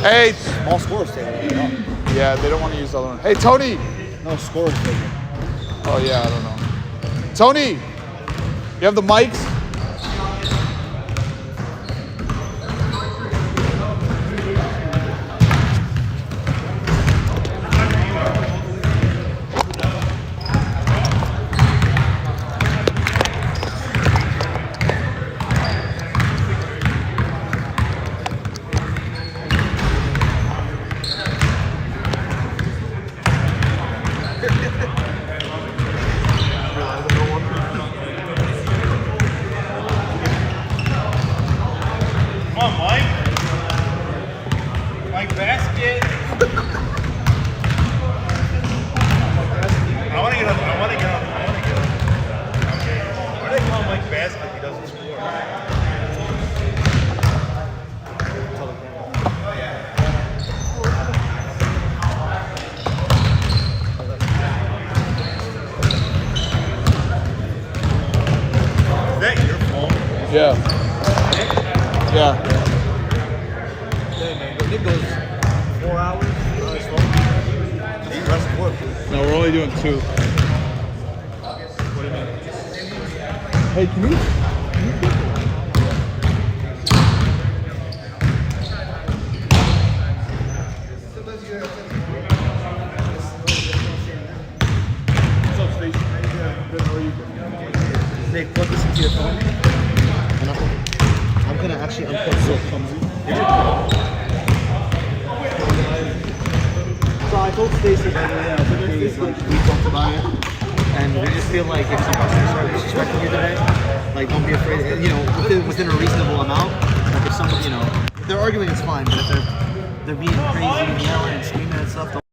Hey, All scores taken. yeah, they don't want to use the other one. Hey, Tony. No scores taken. Oh yeah, I don't know. Tony, you have the mics? Come on, Mike. Mike Basket. I want to get up. Okay. Why do they call Mike Basket? He doesn't score. Is that your phone? Yeah. Yeah. Yeah, man. But Nick goes 4 hours on his phone. That's impressive work, dude. No, we're only doing 2. Hey, can you? What's up, Stacey? How you doing? Good. How are you? Nick, plug this into your phone. And I'm gonna actually unplug this. So I told Stacey about it. Like, we talked about it, and we just feel like if some customers start disrespecting you today, like don't be afraid. You know, within a reasonable amount. Like if someone, you know, if they're arguing, it's fine. But if they're being crazy and yelling and screaming and stuff, don't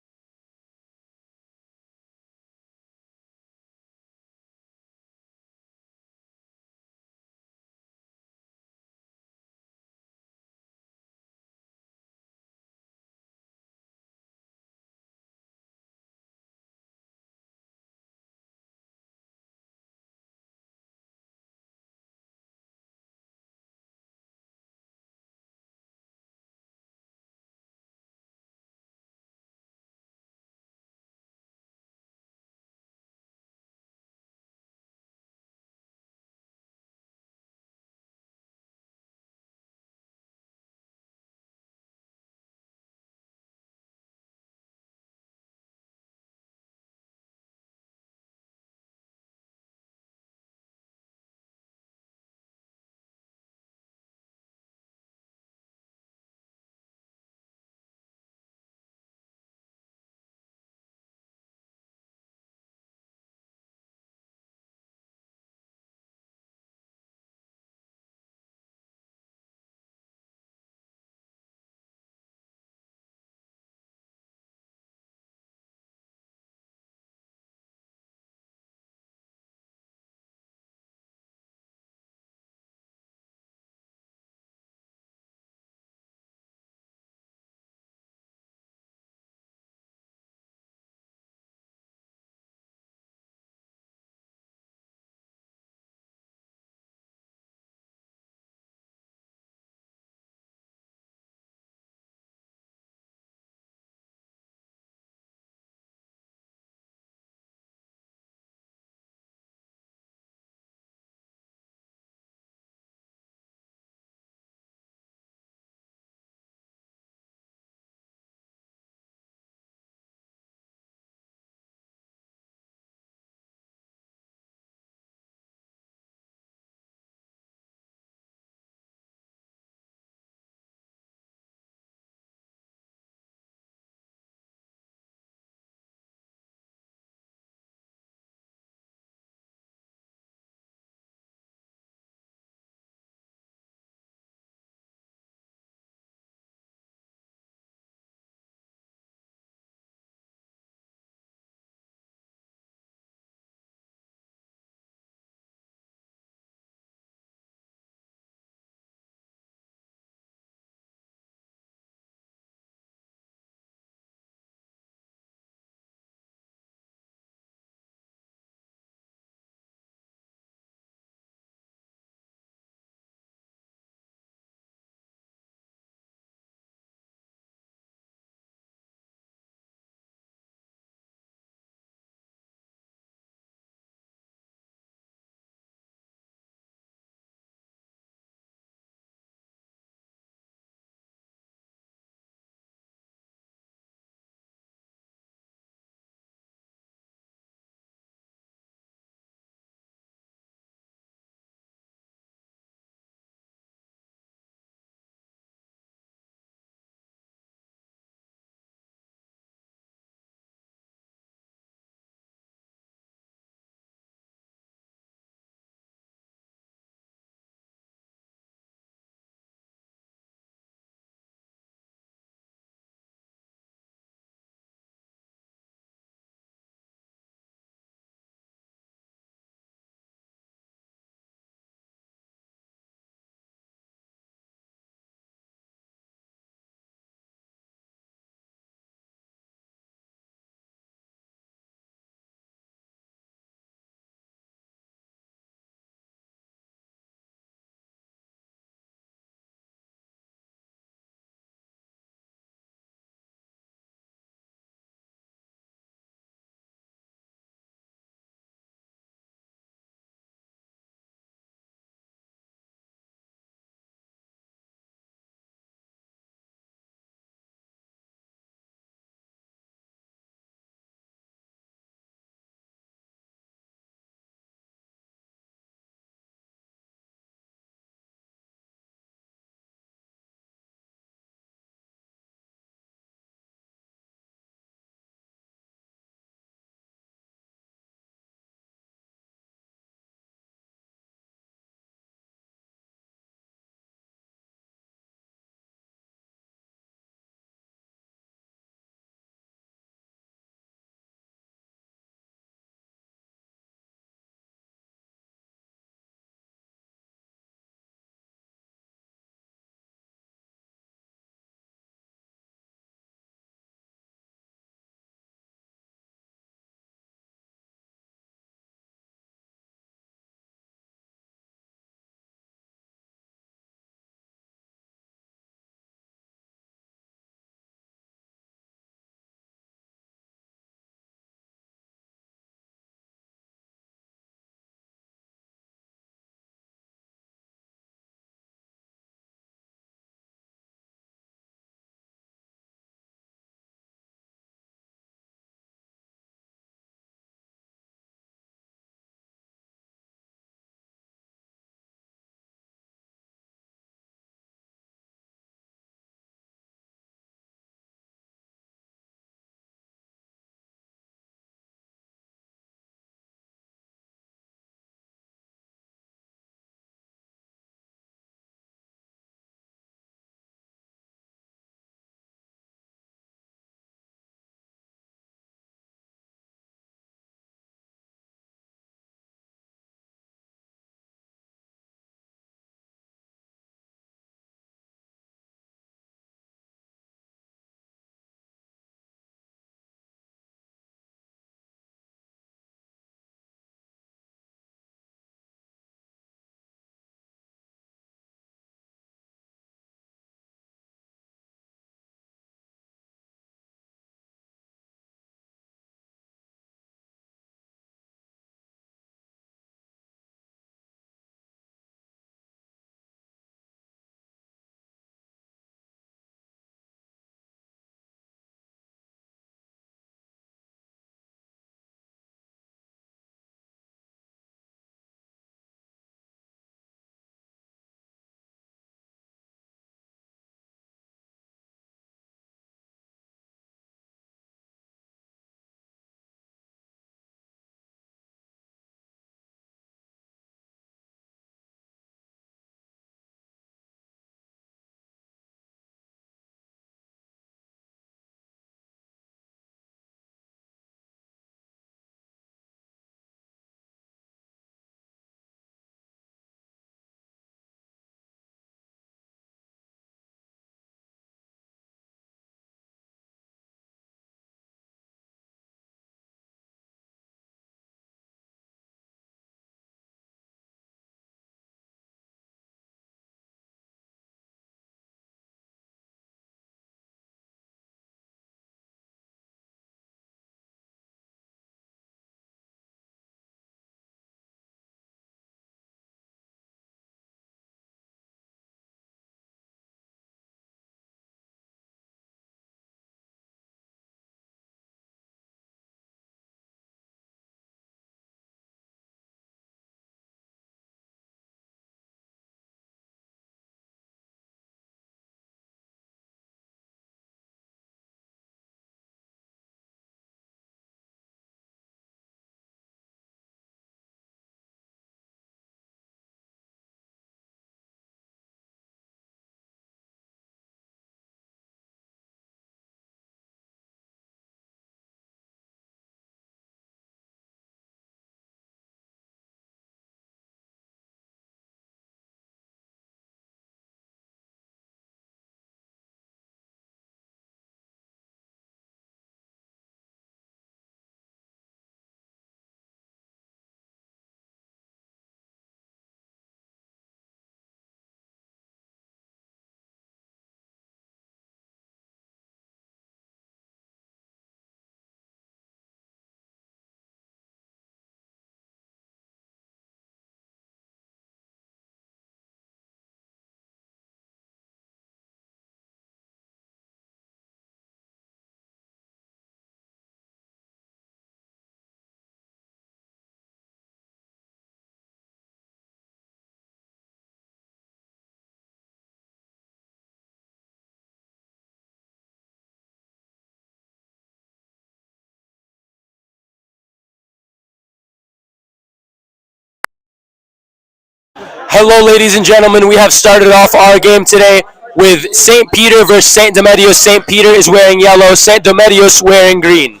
Hello, ladies and gentlemen. We have started off our game today with St. Peter versus St. Demedios. St. Peter is wearing yellow, St. Demedios wearing green.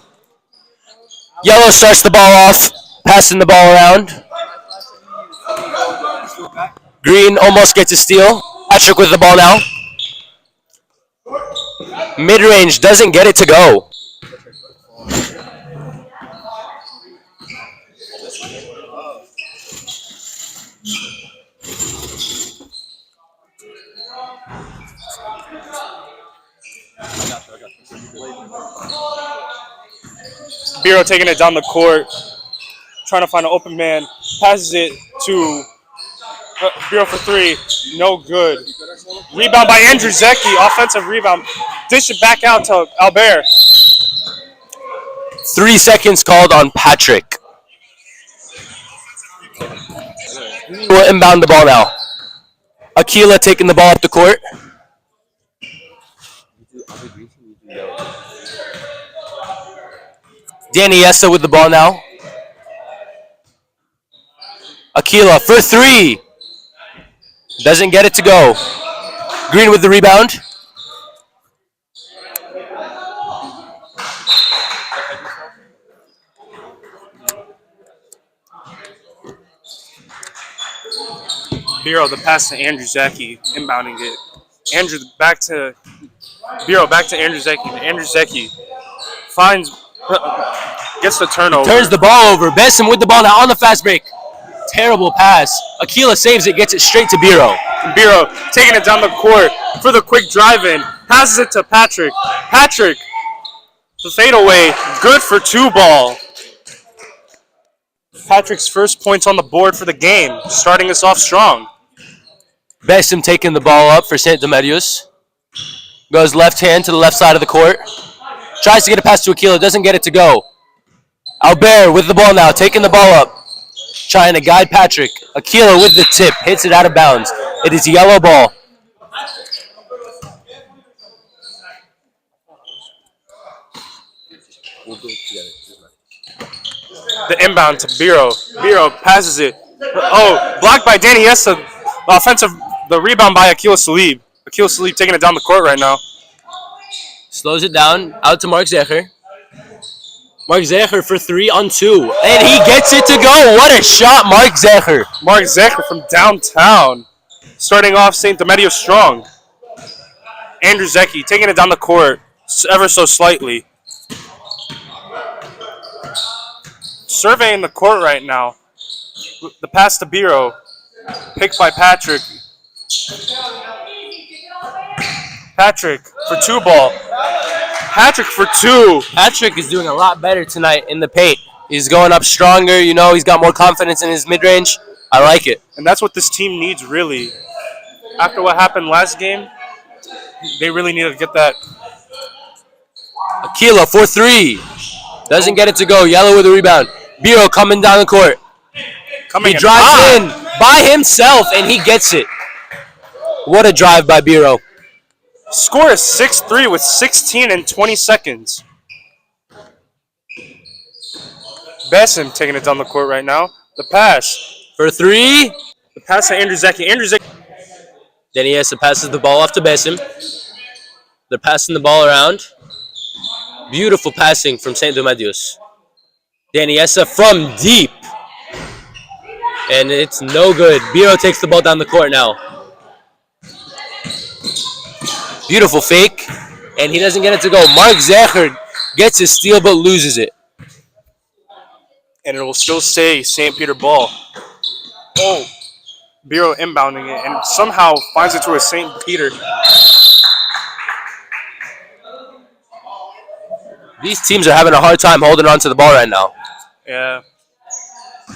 Yellow starts the ball off, passing the ball around. Green almost gets a steal. Patrick with the ball now. Mid-range, doesn't get it to go. Biro taking it down the court, trying to find an open man, passes it to Biro for three, no good. Rebound by Andrew Zecchi, offensive rebound. Dish it back out to Albert. 3 seconds called on Patrick. We'll inbound the ball now. Aquila taking the ball up the court. Danny Yessa with the ball now. Aquila for three. Doesn't get it to go. Green with the rebound. Biro, the pass to Andrew Zecchi, inbounding it. Andrew back to Biro, back to Andrew Zecchi. Andrew Zecchi finds, gets the turnover. Turns the ball over. Besson with the ball now on the fast break. Terrible pass. Aquila saves it, gets it straight to Biro. Biro taking it down the court for the quick drive in. Passes it to Patrick. Patrick, the fadeaway, good for 2 ball. Patrick's first points on the board for the game, starting us off strong. Besson taking the ball up for St. Demedios. Goes left hand to the left side of the court. Tries to get a pass to Aquila, doesn't get it to go. Albert with the ball now, taking the ball up. Trying to guide Patrick. Aquila with the tip, hits it out of bounds. It is yellow ball. The inbound to Biro. Biro passes it. Oh, blocked by Danny Yessa. The rebound by Akil Salib. Akil Salib taking it down the court right now. Slows it down, out to Mark Zecher. Mark Zecher for 3 on 2. And he gets it to go. What a shot, Mark Zecher. Mark Zecher from downtown. Starting off St. Demedios strong. Andrew Zecchi taking it down the court ever so slightly. Surveying the court right now. The pass to Biro. Picked by Patrick. Patrick for 2 ball. Patrick for 2. Patrick is doing a lot better tonight in the paint. He's going up stronger. You know, he's got more confidence in his mid-range. I like it. And that's what this team needs, really. After what happened last game, they really need to get that. Aquila for 3. Doesn't get it to go. Yellow with the rebound. Biro coming down the court. He drives in by himself, and he gets it. What a drive by Biro. Score is 6-3 with 16 and 20 seconds. Besson taking it down the court right now. The pass. For 3. The pass to Andrew Zecchi. Andrew Zecchi. Then Yessa passes the ball off to Besson. They're passing the ball around. Beautiful passing from St. Demedios. Danny Yessa from deep. And it's no good. Biro takes the ball down the court now. Beautiful fake. And he doesn't get it to go. Mark Zecher gets his steal but loses it. And it will still stay St. Peter ball. Oh, Biro inbounding it and somehow finds it to a St. Peter. These teams are having a hard time holding on to the ball right now. Yeah.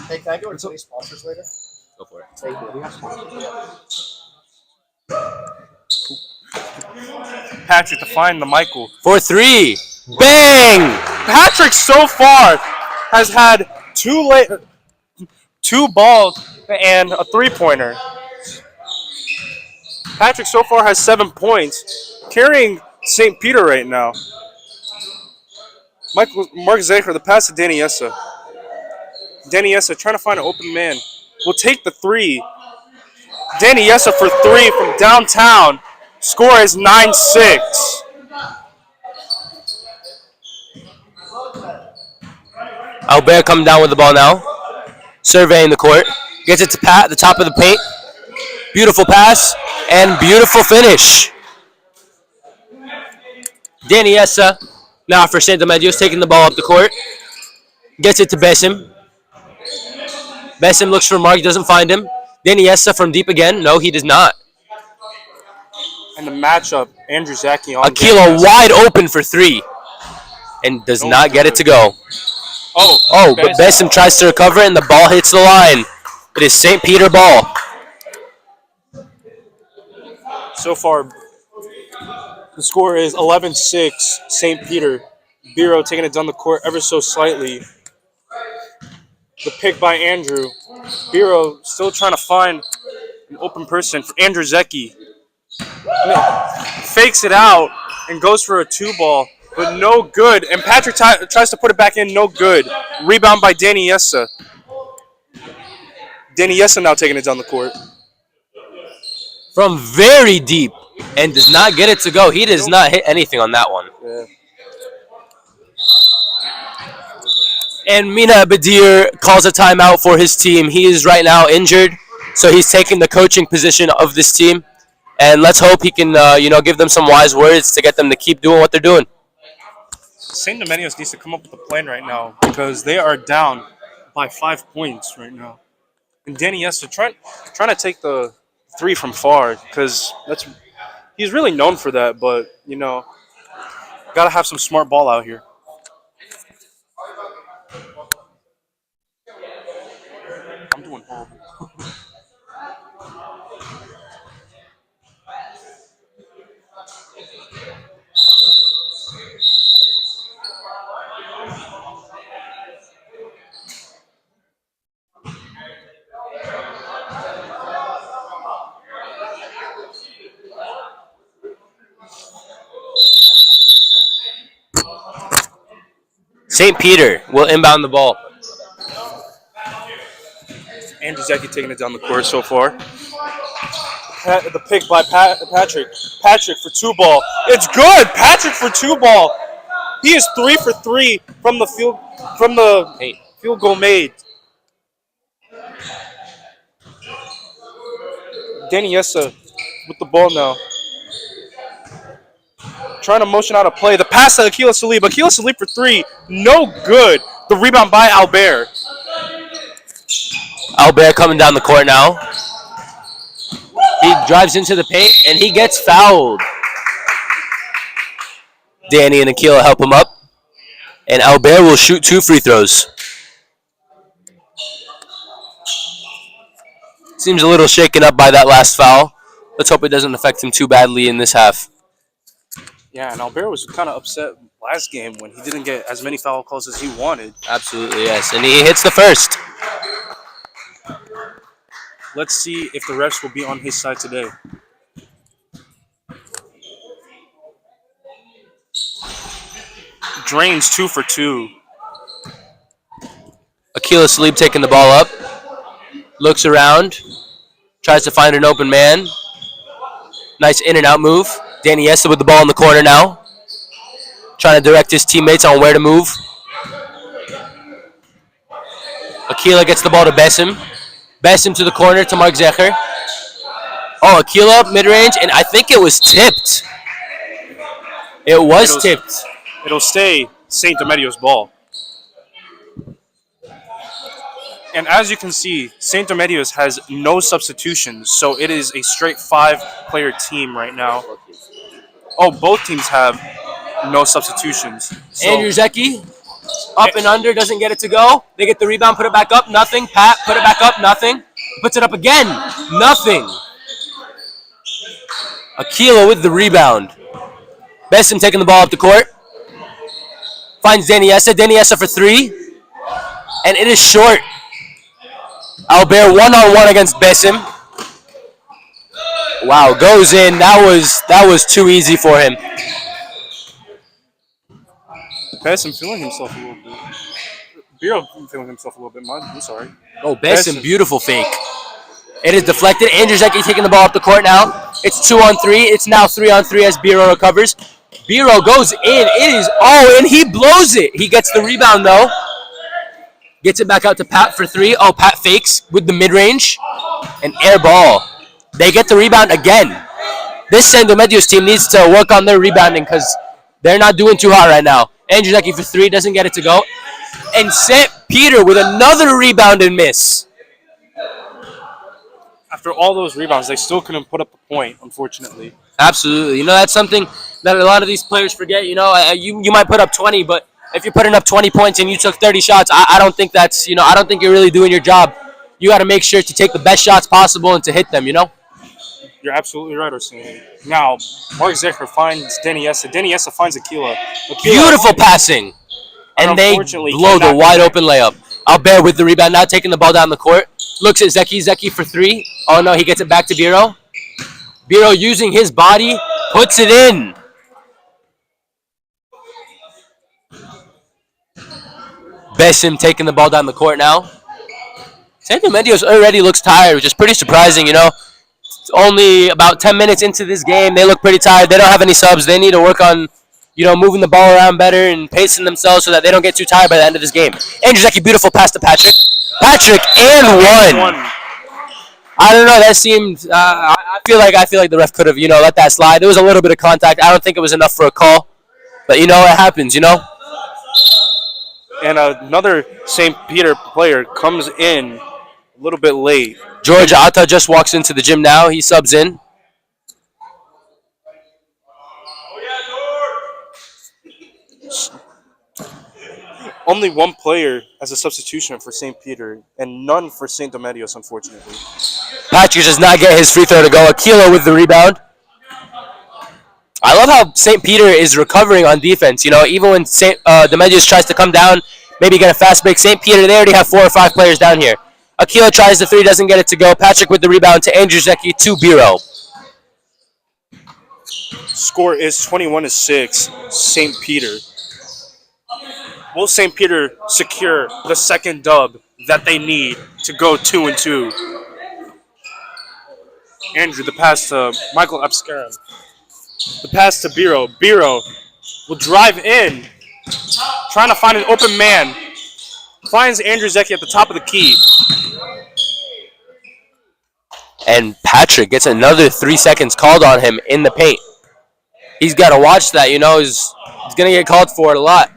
Hey, can I go to any sponsors later? Go for it. Hey, we have sponsors. Patrick to find the Michael. For 3. Bang! Patrick so far has had 2 balls and a 3-pointer. Patrick so far has 7 points, carrying St. Peter right now. Mark Zecher, the pass to Danny Yessa. Danny Yessa trying to find an open man. Will take the 3. Danny Yessa for 3 from downtown. Score is 9-6. Albert coming down with the ball now. Surveying the court. Gets it to Pat at the top of the paint. Beautiful pass and beautiful finish. Danny Yessa now for St. Remedios, taking the ball up the court. Gets it to Besim. Besim looks for Mark, doesn't find him. Danny Yessa from deep again. No, he does not. And the matchup, Andrew Zaki on Aquila wide open for 3 and does not get it to go. But Besim tries to recover and the ball hits the line. It is St. Peter ball. So far, the score is 11-6, St. Peter. Biro taking it down the court ever so slightly. The pick by Andrew. Biro still trying to find an open person for Andrew Zeki. Fakes it out and goes for a 2-ball, but no good. And Patrick tries to put it back in, no good. Rebound by Danny Yessa. Danny Yessa now taking it down the court. From very deep and does not get it to go. He does not hit anything on that one. Yeah. And Mina Badir calls a timeout for his team. He is right now injured, so he's taking the coaching position of this team. And let's hope he can, give them some wise words to get them to keep doing what they're doing. St. Domenios needs to come up with a plan right now because they are down by 5 points right now. And Danny Yessa trying to take the 3 from far because he's really known for that. But gotta have some smart ball out here. I'm doing horrible. St. Peter will inbound the ball. Andrew Zeki taking it down the court so far. The pick by Patrick. Patrick for 2-ball. It's good. Patrick for 2-ball. He is 3 for 3 from the field goal made. Danny Yessa with the ball now. Trying to motion out a play. The pass to Akila Salib. Akila Salib for 3. No good. The rebound by Albert. Albert coming down the court now. He drives into the paint and he gets fouled. Danny and Akila help him up. And Albert will shoot 2 free throws. Seems a little shaken up by that last foul. Let's hope it doesn't affect him too badly in this half. Yeah, and Albert was kind of upset last game when he didn't get as many foul calls as he wanted. Absolutely, yes. And he hits the first. Let's see if the refs will be on his side today. Drains 2 for 2. Akila Salib taking the ball up. Looks around. Tries to find an open man. Nice in and out move. Danny Yessa with the ball in the corner now. Trying to direct his teammates on where to move. Akila gets the ball to Besim. Besim to the corner to Mark Zecher. Oh, Akila mid-range, and I think it was tipped. It was tipped. It'll stay St. Domenios ball. And as you can see, St. Domenios has no substitutions, so it is a straight 5-player team right now. Oh, both teams have no substitutions. So Andrew Zeki, up and under, doesn't get it to go. They get the rebound, put it back up, nothing. Pat, put it back up, nothing. Puts it up again, nothing. Aquila with the rebound. Besim taking the ball up the court. Finds Danny Yessa. Danny Yessa for 3. And it is short. Albert one-on-one against Besim. Wow, goes in. That was too easy for him. Besim feeling himself a little bit. Biro feeling himself a little bit. I'm sorry. Oh, Besim, beautiful fake. It is deflected. Andrew Zeki taking the ball up the court now. It's 2-on-3. It's now 3-on-3 as Biro recovers. Biro goes in. It is, and he blows it. He gets the rebound though. Gets it back out to Pat for 3. Oh, Pat fakes with the mid-range. An air ball. They get the rebound again. This San Domenios team needs to work on their rebounding because they're not doing too hot right now. Andrew Zeki for 3. Doesn't get it to go. And St. Peter with another rebound and miss. After all those rebounds, they still couldn't put up a point, unfortunately. Absolutely. You know, that's something that a lot of these players forget. You know, you might put up 20, but if you're putting up 20 points and you took 30 shots, I don't think that's, I don't think you're really doing your job. You got to make sure to take the best shots possible and to hit them, You're absolutely right, Orsini. Now, Mark Zecher finds Danny Essa. Danny Essa finds Aquila. Beautiful passing. And they Unfortunately, blow the cannot wide connect. open layup. Albert with the rebound now, taking the ball down the court. Looks at Zeki. Zeki for 3. Oh, no, he gets it back to Biro. Biro using his body, puts it in. Besim taking the ball down the court now. San Domenios already looks tired, which is pretty surprising, It's only about 10 minutes into this game. They look pretty tired. They don't have any subs. They need to work on, moving the ball around better and pacing themselves so that they don't get too tired by the end of this game. Andrew Zeki, beautiful pass to Patrick. Patrick and one. I don't know. That seemed. I feel like the ref could have, let that slide. There was a little bit of contact. I don't think it was enough for a call, but it happens. And another St. Peter player comes in a little bit late. George Atta just walks into the gym now. He subs in. Only one player as a substitution for St. Peter, and none for St. Domenios, unfortunately. Patrick does not get his free throw to go. Aquila with the rebound. I love how St. Peter is recovering on defense. Even when St. Domenios tries to come down, maybe get a fast break. St. Peter, they already have 4 or 5 players down here. Aquila tries the 3, doesn't get it to go. Patrick with the rebound to Andrew Zeki to Biro. Score is 21-6, St. Peter. Will St. Peter secure the second dub that they need to go 2-2? Andrew, the pass to Michael Abscaron. The pass to Biro. Biro will drive in, trying to find an open man. Finds Andrew Zeki at the top of the key. And Patrick gets another 3 seconds called on him in the paint. He's got to watch that, He's going to get called for it a lot.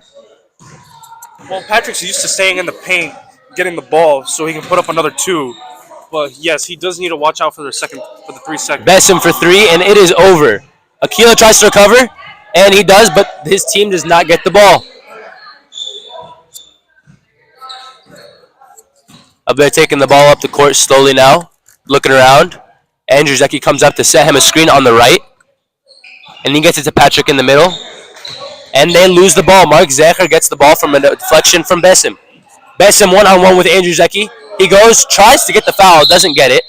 Well, Patrick's used to staying in the paint, getting the ball, so he can put up another 2. But yes, he does need to watch out for the 3 seconds. Besim for 3, and it is over. Aquila tries to recover, and he does, but his team does not get the ball. They're taking the ball up the court slowly now, looking around. Andrew Zeki comes up to set him a screen on the right, and he gets it to Patrick in the middle. And they lose the ball. Mark Zecher gets the ball from a deflection from Besim. Besim one-on-one with Andrew Zeki. He goes, tries to get the foul, doesn't get it.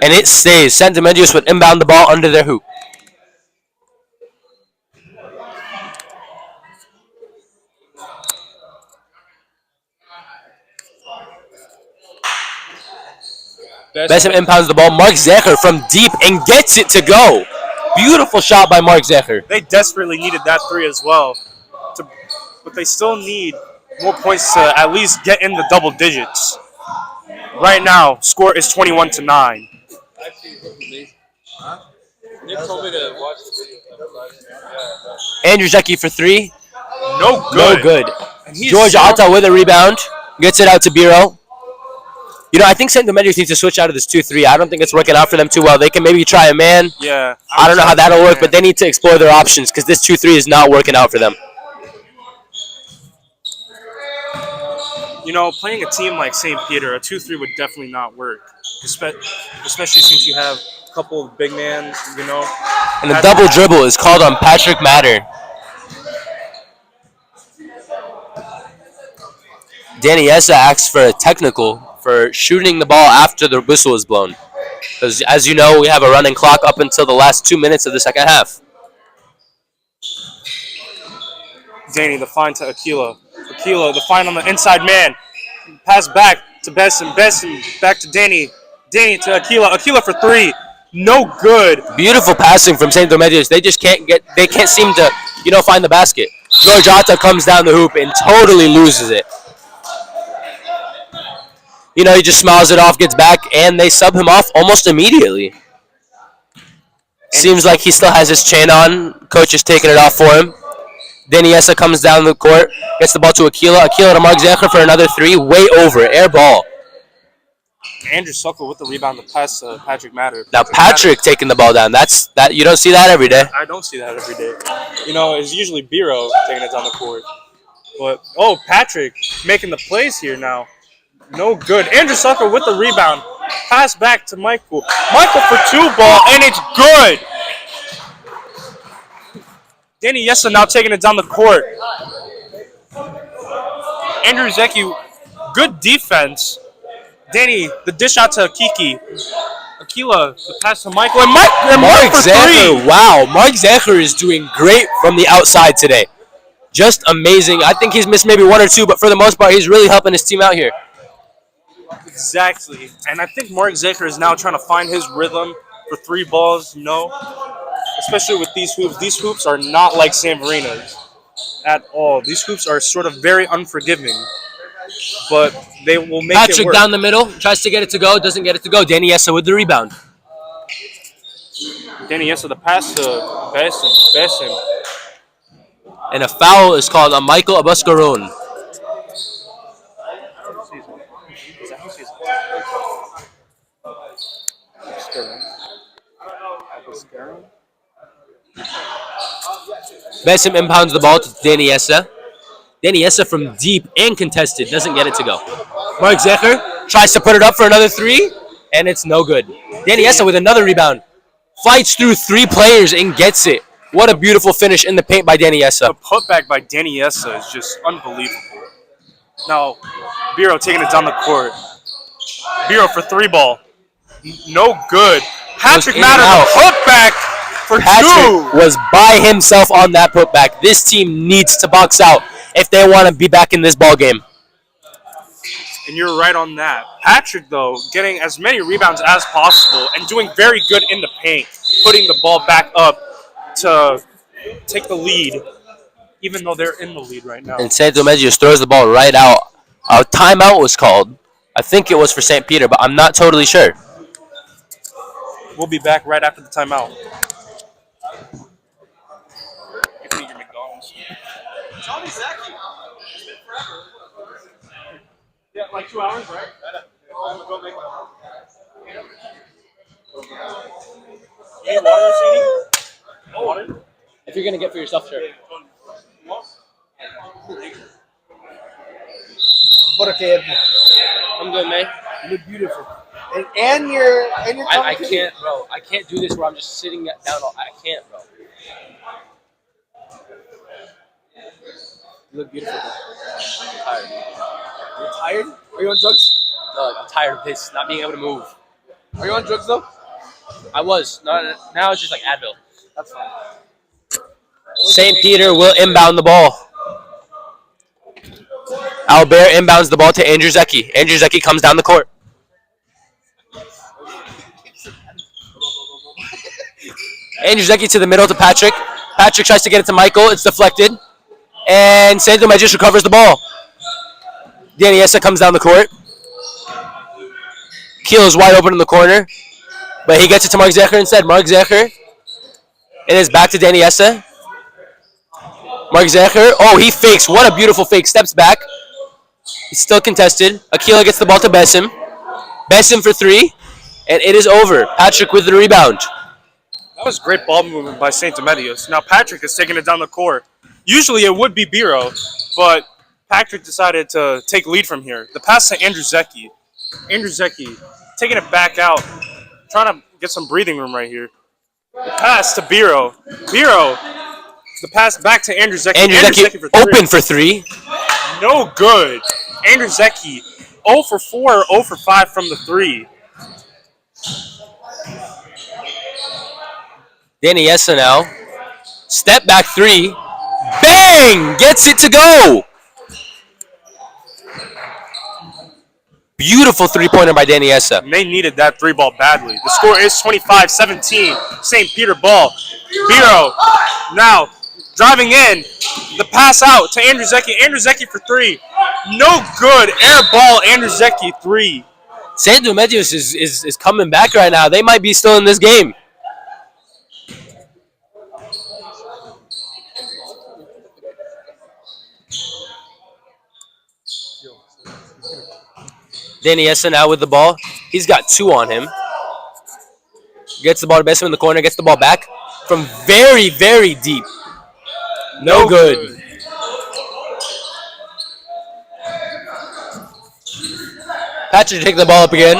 And it stays. San Domenios would inbound the ball under their hoop. Besim impounds the ball. Mark Zecher from deep and gets it to go. Beautiful shot by Mark Zecher. They desperately needed that 3 as well. But they still need more points to at least get in the double digits. Right now, score is 21-9. Andrew Zeki for 3. No good. No good. And he's George so- Atta with a rebound. Gets it out to Biro. I think St. Domenios needs to switch out of this 2-3. I don't think it's working out for them too well. They can maybe try a man. Yeah. I don't know how that'll work, but they need to explore their options because this 2-3 is not working out for them. Playing a team like St. Peter, a 2-3 would definitely not work. Especially since you have a couple of big mans, And the double dribble is called on Patrick Matter. Danny Essa asks for a technical for shooting the ball after the whistle is blown. Because, as you know, we have a running clock up until the last 2 minutes of the second half. Danny, the find to Aquila. Aquila, the find on the inside man. Pass back to Besson. Besson back to Danny. Danny to Aquila. Aquila for three. No good. Beautiful passing from St. Remedios. They just can't seem to, find the basket. Georgiata comes down the hoop and totally loses it. He just smiles it off, gets back, and they sub him off almost immediately. Seems like he still has his chain on. Coach is taking it off for him. Daniessa comes down the court, gets the ball to Aquila. Aquila to Mark Zecher for another three. Way over. Air ball. Andrew Suckle with the rebound to pass to Patrick Matter. Now Patrick taking the ball down. That you don't see that every day. I don't see that every day. It's usually Biro taking it down the court. But, Patrick making the plays here now. No good. Andrew Sucker with the rebound. Pass back to Michael. Michael for two ball, and it's good. Danny Yessa now taking it down the court. Andrew Zeki, good defense. Danny, the dish out to Kiki. Aquila, the pass to Michael. And Mark for Zecher, three. wow. Mark Zecher is doing great from the outside today. Just amazing. I think he's missed maybe one or two, but for the most part, he's really helping his team out here. Exactly. And I think Mark Zecher is now trying to find his rhythm for three balls, especially with these hoops. These hoops are not like San Marino's at all. These hoops are sort of very unforgiving, but they will make it Patrick work. down the middle, tries to get it to go, doesn't get it to go. Danny Yessa with the rebound. Danny Yessa, the pass to Besson. And a foul is called on Michael Abuscaron. Besson impounds the ball to Danny Yessa. Danny Yessa from deep and contested, doesn't get it to go. Mark Zecher tries to put it up for another three, and it's no good. Danny Yessa with another rebound. Fights through three players and gets it. What a beautiful finish in the paint by Danny Yessa. The putback by Danny Yessa is just unbelievable. Now, Biro taking it down the court. Biro for three ball. No good. Patrick in and Matter, out. the putback for Patrick two. was by himself on that putback. This team needs to box out if they want to be back in this ball game. And you're right on that. Patrick, though, getting as many rebounds as possible and doing very good in the paint, putting the ball back up to take the lead, even though they're in the lead right now. And St. Remedios throws the ball right out. A timeout was called. I think it was for St. Peter, but I'm not totally sure. We'll be back right after the timeout. Yeah, like 2 hours, right? Water? If you're going to get for yourself, sure. I'm good, man. You look beautiful. And you're I can't, bro. I can't do this where I'm just sitting down. I can't, bro. You look beautiful, bro. I'm tired. You're tired? Are you on drugs? No, I'm tired of this, not being able to move. Are you on drugs though? I was. Now it's just like Advil. That's fine. St. Peter will inbound the ball. Albert inbounds the ball to Andrew Zeki. Andrew Zeki comes down the court. Andrew Zeki to the middle to Patrick. Patrick tries to get it to Michael. It's deflected. And St. Remedios recovers the ball. Danny Yessa comes down the court. Keel is wide open in the corner. But he gets it to Mark Zecher instead. Mark Zecher. It is back to Danny Yessa. Mark Zecher. Oh, he fakes. What a beautiful fake. Steps back. He's still contested. Aquila gets the ball to Besson. Besson for three. And it is over. Patrick with the rebound. That was great ball movement by St. Remedios. Now Patrick is taking it down the court. Usually it would be Biro, but Patrick decided to take lead from here. The pass to Andrew Zeki. Andrew Zeki taking it back out. Trying to get some breathing room right here. The pass to Biro. Biro. The pass back to Andrew Zeki. Andrew Zeki for three. open for three. No good. Andrew Zeki 0 for 4, 0 for 5 from the three. Danny Yessa now. Step back three. Bang! Gets it to go. Beautiful three-pointer by Danny Essa. And they needed that three ball badly. The score is 25-17. St. Peter ball. Biro now driving in. The pass out to Andrew Zecchi. Andrew Zecchi for three. No good. Air ball. Andrew Zecchi, three. St. Remedios is coming back right now. They might be still in this game. Danny Essa now with the ball. He's got two on him. Gets the ball to Besson in the corner. Gets the ball back from very, very deep. No good. Patrick take the ball up again.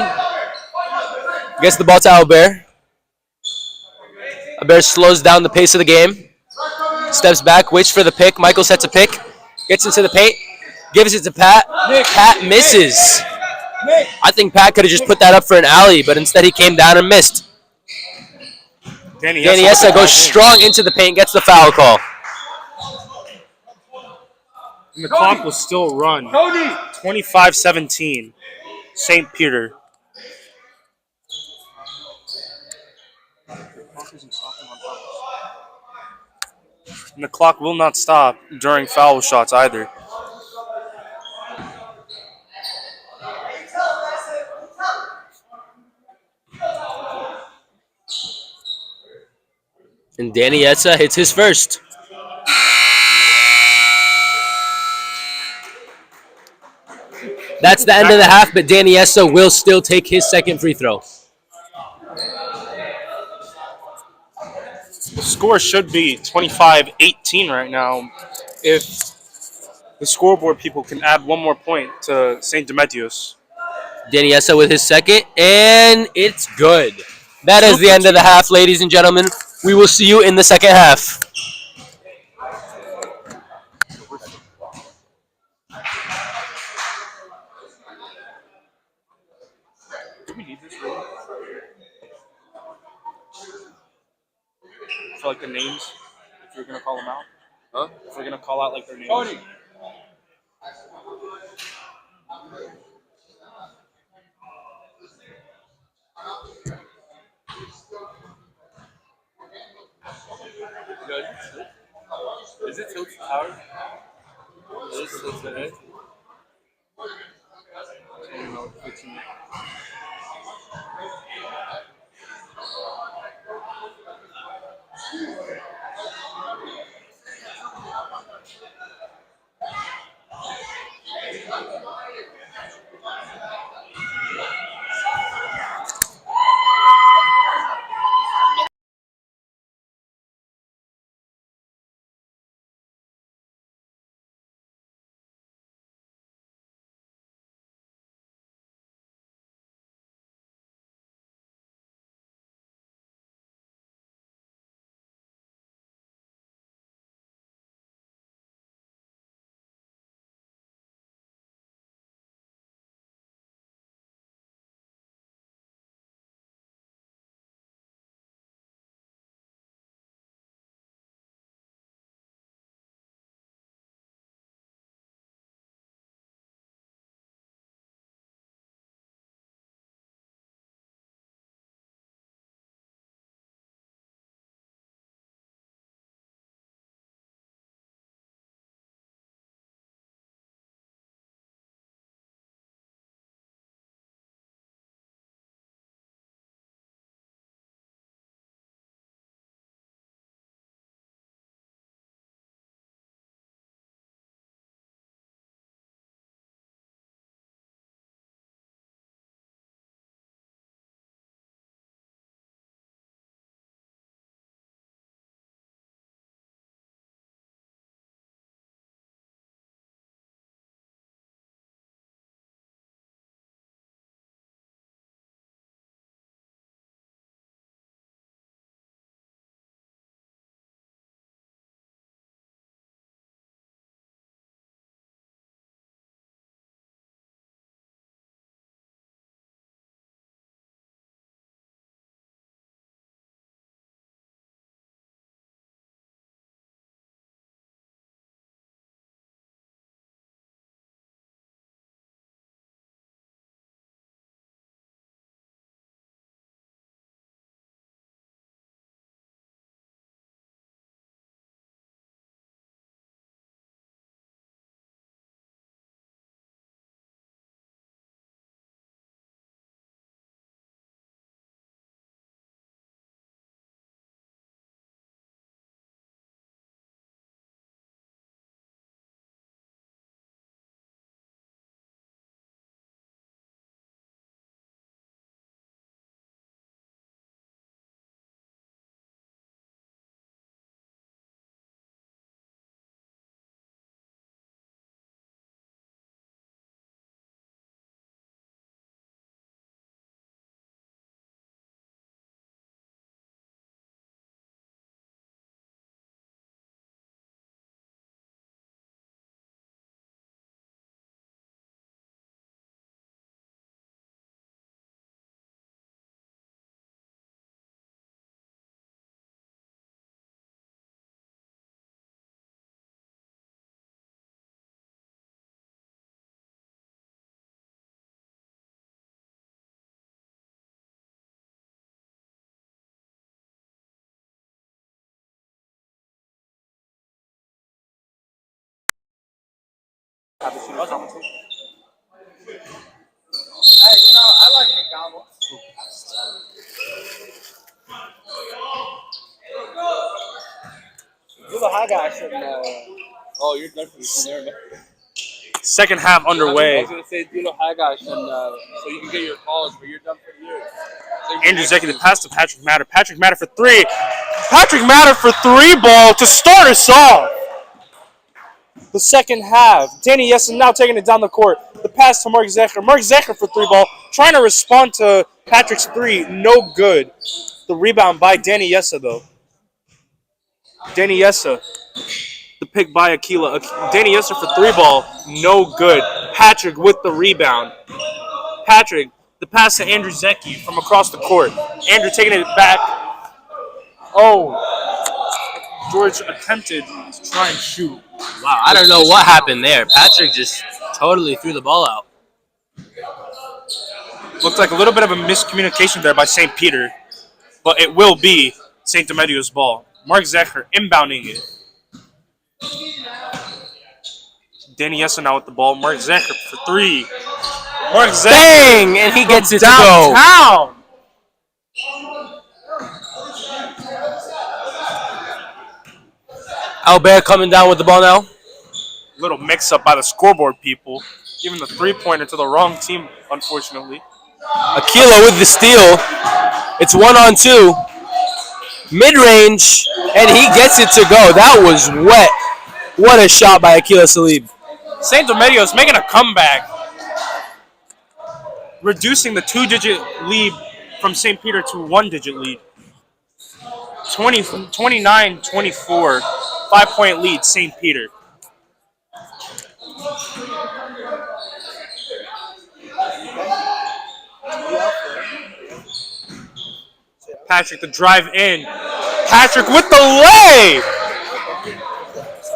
Gets the ball to Albert. Albert slows down the pace of the game. Steps back, waits for the pick. Michael sets a pick. Gets into the paint. Gives it to Pat. Pat misses. I think Pat could have just put that up for an alley, but instead he came down and missed. Danny Essa goes strong into the paint, gets the foul call. And the clock will still run. 25-17. St. Peter. And the clock will not stop during foul shots either. And Danny Essa hits his first. That's the end of the half, but Danny Essa will still take his second free throw. The score should be 25-18 right now if the scoreboard people can add one more point to St. Demetios. Danny Essa with his second, and it's good. That is the end of the half, ladies and gentlemen. We will see you in the second half. Do we need this really? For like the names, if you're gonna call them out? Huh? If we're gonna call out like their names. Tony. Is it Tilted Tower? Is it Tilted Oh, you're done for this one, man. Second half I underway. was gonna say do the Hagash and so you can get your calls, but you're done for the year. Andrew Zeki, the pass to Patrick Matter. Patrick Matter for three. Patrick Matter for three ball to start us off. The second half. Danny Yessen now taking it down the court. The pass to Mark Zecher. Mark Zecher for three ball. Trying to respond to Patrick's three. No good. The rebound by Danny Yessa, though. Danny Yessa. The pick by Aquila. Danny Yessa for three ball. No good. Patrick with the rebound. Patrick. The pass to Andrew Zeki from across the court. Andrew taking it back. Oh. George attempted to try and shoot. Wow, I don't know what happened there. Patrick just totally threw the ball out. Looked like a little bit of a miscommunication there by St. Peter, but it will be St. Demedio's ball. Mark Zecher inbounding it. Danny Yessa now with the ball. Mark Zecher for three. Mark Zecher. Bang! And he gets it to go. Downtown. Albert coming down with the ball now. Little mix-up by the scoreboard people. Giving the three-pointer to the wrong team, unfortunately. Aquila with the steal. It's 1-on-2. Mid-range, and he gets it to go. That was wet. What a shot by Aquila Salib. St. Demedios making a comeback. Reducing the two-digit lead from St. Peter to one-digit lead. 29-24. 5-point lead, St. Peter. Patrick the drive in. Patrick with the lay!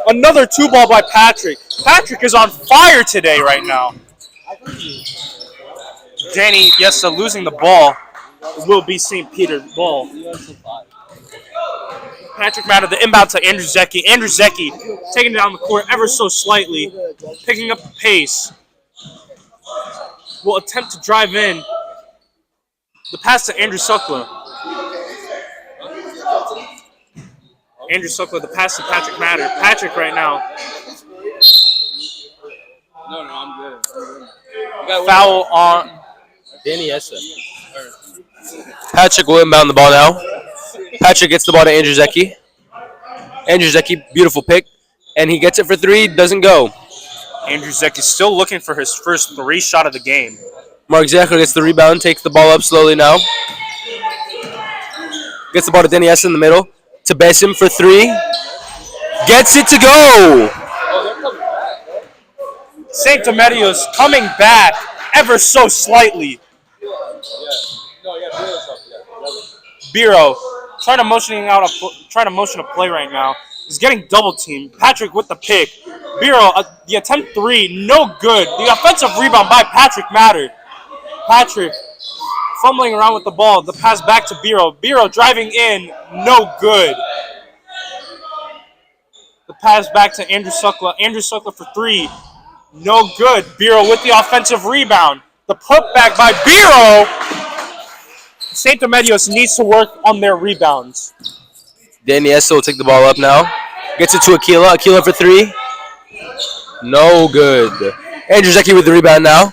Another two ball by Patrick. Patrick is on fire today right now. Danny Yessa losing the ball. It will be St. Peter's ball. Patrick Matter, the inbound to Andrew Zeki. Andrew Zeki taking it down the court ever so slightly, picking up the pace. Will attempt to drive in. The pass to Andrew Sukla. Andrew Sukla, the pass to Patrick Matter. Patrick right now. No, I'm good. Foul on Danny Yessa. Patrick will inbound the ball now. Patrick gets the ball to Andrew Zeki. Andrew Zeki, beautiful pick. And he gets it for three, doesn't go. Andrew Zeki still looking for his first three shot of the game. Mark Zecher gets the rebound, takes the ball up slowly now. Gets the ball to Danny Yessa in the middle. To Besim for three. Gets it to go. St. Demedios coming back ever so slightly. Biro trying to motion a play right now. He's getting double teamed. Patrick with the pick. Biro, the attempt three, no good. The offensive rebound by Patrick Matter. Patrick fumbling around with the ball. The pass back to Biro. Biro driving in, no good. The pass back to Andrew Sukla. Andrew Sukla for three, no good. Biro with the offensive rebound. The putback by Biro. St. Demedios needs to work on their rebounds. Danny Yessa will take the ball up now. Gets it to Aquila. Aquila for three. No good. Andrew Zeki with the rebound now.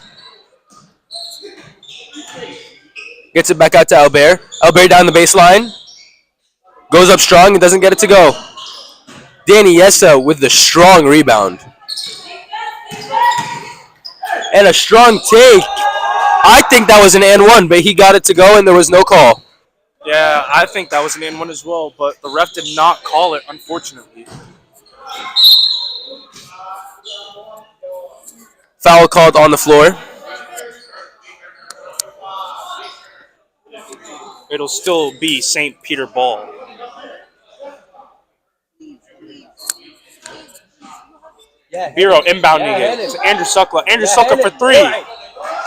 Gets it back out to Albert. Albert down the baseline. Goes up strong and doesn't get it to go. Danny Yessa with the strong rebound. And a strong take. I think that was an and one, but he got it to go and there was no call. Yeah, I think that was an and one as well, but the ref did not call it, unfortunately. Foul called on the floor. It'll still be St. Peter ball. Biro inbounding it to Andrew Sukla. Andrew Sukla for three.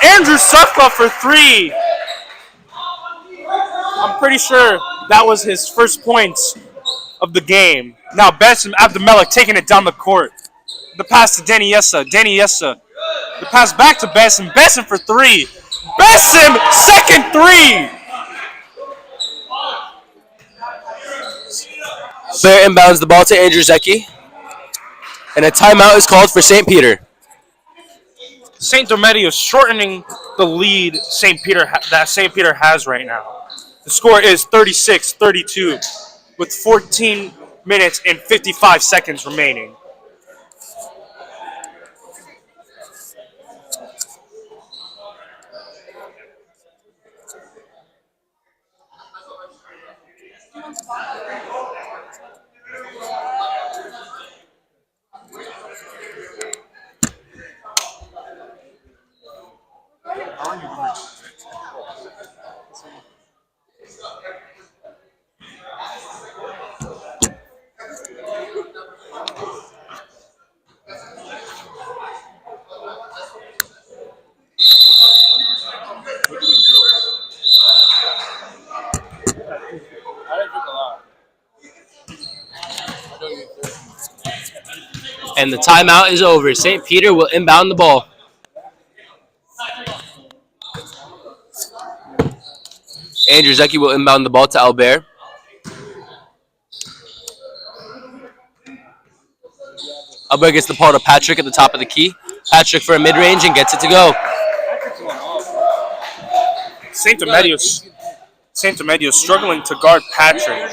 Andrew Sukla for three. I'm pretty sure that was his first points of the game. Now Besim Abdelmelek taking it down the court. The pass to Danny Yessa. Danny Yessa. The pass back to Besson. Besson for three. Besson, second three. Bear inbounds the ball to Andrew Zecchi. And a timeout is called for St. Peter. St. Domedio shortening the lead that St. Peter has right now. The score is 36-32 with 14 minutes and 55 seconds remaining. And the timeout is over. St. Peter will inbound the ball. Andrew Zecchi will inbound the ball to Albert. Albert gets the ball to Patrick at the top of the key. Patrick for a mid-range and gets it to go. St. Domedio struggling to guard Patrick.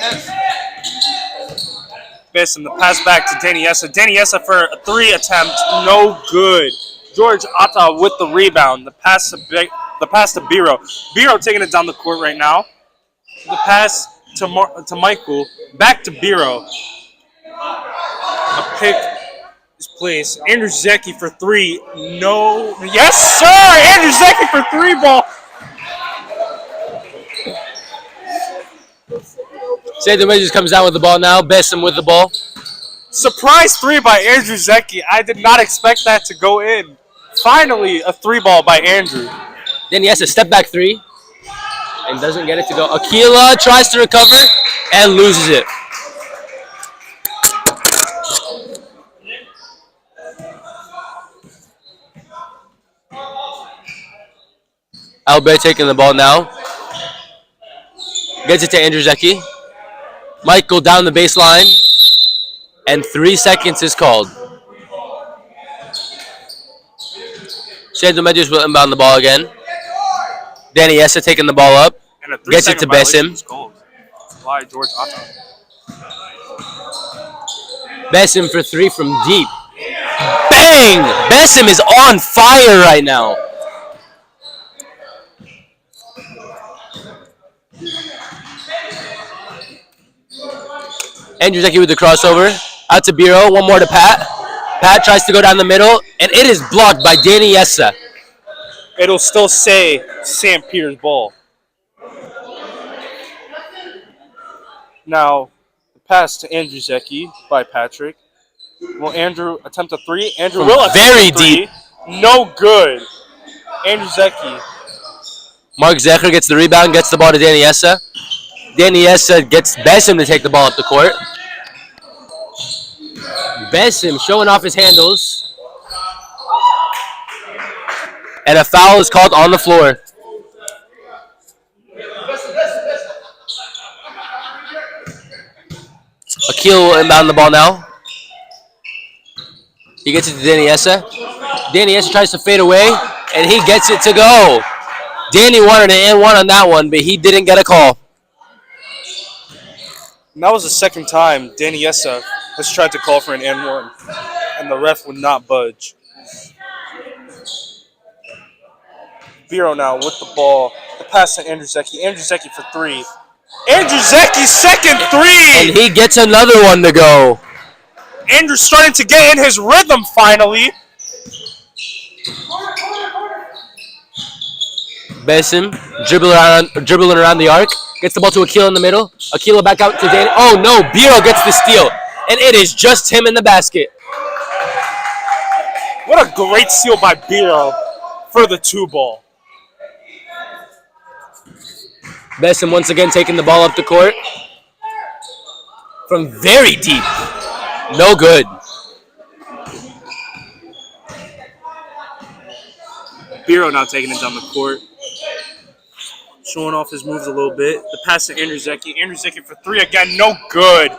Besson, the pass back to Danny Yessa. Danny Yessa for a three attempt, no good. George Atta with the rebound. The pass to Biro. Biro taking it down the court right now. The pass to Michael. Back to Biro. A pick is placed. Andrew Zecchi for three. No. Yes, sir! Andrew Zecchi for three ball. St. Dominguez comes down with the ball now. Besson with the ball. Surprise three by Andrew Zecchi. I did not expect that to go in. Finally, a three ball by Andrew. Then he has a step back three and doesn't get it to go. Aquila tries to recover and loses it. Albert taking the ball now. Gets it to Andrew Zecchi. Michael down the baseline. And 3 seconds is called. St. Dominguez will inbound the ball again. Danny Yessa taking the ball up. And a Gets it to Besson. By George Atta. Besson for three from deep. Bang! Besson is on fire right now. Andrew Zecchi with the crossover. Out to Biro. One more to Pat. Pat tries to go down the middle, and it is blocked by Danny Yessa. It'll still say St. Peter's ball. Now, the pass to Andrew Zecchi by Patrick. Will Andrew attempt a three? Andrew will attempt very a three. deep. No good. Andrew Zecchi. Mark Zecher gets the rebound, gets the ball to Danny Yessa. Danny Yessa gets Besson to take the ball up the court. Besson showing off his handles. And a foul is called on the floor. Akil will inbound the ball now. He gets it to Danny Yessa. Danny Yessa tries to fade away, and he gets it to go. Danny wanted an and one on that one, but he didn't get a call. And that was the second time Danny Yessa has tried to call for an N1, and the ref would not budge. Biro now with the ball. The pass to Andrew Zecchi. Andrew Zecchi for three. Andrew Zecchi's second three! And he gets another one to go. Andrew's starting to get in his rhythm finally. Besson dribbling around the arc. Gets the ball to Aquila in the middle. Aquila back out to Danny. Oh no, Biro gets the steal. And it is just him in the basket. What a great steal by Biro for the two ball. Besson once again taking the ball up the court. From very deep. No good. Biro now taking it down the court. Showing off his moves a little bit. The pass to Andrew Zeki. Andrew Zeki for three again, no good.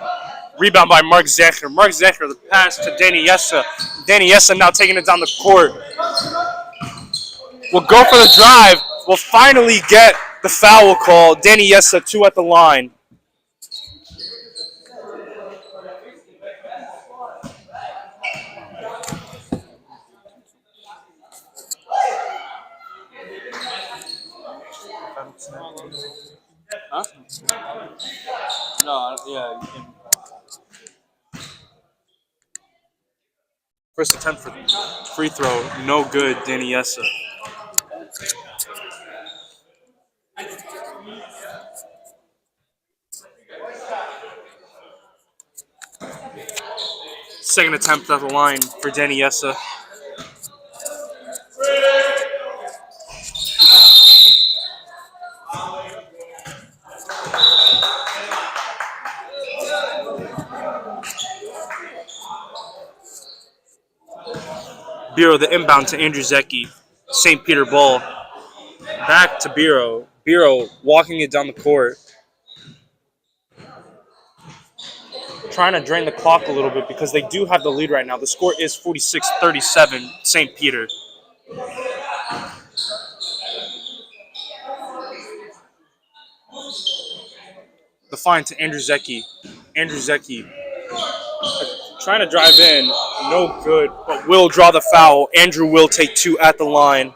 Rebound by Mark Zecher. Mark Zecher, the pass to Danny Yessa. Danny Yessa now taking it down the court. Will go for the drive. Will finally get the foul call. Danny Yessa, 2 at the line. Huh? No, yeah, you can. First attempt for free throw, no good, Danny Yessa. Second attempt at the line for Danny Yessa. Biro the inbound to Andrew Zeki. St. Peter ball. Back to Biro. Biro walking it down the court. Trying to drain the clock a little bit because they do have the lead right now. The score is 46-37, St. Peter. The fine to Andrew Zeki. Andrew Zeki trying to drive in, no good, but will draw the foul. Andrew will take 2 at the line.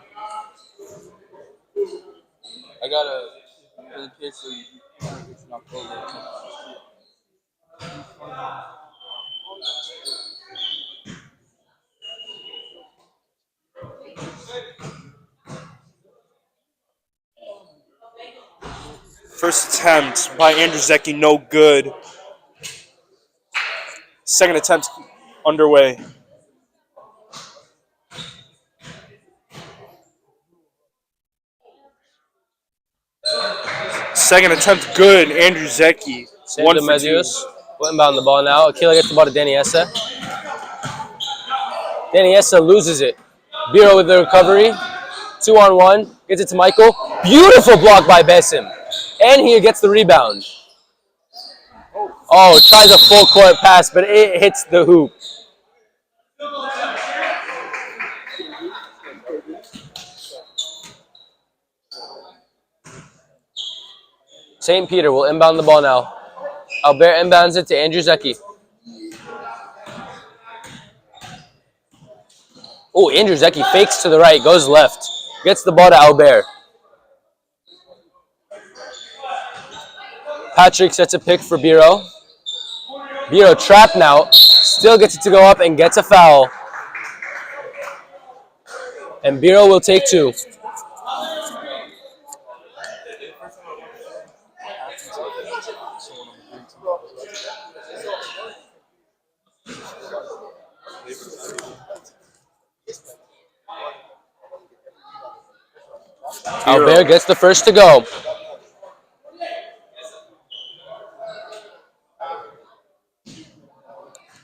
I gotta, in the case of it's not cold. First attempt by Andrew Zeki, no good. Second attempt underway. Second attempt good, Andrew Zeki. Sam 1 for 2. Medios will inbound the ball now. Aquila gets the ball to Danny Yessa. Danny Yessa loses it. Biro with the recovery. 2-on-1. Gets it to Michael. Beautiful block by Besim. And he gets the rebound. Oh, tries a full court pass, but it hits the hoop. St. Peter will inbound the ball now. Albert inbounds it to Andrew Zeki. Oh, Andrew Zeki fakes to the right, goes left. Gets the ball to Albert. Patrick sets a pick for Biro. Biro trapped now. Still gets it to go up and gets a foul. And Biro will take 2. Albert gets the first to go.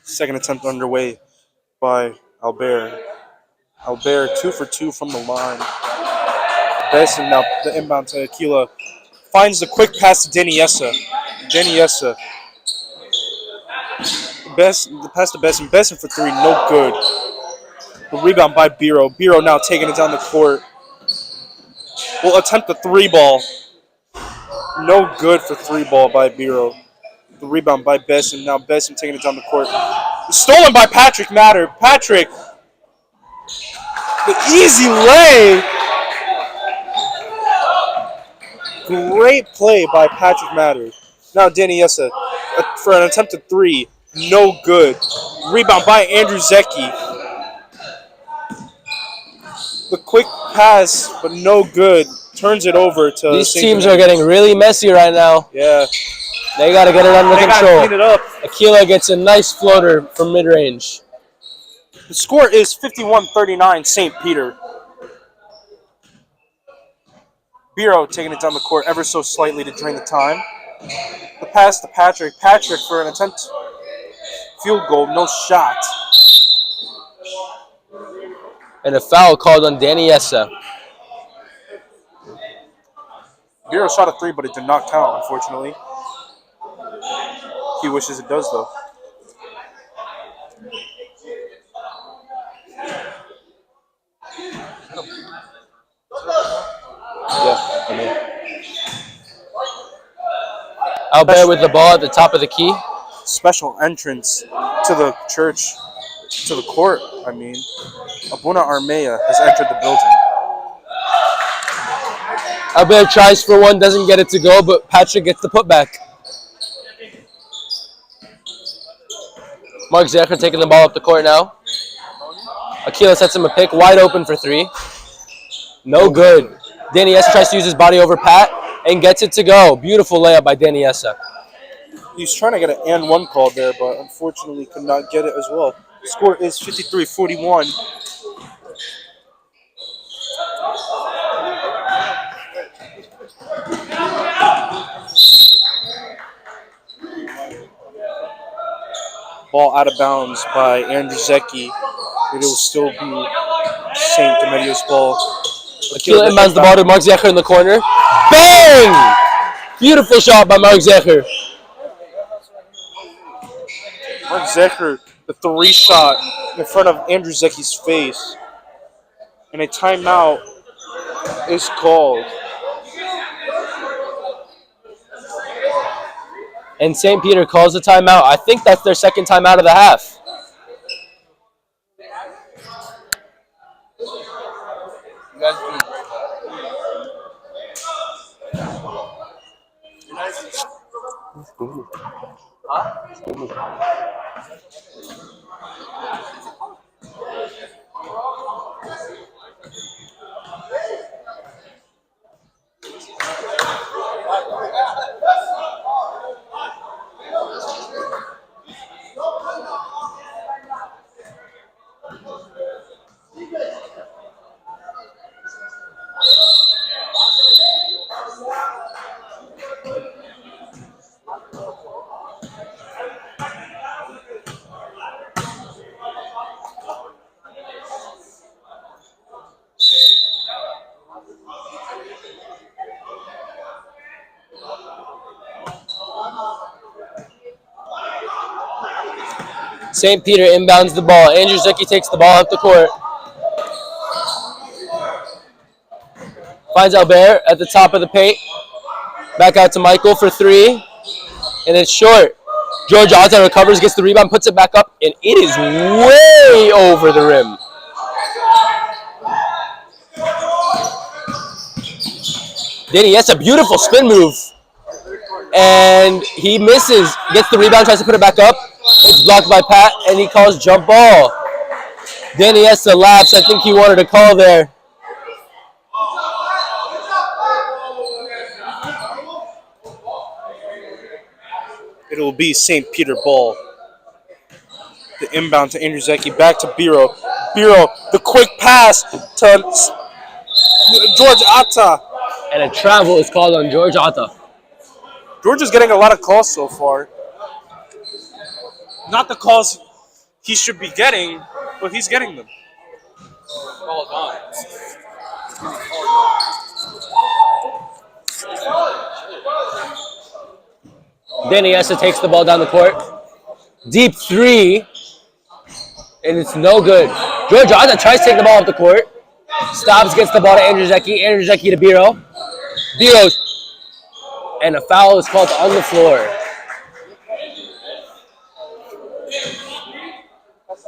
Second attempt underway by Albert. Albert 2 for 2 from the line. Besim now the inbound to Aquila. Finds the quick pass to Danny Yessa. Danny Yessa. The pass to Besim. Besim for 3, no good. The rebound by Biro. Biro now taking it down the court. Will attempt the 3-ball. No good for 3-ball by Biro. The rebound by Besim. Now Besim taking it down the court. Stolen by Patrick Matter. Patrick. The easy lay. Great play by Patrick Matter. Now Danny Yessa for an attempted 3. No good. Rebound by Andrew Zeki. The quick pass, but no good. Turns it over to These St. teams Domingue. are getting really messy right now. Yeah. They got to get it under They got to control. clean it up. Aquila gets a nice floater from mid-range. The score is 51-39, St. Peter. Biro taking it down the court ever so slightly to drain the time. The pass to Patrick. Patrick for an attempt. Field goal, no shot. And a foul called on Danny Yessa. Bureau shot a 3, but it did not count, unfortunately. He wishes it does, though. Yeah, I mean. Albert with the ball at the top of the key. Special entrance to the church, to the court, I mean. Abuna Armea has entered the building. Albert tries for one, doesn't get it to go, but Patrick gets the putback. Mark Zecher taking the ball up the court now. Aquila sets him a pick, wide open for 3. No good. Danny Essa tries to use his body over Pat and gets it to go. Beautiful layup by Danny Essa. He's trying to get an and one call there, but unfortunately could not get it as well. The score is 53-41. Ball out of bounds by Andrew Zeki. It will still be St. Demedios ball. Aquila inbounds the ball to Mark Zecher in the corner. Bang! Beautiful shot by Mark Zecher. Mark Zecher, the 3 shot in front of Andrew Zeki's face. And a timeout is called. And St. Peter calls the timeout. I think that's their second timeout of the half. You guys do. St. Peter inbounds the ball. Andrew Zeki takes the ball up the court. Finds Albert at the top of the paint. Back out to Michael for 3. And it's short. George Atta recovers, gets the rebound, puts it back up, and it is way over the rim. Danny, that's a beautiful spin move. And he misses, gets the rebound, tries to put it back up. It's blocked by Pat, and he calls jump ball. Danny Essa laps. I think he wanted a call there. It will be St. Peter ball. The inbound to Andrew Zeki, back to Biro. Biro, the quick pass to George Atta. And a travel is called on George Atta. George is getting a lot of calls so far. Not the calls he should be getting, but he's getting them. Ball gone. Danny Essa takes the ball down the court. Deep 3. And it's no good. George Atta tries to take the ball off the court. Stops, gets the ball to Andrew Zeki. Andrew Zeki to Biro. Biro. And a foul is called on the floor.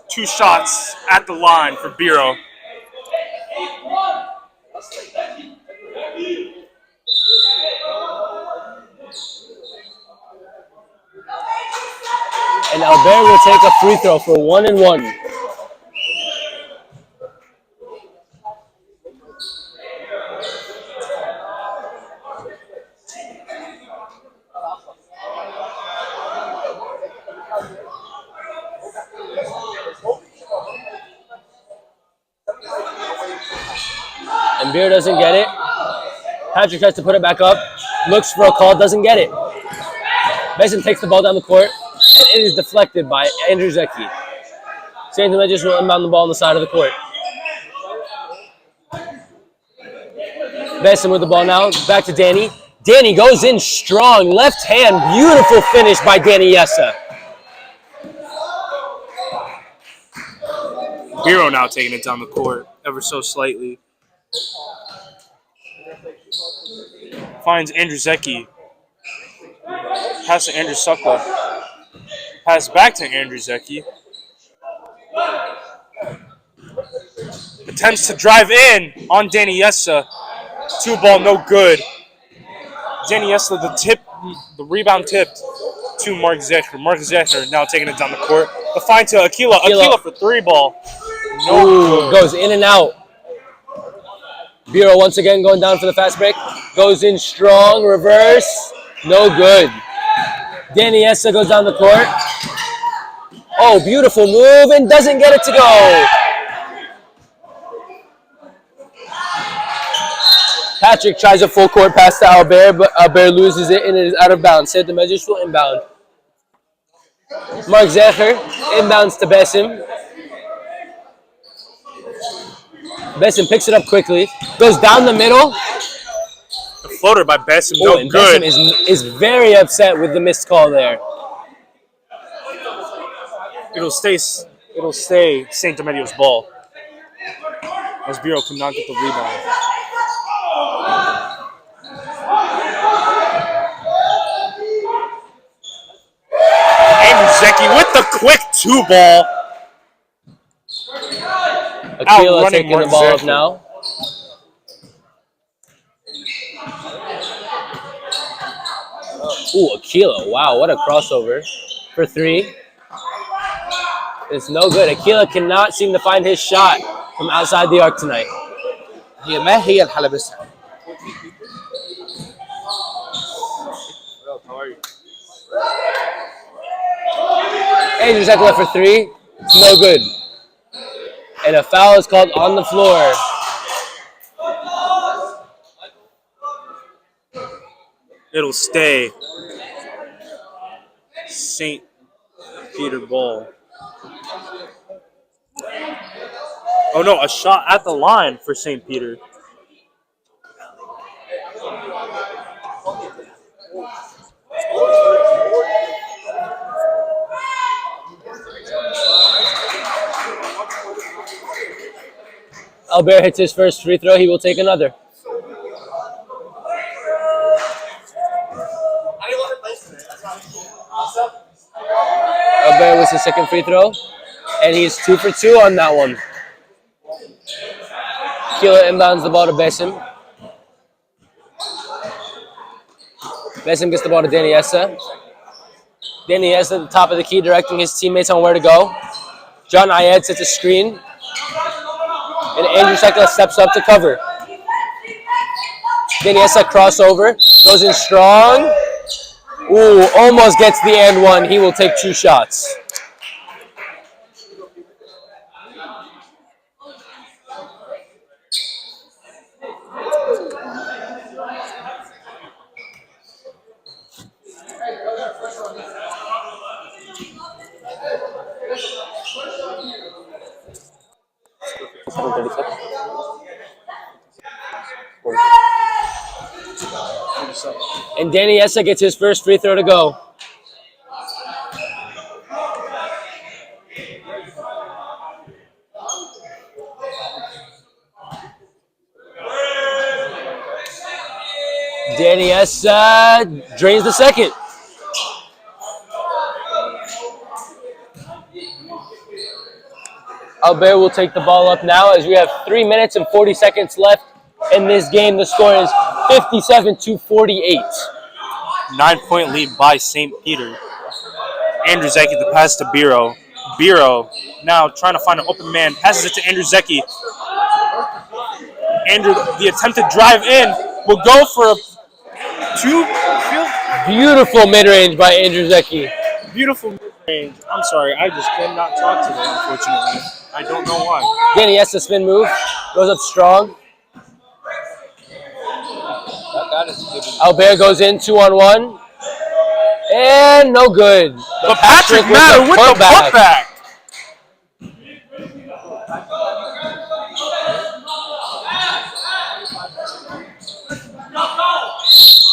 2 shots at the line for Biro. And Albert will take a free throw for 1-1. And Beer doesn't get it. Patrick tries to put it back up. Looks for a call, doesn't get it. Mason takes the ball down the court, and it is deflected by Andrew Zeki. St. Demedios will inbound the ball on the side of the court. Mason with the ball now, back to Danny. Danny goes in strong. Left hand. Beautiful finish by Danny Yessa. Biro now taking it down the court ever so slightly. Finds Andrew Zeki. Pass to Andrew Sukla. Pass back to Andrew Zeki. Attempts to drive in on Danny Yessa. 2 ball, no good. Danny Yessa, the rebound tipped to Mark Zecher. Mark Zecher now taking it down the court. The find to Aquila. Aquila for 3 ball. No good. Goes in and out. Biro once again going down for the fast break. Goes in strong, reverse. No good. Danny Yessa goes down the court. Oh, beautiful move and doesn't get it to go. Patrick tries a full court pass to Albert, but Albert loses it and it is out of bounds. Said the Medius will inbound. Mark Zecher inbounds to Besim. Besim picks it up quickly. Goes down the middle. The floater by Besim, Oh, no and good. Besim is very upset with the missed call there. It'll stay St. Domenico's ball. As Biro cannot get the rebound. Andrew Zeki with the quick 2 ball. Aquila Outrunning taking the Mark ball up Zecher. now. Ooh, Aquila. Wow, what a crossover. For 3. It's no good. Aquila cannot seem to find his shot from outside the arc tonight. هي ما هي الحالة بس. Andrew Zeki for 3. It's no good. And a foul is called on the floor. It'll stay St. Peter ball. Oh no, a shot at the line for St. Peter. Albert hits his first free throw. He will take another. Albert with his second free throw. And he's 2 for 2 on that one. Aquila inbounds the ball to Besim. Besim gets the ball to Danny Yessa. Danny Yessa at the top of the key directing his teammates on where to go. John Ayed sets a screen. And Andrew Sekla steps up to cover. Danny Yessa crossover. Goes in strong. Ooh, almost gets the and one. He will take 2 shots. And Danny Yessa gets his first free throw to go. Danny Yessa drains the second. Albert will take the ball up now as we have 3 minutes and 40 seconds left in this game. The score is 57-48. 9-point lead by St. Peter. Andrew Zeki, the pass to Biro. Biro now trying to find an open man. Passes it to Andrew Zeki. Andrew, the attempted drive in, will go for a 2. Beautiful mid-range by Andrew Zeki. Beautiful mid-range. I'm sorry, I just cannot talk today, unfortunately. I don't know why. Danny Yessa spin move. Goes up strong. Albert goes in 2-on-1. And no good. But Patrick Matter with the putback.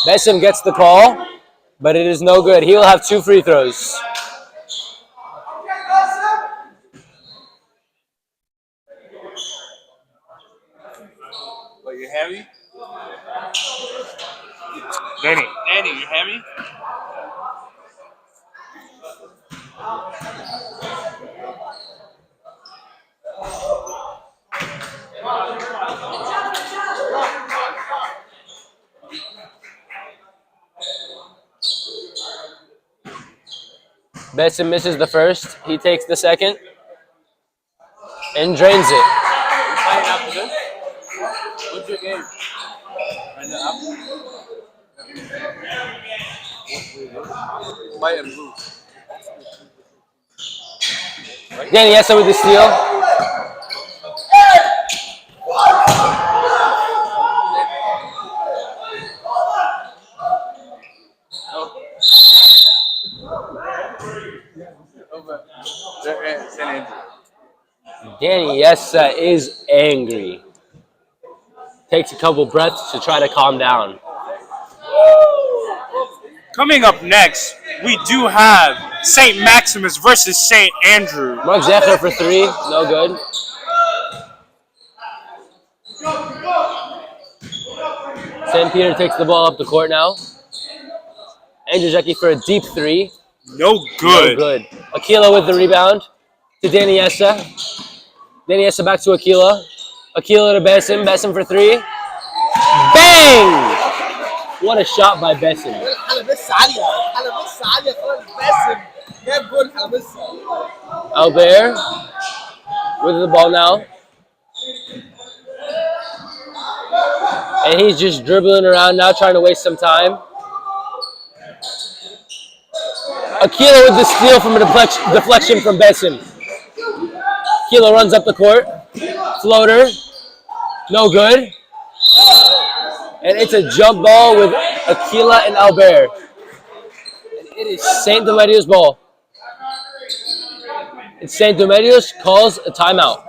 Bessim gets the call, but it is no good. He will have 2 free throws. What, you heavy? Danny. Danny, you heavy? Bessim misses the first. He takes the second and drains it. Playing after this? What's your game? Right now, White and blue. Danny Essa with the steal. San Andrew. Danny Essa is angry. Takes a couple breaths to try to calm down. Coming up next, we do have St. Maximus versus St. Andrew. Mark Zecher for 3, no good. St. Peter takes the ball up the court now. Andrew Zeki for a deep 3. No No good. good. Aquila with the rebound to Danny Essa. Danny Essa back to Aquila. Aquila to Bessim. Bessim for 3. Bang! What a shot by Bessim. Albert with the ball now. And he's just dribbling around now, trying to waste some time. Aquila with the steal from a deflection from Bessim. Aquila runs up the court. Floater. No good. And it's a jump ball with Aquila and Albert. And it is St. Domedios' ball. And St. Domedios calls a timeout.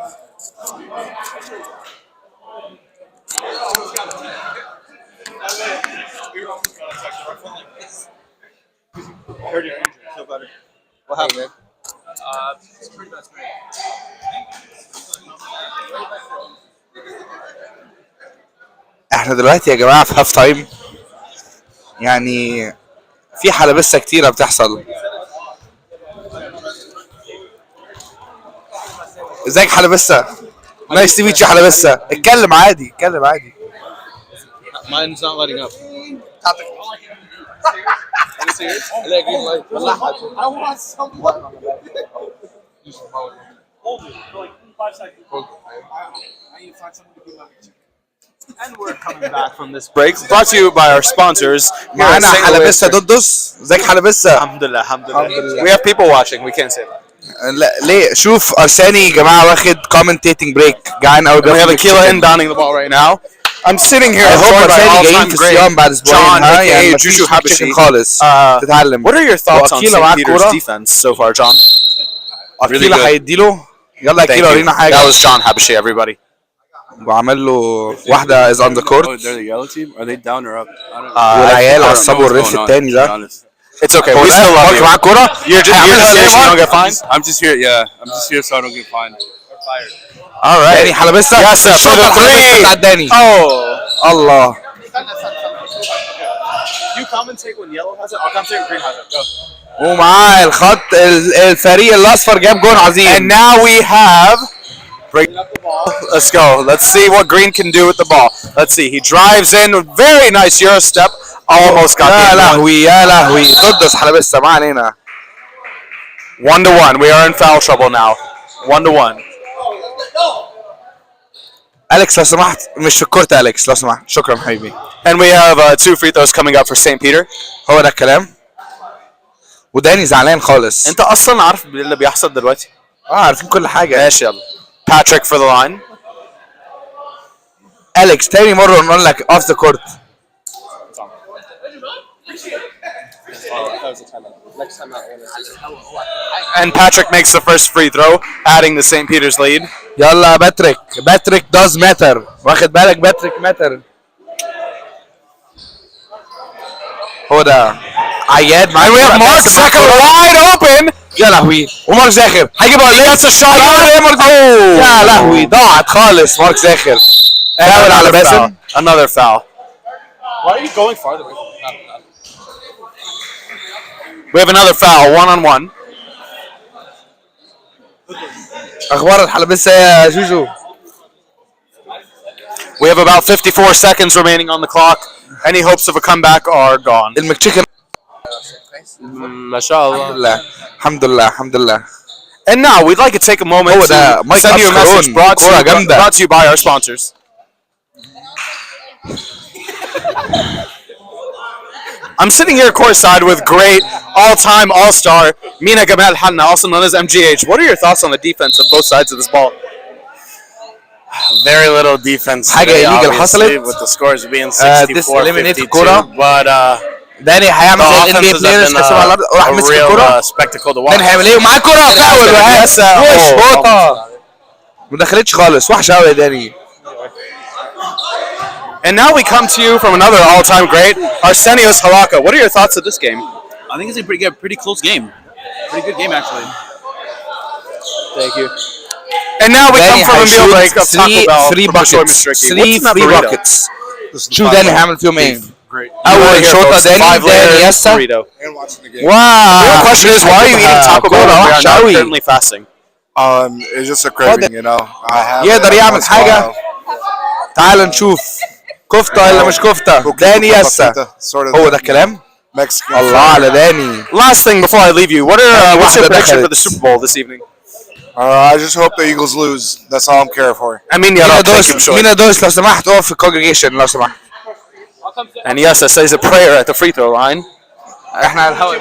Heard your injury. Feel better. What happened, man? It's pretty much great. احنا دلوقتي يا جماعه في هاف تايم، يعني في حلبسه كتيره بتحصل. ازيك حلبسه؟ نايس تو ميت يو حلبسه. اتكلم عادي، اتكلم عادي. Mine's not letting up. I want someone. Hold it for like 5 seconds. And we're coming back from this break. Brought to you by our sponsors. معانا حلبسه دودوس. ازيك حلبسه؟ Alhamdulillah, alhamdulillah. We have people watching. We can't say that. لا ليه؟ شوف ارساني يا جماعه واخد commentating break. جعان قوي. And we have Aquila inbounding the ball right now. I'm sitting here. I hope joined by ارساني جايين all-time في great الصيام بعد اسبوعين. John, ها aka يعني Jushu مفيش Habashi. chicken خالص. تتعلم. What are your thoughts on وأكيلا St. معاك Peter's كورة؟ defense so far, John? اكيلا هيديله. يلا Thank اكيلا you. ورينا حاجه. That was John Habashi, everybody. وعمل له واحده از اون ذا كورت. Oh, they're the yellow team? Are they down or up? I don't know. والعيال I don't know عصبوا what's الريف going on, التاني to be ده. honest. It's okay. هو We ده still love مارك you. معاك كوره؟ You're just here so you don't get fined? I'm just here, yeah. I'm just here so I don't get fined. Or fired. alright. داني حلبسه. Yes, sir. For the three. بتاع داني. Oh. الله. You commentate when yellow has it? I'll commentate when green has it. Go. ومعاه الخط الفريق الاصفر جاب جون عظيم. And now we have. Let's go. Let's see what Green can do with the ball. Let's see. He drives in. Very nice Euro step. Almost got يا the لهوي يا لهوي. ضد حلبسه ما علينا. 1-1. We are in foul trouble now. 1-1. اليكس لو سمحت مش في الكورت اليكس لو سمحت. شكرا حبيبي. And we have 2 free throws coming up for St. Peter. هو ده الكلام. وداني زعلان خالص. انت اصلا عارف اللي بيحصل دلوقتي؟ عارفين كل حاجه. ماشي يلا. Patrick for the line. اليكس تاني مره نقول لك اوف ذا كورت. And Patrick makes the first free throw, adding the St. Peter's lead. يلا باتريك. باتريك does matter. واخد بالك باتريك matter. هو ده عياد معاه. We have Mark Zecher wide open. يا لهوي ومارك زاخر هيجيبها ولا ايه؟ يا لهوي ضاعت خالص مارك زاخر. فاول على باسم. Another foul. Why are you going farther away from We have another foul, 1-on-1. اخبار الحلبسه يا جوجو. We have about 54 seconds remaining on the clock. Any hopes of a comeback are gone. المكتشيكن. ما شاء الله. الحمد لله الحمد لله الحمد لله. And now we'd like to take a moment هو ده to مايك send you a message أبسكرون. brought كورة جامدة. to you by our sponsors. I'm sitting here courtside with great all-time all-star Mina Gamal Hanna, also known as MGH. What are your thoughts on the defense of both sides of this ball? Very little defense حاجة today, illegal obviously, حصلت. with the scores being this 64 eliminate 52, الكورة. but داني هيعمل زي ال NBA players كسبوا على الارض وراح a مسك real الكرة. spectacle to watch. داني هيعمل ايه ومعاه كرة فاول وش شوطة ما دخلتش خالص وحشة قوي يا داني. And now we come to you from another all-time great, Arsenios Halaka. What are your thoughts of this game? I think it's a pretty close game. Pretty good game, actually. Thank you. And now we come from a meal break of Taco Bell three from Bashoy buckets. Mistriki. Three What's in that free burrito? buckets. This is the شوف five داني layer. هيعمل فيهم ايه. Great. اول شوطة داني 5-layer يسا. burrito. And watching the game. واو. The real question is, why are you eating Taco Bell when we are not قوي. currently fasting? It's just a craving, you know. I have يقدر it يعمل once in a حاجة. while. تعال نشوف كفتة ولا مش كفتة. داني يسا. Sort of هو the ده الكلام. Mexican. الله على داني. Last thing before I leave you, what's your واحدة prediction for دخلت. the Super Bowl this evening? I just hope the Eagles lose. That's all I'm caring for. I mean, مينا thank you, دوس Bashoy. مينا دوس لو سمحت اقف في الكونجريجيشن لو سمحت. And Yessa says a prayer at the free throw line. احنا على الهواء.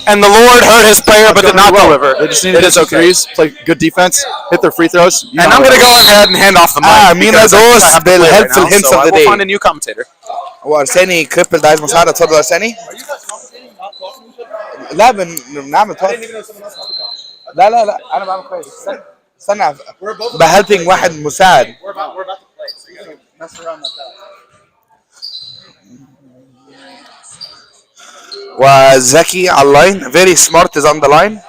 And the Lord heard his prayer but did not deliver. They just need to hit some threes, play good defense, hit their free throws. And I'm going to go ahead and hand off the mic. Mina because I Dos have to play right بالhelpful now, hints so of I the will day. find a new commentator. هو ارساني كريبل ده عايز مساعده. اتفضل يا ارساني. لا بنعمل توك. لا لا لا انا بعمل كويس. استنى بهلبنج واحد مساعد. وزكي على اللاين. very smart is on the line.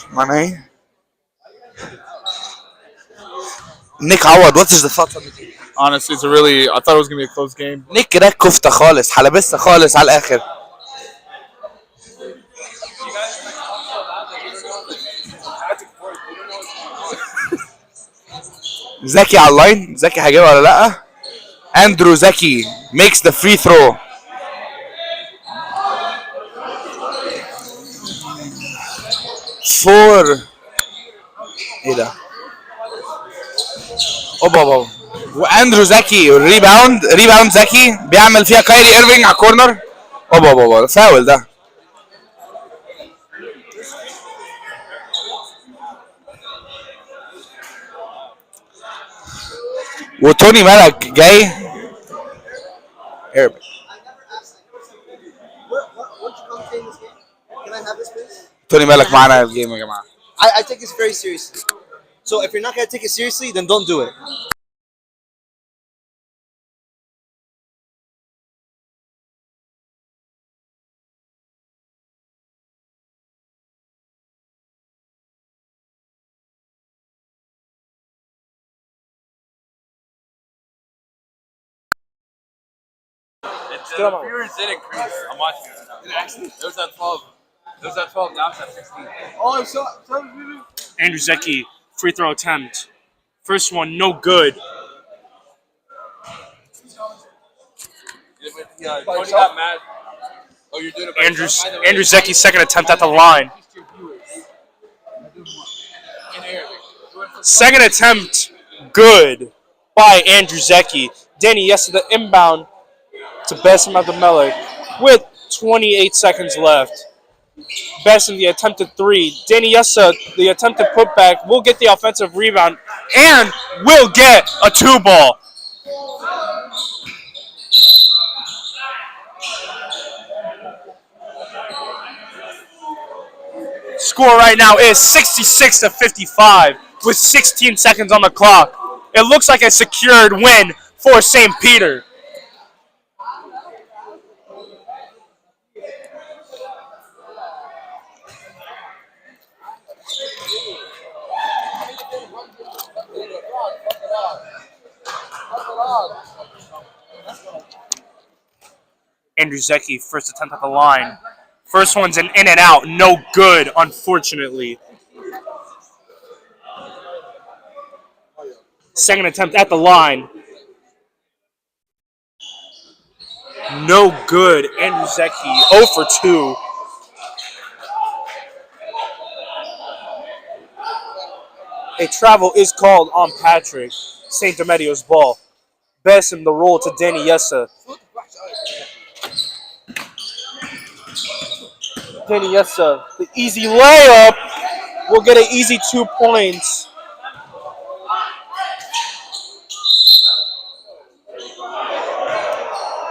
معناها ايه؟ نيك عوض. what is the thought on the game? Honestly, I thought it was gonna be a close game. نيك كده كفته خالص حلبسه خالص على الاخر. زكي على اللاين. زكي هيجيبها ولا لا؟ اندرو زكي makes the free throw. فور ايه ده؟ اوبا اوبا. واندرو زكي ريباوند زكي بيعمل فيها كايري ايرفينج على الكورنر. اوبا اوبا فاول ده. وتوني مالك جاي. Can I have this, please? توني مالك معانا الجيم يا جماعه. I take this very seriously. So if you're not gonna take it seriously, then don't do it. The viewers did increase. I'm watching it now. It was at 12. It was at 12. Now it's at 16. Oh, I saw. Andrew Zeki, free throw attempt. First one, no good. Tony got mad. Oh, you're doing it by yourself? By the way, Andrew Zeki's second attempt at the line. Second attempt, good by Andrew Zeki. Danny Yessa the inbound to Bassem Abdelmelek with 28 seconds left. Bassem the attempted three. Danny Yessa the attempted putback will get the offensive rebound and will get a 2-ball. Score right now is 66-55 with 16 seconds on the clock. It looks like a secured win for St. Peter. Andrew Zeki, first attempt at the line. First one's an in and out. No good, unfortunately. Second attempt at the line. No good. Andrew Zeki, 0 for 2. A travel is called on Patrick. St. Demedio's ball. Bessim the roll to Danny Yessa. Danny Yessa, the easy layup. Will get an easy 2 points.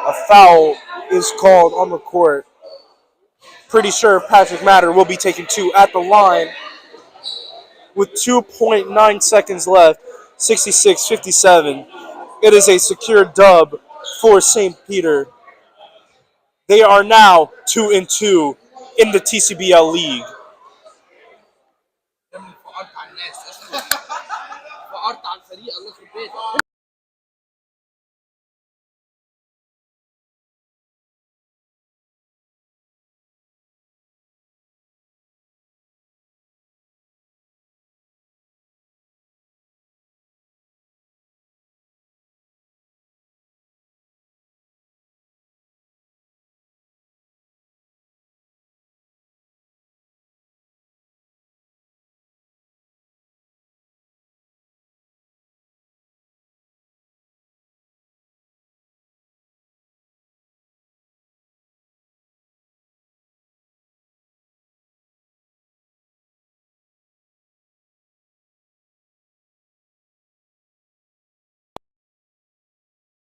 A foul is called on the court. Pretty sure Patrick Matter will be taking 2 at the line with 2.9 seconds left, 66-57. It is a secure dub for St. Peter. They are now 2-2 in the TCBL League.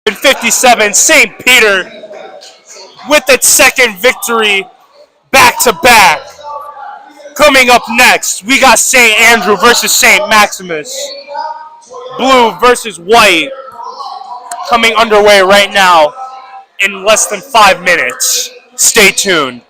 In 57, St. Peter with its second victory back-to-back. Coming up next, we got St. Andrew versus St. Maximus. Blue versus white coming underway right now in less than 5 minutes. Stay tuned.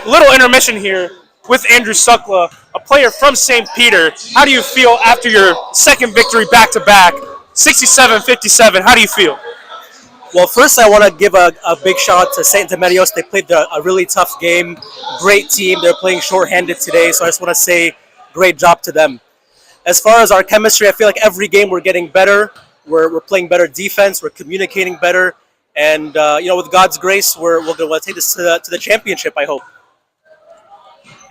Little intermission here with Andrew Sukla, a player from St. Peter. How do you feel after your second victory back-to-back? 67-57, how do you feel? Well, first I want to give a big shout out to St. Demedios. They played a really tough game. Great team. They're playing shorthanded today, so I just want to say great job to them. As far as our chemistry, I feel like every game we're getting better. We're playing better defense. We're communicating better. And, with God's grace, we're going to take this to the championship, I hope.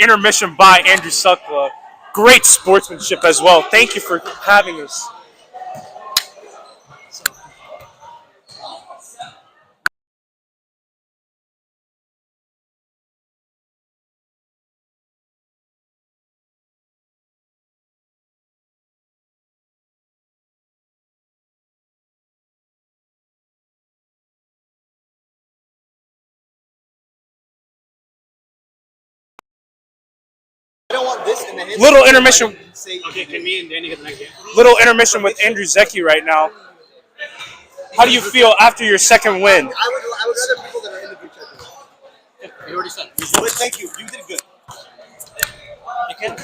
Intermission by Andrew Sukla. Great sportsmanship as well. Thank you for having us. Little intermission. Okay, can me and Danny get the next game? Little intermission with Andrew Zeki right now. How do you feel after your second win? I would rather people that are in the group chat. You already said. Thank you. You did good. You can.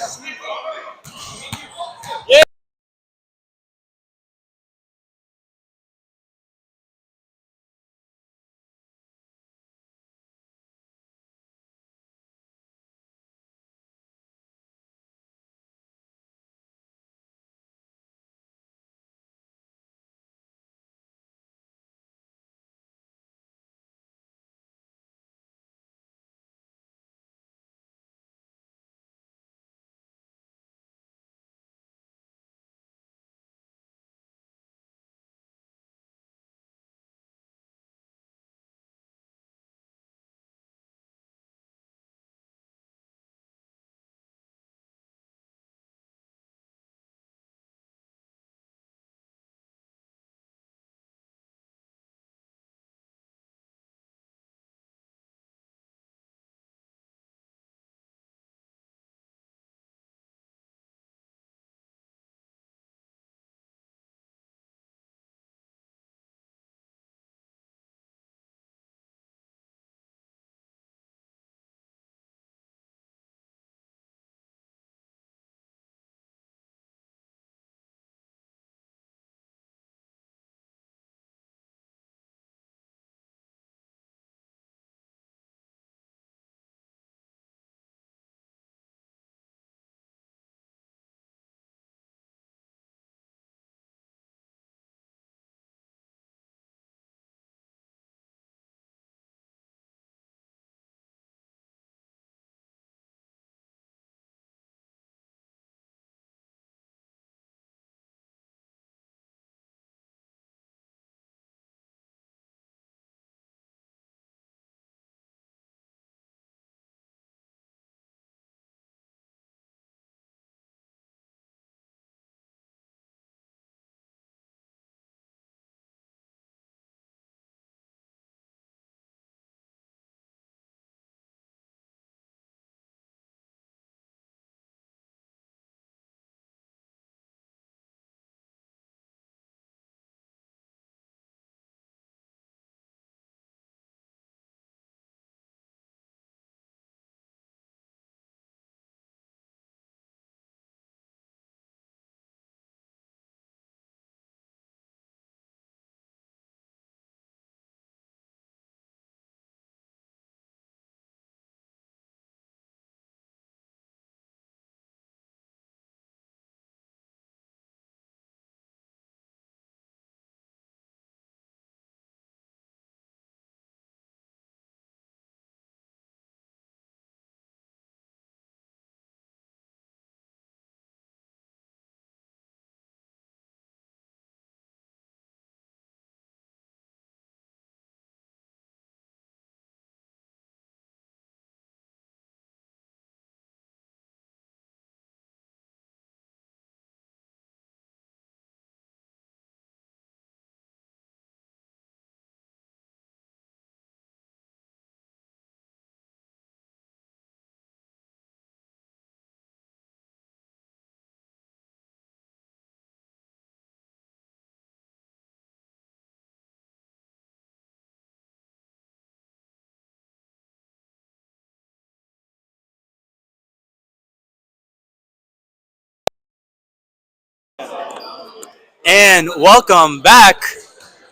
And welcome back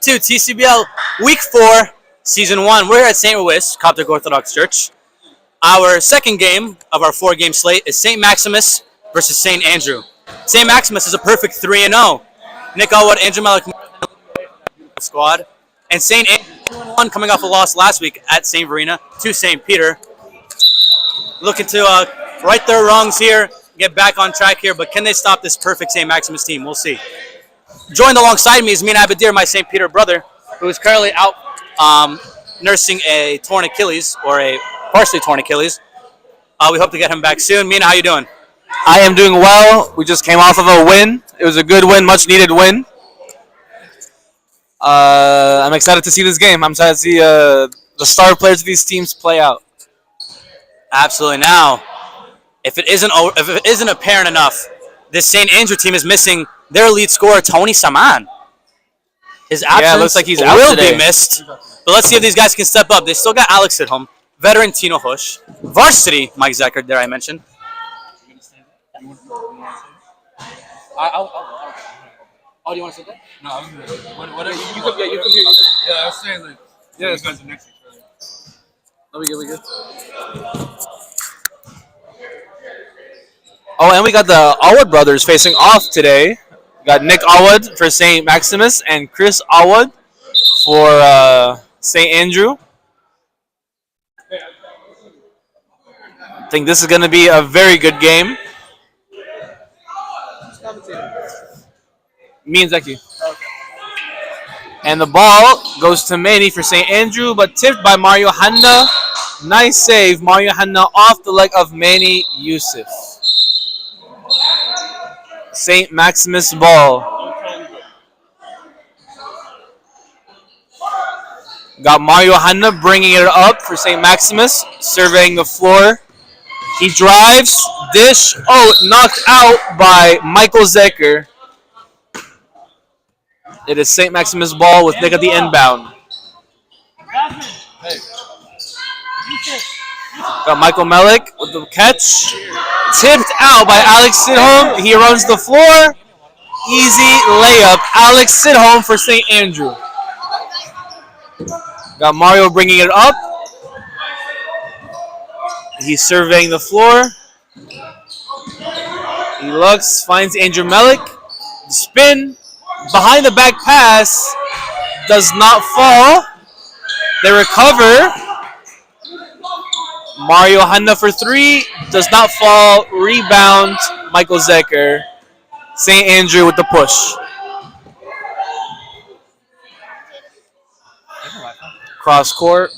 to TCBL Week 4, Season 1. We're at St. Louis Coptic Orthodox Church. Our second game of our 4-game slate is St. Maximus versus St. Andrew. St. Maximus is a perfect 3-0. Nick Elwood, Andrew Malik squad. And St. Andrew 2-1 coming off a loss last week at St. Verena to St. Peter. Looking to right their wrongs here, get back on track here, but can they stop this perfect St. Maximus team? We'll see. Joined alongside me is Mina Abadir, my St. Peter brother, who is currently out nursing a torn Achilles, or a partially torn Achilles. We hope to get him back soon. Mina, how you doing? I am doing well. We just came off of a win. It was a good win, much needed win. I'm excited to see this game. I'm excited to see the star players of these teams play out. Absolutely. Now, if it isn't apparent enough, this St. Andrew team is missing their lead scorer, Tony Saman. His absence looks like he's out will today. be missed. But let's see if these guys can step up. They still got Alex at home, veteran Tino Hush, varsity Mike Zecker, dare I mention. Oh, do you want to sit there? No, I was going to. What, you come here. Yeah, I was saying, like, yeah, this guy's next to each other. We good. Oh, and we got the Alwood brothers facing off today. We got Nick Alwood for St. Maximus and Chris Alwood for St. Andrew. I think this is going to be a very good game. Me and Zeki. And the ball goes to Manny for St. Andrew, but tipped by Mario Hanna. Nice save, Mario Hanna off the leg of Manny Yusuf. St. Maximus ball. Got Mario Hanna bringing it up for St. Maximus, surveying the floor. He drives, dish, knocked out by Michael Zecker. It is St. Maximus ball with Nick at the inbound. Got Michael Melick with the catch. Tipped out by Alex Sidholm. He runs the floor. Easy layup. Alex Sidholm for St. Andrew. Got Mario bringing it up. He's surveying the floor. He looks, finds Andrew Melick. Spin. Behind the back pass. Does not fall. They recover. Mario Hanna for 3. Does not fall. Rebound. Michael Zecker. St. Andrew with the push. Cross court.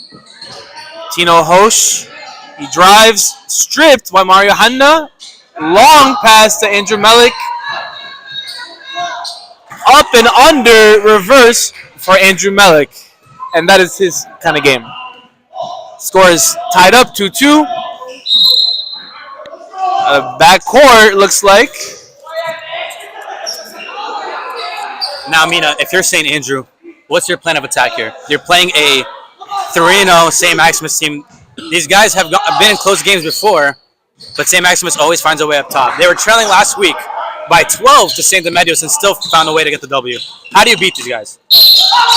Tino Hosh. He drives. Stripped by Mario Hanna. Long pass to Andrew Melick. Up and under. Reverse for Andrew Melick. And that is his kind of game. Score is tied up 2-2. Back court looks like. Now, Mina, if you're St. Andrew, what's your plan of attack here? You're playing a 3-0 St. Maximus team. These guys have been in close games before, but St. Maximus always finds a way up top. They were trailing last week by 12 to St. Demedios and still found a way to get the W. How do you beat these guys?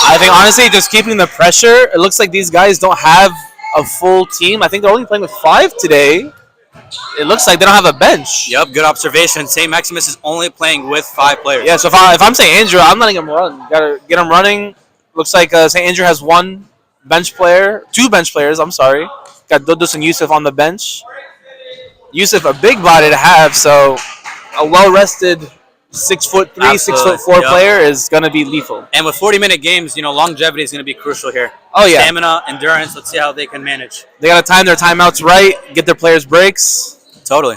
I think, honestly, just keeping the pressure. It looks like these guys don't have a full team. I think they're only playing with 5 today. It looks like they don't have a bench. Yep, good observation. St. Maximus is only playing with 5 players. Yeah, so if I'm St. Andrew, I'm letting him run. Gotta get him running. Looks like St. Andrew has 1 bench player, 2 bench players, I'm sorry. Got Dodus and Yusuf on the bench. Yusuf, a big body to have, so a well-rested 6'3", 6'4" player is going to be lethal. And with 40-minute games, longevity is going to be crucial here. Oh, yeah. Stamina, endurance, let's see how they can manage. They got to time their timeouts right, get their players breaks. Totally.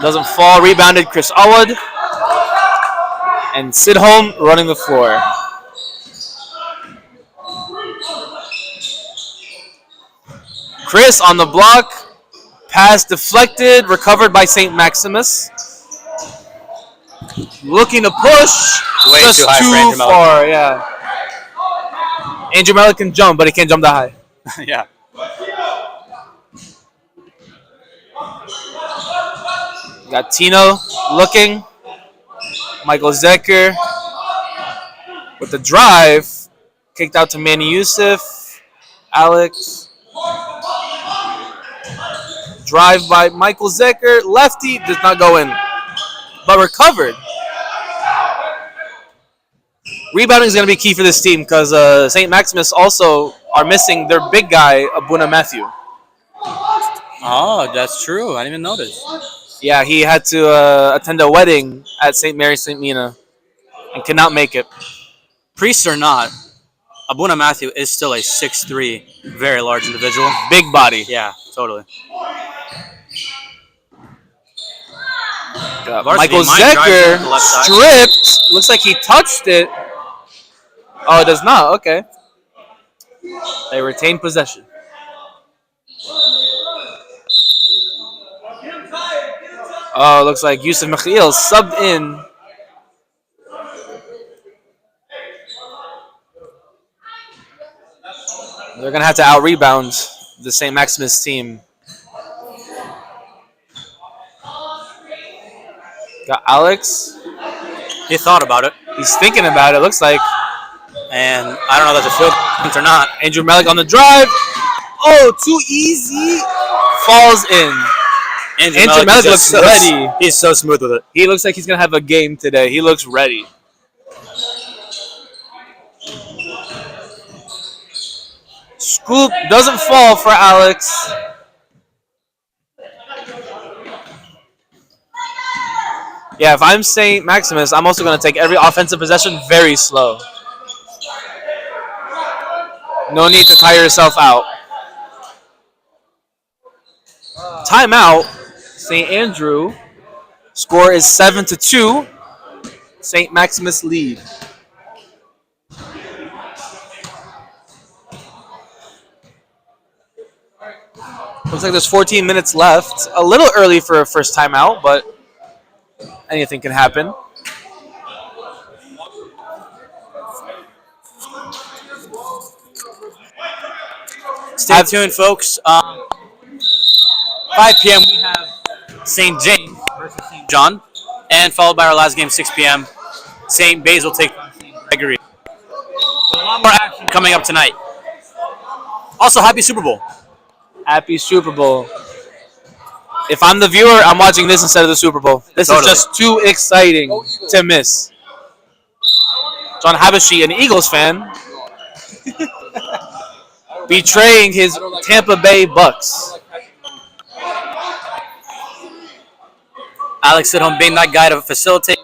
Doesn't fall. Rebounded Chris Alwood. And Sidholm running the floor. Chris on the block. Pass deflected. Recovered by St. Maximus. Looking to push. Way just too high for Andrew Melick. far, yeah. Andrew Melick can jump, but he can't jump that high. Yeah. Got Tino looking. Michael Zeker with the drive. Kicked out to Manny Youssef. Alex. Drive by Michael Zeker. Lefty does not go in. But recovered. Rebounding is going to be key for this team because St. Maximus also are missing their big guy, Abuna Matthew. Oh, that's true. I didn't even notice. Yeah, he had to attend a wedding at St. Mary St. Mina and cannot make it. Priest or not, Abuna Matthew is still a 6'3", very large individual. Big body. Yeah, totally. Michael Mike drives Zeker to the left side. stripped. Looks like he touched it. Oh, it does not. Okay. They retain possession. Oh, looks like Yusuf Mikhail subbed in. They're going to have to out-rebound the St. Maximus team. Got Alex. He thought about it. He's thinking about it, looks like. And I don't know if that's a field goal or not. Andrew Malik on the drive. Oh, too easy. Falls in. Andrew Malik looks ready. He's so smooth with it. He looks like he's going to have a game today. He looks ready. Scoop doesn't fall for Alex. Yeah, if I'm St. Maximus, I'm also going to take every offensive possession very slow. No need to tire yourself out. Timeout. St. Andrew. Score is 7-2. St. Maximus lead. Looks like there's 14 minutes left. A little early for a first timeout, but anything can happen. Stay tuned, folks. 5 p.m. we have St. James versus St. John, and followed by our last game, 6 p.m. St. Basil take on St. Gregory. So a lot more action coming up tonight. Also, happy Super Bowl. Happy Super Bowl. If I'm the viewer, I'm watching this instead of the Super Bowl. This is just too exciting to miss. John Habashi, an Eagles fan, betraying his Tampa Bay Bucks. Alex at home being that guy to facilitate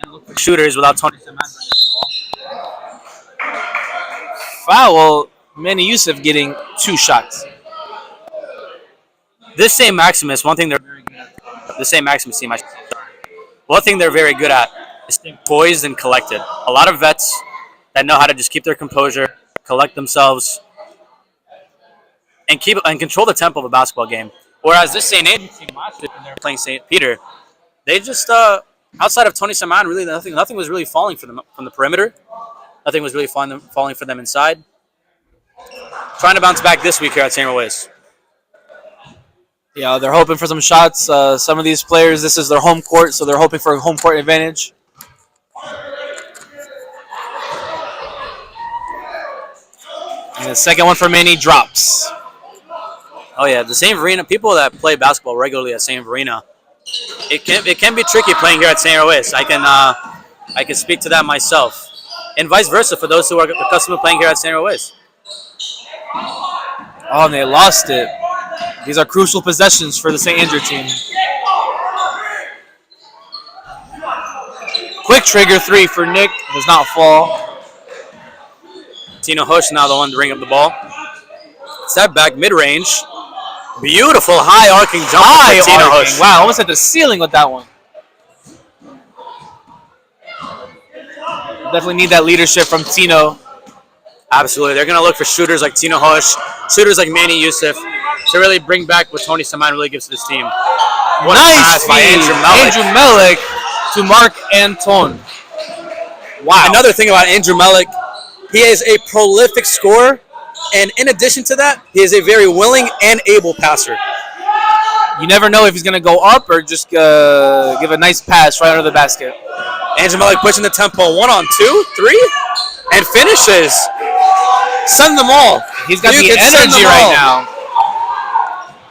and look for shooters without Tony Saman bringing up the ball. Foul. Manny Youssef getting 2 shots. This St. Maximus, one thing they're very good at, the St. Maximus team, one thing they're very good at is staying poised and collected. A lot of vets that know how to just keep their composure, collect themselves, and control the tempo of a basketball game. Whereas this St. Andrew team last year, when they were playing St. Peter, they just outside of Tony Saman, really nothing was really falling for them from the perimeter. Nothing was really falling for them inside. Trying to bounce back this week here at St. Louis. Yeah, they're hoping for some shots. Some of these players, this is their home court, so they're hoping for a home court advantage. And the second one for Manny drops. Oh yeah, the St. Verena, people that play basketball regularly at St. Verena, it can be tricky playing here at St. Louis. I can speak to that myself. And vice versa for those who are accustomed to playing here at St. Louis. Oh, and they lost it. These are crucial possessions for the St. Andrew team. Quick trigger 3 for Nick. Does not fall. Tino Hush now the one to bring up the ball. Step back, mid-range. Beautiful high arcing jump for Tino Hush. Wow, almost at the ceiling with that one. Definitely need that leadership from Tino. Absolutely. They're going to look for shooters like Tino Hush, shooters like Manny Youssef, to really bring back what Tony Saman really gives to this team. What Nice a pass by Andrew Malik to Mark Anton. Wow. Another thing about Andrew Malik, he is a prolific scorer, and in addition to that, he is a very willing and able passer. You never know if he's gonna go up or just give a nice pass right under the basket. Andrew Malik pushing the tempo. 1 on 2, 3, and finishes. Send them all. He's got You the can send energy them right all. now.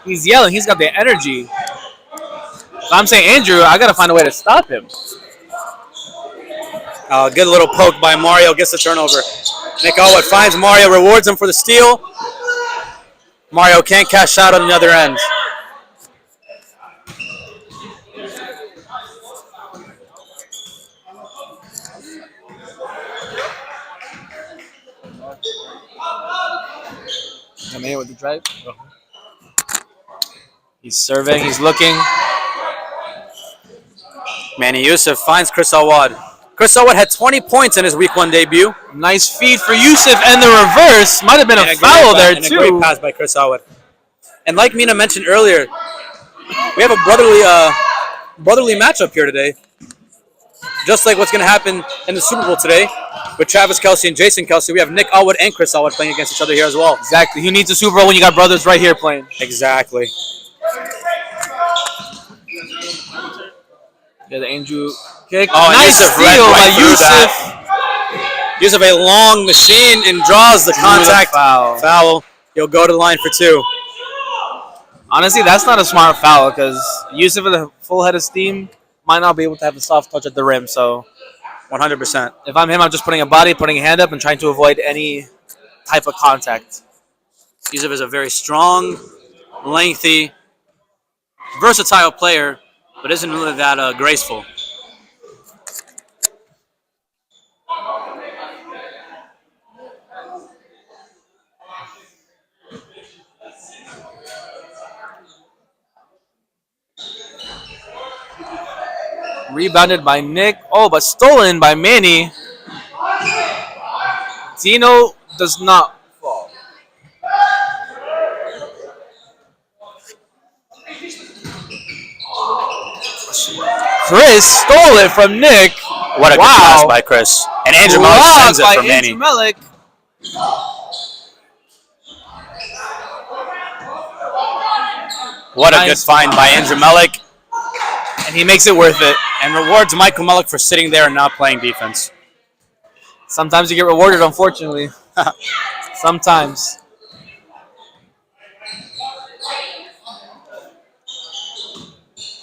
He's yelling. He's got the energy. I'm saying, Andrew, I gotta find a way to stop him. Good little poke by Mario. Gets the turnover. Nick Elwood finds Mario. Rewards him for the steal. Mario can't cash out on the other end. Come in with the drive. He's serving. He's looking. Manny Youssef finds Chris Awad. Chris Awad had 20 points in his Week 1 debut. Nice feed for Youssef, and the reverse might have been a foul there and too. a great pass by Chris Awad. And like Mina mentioned earlier, we have a brotherly matchup here today. Just like what's going to happen in the Super Bowl today with Travis Kelce and Jason Kelce, we have Nick Elwood and Chris Elwood playing against each other here as well. Exactly. Who needs a Super Bowl when you got brothers right here playing? Exactly. Yeah, the Andrew kick. Oh, and nice Youssef steal ran by right through Youssef. that. Youssef a long machine and draws the contact. Foul. He'll go to the line for 2. Honestly, that's not a smart foul because Youssef with a full head of steam might not be able to have a soft touch at the rim. So 100%. if I'm him, I'm just putting a body, putting a hand up, and trying to avoid any type of contact. Youssef is a very strong, lengthy, versatile player, but isn't really that graceful. Rebounded by Nick. Oh, but stolen by Manny. Dino does not fall. Chris stole it from Nick. What a good pass by Chris. And Andrew Malik sends it by from Manny. Andrew Malik. What a Nice. good find by Andrew Malik. And he makes it worth it. And rewards Michael Malik for sitting there and not playing defense. Sometimes you get rewarded, unfortunately. Sometimes.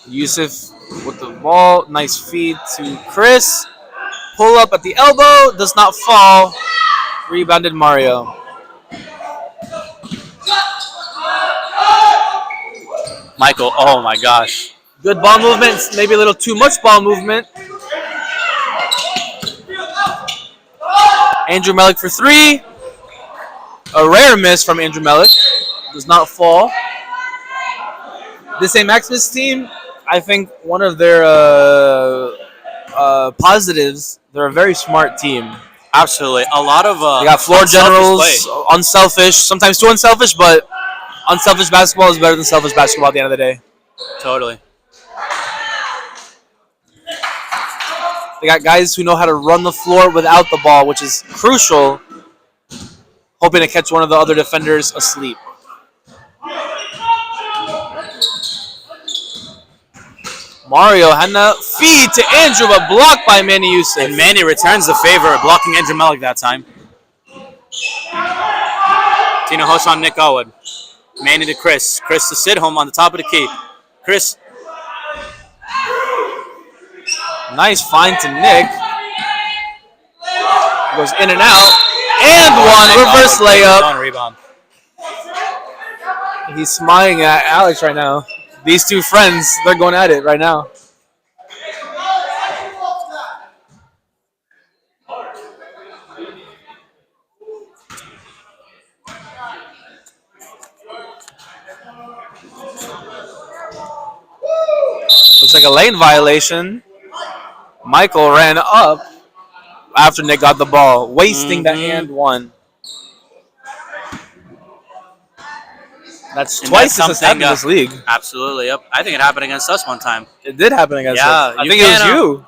Youssef with the ball. Nice feed to Chris. Pull up at the elbow. Does not fall. Rebounded Mario. Michael, oh my gosh. Good ball movement. Maybe a little too much ball movement. Andrew Malik for 3. A rare miss from Andrew Malik. Does not fall. This St. Maximus team, I think one of their positives, they're a very smart team. Absolutely. A lot of They got floor unselfish generals, play. unselfish, sometimes too unselfish, but unselfish basketball is better than selfish basketball at the end of the day. Totally. They got guys who know how to run the floor without the ball, which is crucial, hoping to catch one of the other defenders asleep. Mario had a feed to Andrew, but blocked by Manny Youssef. And Manny returns the favor, blocking Andrew Malik that time. Tino Hoshan, Nick Elwood. Manny to Chris. Chris to Sidholm on the top of the key. Chris. Nice find to Nick. Goes in and out. And one reverse layup. Rebound. He's smiling at Alex right now. These two friends, they're going at it right now. Looks like a lane violation. Michael ran up after Nick got the ball, wasting the and one. That's And twice that's this has happened in this something, league. Absolutely, yep. I think it happened against us one time. It did happen against us. I you think it was can't, you.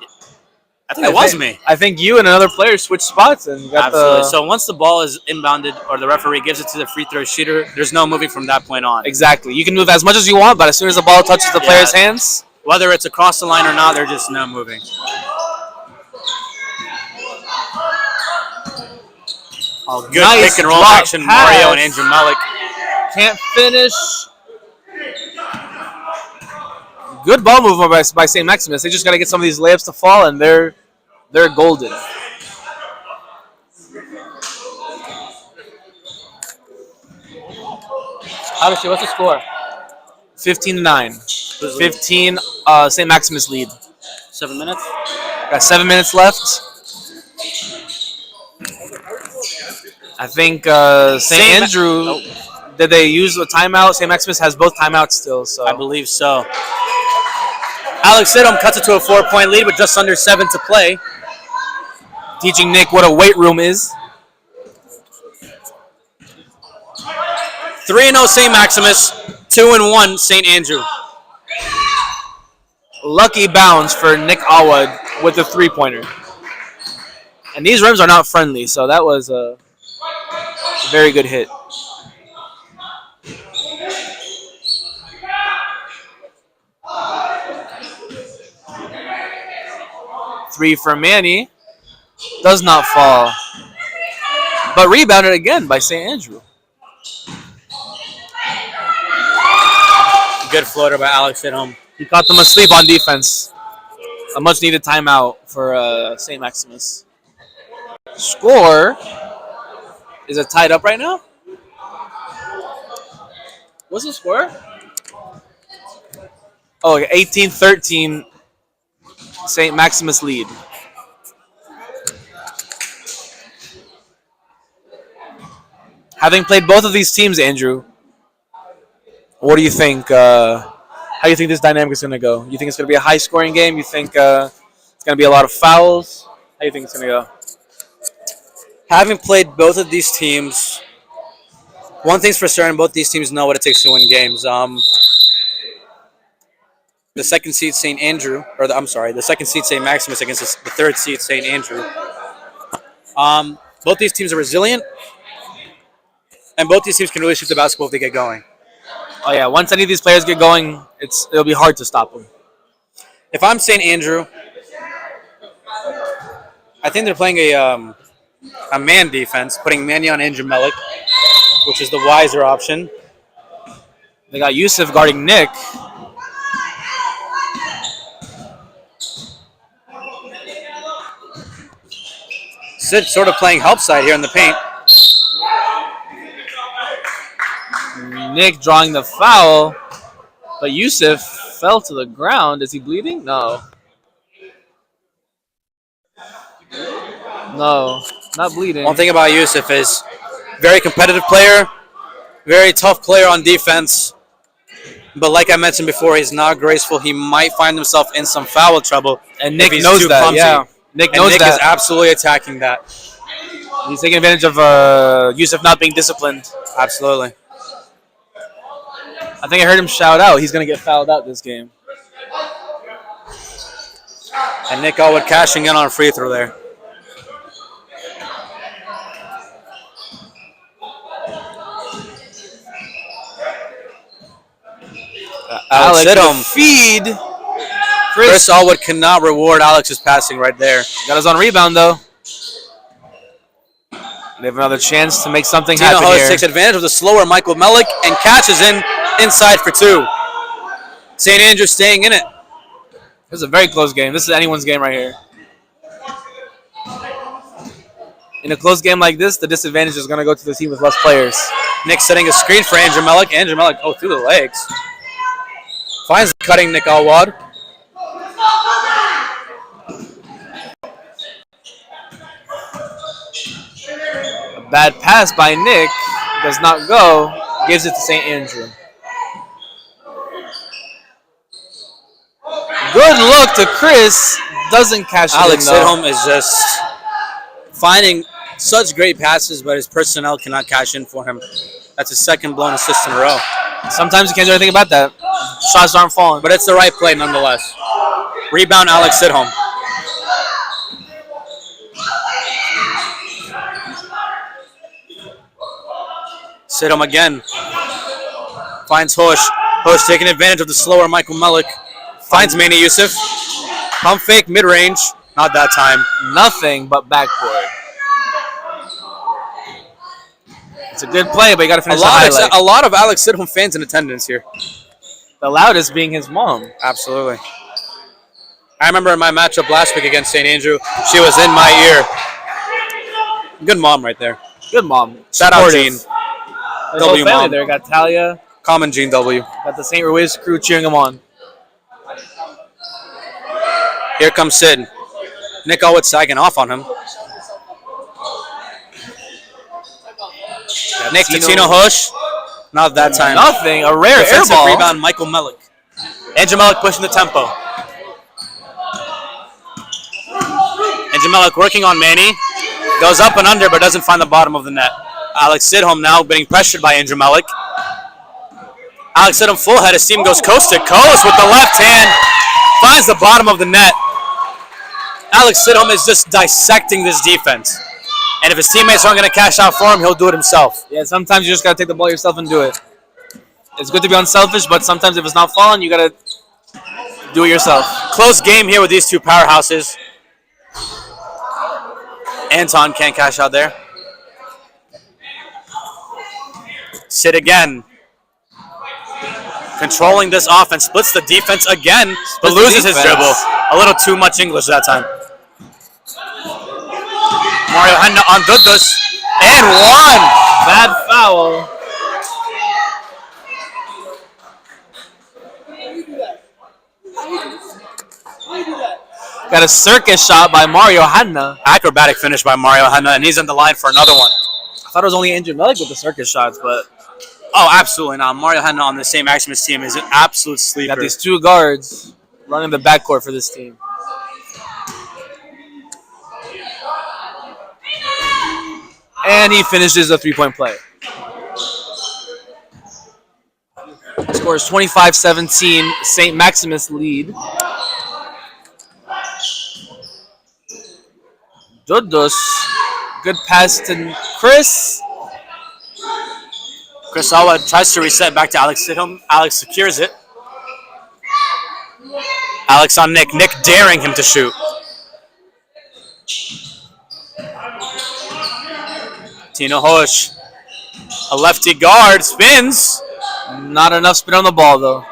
I think it was me. I think you and another player switched spots and got Absolutely. So once the ball is inbounded or the referee gives it to the free throw shooter, there's no moving from that point on. Exactly. You can move as much as you want, but as soon as the ball touches the player's hands, whether it's across the line or not, there's just no moving. Oh, good nice pick and roll drop action, pass. Mario and Andrew Malik. Can't finish. Good ball movement by St. Maximus. They just got to get some of these layups to fall, and they're golden. Obviously, what's the score? 15-9. 15. St. Maximus lead. 7 minutes. Got 7 minutes left. I think St. Andrew. Did they use a timeout? St. Maximus has both timeouts still, so I believe so. Alex Sidham cuts it to a 4-point lead with just under 7 to play. Teaching Nick what a weight room is. 3-0 St. Maximus, 2-1 St. Andrew. Lucky bounce for Nick Awad with the three-pointer. And these rims are not friendly, so that was a very good hit. Three for Manny. Does not fall. But rebounded again by St. Andrew. Good floater by Alex at home. He caught them asleep on defense. A much-needed timeout for St. Maximus. Score. Is it tied up right now? What's the score? Oh, 18-13. St. Maximus lead. Having played both of these teams, Andrew, what do you think? How do you think this dynamic is going to go? You think it's going to be a high-scoring game? You think it's going to be a lot of fouls? How do you think it's going to go? Having played both of these teams, one thing's for certain, both these teams know what it takes to win games. The second seed St. Andrew, the second seed St. Maximus against the third seed St. Andrew. Both these teams are resilient, and both these teams can really shoot the basketball if they get going. Oh yeah, once any of these players get going, it'll be hard to stop them. If I'm St. Andrew, I think they're playing a man defense, putting Manny on Andrew Malik, which is the wiser option. They got Yusuf guarding Nick. Sid sort of playing help side here in the paint. Nick drawing the foul, but Yusuf fell to the ground. Is he bleeding? No. No, not bleeding. One thing about Yusuf is very competitive player, very tough player on defense. But like I mentioned before, he's not graceful. He might find himself in some foul trouble. And Nick if he's knows too that. clumsy. Yeah, Nick knows Nick that. is absolutely attacking that. He's taking advantage of Yusuf not being disciplined. Absolutely. I think I heard him shout out. He's going to get fouled out this game. And Nick Elwood cashing in on a free throw there. Alex hit him. Feed. Chris Elwood cannot reward Alex's passing right there. Got his own rebound, though. They have another chance to make something Tino happen Host here. takes advantage of the slower Michael Malik and catches inside for two. St. Andrew staying in it. This is a very close game. This is anyone's game right here. In a close game like this, the disadvantage is going to go to the team with less players. Nick setting a screen for Andrew Malik. Andrew Malik, through the legs. Finds cutting Nick Elwood. A bad pass by Nick. Does not go. Gives it to St. Andrew. Good look to Chris. Doesn't cash Alex it in, though. Sidholm is just finding such great passes, but his personnel cannot cash in for him. That's his second blown assist in a row. Sometimes you can't do anything about that. Shots aren't falling. But it's the right play nonetheless. Rebound, Alex Sidholm. Sidham again. Finds Hosh. Hosh taking advantage of the slower Michael Melik. Finds Manny Yusuf. Pump fake mid-range. Not that time. Nothing but backboard. It's a good play, but you got to finish the highlight. A lot of Alex Sidham fans in attendance here. The loudest being his mom. Absolutely. I remember in my matchup last week against St. Andrew, she was in my ear. Good mom right there. Good mom. Shout out Supportive. Gene. There's a whole W family mom. there. Got Talia, Common Gene W. got the St. Ruiz crew cheering him on. Here comes Sid. Nick Elwood sagging off on him. Nick to Tino Hush. Not that time. Nothing. A rare air Defensive ball. rebound, Michael Melik. Andrew Melik pushing the tempo. Andrew Melik working on Manny. Goes up and under, but doesn't find the bottom of the net. Alex Sidham now being pressured by Andrew Melik. Alex Sidham full head. His team goes coast to coast with the left hand. Finds the bottom of the net. Alex Sidham is just dissecting this defense. And if his teammates aren't going to cash out for him, he'll do it himself. Yeah, sometimes you just got to take the ball yourself and do it. It's good to be unselfish, but sometimes if it's not falling, you got to do it yourself. Close game here with these two powerhouses. Anton can't cash out there. Sid again. Controlling this offense. Splits the defense again, but Splits the loses his defense. dribble. A little too much English that time. Mario Henna on Dudus. And one. Bad foul. Got a circus shot by Mario Hanna. Acrobatic finish by Mario Henna, and he's on the line for another one. I thought it was only Andrew Melik with the circus shots, but Oh, absolutely not. Mario Henna on the same Maximus team is an absolute sleeper. got these two guards running the backcourt for this team. And he finishes a three-point play. Scores 25-17, St. Maximus lead. Dudus, good pass to Chris. Chris Alwa tries to reset back to Alex Sidham. Alex secures it. Alex on Nick. Nick daring him to shoot. Tino Hosh. A lefty guard spins. Not enough spin on the ball, though.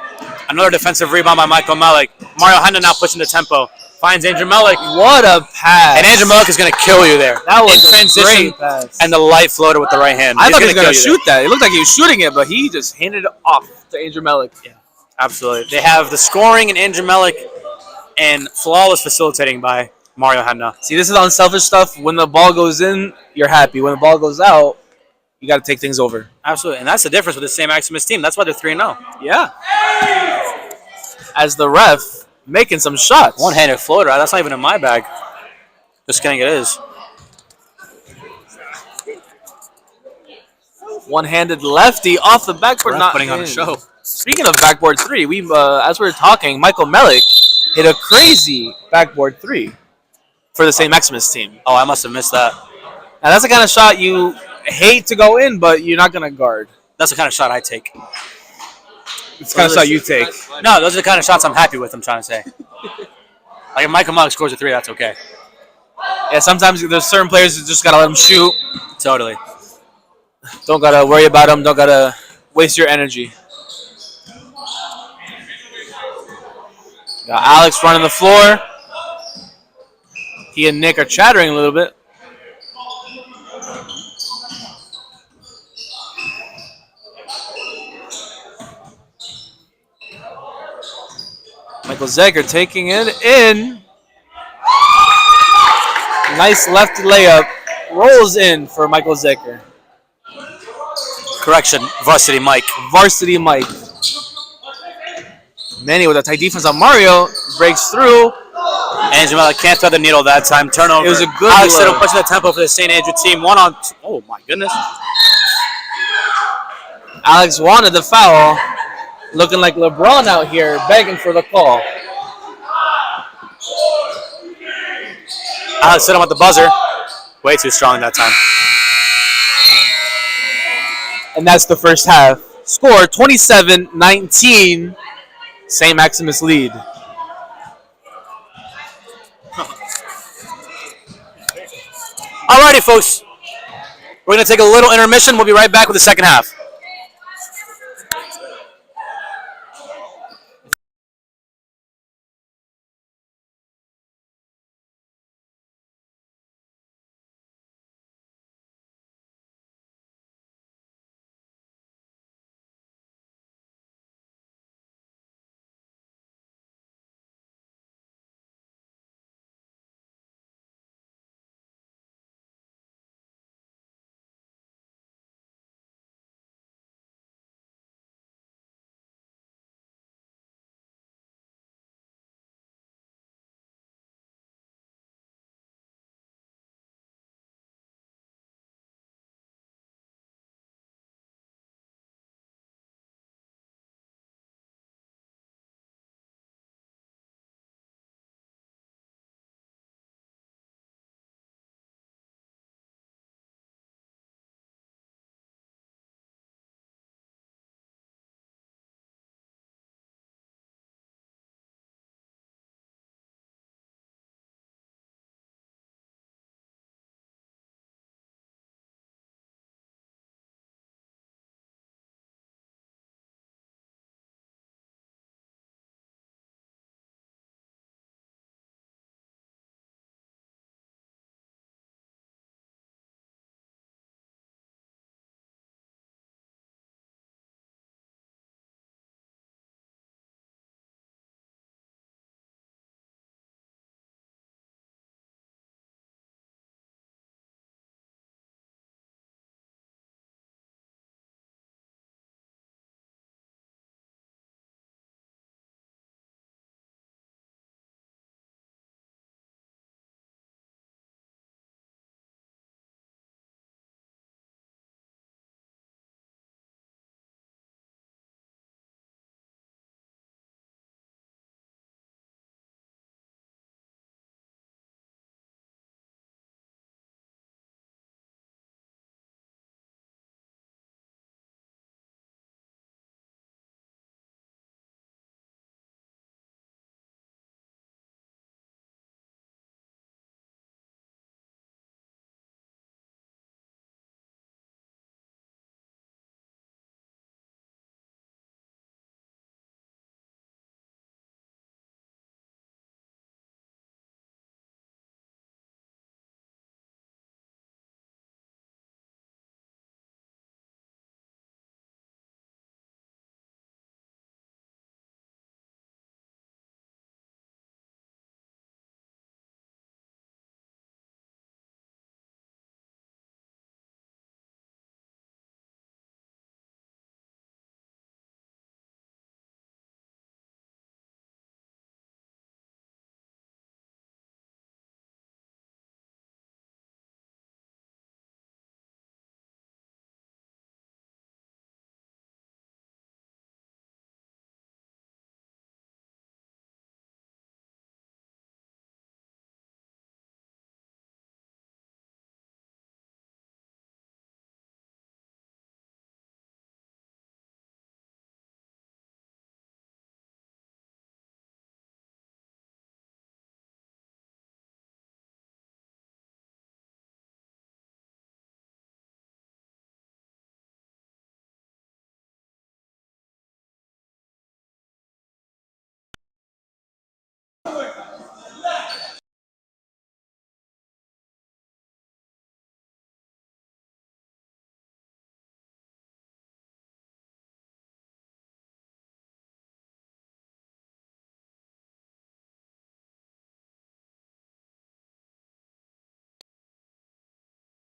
Another defensive rebound by Michael Melik. Mario Henna now pushing the tempo. Finds Andrew Melik. What a pass. And Andrew Melik is going to kill you there. That was in a transition great pass. and the light floater with the right hand. I thought he was gonna going to kill you shoot that. It looked like he was shooting it, but he just handed it off to Andrew Melik. there. Absolutely. They have the scoring in Andrew Melik and flawless facilitating by Mario Henna. See, this is unselfish stuff. When the ball goes in, you're happy. When the ball goes out, you got to take things over. Absolutely. And that's the difference with the same Maximus team. That's why they're 3-0. Yeah. As the ref, making some shots. One-handed floater. That's not even in my bag. Just kidding, it is. One-handed lefty off the backboard. Ref Not putting on a in. show. Speaking of backboard three, we as we were talking, Michael Melik hit a crazy backboard three for the St. Maximus team. Oh, I must have missed that. Now that's the kind of shot you hate to go in, but you're not gonna guard. That's the kind of shot I take. It's the kind of shot you take. No, those are the kind of shots I'm happy with, I'm trying to say. Like if Michael Melik scores a 3, that's okay. Yeah, sometimes there's certain players you just gotta let them shoot. Totally. Don't gotta worry about them. Don't gotta waste your energy. Got Alex running the floor. He and Nick are chattering a little bit. Michael Zeger taking it in. Nice lefty layup. Rolls in for Michael Zeger. Correction, Varsity Mike. Varsity Mike. Manny with a tight defense on Mario. Breaks through. Andrew Melik can't thread the needle that time. Turnover. It was a good Alex low. Sidham pushing the tempo for the St. Andrew team. 1 on 2. Oh, my goodness. Alex wanted the foul. Looking like LeBron out here begging for the call. Alex Sidham at the buzzer. Way too strong that time. And that's the first half. Score 27-19. St. Maximus lead. Alrighty, folks. We're going to take a little intermission. We'll be right back with the second half.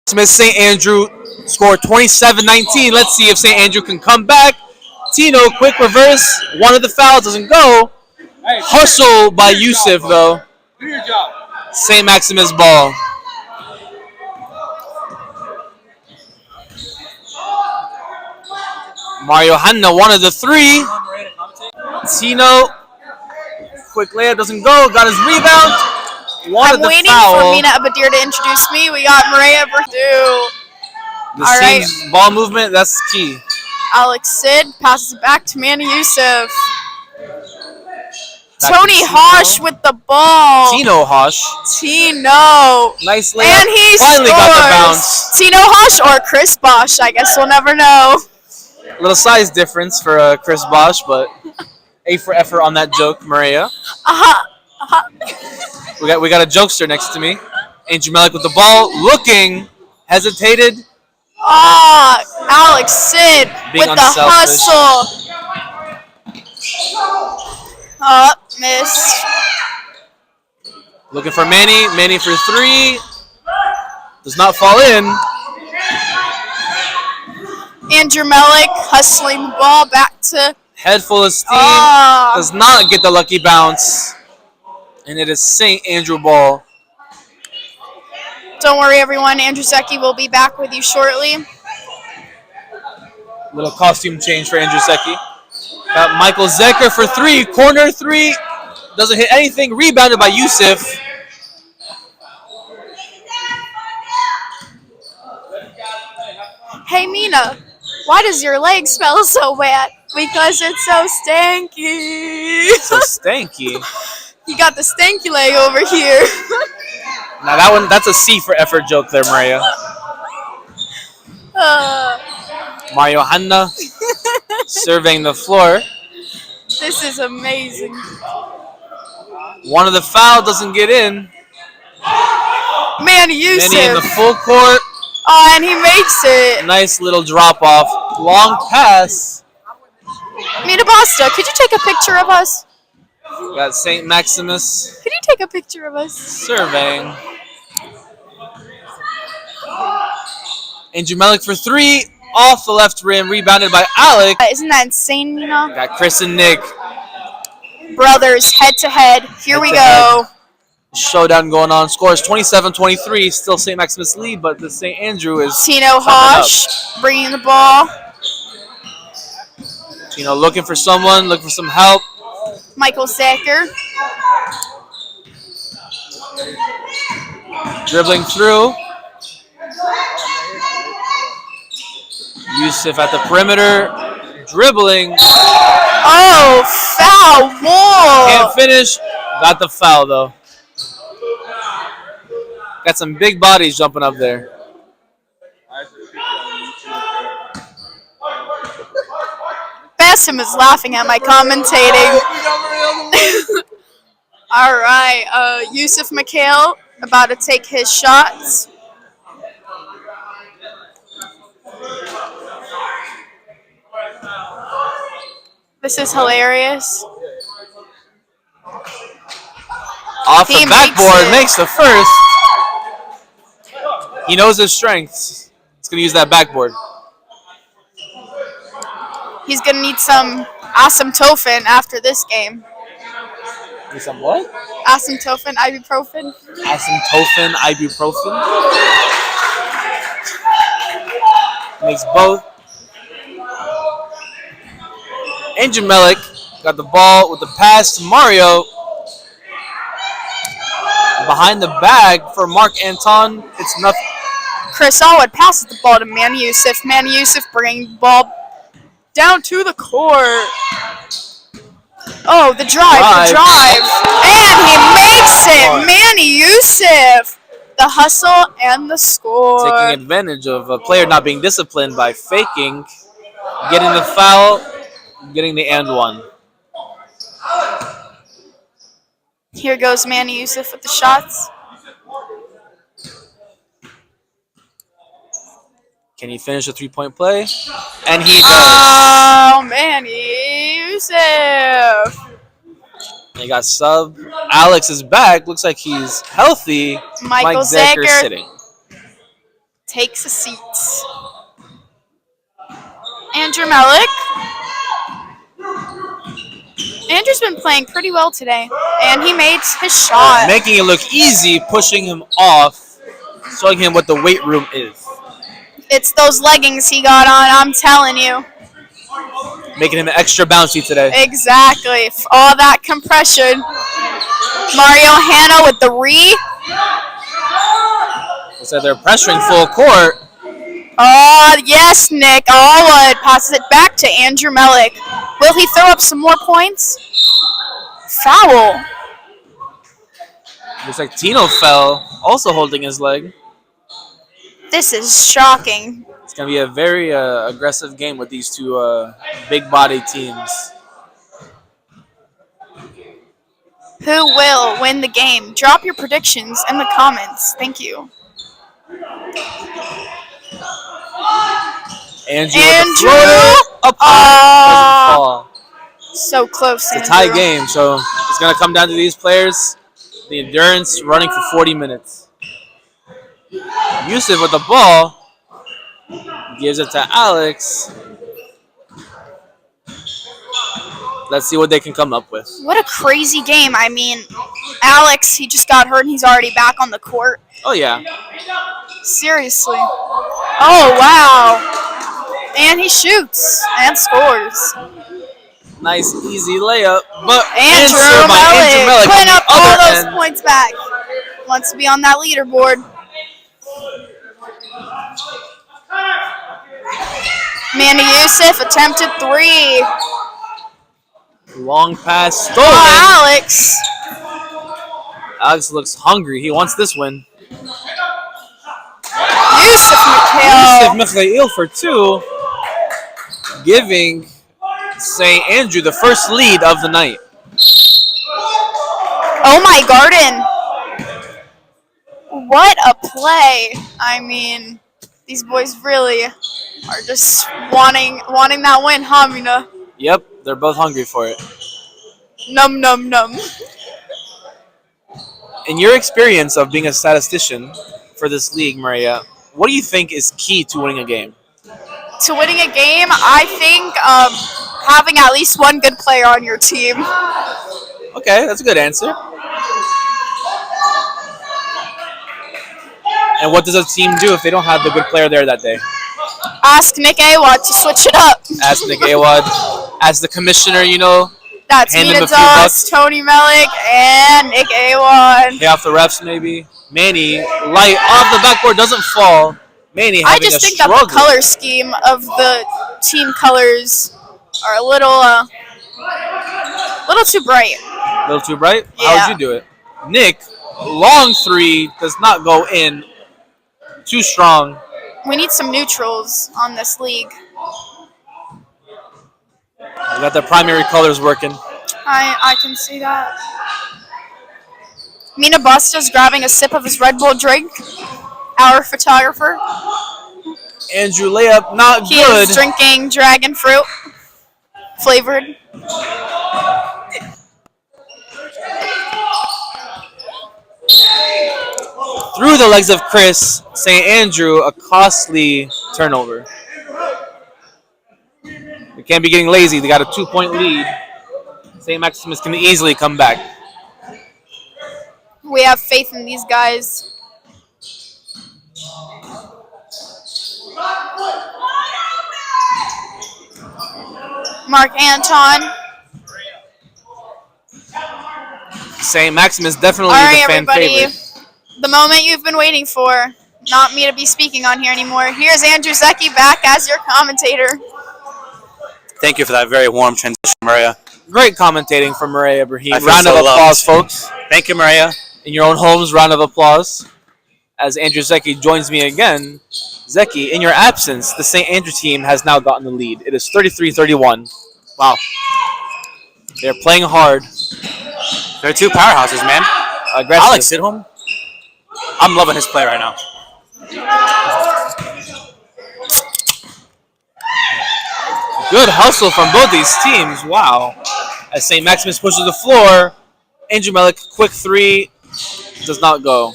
Smith St. Andrew scored 27-19. Let's see if St. Andrew can come back. Tino, quick reverse. One of the fouls doesn't go. Hustle by Yusuf, though. Do your job. St. Maximus ball. Mario Hanna, one of the three. Tino, quick layup, doesn't go. Got his rebound. One of the waiting foul. for Mina Abadir to introduce me. We got Maria Verdu. The All right. seams, ball movement, that's key. Alex Sid passes it back to Manny Youssef. Back Tony to Tino. Hosh with the ball. Tino Hosh. Tino. Nice layup. And he Finally scores. got the bounce. Tino Hosh or Chris Bosch. I guess we'll never know. A little size difference for Chris Bosch, but A for effort on that joke, Maria. We got a jokester next to me. Andrew Malik with the ball, looking, hesitated. Alex Sid Being with the unselfish. hustle. Missed. Looking for Manny. Manny for three. Does not fall in. Andrew Malik hustling the ball back to. Head full of steam. Ah. Does not get the lucky bounce. And it is St. Andrew ball. Don't worry, everyone. Andrew Zecchi will be back with you shortly. Little costume change for Andrew Secchi. Got Michael Zecker for three. Corner three. Doesn't hit anything. Rebounded by Youssef. Hey, Mina, why does your leg smell so wet? Because it's so stanky. So stanky. You got the stanky leg over here. Now that's a C for effort joke there, Maria. Mario Hanna surveying the floor. This is amazing. One of the foul doesn't get in. Manny Youssef. Manny in the full court. Oh, and he makes it. Nice little drop off. Long pass. Mina Basta, could you take a picture of us? Got St. Maximus Could you take a picture of us? surveying. Andrew Malik for three. Off the left rim. Rebounded by Alec. Isn't that insane, Mina? Got Chris and Nick. Brothers, head to head. Here we Head-to-head. go. Showdown going on. Scores 27-23. Still St. Maximus lead, but the St. Andrew is Tino coming up. Hosh bringing the ball. Tino looking for someone, looking for some help. Michael Sacker. Dribbling through. Youssef at the perimeter. Dribbling. Oh, foul ball. Can't finish. Got the foul, though. Got some big bodies jumping up there. Bassem is laughing at my commentating. All right, Yusuf McHale about to take his shots. This is hilarious. Off He the backboard, makes makes the first. He knows his strengths. He's going to use that backboard. He's gonna need some asymptofen after this game. Need some what? Asymptofen, ibuprofen. Asymptofen, ibuprofen. Makes both. Andrew Malik got the ball with the pass to Mario. Behind the bag for Mark Anton. It's nothing. Chris Allwood passes the ball to Manny Youssef. Manny Youssef bringing the ball down to the court. Oh, the drive. And he makes it. Manny Youssef. The hustle and the score. Taking advantage of a player not being disciplined by faking, getting the foul, getting the and one. Here goes Manny Youssef with the shots. Can he finish a three-point play? And he does. Oh, Manny Youssef. He got sub. Alex is back. Looks like he's healthy. Michael Mike Zecker Zecker. sitting. Takes a seat. Andrew Malik. Andrew's been playing pretty well today, and he made his shot. Making it look easy, pushing him off, showing him what the weight room is. It's those leggings he got on, I'm telling you. Making him extra bouncy today. Exactly. All that compression. Mario Hanna with the Looks like they're pressuring full court. Oh, yes, Nick Allwood passes it back to Andrew Melick. Will he throw up some more points? Foul. Looks like Tino fell, also holding his leg. This is shocking. It's going to be a very aggressive game with these two big-body teams. Who will win the game? Drop your predictions in the comments. Thank you. Andrew, Andrew! with the floater, up high, doesn't fall. So close, It's a tie game, so it's going to come down to these players. The endurance running for 40 minutes. Yusuf with the ball. Gives it to Alex. Let's see what they can come up with. What a crazy game. I mean, Alex, he just got hurt and he's already back on the court. Oh, yeah. Seriously. Oh, wow. And he shoots and scores. Nice, easy layup. But Andrew answer by Andrew Melick Melick on putting the up all other those end. points back. Wants to be on that leaderboard. Manny Yusuf attempted 3. Long pass stolen. Oh, Alex. Alex looks hungry. He wants this win. Yusuf McHale. Yusuf Mikhail for 2, giving St. Andrew the first lead of the night. Oh my garden. What a play. I mean, these boys really are just wanting that win, huh, Mina? Yep, they're both hungry for it. Num num num. In your experience of being a statistician for this league, Maria, what do you think is key to winning a game? To winning a game, I think having at least one good player on your team. Okay, that's a good answer. And what does a team do if they don't have the good player there that day? Ask Nick Awad to switch it up. Ask Nick Awad, as the commissioner, you know, That's hand him Mina a few Doss, bucks. Tony Melick, and Nick Awad. Pay off the refs maybe. Manny, light off the backboard, doesn't fall. Manny I having just a think that struggle. the color scheme of the team colors are a little too bright. A little too bright? How Yeah. would you do it? Nick, long 3, does not go in. Too strong. We need some neutrals on this league. We got the primary colors working. I can see that. Mina Busta's grabbing a sip of his Red Bull drink. Our photographer. Andrew layup, not He good. is drinking dragon fruit flavored. Through the legs of Chris, St. Andrew, a costly turnover. They can't be getting lazy. They got a 2-point lead. St. Maximus can easily come back. We have faith in these guys. Mark Anton. St. Maximus definitely All the right, fan everybody. favorite. The moment you've been waiting for. Not me to be speaking on here anymore. Here's Andrew Zecchi back as your commentator. Thank you for that very warm transition, Maria. Great commentating from Maria Ibrahim. I feel Round so of applause, loved. folks. Thank you, Maria. In your own homes, round of applause. As Andrew Zecchi joins me again. Zecchi, in your absence, the St. Andrew team has now gotten the lead. It is 33-31. Wow. They're playing hard. They're 2 powerhouses, man. Aggressive. Alex Sidholm, I'm loving his play right now. Good hustle from both these teams. Wow. As St. Maximus pushes the floor, Andrew Melick, quick 3, does not go.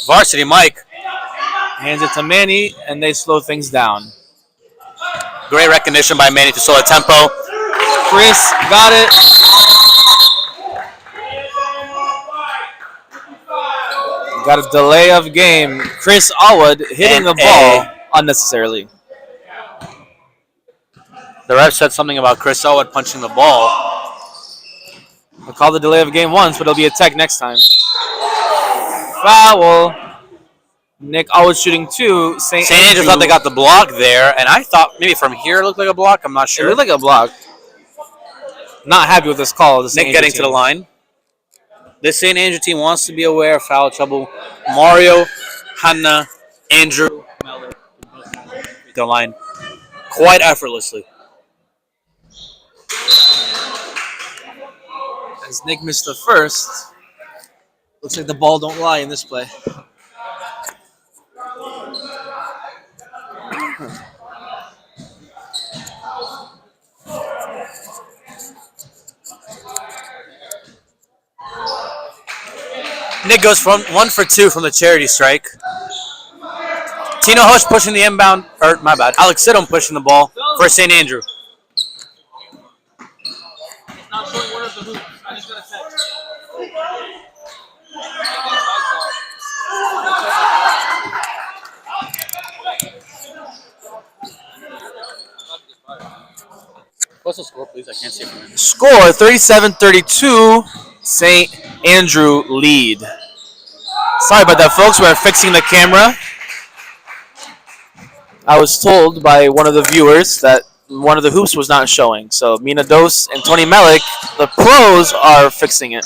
Varsity Mike, Hands it to Manny, and they slow things down. great recognition by Manny to slow the tempo. Chris got it. Got a delay of game. Chris Allwood hitting the And ball unnecessarily. The ref said something about Chris Elwood punching the ball. We'll call the delay of game once, but it'll be a tech next time. Foul. Nick Alwood shooting 2. St. Andrew thought they got the block there, and I thought maybe from here it looked like a block. I'm not It sure. looked like a block. Not happy with this call. The St. Nick getting Andrew to the team. line. This St. Andrew team wants to be aware of foul trouble. Mario, Hanna, Andrew, the line quite effortlessly. As Nick missed the first, looks like the ball don't lie in this play. Nick goes from 1 for 2 from the charity strike. Tino Hush pushing the inbound, or my bad, Alex Sidham pushing the ball for St. Andrew. What's the score, please? I can't see it from here. Score 37-32. St. Andrew lead. Sorry about that, folks. We're fixing the camera. I was told by one of the viewers that one of the hoops was not showing. So Mina Dos and Tony Melik, the pros, are fixing it.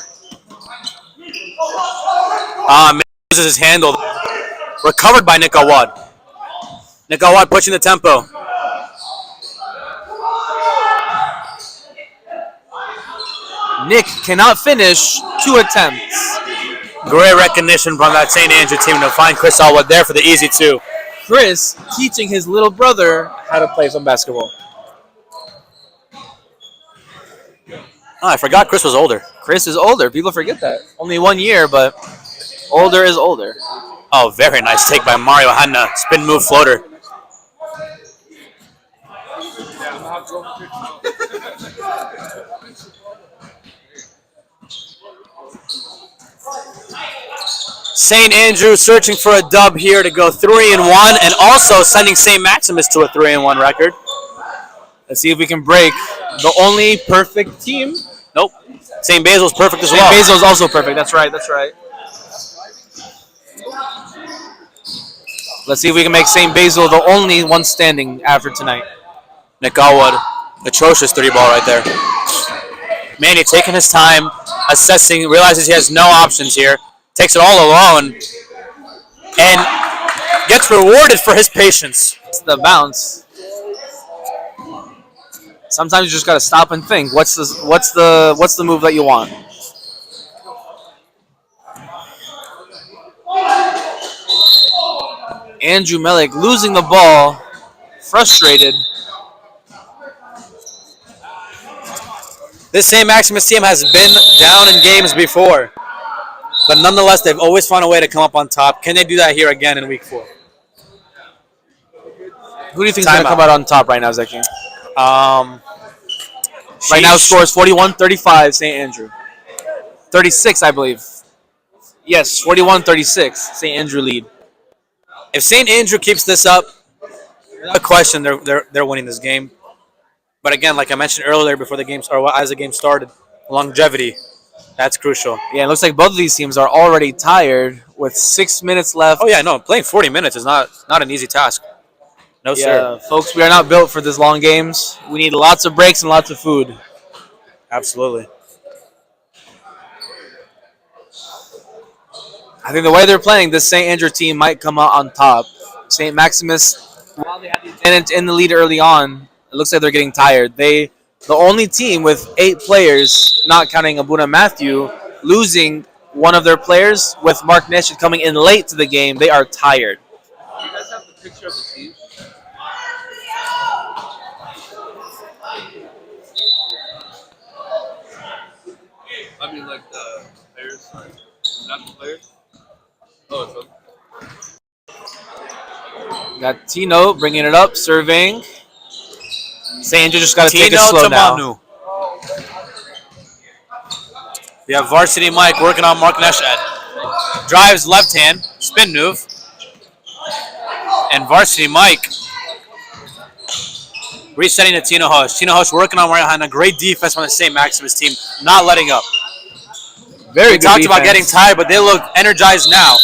Loses his handle. Recovered by Nick Awad. Nick Awad pushing the tempo. Nick cannot finish 2 attempts. Great recognition from that St. Andrew team to find Chris Alwood there for the easy 2. Chris teaching his little brother how to play some basketball. Oh, I forgot Chris was older. Chris is older. People forget that. Only 1 year, but older is older. Oh, very nice take by Mario Hanna. Spin move floater. St. Andrew searching for a dub here to go 3-1, and also sending St. Maximus to a 3-1 record. Let's see if we can break the only perfect team. Nope. St. Basil's perfect as St. well. Basil's also perfect. That's right. That's right. Let's see if we can make St. Basil the only one standing after tonight. Nick Alwood, atrocious 3-ball right there. Manny taking his time, assessing, realizes he has no options here, takes it all alone, and gets rewarded for his patience. It's the bounce. Sometimes you just gotta stop and think. What's the move that you want? Andrew Melik losing the ball, frustrated. This St. Maximus team has been down in games before, but nonetheless, they've always found a way to come up on top. Can they do that here again in week 4? Who do you think is going to come out on top right now, Zeki? Right now, score is 41-35, St. Andrew. 36, I believe. Yes, 41-36, St. Andrew lead. If St. Andrew keeps this up, without a question, they're winning this game. But again, like I mentioned earlier, before the game or as the game started, longevity, that's crucial. Yeah, it looks like both of these teams are already tired with 6 minutes left. Oh yeah, no, playing 40 minutes is not an easy task. No, sir. Folks, we are not built for these long games. We need lots of breaks and lots of food. Absolutely. I think the way they're playing, this St. Andrew team might come out on top. St. Maximus, while they had the advantage in the lead early on, it looks like they're getting tired. The only team with 8 players, not counting Abuna Matthew, losing one of their players with Mark Neshit coming in late to the game, they are tired. Do you guys have the picture of the team? I mean, like the players, sorry. Not the players? Oh, it's okay. Got Tino bringing it up, surveying. St. Andrew just got to take it Tino slow to now. Manu. We have Varsity Mike working on Mark Neshad. Drives left hand, spin move. And Varsity Mike resetting to Tino Hush. Tino Hush working on right hand. A great defense from the St. Maximus team, not letting up. Very We good talked defense. about getting tired, but they look energized now.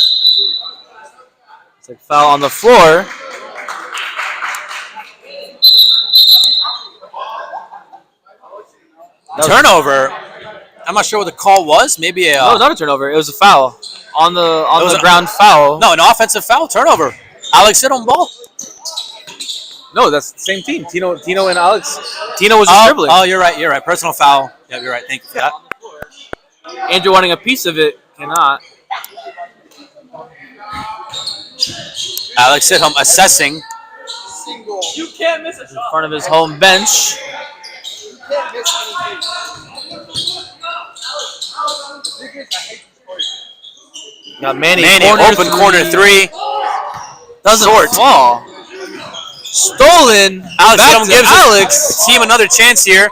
It's like foul on the floor. Turnover. I'm not sure what the call was. Maybe a No, not a turnover. It was a foul on the was a- ground foul. no, an offensive foul turnover. Alex hit on ball. No, that's the same team. Tino and Alex. Tino was just dribbling. Oh, you're right. You're right. Personal foul. Yeah, you're right. Thank you for that. Andrew wanting a piece of it cannot. Alex Sidholm assessing. In front of his home bench. Got Manny open corner three. Doesn't Short. fall. Stolen. Alex Back Sidholm to gives Alex. the team another chance here.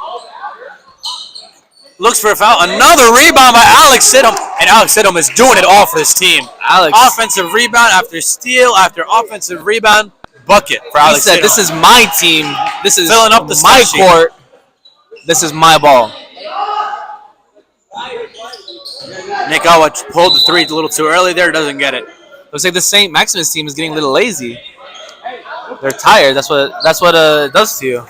Looks for a foul. Another rebound by Alex Sidholm. And Alex Sidholm is doing it all for this team. Alex. Offensive rebound after steal after offensive rebound. Bucket for He Alex said, Sidholm. "This is my team. This is Filling up the my stat sheet. court. This is my ball." Nick Elwood pulled the three a little too early there. Doesn't get it. Looks like the St. Maximus team is getting a little lazy. They're tired. That's what it does to you.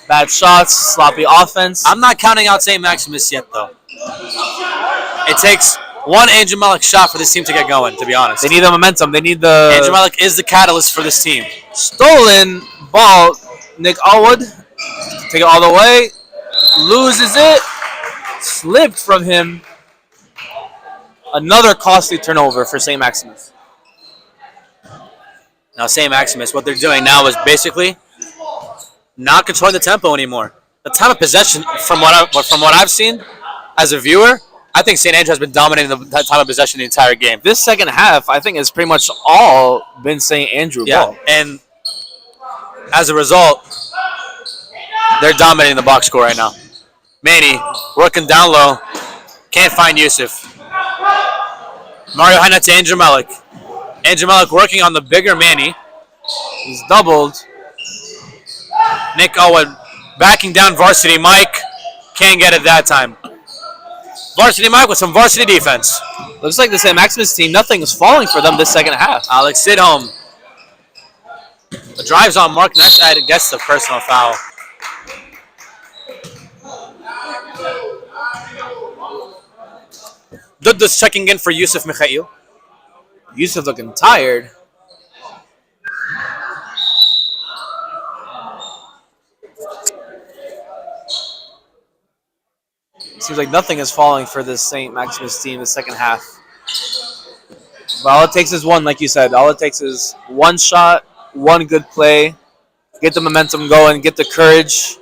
Bad shots, sloppy offense. I'm not counting out St. Maximus yet, though. It takes one Angel Malik shot for this team to get going, to be honest. They need the momentum. They need the Angel Malik is the catalyst for this team. stolen ball. Nick Allwood take it all the way. Loses it. Slipped from him. Another costly turnover for St. Maximus. Now, St. Maximus, what they're doing now is basically not controlling the tempo anymore. The time of possession, from what I've seen as a viewer, I think St. Andrew has been dominating the time of possession the entire game. This second half, I think, has pretty much all been St. Andrew ball. And as a result, they're dominating the box score right now. Manny working down low, can't find Yusuf. Mario Haina to Angel Malik. Angel Malik working on the bigger Manny. He's doubled. Nick Owen backing down Varsity Mike. Can't get it that time. Varsity Mike with some varsity defense. Looks like the St. Maximus team, nothing is falling for them this second half. Alex Sidholm. The drives on Mark Nash. I guess the personal foul. Dudus checking in for Yusuf Mikhail. Yusuf looking tired. Seems like nothing is falling for this St. Maximus team the second half. But all it takes is one, like you said. All it takes is one shot, one good play, get the momentum going, get the courage.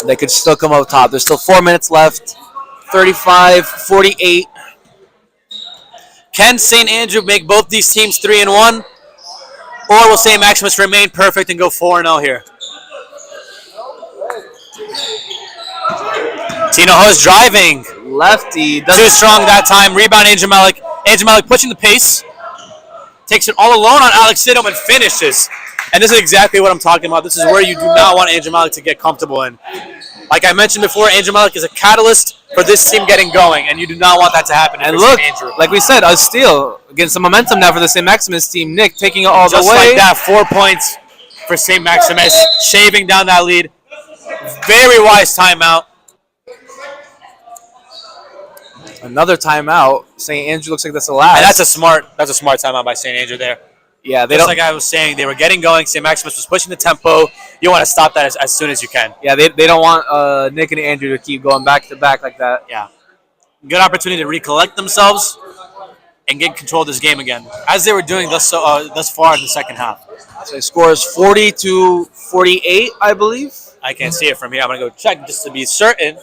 They could still come up top. There's still 4 minutes left. 35-48. Can St. Andrew make both these teams 3-1? Or will St. Maximus remain perfect and go 4-0 here? Tino Ho's driving. Lefty. Too strong that time. Rebound Angel Malik. Angel Malik pushing the pace. Takes it all alone on Alex Sidholm and finishes. And this is exactly what I'm talking about. This is where you do not want Angel Malik to get comfortable in. Like I mentioned before, Angel Malik is a catalyst for this team getting going, and you do not want that to happen. And look, like we said, a steal. Getting some momentum now for the St. Maximus team. Nick taking it all Just the way. like that, 4 points for St. Maximus, shaving down that lead. Very wise timeout. Another timeout. St. Andrew looks like that's the last. And that's a smart timeout by St. Andrew there. Yeah, they Just don't. like I was saying, they were getting going. St. Maximus was pushing the tempo. You want to stop that as soon as you can. Yeah, they don't want Nick and Andrew to keep going back to back like that. Yeah. Good opportunity to recollect themselves and get control of this game again, as they were doing thus far in the second half. So the score is 40-48, I believe. I can't see it from here. I'm going to go check just to be certain.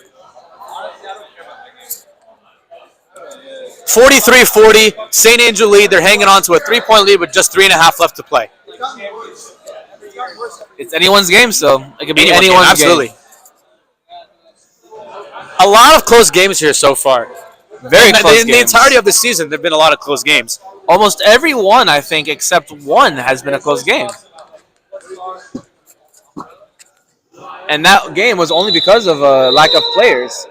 43-40, St. Andrew lead. They're hanging on to a 3-point lead with just 3.5 left to play. It's anyone's game, so it could be Anyone's game, anyone's absolutely. game. A lot of close games here so far. Very close In the games. entirety of the season, there have been a lot of close games. Almost every one, I think, except one has been a close game. And that game was only because of a lack of players.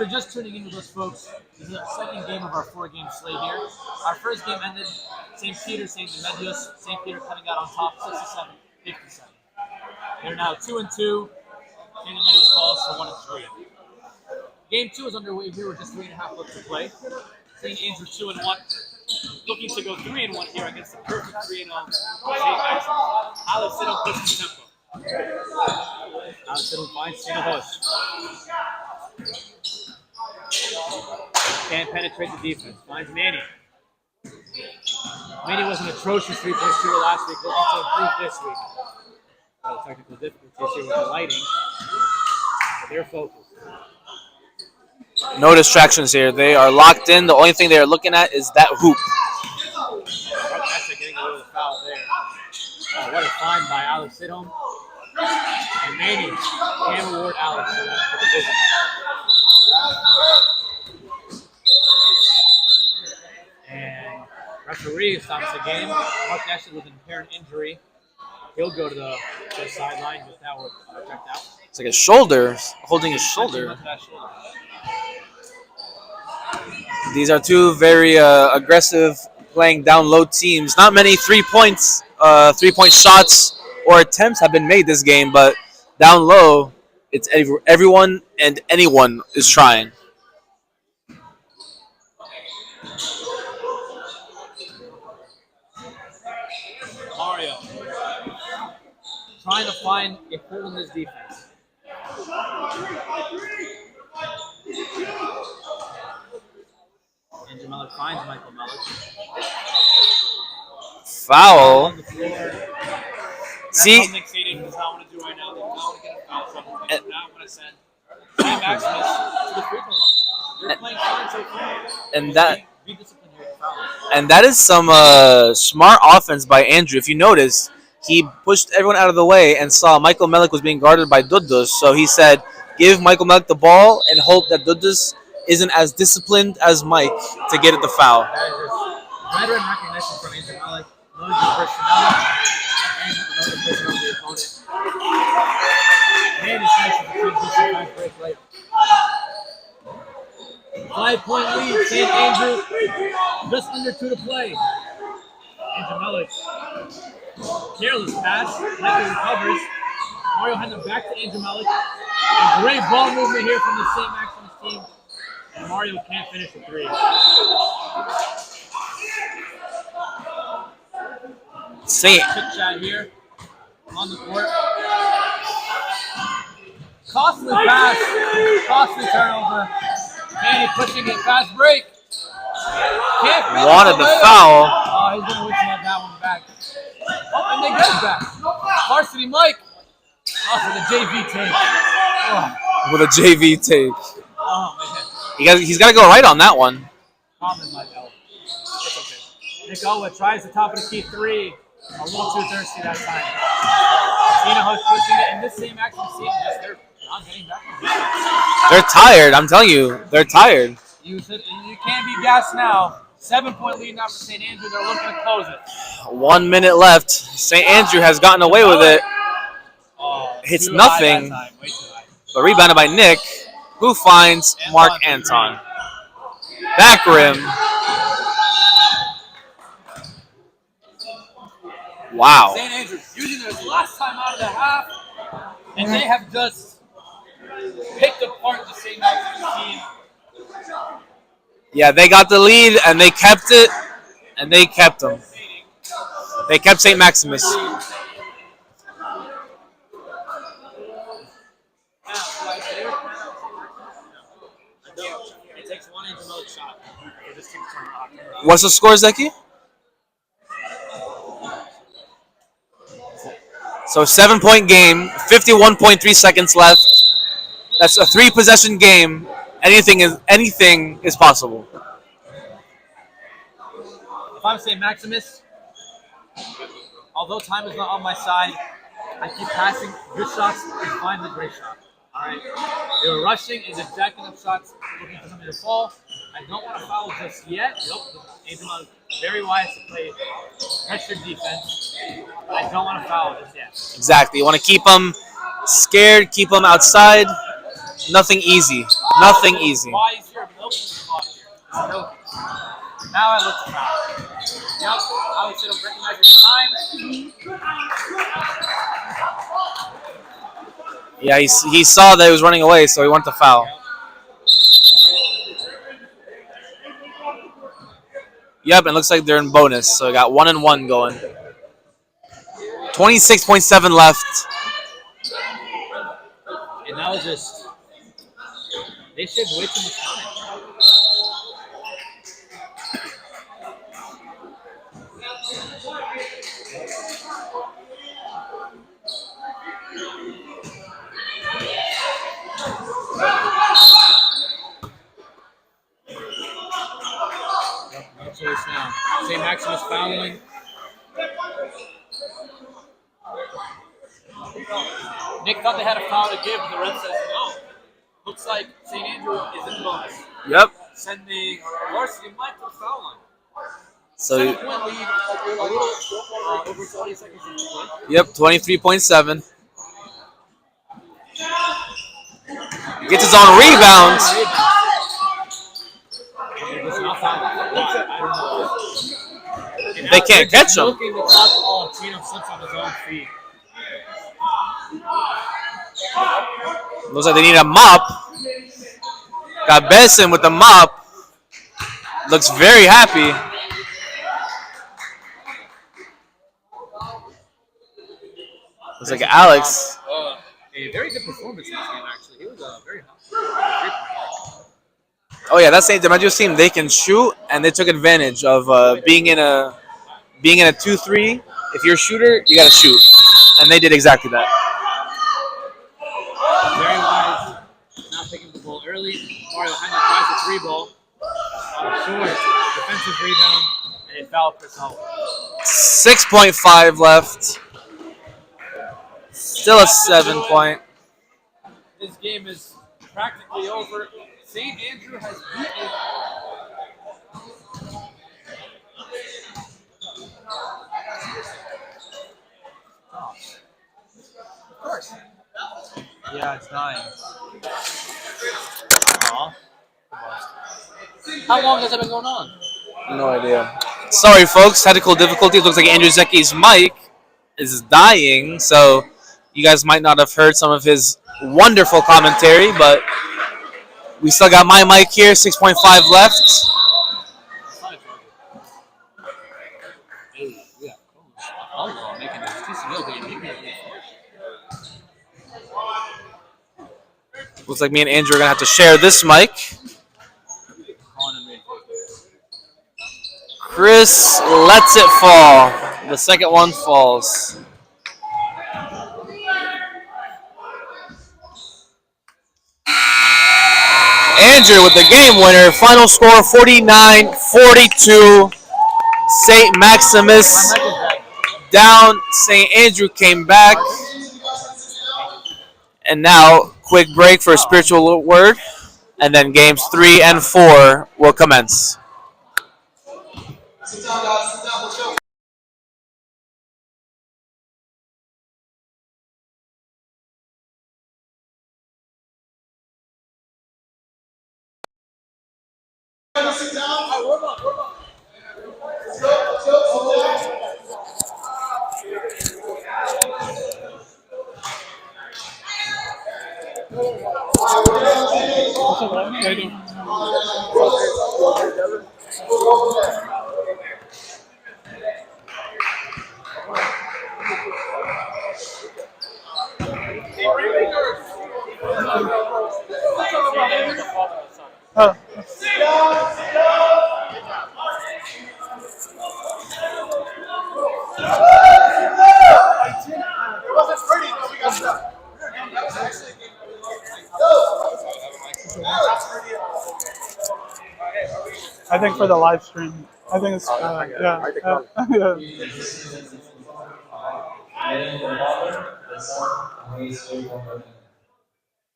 you're just tuning in with us, folks, this is our second game of our 4-game slate here. Our first game ended St. Peter, St. Medios, St. Peter coming out on top 67-57. They're now 2-2. St. Medios falls to 1-3. Game 2 is underway here with just 3.5 left to play. St. Andrew 2-1, looking to go 3-1 here against the perfect 3-0 St. Maximus. Alex Siddle pushes tempo. Alex Siddle finds St. Hosh. Can't penetrate the defense. Finds Manny. Manny was an atrocious 3-point shooter last week, looking to improve this week. Technical difficulties here with the lighting, but they're focused. No distractions here. They are locked in. The only thing they are looking at is that hoop. Actually getting a little foul there. What a find by Alex Sidholm. And Manny can reward Alex for the visit. And referee stops the game. Mark Ashley with an apparent injury. He'll go to the sideline with that work checked out. It's like his shoulder, holding his shoulder. These are two very aggressive, playing down low teams. Not many 3-point shots or attempts have been made this game, but down low, it's everyone and anyone is trying. Mario trying to find a hole in this defense. Andrew Melick finds Michael Melick. Foul. On the floor. That's See, what Nick Saban does not want to do right now. They do not want to get a foul trouble. They do not want to send St. Maximus to the free throw line. They're playing fine so far. Be disciplined here. and that is some smart offense by Andrew. If you notice, he pushed everyone out of the way and saw Michael Melick was being guarded by Dudus. So he said, give Michael Melick the ball and hope that Dudus isn't as disciplined as Mike to get at the foul. That is just veteran recognition from Andrew Melick. Knowing his personality and another person on the opponent. And his nice between this and fast break layup. 5-point lead, St. Andrew. Just under 2 to play. Andrew Melick. Careless pass. Michael recovers. Mario hands it back to Andrew Melick. A great ball movement here from the St. Maximus team. And Mario can't finish the 3. St. Kick shot here on the court. Costly pass. Costly turnover. Manny pushing it. Fast break. Can't finish Wanted the layup. foul. Oh, he's going to wish he had that one back. Oh, and they get it back. Varsity Mike. Off with a JV tape. Oh, With a JV tape. oh man. He's got to go right on that one. Common Mike Elwood. It's okay. Nick Elwood tries the top of the key 3. A little too thirsty that time. Tina Hush pushing it, and this same action scene, just they're not getting back. They're tired. I'm telling you, they're tired. You can't be gassed now. 7-point lead now for St. Andrew. They're looking to close it. 1 minute left. St. Andrew has gotten away with it. Oh, Hits too high nothing. that time. Way too high. But rebounded by Nick, who finds Mark Anton. Back rim. Wow. St. Andrew using their last time out of the half, and they have just picked apart the St. Maximus team. Yeah, they got the lead, and they kept it, and they kept them. They kept St. Maximus. It takes one Andrew Melick shot for this team to turn around. What's the score, Zeki? So 7-point game, 51.3 seconds left. That's a 3-possession game. Anything is possible. If I'm St. Maximus, although time is not on my side, I keep passing good shots and find the great shot. All right, they were rushing and just jacking up shots, looking for something to fall. I don't want to foul just yet. Nope, Andrew Melick very wise to play pressure defense, but I don't want to foul just yet. Exactly. You want to keep them scared, keep them outside. Nothing easy. Nothing easy. Why is your milk spot here? It's milky. Now I look the foul. Yep. Alex didn't recognize his time. Yeah, he saw that he was running away, so he went to foul. Yep, it looks like they're in bonus, so we got 1 and 1 going. 26.7 left. And that was just. They shaved way too much time. No choice now. St. Maximus fouling. Nick thought they had a foul to give, but the ref says no. Looks like St. Andrew is in bonus. Yep. Sending Varsity Mike to the foul line. So, 7-point lead, a little over 20 seconds in the play. yep, 23.7. Gets his own rebound. They can't catch him. Looking to touch all, Tino slips on his own feet. Looks like they need a mop. Got Besson with the mop. Looks very happy. Looks like Alex. A very good performance in this game, actually. He was very hot. Oh yeah, that's St. Demetrius team. They can shoot, and they took advantage of being in a 2-3. If you're a shooter, you gotta shoot, and they did exactly that. Very wise. Not picking the ball early. Mario Heiner tries the 3-ball. Short. Defensive rebound. And a foul personnel. 6.5 left. Still a 7-point. This game is practically over. St. Andrew has beaten. Of course. Yeah, it's 9. How long has that been going on? No idea. Sorry, folks. Technical difficulties. Looks like Andrew Zecchi's mic is dying, so you guys might not have heard some of his wonderful commentary, but we still got my mic here. 6.5 left. Looks like me and Andrew are going to have to share this mic. Chris lets it fall. The second one falls. Andrew with the game winner. Final score 49-42. St. Maximus down. St. Andrew came back. And now, quick break for a spiritual word. And then games 3 and 4 will commence. Sit down, guys. Sit down. Let's go. Sit down. Warm up. Let's go. Sit I think for the live stream, I think it's yeah.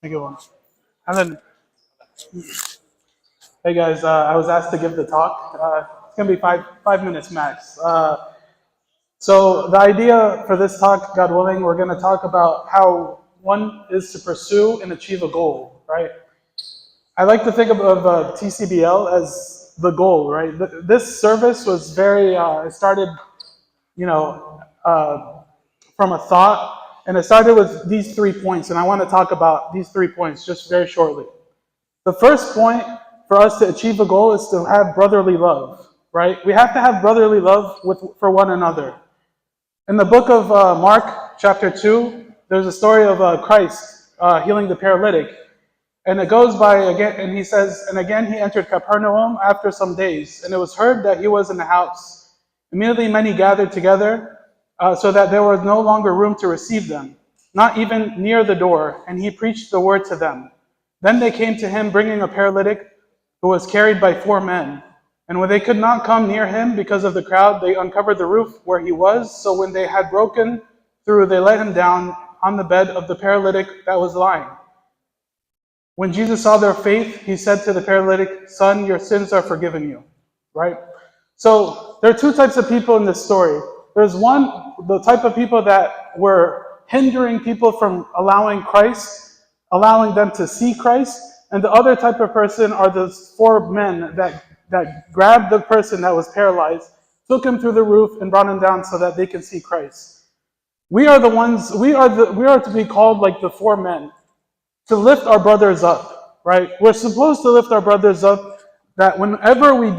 Make it one. And then, hey guys, I was asked to give the talk. It's gonna be five minutes max. So the idea for this talk, God willing, we're gonna talk about how one is to pursue and achieve a goal, right? I like to think of TCBL as the goal, right? This service was very, it started, you know, from a thought, and it started with these 3 points, and I want to talk about these 3 points just very shortly. The first point for us to achieve a goal is to have brotherly love, right? We have to have brotherly love for one another. In the book of Mark, chapter 2, there's a story of Christ healing the paralytic. And it goes by again, and he says, and again he entered Capernaum after some days, and it was heard that he was in the house. Immediately many gathered together, so that there was no longer room to receive them, not even near the door, and he preached the word to them. Then they came to him, bringing a paralytic who was carried by 4 men. And when they could not come near him because of the crowd, they uncovered the roof where he was. So when they had broken through, they let him down on the bed of the paralytic that was lying. When Jesus saw their faith, he said to the paralytic, "Son, your sins are forgiven you." Right? So there are 2 types of people in this story. There's one, the type of people that were hindering people from allowing them to see Christ. And the other type of person are those 4 men that grabbed the person that was paralyzed, took him through the roof, and brought him down so that they can see Christ. We are to be called like the 4 men, to lift our brothers up, right? We're supposed to lift our brothers up, that whenever we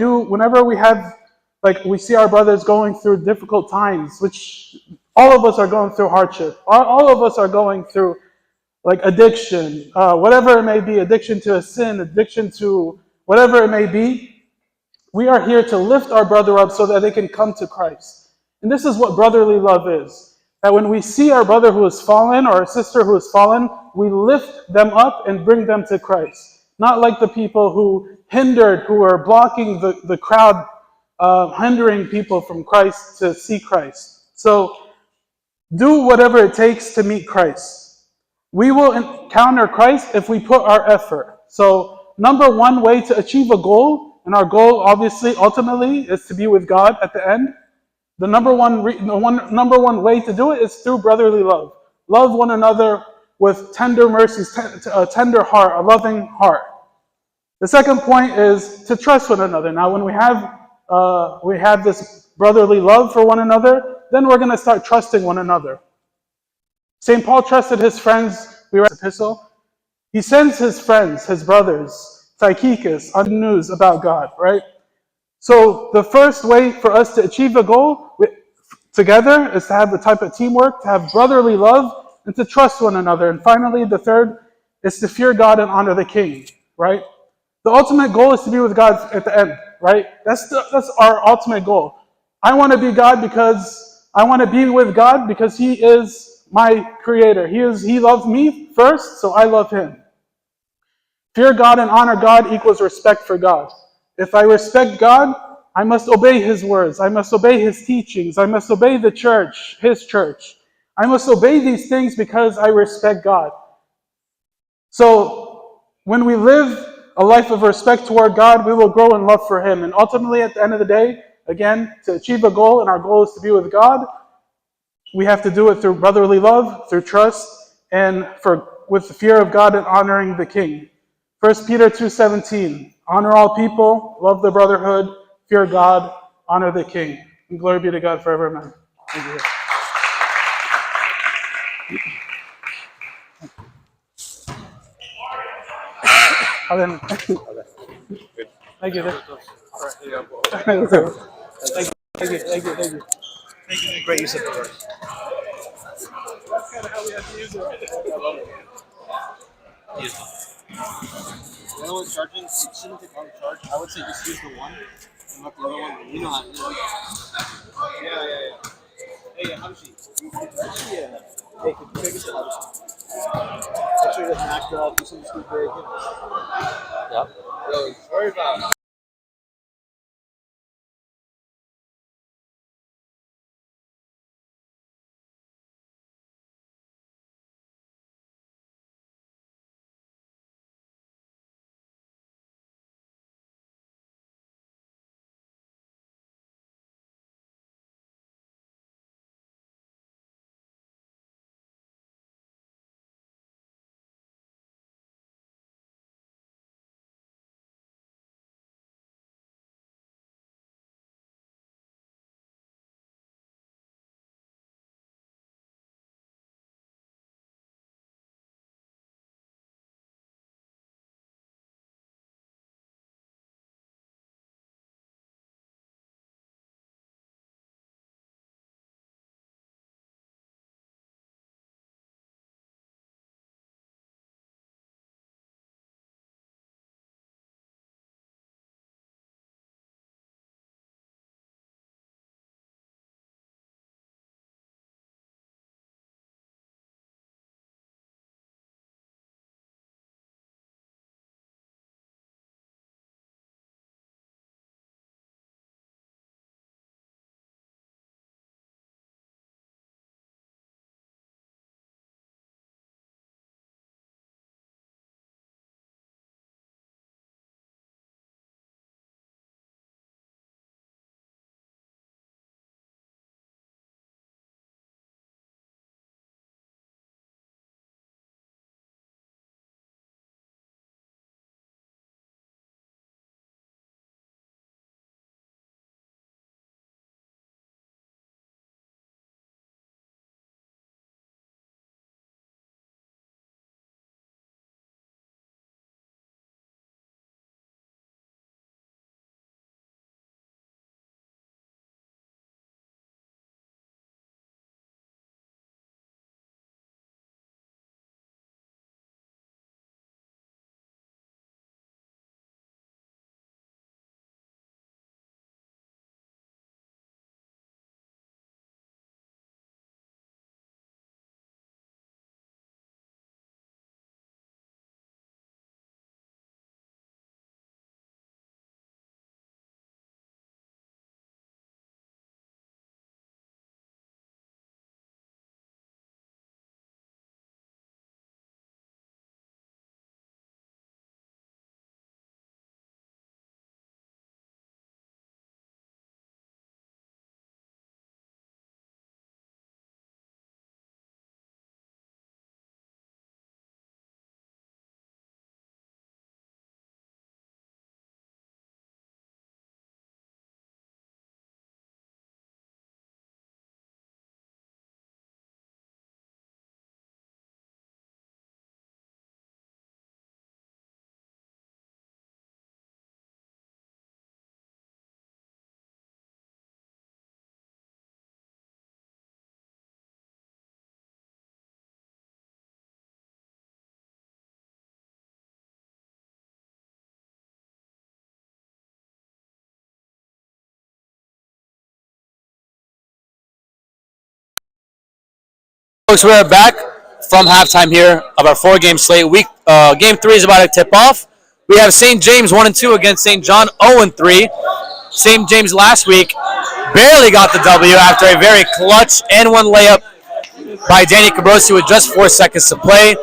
see our brothers going through difficult times, which all of us are going through hardship, all of us are going through like addiction, whatever it may be, addiction to a sin, addiction to whatever it may be, we are here to lift our brother up so that they can come to Christ. And this is what brotherly love is. That when we see our brother who has fallen or our sister who has fallen, we lift them up and bring them to Christ. Not like the people who are blocking the crowd, hindering people from Christ to see Christ. So do whatever it takes to meet Christ. We will encounter Christ if we put our effort. So number 1 way to achieve a goal, and our goal obviously ultimately is to be with God at the end. The number one way to do it is through brotherly love. Love one another with tender mercies, a tender heart, a loving heart. The second point is to trust one another. Now, when we have this brotherly love for one another, then we're going to start trusting one another. St. Paul trusted his friends. We read the epistle. He sends his friends, his brothers, Tychicus, on news about God, right? So the first way for us to achieve a goal together is to have the type of teamwork, to have brotherly love, and to trust one another. And finally, the third is to fear God and honor the King, right? The ultimate goal is to be with God at the end, right? That's our ultimate goal. I want to be with God because He is my creator. He loves me first, so I love Him. Fear God and honor God equals respect for God. If I respect God, I must obey His words. I must obey His teachings. I must obey the church, His church. I must obey these things because I respect God. So when we live a life of respect toward God, we will grow in love for Him. And ultimately, at the end of the day, again, to achieve a goal, and our goal is to be with God, we have to do it through brotherly love, through trust, and with the fear of God and honoring the King. 1 Peter 2:17, honor all people, love the brotherhood, fear God, honor the King. And glory be to God forever, amen. Thank you. Thank you. Great use of the word. That's kind of how we have to use it. The other one charging, it shouldn't take long to charge. I would say just use the one and let the other one, you know how to do it. Yeah. Hey, Hamshi. Yeah. Hey, could you take it to Hamshi? Make sure it doesn't act off, do something stupid. Yep. Sorry about it. folks, we're back from halftime here of our 4-game slate. Game 3 is about to tip off. We have St. James 1-2 against St. John 0-3. St. James last week barely got the W after a very clutch and one layup by Danny Cabrosi with just 4 seconds to play.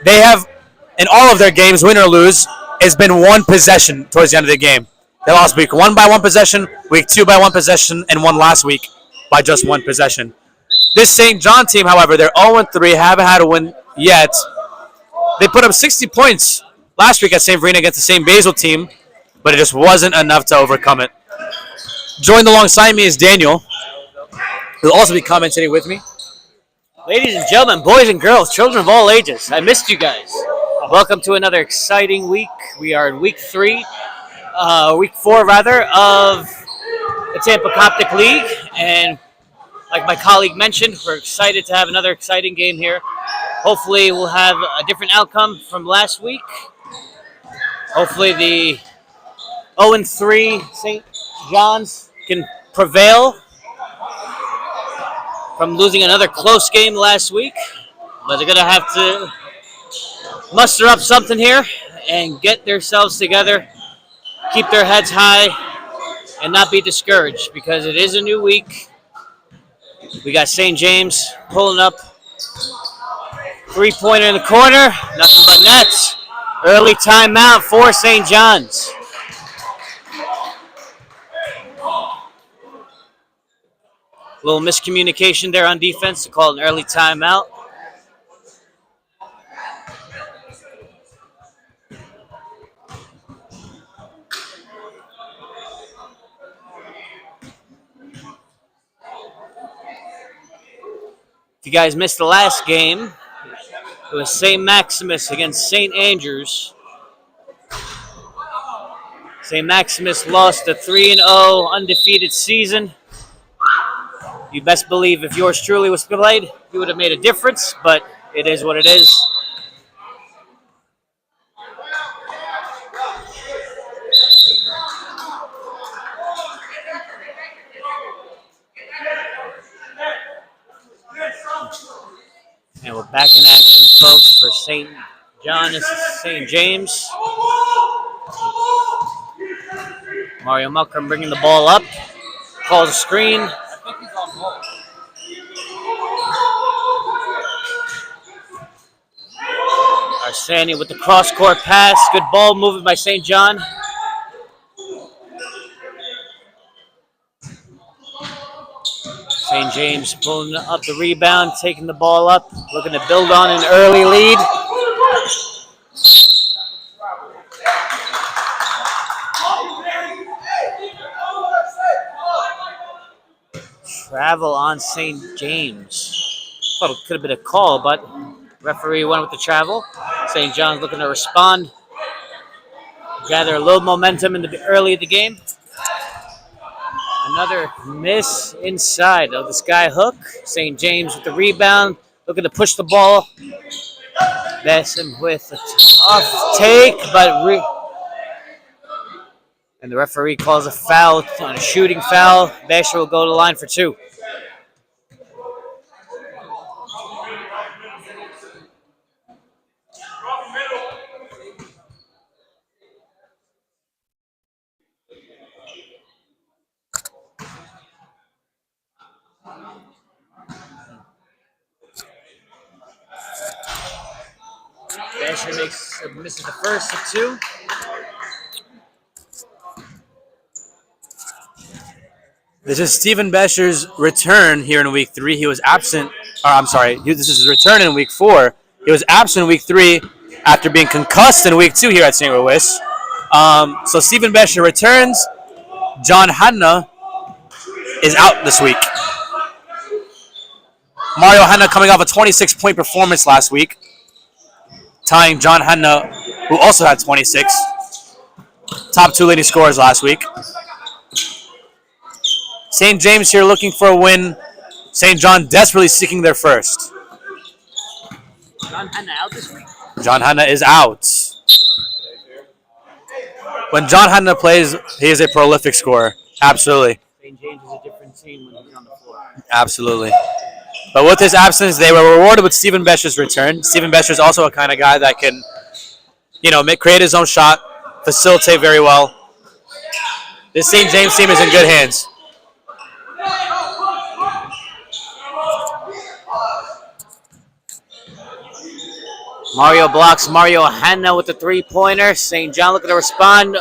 They have, in all of their games, win or lose, it's been one possession towards the end of the game. They lost week 1 by 1 possession, week 2 by 1 possession, and won last week by just 1 possession. This St. John team, however, they're 0-3, haven't had a win yet. They put up 60 points last week at St. Verena against the St. Basil team, but it just wasn't enough to overcome it. Joined alongside me is Daniel, who will also be commentating with me. Ladies and gentlemen, boys and girls, children of all ages, I missed you guys. Welcome to another exciting week. We are in week 4 rather, of the Tampa Coptic League, and like my colleague mentioned, we're excited to have another exciting game here. Hopefully we'll have a different outcome from last week. Hopefully the 0-3 St. John's can prevail from losing another close game last week. But they're going to have to muster up something here and get themselves together, keep their heads high, and not be discouraged because it is a new week. We got St. James pulling up. 3-pointer in the corner. Nothing but nets. Early timeout for St. John's. A little miscommunication there on defense to call an early timeout. If you guys missed the last game, it was St. Maximus against St. Andrews. St. Maximus lost a 3-0 undefeated season. You best believe if yours truly was played, you would have made a difference, but it is what it is. And we're back in action, folks, for St. John. This is St. James. Mario Malcolm bringing the ball up. Calls a screen. Arsani with the cross-court pass. Good ball movement by St. John. St. James pulling up the rebound, taking the ball up, looking to build on an early lead. Travel on St. James. Thought it could have been a call, but referee went with the travel. St. John's looking to respond, gather a little momentum in the early of the game. Another miss inside of the sky hook. St. James with the rebound, looking to push the ball. Besson with a tough take, but and the referee calls a foul on a shooting foul. Basher will go to the line for 2. Basher misses the first of 2. This is Stephen Besher's return here in week 3. He was absent. This is his return in week 4. He was absent in week 3 after being concussed in week 2 here at St. Louis. So Stephen Besher returns. John Hanna is out this week. Mario Hanna coming off a 26-point performance last week, tying John Hanna, who also had 26. Top 2 leading scorers last week. St. James here looking for a win. St. John desperately seeking their first. John Hanna out this week. John Hanna is out. When John Hanna plays, he is a prolific scorer. Absolutely. St. James is a different team when he's on the floor. Absolutely. But with his absence, they were rewarded with Stephen Besher's return. Stephen Besher is also a kind of guy that can, create his own shot, facilitate very well. This St. James team is in good hands. Mario blocks Mario Hanna with the three-pointer. St. John looking to respond.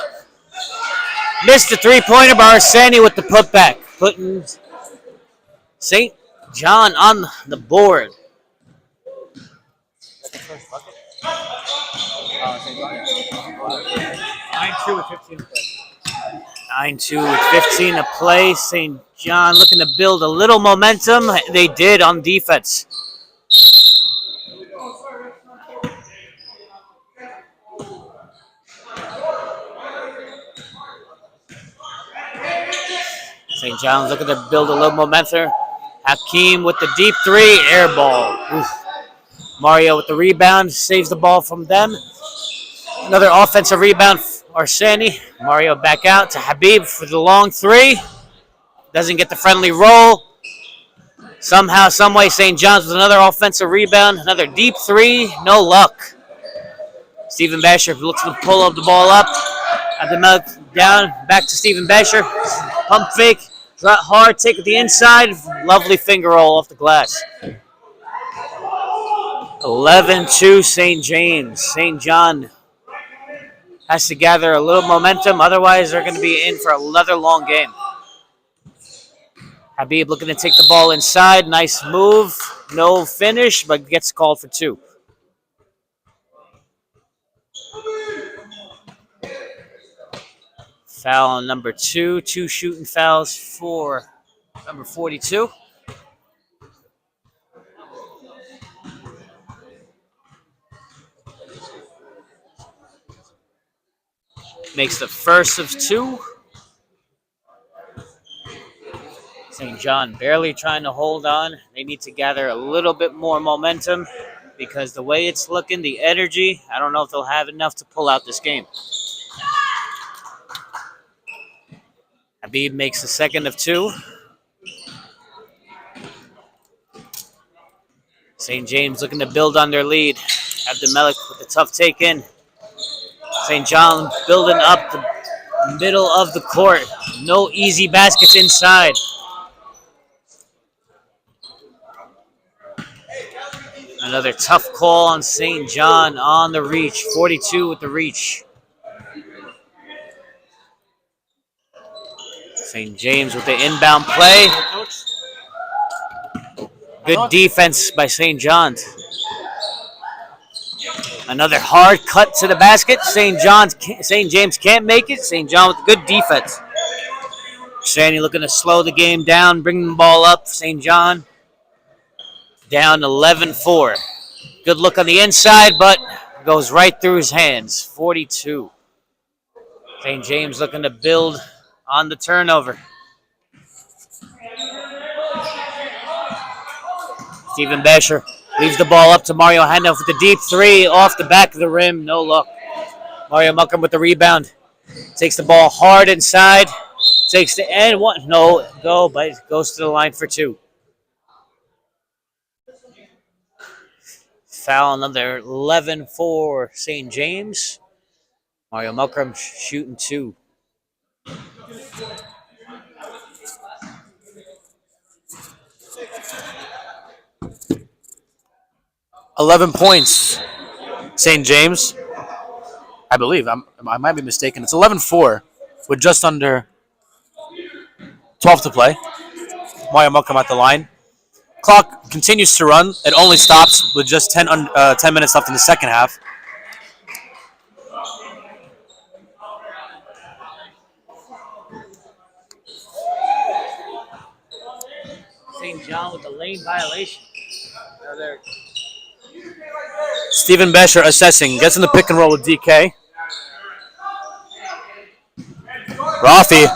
Missed the three-pointer by Arseni with the putback. Putting St. John on the board. 9-2 with 15 to play. 9-2 with 15 to play. St. John looking to build a little momentum. They did on defense. St. John's looking to build a little momentum. Hakeem with the deep three, air ball. Oof. Mario with the rebound, saves the ball from them. Another offensive rebound, Arseni. Mario back out to Habib for the long three. Doesn't get the friendly roll. Somehow, someway, St. John's with another offensive rebound. Another deep three, no luck. Stephen Basher looks to pull up the ball up. Abdelmalik down, back to Stephen Basher. Pump fake, drop hard, take it the inside. Lovely finger roll off the glass. 11-2 St. James. St. John has to gather a little momentum. Otherwise, they're going to be in for another long game. Habib looking to take the ball inside. Nice move. No finish, but gets called for two. Foul on number 2. 2 shooting fouls for number 42. Makes the first of 2. St. John barely trying to hold on. They need to gather a little bit more momentum because the way it's looking, the energy, I don't know if they'll have enough to pull out this game. Habib makes the second of 2. St. James looking to build on their lead. Abdelmalik with the tough take in. St. John building up the middle of the court. No easy baskets inside. Another tough call on St. John on the reach. 42 with the reach. St. James with the inbound play. Good defense by St. John's. Another hard cut to the basket. St. James can't make it. St. John with good defense. Shanny looking to slow the game down, bring the ball up. St. John down 11-4. Good look on the inside, but goes right through his hands. 42. St. James looking to build on the turnover. Stephen Basher leaves the ball up to Mario Hanna with the deep three off the back of the rim. No luck. Mario Muckram with the rebound. Takes the ball hard inside. Takes the end. One. No go, but goes to the line for 2. Foul another 11-4 St. James. Mario Muckram shooting 2. $11 points, St. James. I believe. I might be mistaken. It's 11-4 with just under 12 to play. Mario Muckram at the line. Clock continues to run. It only stops with just 10 minutes left in the second half. St. John with the lane violation. Stephen Besher assessing. Gets in the pick and roll with DK. Rafi.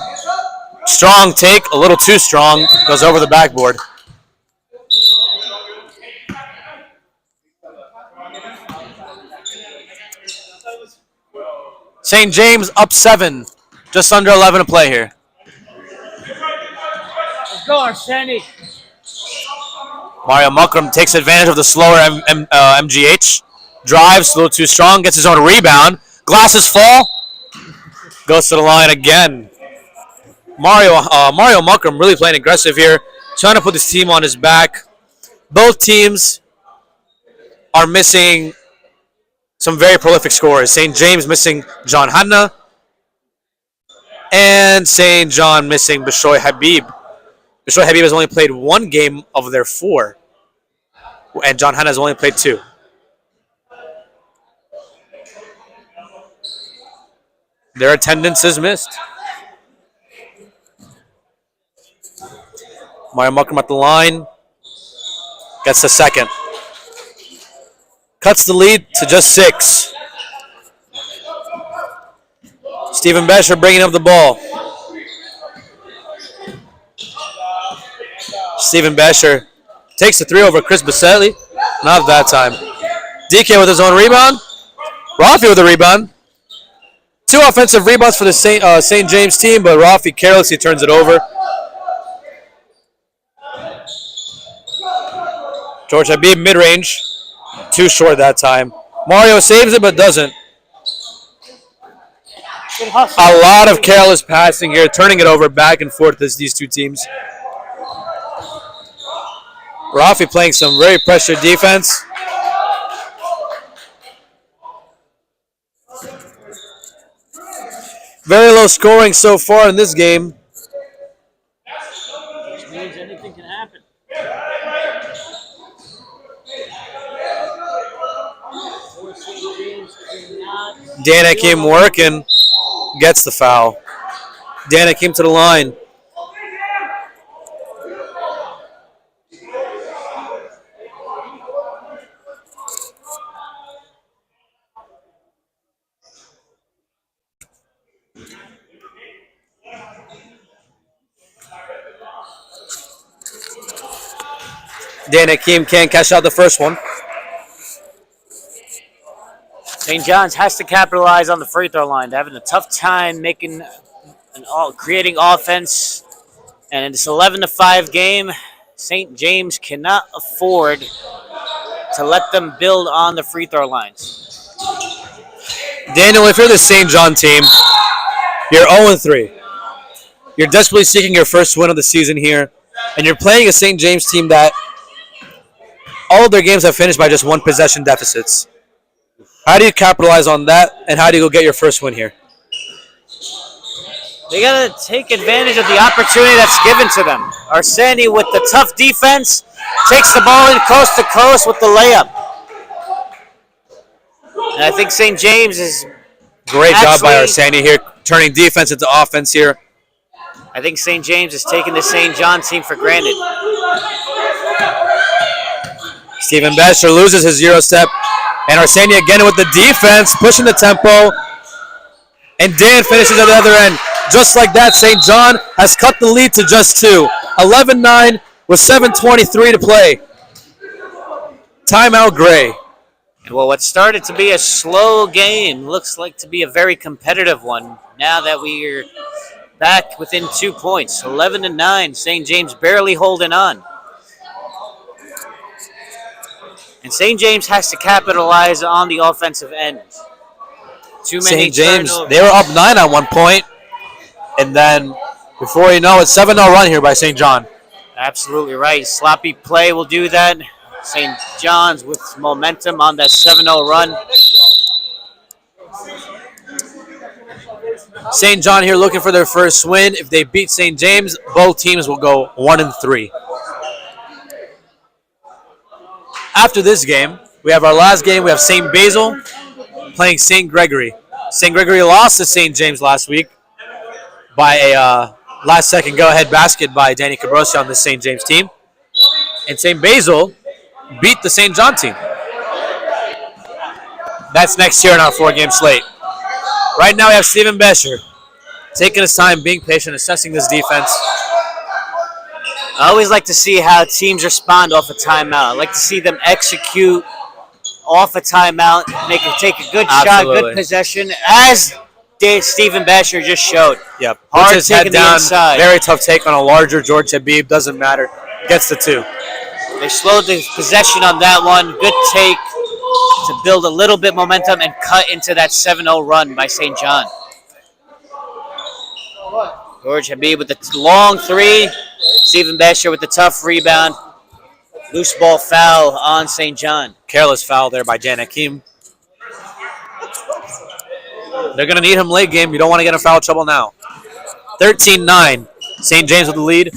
Strong take. A little too strong. Goes over the backboard. St. James up 7. Just under 11 to play here. Let's go, Arseni. Mario Mukram takes advantage of the slower MGH. Drives a little too strong, gets his own rebound. Glasses fall. Goes to the line again. Mario Mukram really playing aggressive here, trying to put this team on his back. Both teams are missing some very prolific scorers. St. James missing John Hanna, and St. John missing Bishoy Habib. Bishoy Habib has only played one game of their 4, and John Hanna has only played 2. Their attendance is missed. Mario Mukram at the line. Gets the second. Cuts the lead to just 6. Stephen Besher bringing up the ball. Stephen Besher takes the 3 over Chris Baselli. Not that time. DK with his own rebound. Rafi with the rebound. 2 offensive rebounds for the St. James team, but Rafi carelessly turns it over. George Habib mid-range. Too short that time. Mario saves it, but doesn't. A lot of careless passing here, turning it over back and forth as these two teams. Rafi playing some very pressured defense. Very low scoring so far in this game. Which means anything can happen. Dan Hakim working, gets the foul. Dan Hakim to the line. Dan Hakim can't catch out the first one. St. John's has to capitalize on the free throw line. They're having a tough time creating offense. And in this 11-5 game, St. James cannot afford to let them build on the free throw lines. Daniel, if you're the St. John team, you're 0-3. You're desperately seeking your first win of the season here. And you're playing a St. James team that all of their games have finished by just 1 possession deficits. How do you capitalize on that, and how do you go get your first win here? They got to take advantage of the opportunity that's given to them. Arseni with the tough defense takes the ball in coast to coast with the layup. And I think St. James is great job by Arseni here, turning defense into offense here. I think St. James is taking the St. John team for granted. Stephen Besher loses his 0-step. And Arseni again with the defense, pushing the tempo. And Dan finishes at the other end. Just like that, St. John has cut the lead to just 2. 11-9 with 7:23 to play. Timeout Gray. Well, what started to be a slow game looks like to be a very competitive one now that we're back within 2 points. 11-9, St. James barely holding on. And St. James has to capitalize on the offensive end. Too many St. James, turnovers. they were up 9 at one point, and then before you know it, 7-0 run here by St. John. Absolutely right. Sloppy play will do that. St. John's with momentum on that 7-0 run. St. John here looking for their first win. If they beat St. James, both teams will go 1-3. After this game, we have our last game. We have St. Basil playing St. Gregory. St. Gregory lost to St. James last week by a last-second go-ahead basket by Danny Cabrosi on the St. James team. And St. Basil beat the St. John team. That's next year in our 4-game slate. Right now we have Stephen Besher taking his time, being patient, assessing this defense. I always like to see how teams respond off a timeout. I like to see them execute off a timeout, take a good shot, good possession, as Stephen Besher just showed. Yep. Hard Puts his head taking the down. inside. Very tough take on a larger George Habib. Doesn't matter. Gets the 2. They slowed the possession on that one. Good take to build a little bit momentum and cut into that 7-0 run by St. John. George Habib with the long three. Stephen Besher with the tough rebound. Loose ball foul on St. John. Careless foul there by Jan Hakim. They're going to need him late game. You don't want to get in foul trouble now. 13-9. St. James with the lead.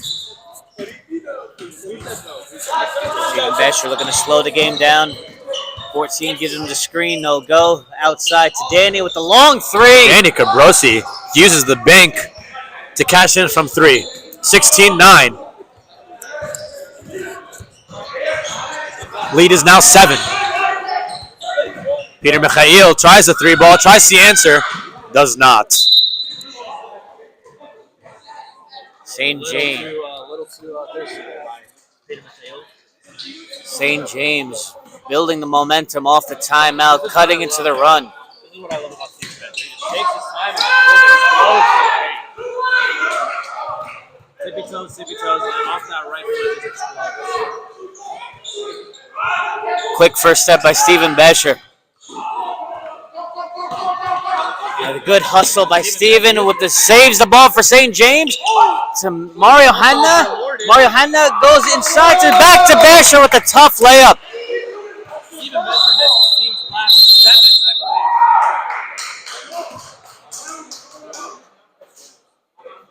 Stephen Besher looking to slow the game down. 14 gives him the screen, no go. Outside to Danny with the long three. Danny Cabrosi uses the bank to cash in from three. 16-9. Lead is now 7. Peter Mikhail tries the three ball, tries the answer, does not. St. James. St. James building the momentum off the timeout, cutting into the run. This is what I love about Steve Bench. He just takes his time and building slow. Tippy toes, and then off that right foot, it's slow. Quick first step by Stephen Besher. And a good hustle by Stephen with the saves the ball for St. James to Mario Hanna. Mario Hanna goes inside to back to Besher with a tough layup. Stephen Besher misses Steve's last 7, I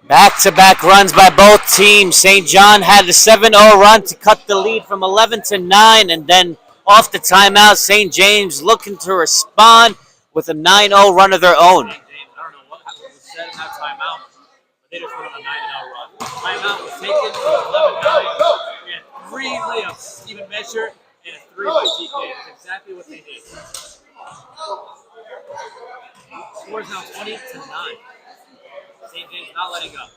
believe. Back-to-back runs by both teams. St. John had a 7-0 run to cut the lead from 11 to 9, and then off the timeout, St. James looking to respond with a 9-0 run of their own. I don't know what was said in that timeout, but they just went on a 9-0 run. Timeout was taken to 11-9. We had 3 layups, Stephen Besher, and a 3 by TK. That's exactly what they did. Score is now 20 to 9. St. James not letting up.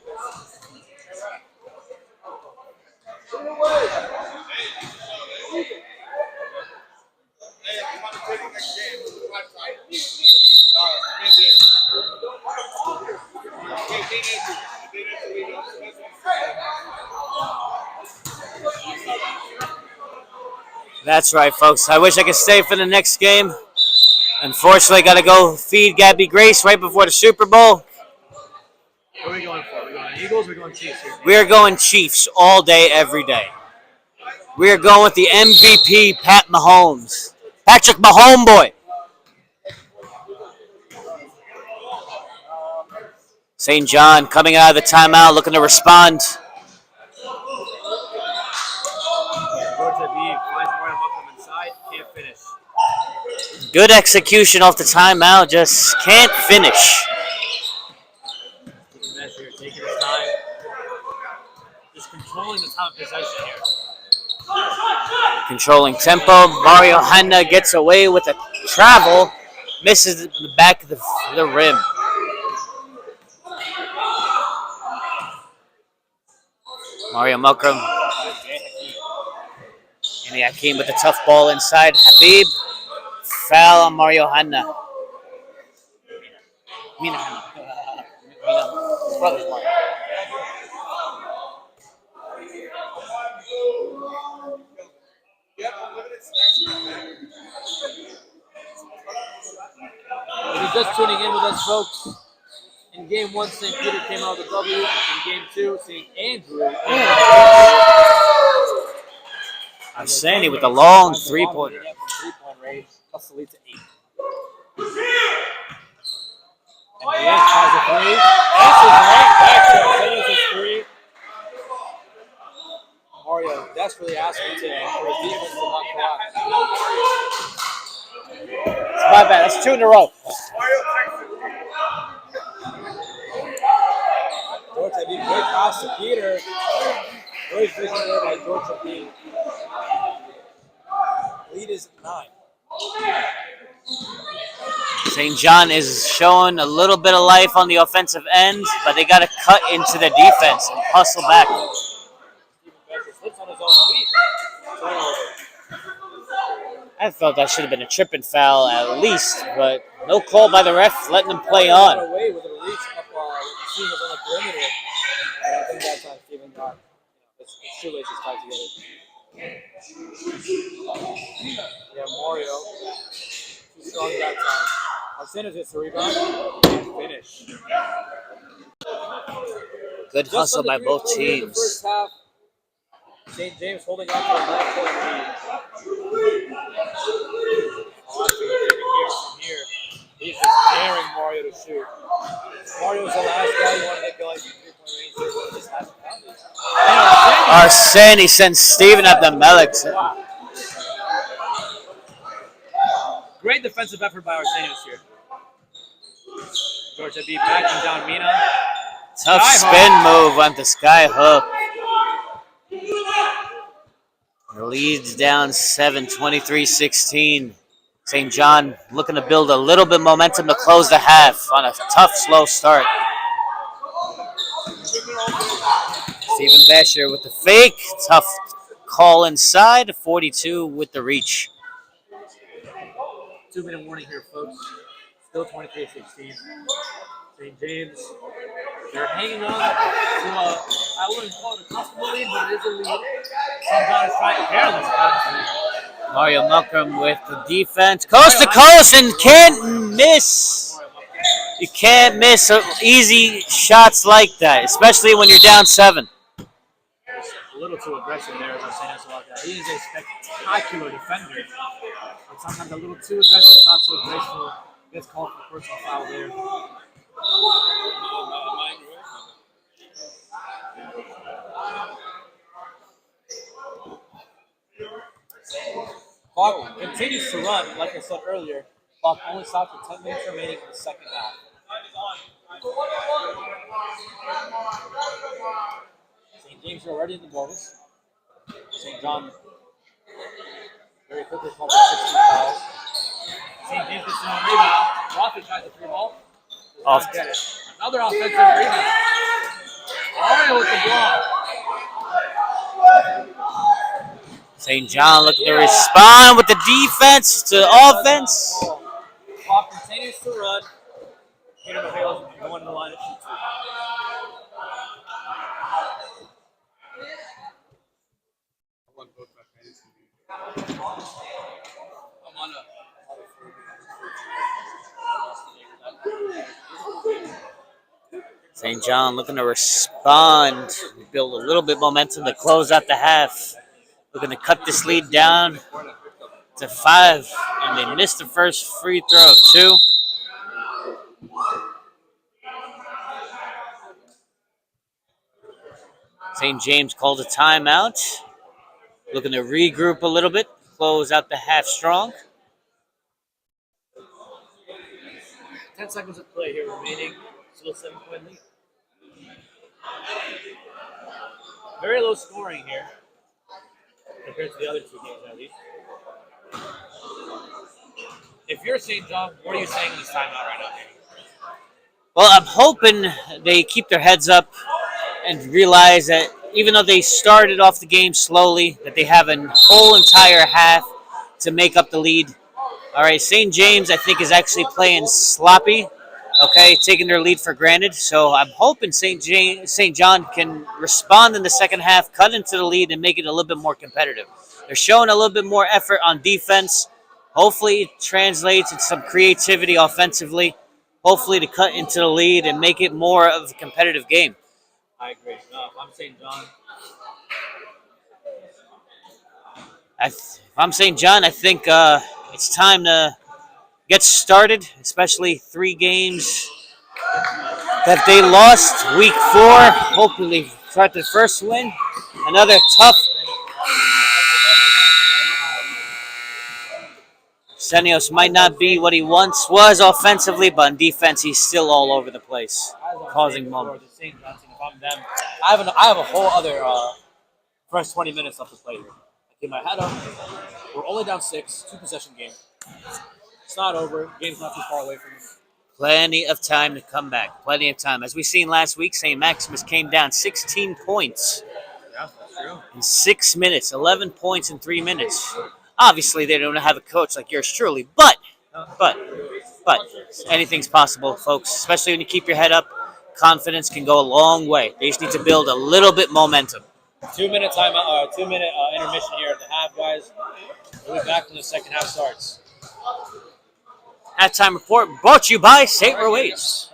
That's right, folks. I wish I could stay for the next game. Unfortunately, got to go feed Gabby Grace right before the Super Bowl. What are we going for? Are we going Eagles or are we going Chiefs here? We are going Chiefs all day, every day. We are going with the MVP, Pat Mahomes. Patrick Mahomes boy. St. John coming out of the timeout, looking to respond. Good execution off the timeout, just can't finish. Taking his time. Just controlling the time of possession here. Controlling tempo. Mario Hanna gets away with a travel. Misses the back of the rim. Mario Mukram. And Hakim with the tough ball inside. Habib. Foul on Mario Hanna. Mina Hanna. His brother's Mario. If you're just tuning in with us, folks, in Game 1, St. Peter came out with a W. In Game 2, St. Andrew. Sandy with the long three-pointer. Three-point range, plus the lead to 8. And Diaz has a 3. Answers right back to him. Finish his 3. Mario desperately asking today for his defense to not collapse. It's my bad. That's 2 in a row. George Habib, great pass to Peter. Great vision there by George Habib. Lead is 9. St. John is showing a little bit of life on the offensive end, but they got to cut into the defense and hustle back. Slips on his own feet. I felt that should have been a tripping foul at least, but no call by the ref, letting them play on. Away with a release up when the team was on the perimeter. I think that time Stephen got his shoelaces tied together. Yeah, Mario. Too strong that time. Arsenis gets the rebound and finish. Good Just hustle under by 3 both to 4 here in the teams. first half. St. James holding on to a 9-point lead. From here. He's just daring Mario to shoot. Mario's the last guy you want to get going from 3-point range. He just hasn't found it. Arseni sends Steven Abdelmelek. Wow. Great defensive effort by Arsenis here. Georgia B backing down Mina. Tough Sky spin hook. move on the sky hook. Leads down 7, 23-16. St. John looking to build a little bit momentum to close the half on a tough, slow start. Stephen Basher with the fake. Tough call inside. 42 with the reach. 2-minute warning here, folks. Still 23-16. St. James, they're hanging on to I wouldn't call it a comfortable lead, but it is a lead. St. John is trying careless. Mario Malcolm with the defense. Coast to coast and can't miss. You can't miss easy shots like that, especially when you're down 7. A little too aggressive there, as I'm saying this about that. He is a spectacular defender, but sometimes a little too aggressive, not so graceful. Gets called for personal foul there. Clock continues to run, like I said earlier. Clock only stopped with 10 minutes remaining in the second half. St. James are already in the bonus. St. John very quickly called for 16 fouls. St. James gets a rebound. Rocky tries the 3-ball. Off. Get it. Another offensive rebound. Mario with the block. St. John looking to respond with the defense to offense. Clock continues to run. Peter McHale's going to the line of shoot. St. John looking to respond, build a little bit momentum to close out the half. Looking to cut this lead down to 5, and they missed the first free throw, 2. St. James called a timeout. Looking to regroup a little bit, close out the half strong. 10 seconds of play here remaining. Still 7-point lead. Very low scoring here compared to the other 2 games, at least. If you're St. John, what are you saying in this timeout right now, Danny? Well, I'm hoping they keep their heads up and realize that even though they started off the game slowly, that they have a whole entire half to make up the lead. All right, St. James, I think, is actually playing sloppy, okay, taking their lead for granted. So I'm hoping St. John can respond in the second half, cut into the lead, and make it a little bit more competitive. They're showing a little bit more effort on defense. Hopefully it translates into some creativity offensively. Hopefully to cut into the lead and make it more of a competitive game. I agree. No, if I'm St. John. If I'm St. John, I think it's time to get started, especially 3 games that they lost. Week 4, hopefully try the first win. Another tough. Senios might not be what he once was offensively, but on defense, he's still all over the place, causing moments. If I'm them, I have a whole other first 20 minutes left to play here. I keep my head up. We're only down 6, 2-possession game. It's not over. Game's not too far away from us. Plenty of time to come back. Plenty of time. As we seen last week, St. Maximus came down 16 points Yeah, that's true. in 6 minutes, 11 points in 3 minutes. Obviously, they don't have a coach like yours truly, but anything's possible, folks, especially when you keep your head up. Confidence can go a long way. They just need to build a little bit momentum. 2-minute timeout, 2-minute intermission here at the half, guys. We'll be back when the second half starts. Halftime report brought to you by St. Ruiz.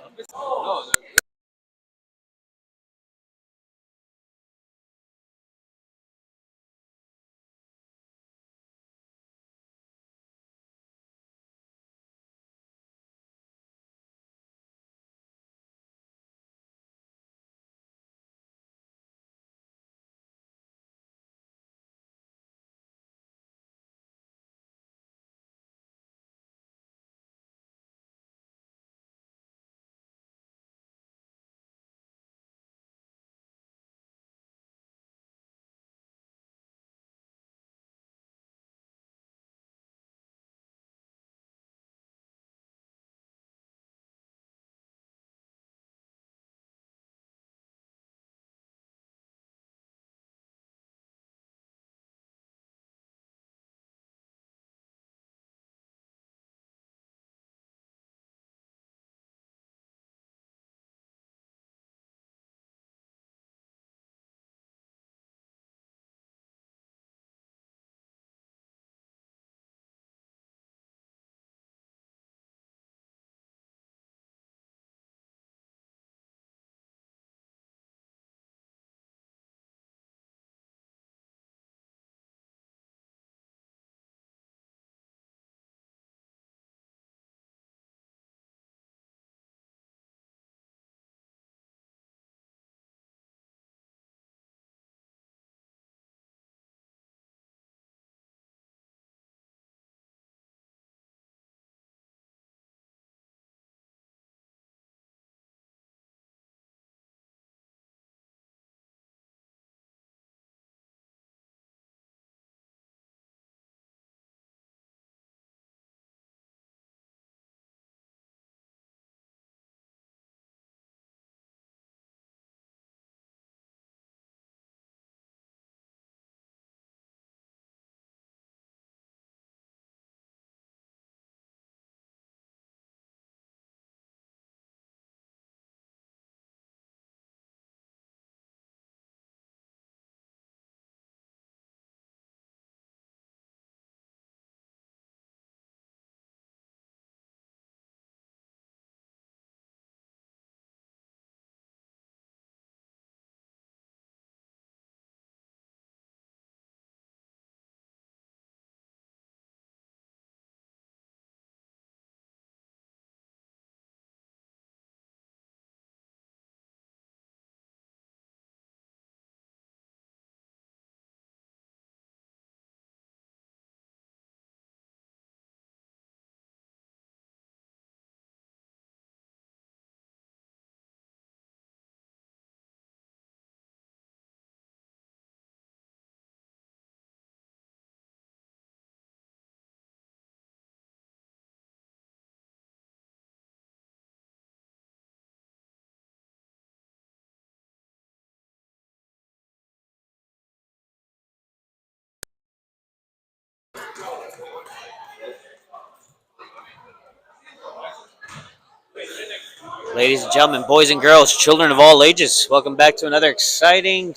Ladies and gentlemen, boys and girls, children of all ages, welcome back to another exciting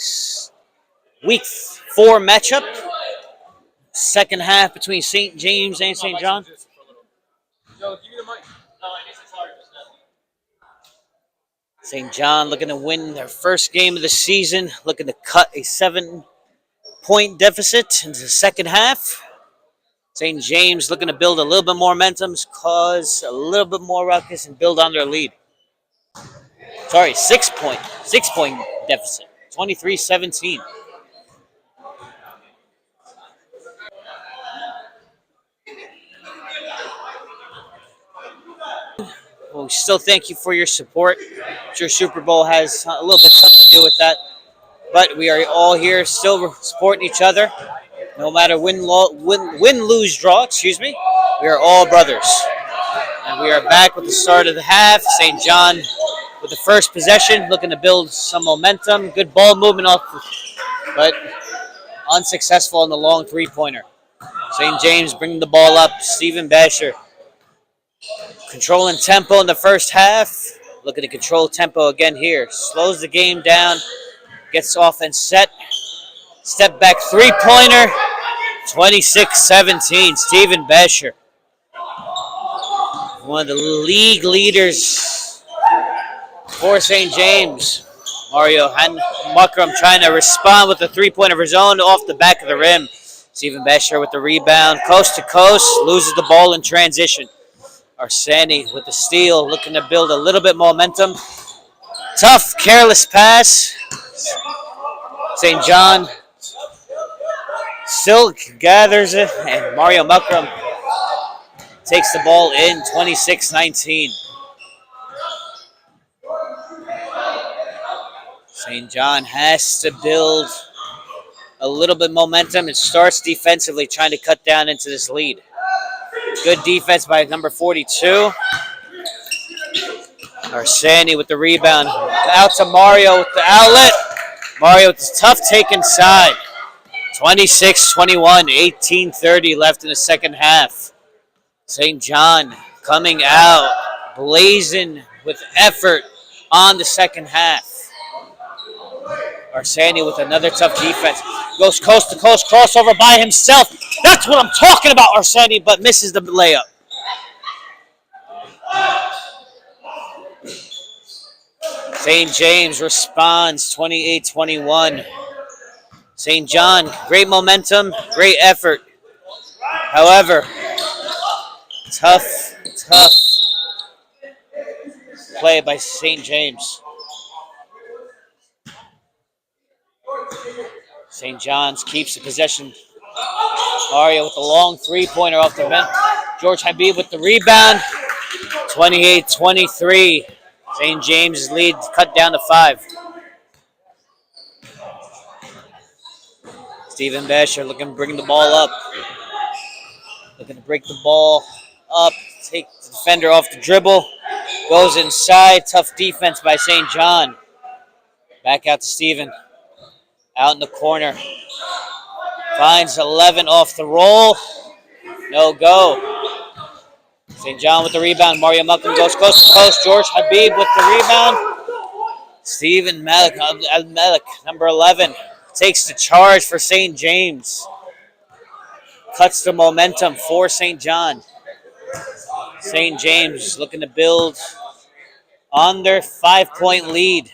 Week 4 matchup. Second half between St. James and St. John. St. John looking to win their first game of the season, looking to cut a 7-point deficit into the second half. St. James looking to build a little bit more momentum, cause a little bit more ruckus, and build on their lead. Sorry, 6-point deficit, 23-17. Well, we still thank you for your support. I'm sure Super Bowl has a little bit something to do with that. But we are all here still supporting each other. No matter win, lose, draw, excuse me. We are all brothers. And we are back with the start of the half. St. John with the first possession, looking to build some momentum. Good ball movement off, but unsuccessful on the long three-pointer. St. James bringing the ball up. Stephen Basher controlling tempo in the first half. Looking to control tempo again here. Slows the game down. Gets offense set. Step back three-pointer. 26-17, Stephen Besher. One of the league leaders for St. James. Mario Mukram trying to respond with a three-pointer of his own off the back of the rim. Stephen Besher with the rebound, coast to coast, loses the ball in transition. Arseni with the steal, looking to build a little bit momentum. Tough, careless pass. St. John still gathers it, and Mario Mukram takes the ball in 26-19. St. John has to build a little bit momentum. It starts defensively, trying to cut down into this lead. Good defense by number 42. Arseni with the rebound. Out to Mario with the outlet. Mario with the tough take inside. 26-21, 18:30 left in the second half. St. John coming out, blazing with effort on the second half. Arseni with another tough defense. Goes coast to coast, crossover by himself. That's what I'm talking about, Arseni, but misses the layup. St. James responds 28-21. St. John, great momentum, great effort. However, tough play by St. James. St. John's keeps the possession. Mario with the long three-pointer off the bench. George Habib with the rebound. 28-23. St. James' lead cut down to 5. Stephen Besher looking to bring the ball up. Looking to break the ball up. Take the defender off the dribble. Goes inside. Tough defense by St. John. Back out to Stephen. Out in the corner. Finds 11 off the roll. No go. St. John with the rebound. Mario Mukram goes coast to coast. George Habib with the rebound. Stephen Malik, number 11, takes the charge for St. James. Cuts the momentum for St. John. St. James looking to build on their 5-point lead.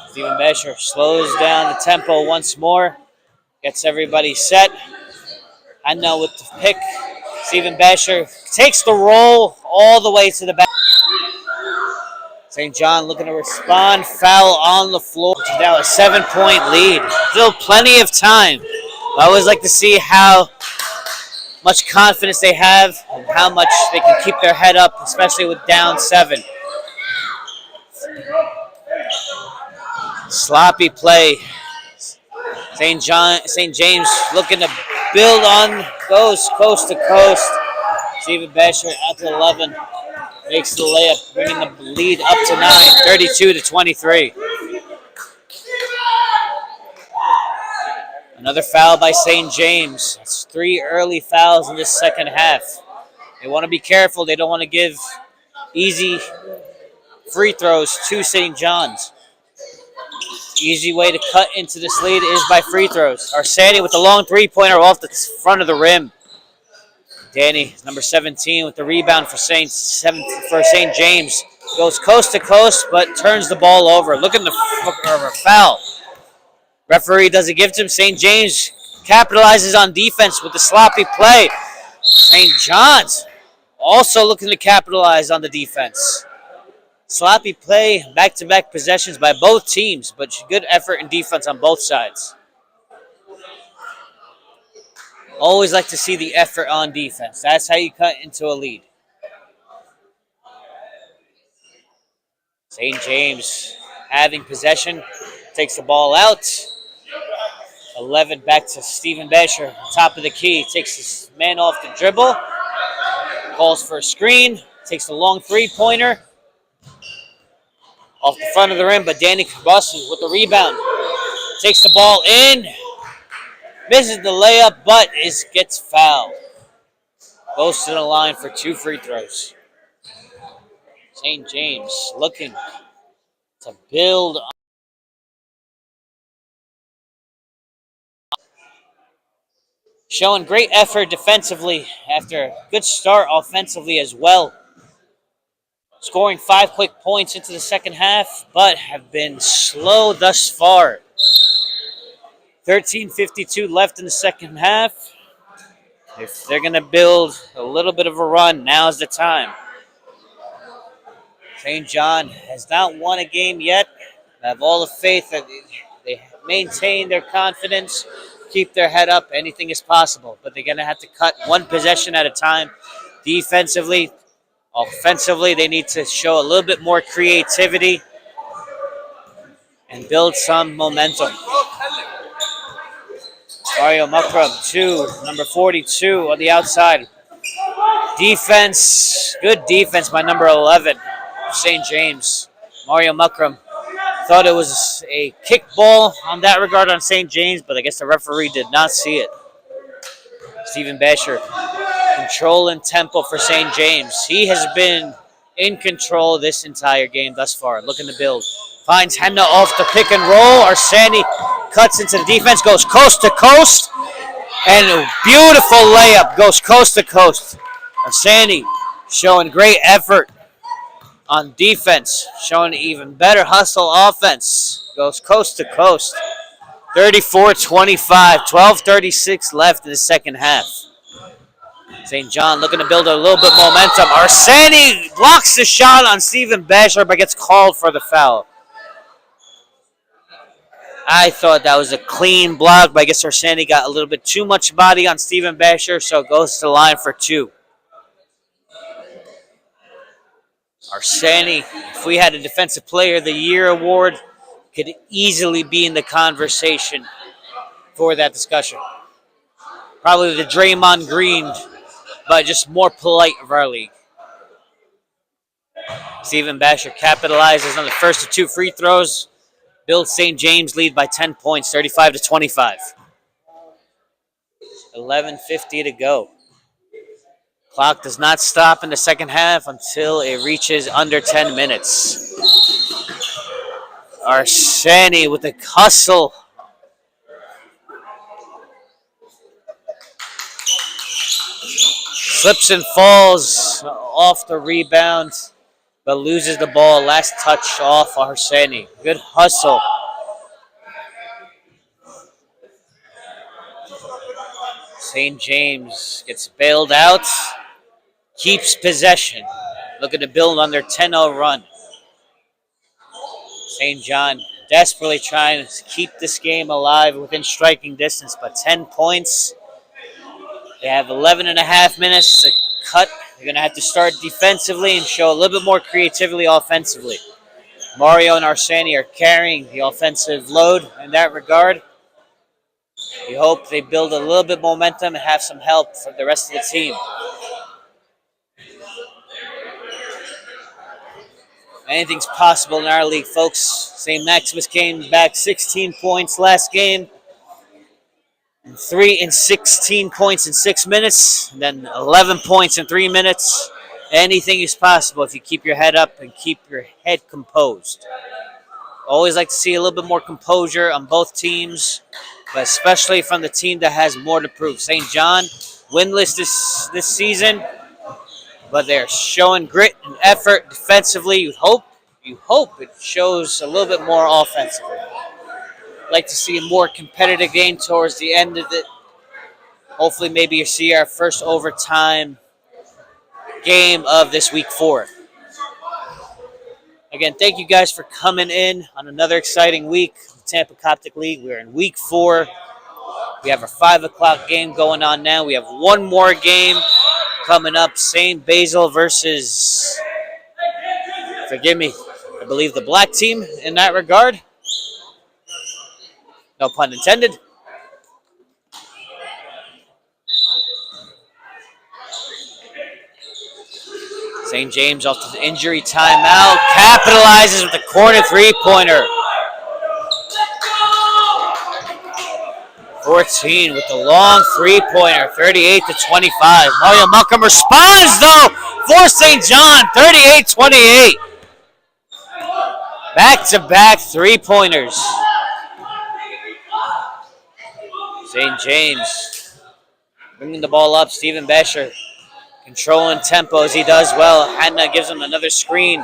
Stephen Besher slows down the tempo once more. Gets everybody set. And now with the pick, Stephen Besher takes the roll all the way to the back. St. John looking to respond. Foul on the floor. Which is now a 7-point lead. Still plenty of time. I always like to see how much confidence they have and how much they can keep their head up, especially with down 7. Sloppy play. St. James looking to build on, goes coast to coast. Stephen Besher out to 11. Makes the layup, bringing the lead up to 9, 32-23. Another foul by St. James. That's 3 early fouls in this second half. They want to be careful. They don't want to give easy free throws to St. John's. Easy way to cut into this lead is by free throws. Arseni with the long three-pointer off the front of the rim. Danny, number 17, with the rebound for St. James. Goes coast to coast, but turns the ball over. Looking for a foul. Referee doesn't give to him. St. James capitalizes on defense with the sloppy play. St. John's also looking to capitalize on the defense. Sloppy play, back-to-back possessions by both teams, but good effort and defense on both sides. Always like to see the effort on defense. That's how you cut into a lead. St. James having possession, takes the ball out. 11 back to Stephen Besher, top of the key, takes his man off the dribble, calls for a screen, takes the long three-pointer off the front of the rim, but Danny Kabasi with the rebound. Takes the ball in. Misses the layup, but gets fouled. Goes to the line for 2 free throws. St. James looking to build showing great effort defensively after a good start offensively as well. Scoring 5 quick points into the second half, but have been slow thus far. 13:52 left in the second half. If they're going to build a little bit of a run, now's the time. St. John has not won a game yet. I have all the faith that they maintain their confidence, keep their head up. Anything is possible, but they're going to have to cut one possession at a time. Defensively, offensively, they need to show a little bit more creativity and build some momentum. Mario Mukram, number 42 on the outside. Defense, good defense by number 11, St. James. Mario Mukram thought it was a kickball on that regard on St. James, but I guess the referee did not see it. Stephen Basher, control and tempo for St. James. He has been in control this entire game thus far, looking to build. Finds Henna off the pick and roll. Arseni cuts into the defense, goes coast to coast, and a beautiful layup goes coast to coast. Arseni showing great effort on defense, showing even better hustle offense. Goes coast to coast. 34-25, 12:36 left in the second half. St. John looking to build a little bit momentum. Arseni blocks the shot on Stephen Basher, but gets called for the foul. I thought that was a clean block, but I guess Arseni got a little bit too much body on Stephen Basher, so goes to the line for 2. Arseni, if we had a Defensive Player of the Year award, could easily be in the conversation for that discussion. Probably the Draymond Green, but just more polite of our league. Stephen Basher capitalizes on the first of 2 free throws. Builds St. James lead by 10 points, 35-25. 11:50 to go. Clock does not stop in the second half until it reaches under 10 minutes. Arseni with a hustle. Slips and falls off the rebound, but loses the ball. Last touch off Arseni. Good hustle. St. James gets bailed out. Keeps possession. Looking to build on their 10-0 run. St. John desperately trying to keep this game alive within striking distance, but 10 points. They have 11 and a half minutes to cut. They're going to have to start defensively and show a little bit more creativity offensively. Mario and Arseni are carrying the offensive load in that regard. We hope they build a little bit momentum and have some help from the rest of the team. Anything's possible in our league, folks. St. Maximus came back 16 points last game. 16 points in 6 minutes, and then 11 points in 3 minutes. Anything is possible if you keep your head up and keep your head composed. Always like to see a little bit more composure on both teams, but especially from the team that has more to prove. St. John, winless this season, but they're showing grit and effort defensively. You hope it shows a little bit more offensively. Like to see a more competitive game towards the end of it. Hopefully maybe you see our first overtime game of this week 4. Again, thank you guys for coming in on another exciting week of the Tampa Coptic League. We're in week 4. We have our 5 o'clock game going on now. We have one more game coming up. St. Basil versus, forgive me, I believe the black team in that regard. No pun intended. St. James off to the injury timeout. Capitalizes with the corner 3-pointer. 14 with the long 3-pointer. 38-25. Mario Malcolm responds though for St. John. 38-28. Back-to-back 3-pointers. St. James Bringing the ball up, Stephen Besher. Controlling tempo as he does well. Hanna gives him another screen.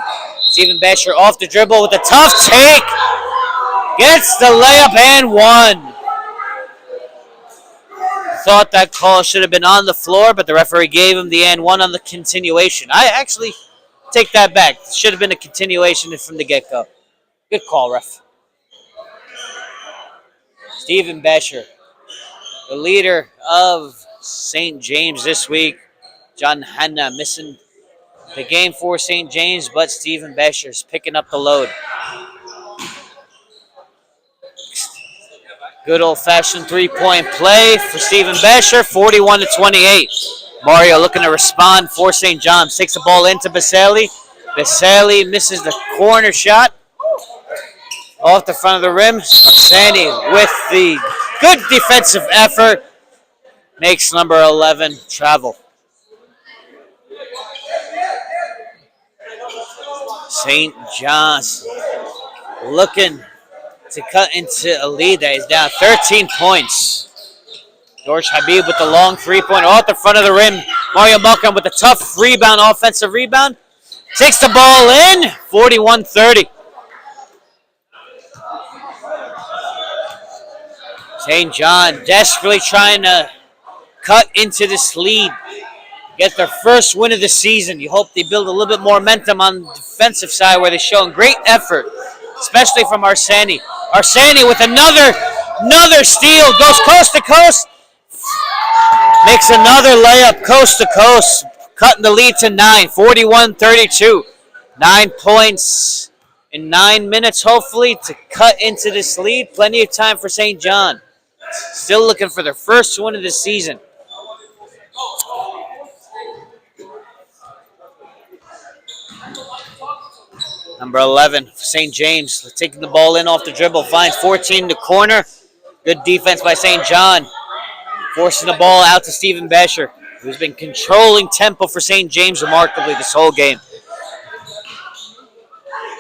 Stephen Besher off the dribble with a tough take. Gets the layup and one. Thought that call should have been on the floor, but the referee gave him the and one on the continuation. I actually take that back. It should have been a continuation from the get-go. Good call, ref. Stephen Besher, the leader of St. James this week. John Hanna missing the game for St. James, but Stephen Besher's picking up the load. Good old-fashioned three-point play for Stephen Besher, 41-28. Mario looking to respond for St. John's. Takes the ball into Baselli. Baselli misses the corner shot. Off the front of the rim. Sandy with the good defensive effort. Makes number 11 travel. St. John's looking to cut into a lead that is down 13 points. George Habib with the long three-pointer off the front of the rim. Mario Malcolm with a tough rebound, offensive rebound. Takes the ball in, 41-30. St. John desperately trying to cut into this lead. Get their first win of the season. You hope they build a little bit more momentum on the defensive side where they're showing great effort, especially from Arsani. Arsani with another steal, goes coast to coast, makes another layup coast to coast, cutting the lead to 9, 41-32. 9 points in 9 minutes, hopefully, to cut into this lead. Plenty of time for St. John. Still looking for their first win of the season. Number 11, St. James, taking the ball in off the dribble, finds 14 in the corner. Good defense by St. John. Forcing the ball out to Stephen Besher, who's been controlling tempo for St. James remarkably this whole game.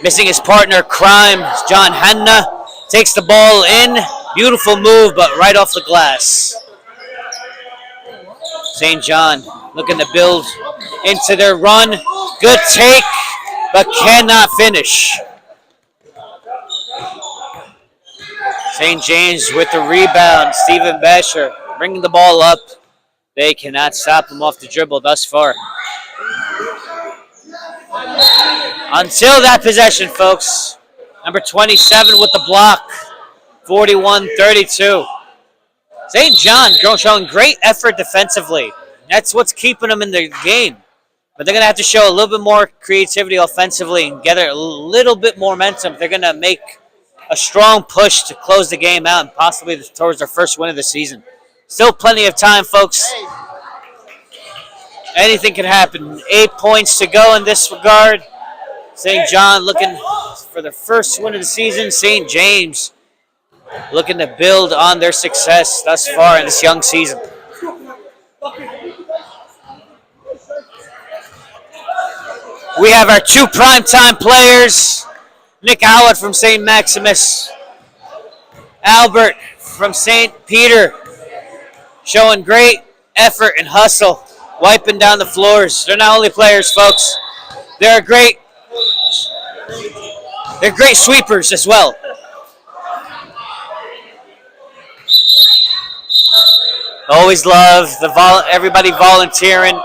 Missing his partner, Crime, John Hanna, takes the ball in. Beautiful move, but right off the glass. St. John looking to build into their run. Good take, but cannot finish. St. James with the rebound. Stephen Besher bringing the ball up. They cannot stop him off the dribble thus far. Until that possession, folks. Number 27 with the block. 41-32. St. John showing great effort defensively. That's what's keeping them in the game. But they're going to have to show a little bit more creativity offensively and gather a little bit more momentum. They're going to make a strong push to close the game out and possibly towards their first win of the season. Still plenty of time, folks. Anything can happen. 8 points to go in this regard. St. John looking for the first win of the season. St. James looking to build on their success thus far in this young season. We have our two primetime players. Nick Howard from St. Maximus. Albert from St. Peter. Showing great effort and hustle. Wiping down the floors. They're not only players, folks. They're great sweepers as well. Always love everybody volunteering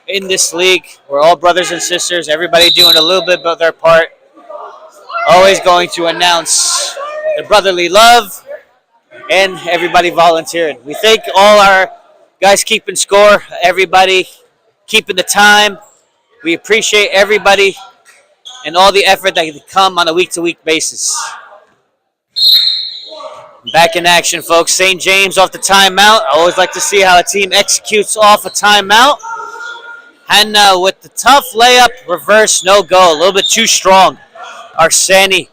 in this league. We're all brothers and sisters. Everybody doing a little bit of their part. Always going to announce the brotherly love and everybody volunteering. We thank all our guys keeping score, everybody keeping the time. We appreciate everybody and all the effort that come on a week-to-week basis. Back in action, folks. St. James off the timeout. I always like to see how a team executes off a timeout. Hanna with the tough layup, reverse, no go. A little bit too strong. Arsani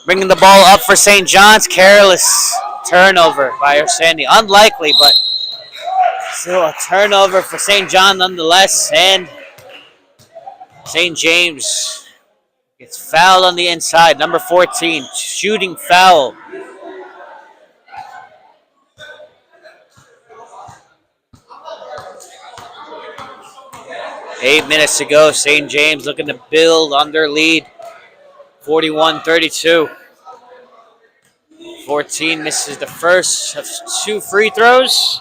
bringing the ball up for St. John's. Careless turnover by Arsani. Unlikely, but still a turnover for St. John nonetheless. And St. James gets fouled on the inside. Number 14, shooting foul. 8 minutes to go. St. James looking to build on their lead. 41-32. 14 misses the first of 2 free throws.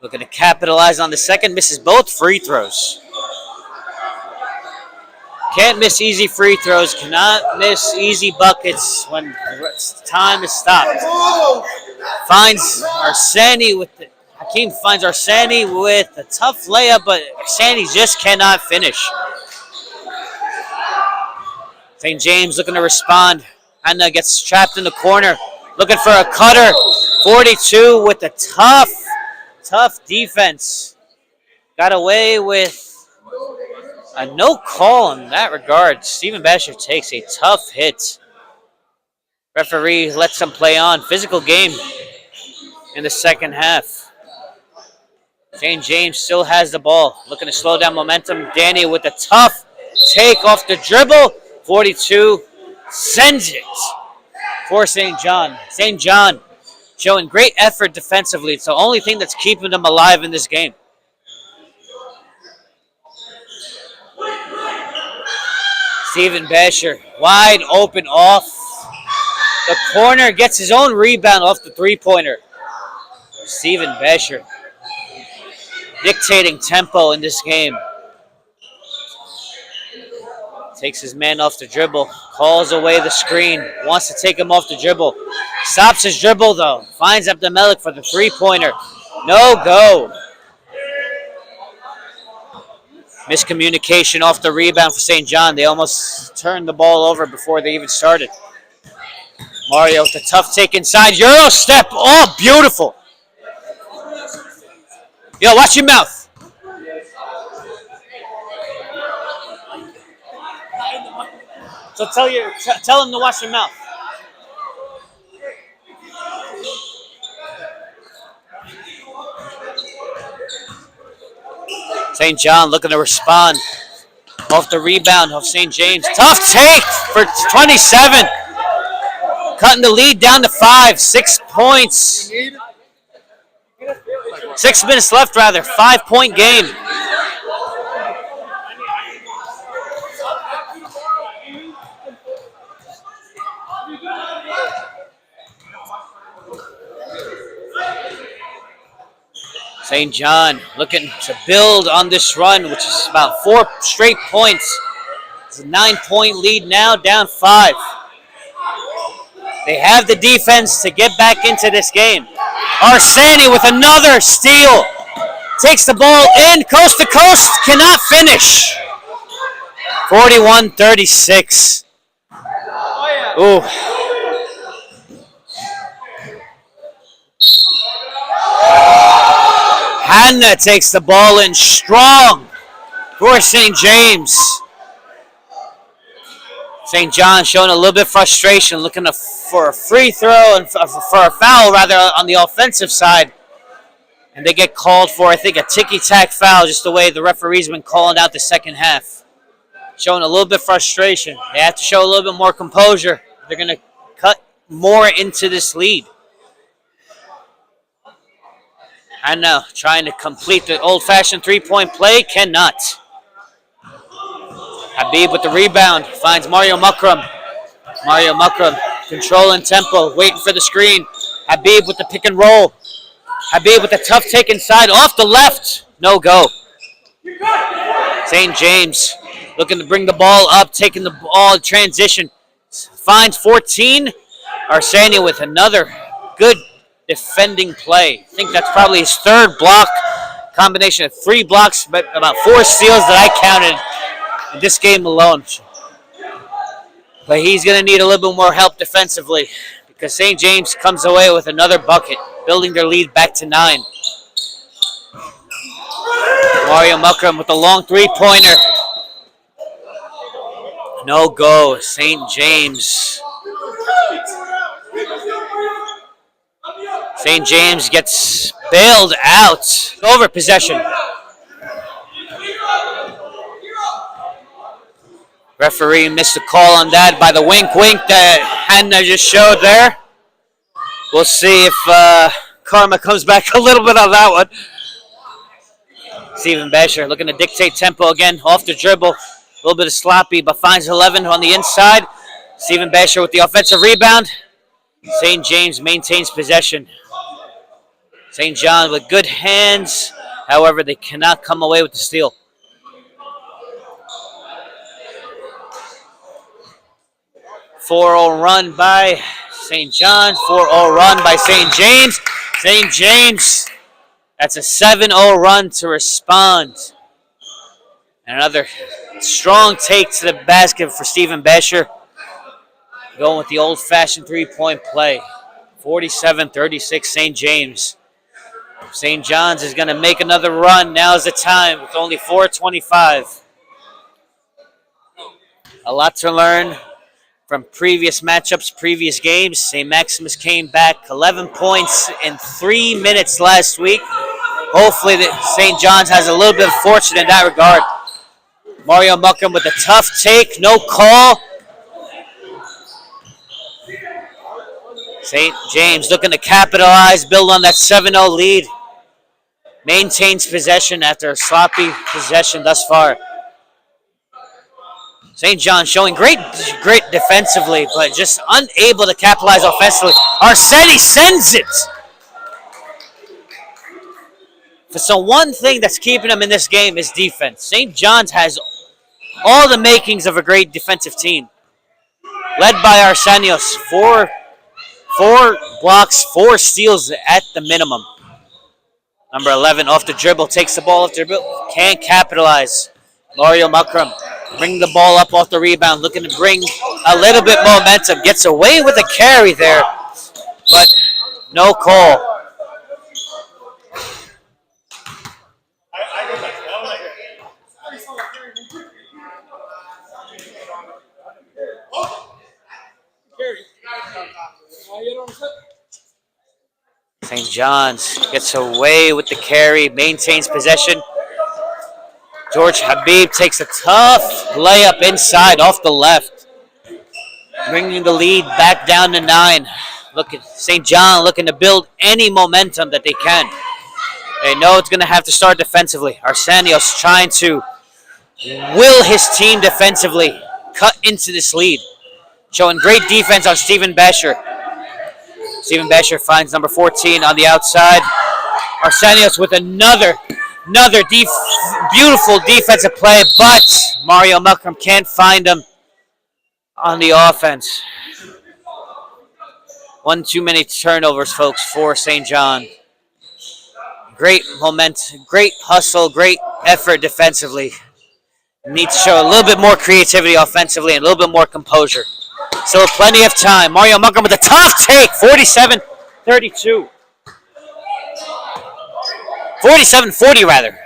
Looking to capitalize on the second, misses both free throws. Can't miss easy free throws, cannot miss easy buckets when time is stopped. Finds Arseni with the, Hakeem finds Arseni with a tough layup, but Arseni just cannot finish. St. James looking to respond. Hanna gets trapped in the corner, looking for a cutter. 42 with a tough defense. Got away with a no call in that regard. Stephen Basher takes a tough hit. Referee lets them play on. Physical game in the second half. St. James still has the ball. Looking to slow down momentum. Danny with a tough take off the dribble. 42 sends it for St. John. St. John showing great effort defensively. It's the only thing that's keeping them alive in this game. Stephen Basher, wide open off the corner, gets his own rebound off the three-pointer. Stephen Basher dictating tempo in this game. Takes his man off the dribble, calls away the screen, wants to take him off the dribble. Stops his dribble though, finds Abdelmalik for the three-pointer. No go. Miscommunication off the rebound for St. John. They almost turned the ball over before they even started. Mario with a tough take inside. Euro step. Oh, beautiful. Yo, watch your mouth. So tell him to watch your mouth. St. John looking to respond off the rebound of St. James. Tough take for 27. Cutting the lead down to 5. 6 points. 6 minutes left, rather. 5-point game. St. John looking to build on this run, which is about 4 straight points. It's a 9-point lead now, down 5. They have the defense to get back into this game. Arseni with another steal. Takes the ball in, coast to coast, cannot finish. 41-36. Ooh. Hanna takes the ball in strong for St. James. St. John showing a little bit of frustration, looking for a free throw and for a foul, rather, on the offensive side. And they get called for, I think, a ticky-tack foul, just the way the referee's been calling out the second half. Showing a little bit of frustration. They have to show a little bit more composure. They're going to cut more into this lead. And now trying to complete the old-fashioned three-point play, cannot. Habib with the rebound, finds Mario Mukram. Mario Mukram controlling tempo, waiting for the screen. Habib with the pick and roll. Habib with a tough take inside, off the left. No go. St. James looking to bring the ball up, taking the ball in transition. Finds 14. Arseni with another good defending play. I think that's probably his third block. Combination of 3 blocks, but about 4 steals that I counted in this game alone. But he's going to need a little bit more help defensively because St. James comes away with another bucket, building their lead back to 9. Mario Mukram with a long three-pointer. No go, St. James. St. James gets bailed out. Over possession. Referee missed a call on that by the wink that Hannah just showed there. We'll see if karma comes back a little bit on that one. Steven Besher looking to dictate tempo again, off the dribble. A little bit of sloppy, but finds 11 on the inside. Steven Besher with the offensive rebound. St. James maintains possession. St. John with good hands. However, they cannot come away with the steal. Four-0 run by St. John's. 4-0 run by St. James. St. James, that's a 7-0 run to respond. And another strong take to the basket for Steven Besher. Going with the old-fashioned three-point play. 47-36 St. James. St. John's is going to make another run. Now's the time with only 4:25. A lot to learn from previous matchups, previous games. St. Maximus came back 11 points in 3 minutes last week. Hopefully St. John's has a little bit of fortune in that regard. Mario Muckram with a tough take, no call. St. James looking to capitalize, build on that 7-0 lead. Maintains possession after a sloppy possession thus far. St. John showing great defensively, but just unable to capitalize offensively. Arsetti sends it. So one thing that's keeping them in this game is defense. St. John's has all the makings of a great defensive team. Led by Arsenios, four blocks, 4 steals at the minimum. Number 11 off the dribble, takes the ball off the dribble, can't capitalize. Mario Muckram bring the ball up off the rebound, looking to bring a little bit momentum. Gets away with a carry there, but no call. St. John's gets away with the carry, maintains possession. George Habib takes a tough layup inside off the left, bringing the lead back down to 9. Look at St. John looking to build any momentum that they can. They know it's going to have to start defensively. Arsenios trying to will his team defensively cut into this lead, showing great defense on Steven Besher. Steven Besher finds number 14 on the outside. Arsenios with another beautiful defensive play, but Mario Muckram can't find him on the offense. One too many turnovers, folks, for St. John. Great momentum, great hustle, great effort defensively. Need to show a little bit more creativity offensively and a little bit more composure. Still plenty of time. Mario Muckram with a tough take, 47-32. 47-40 rather.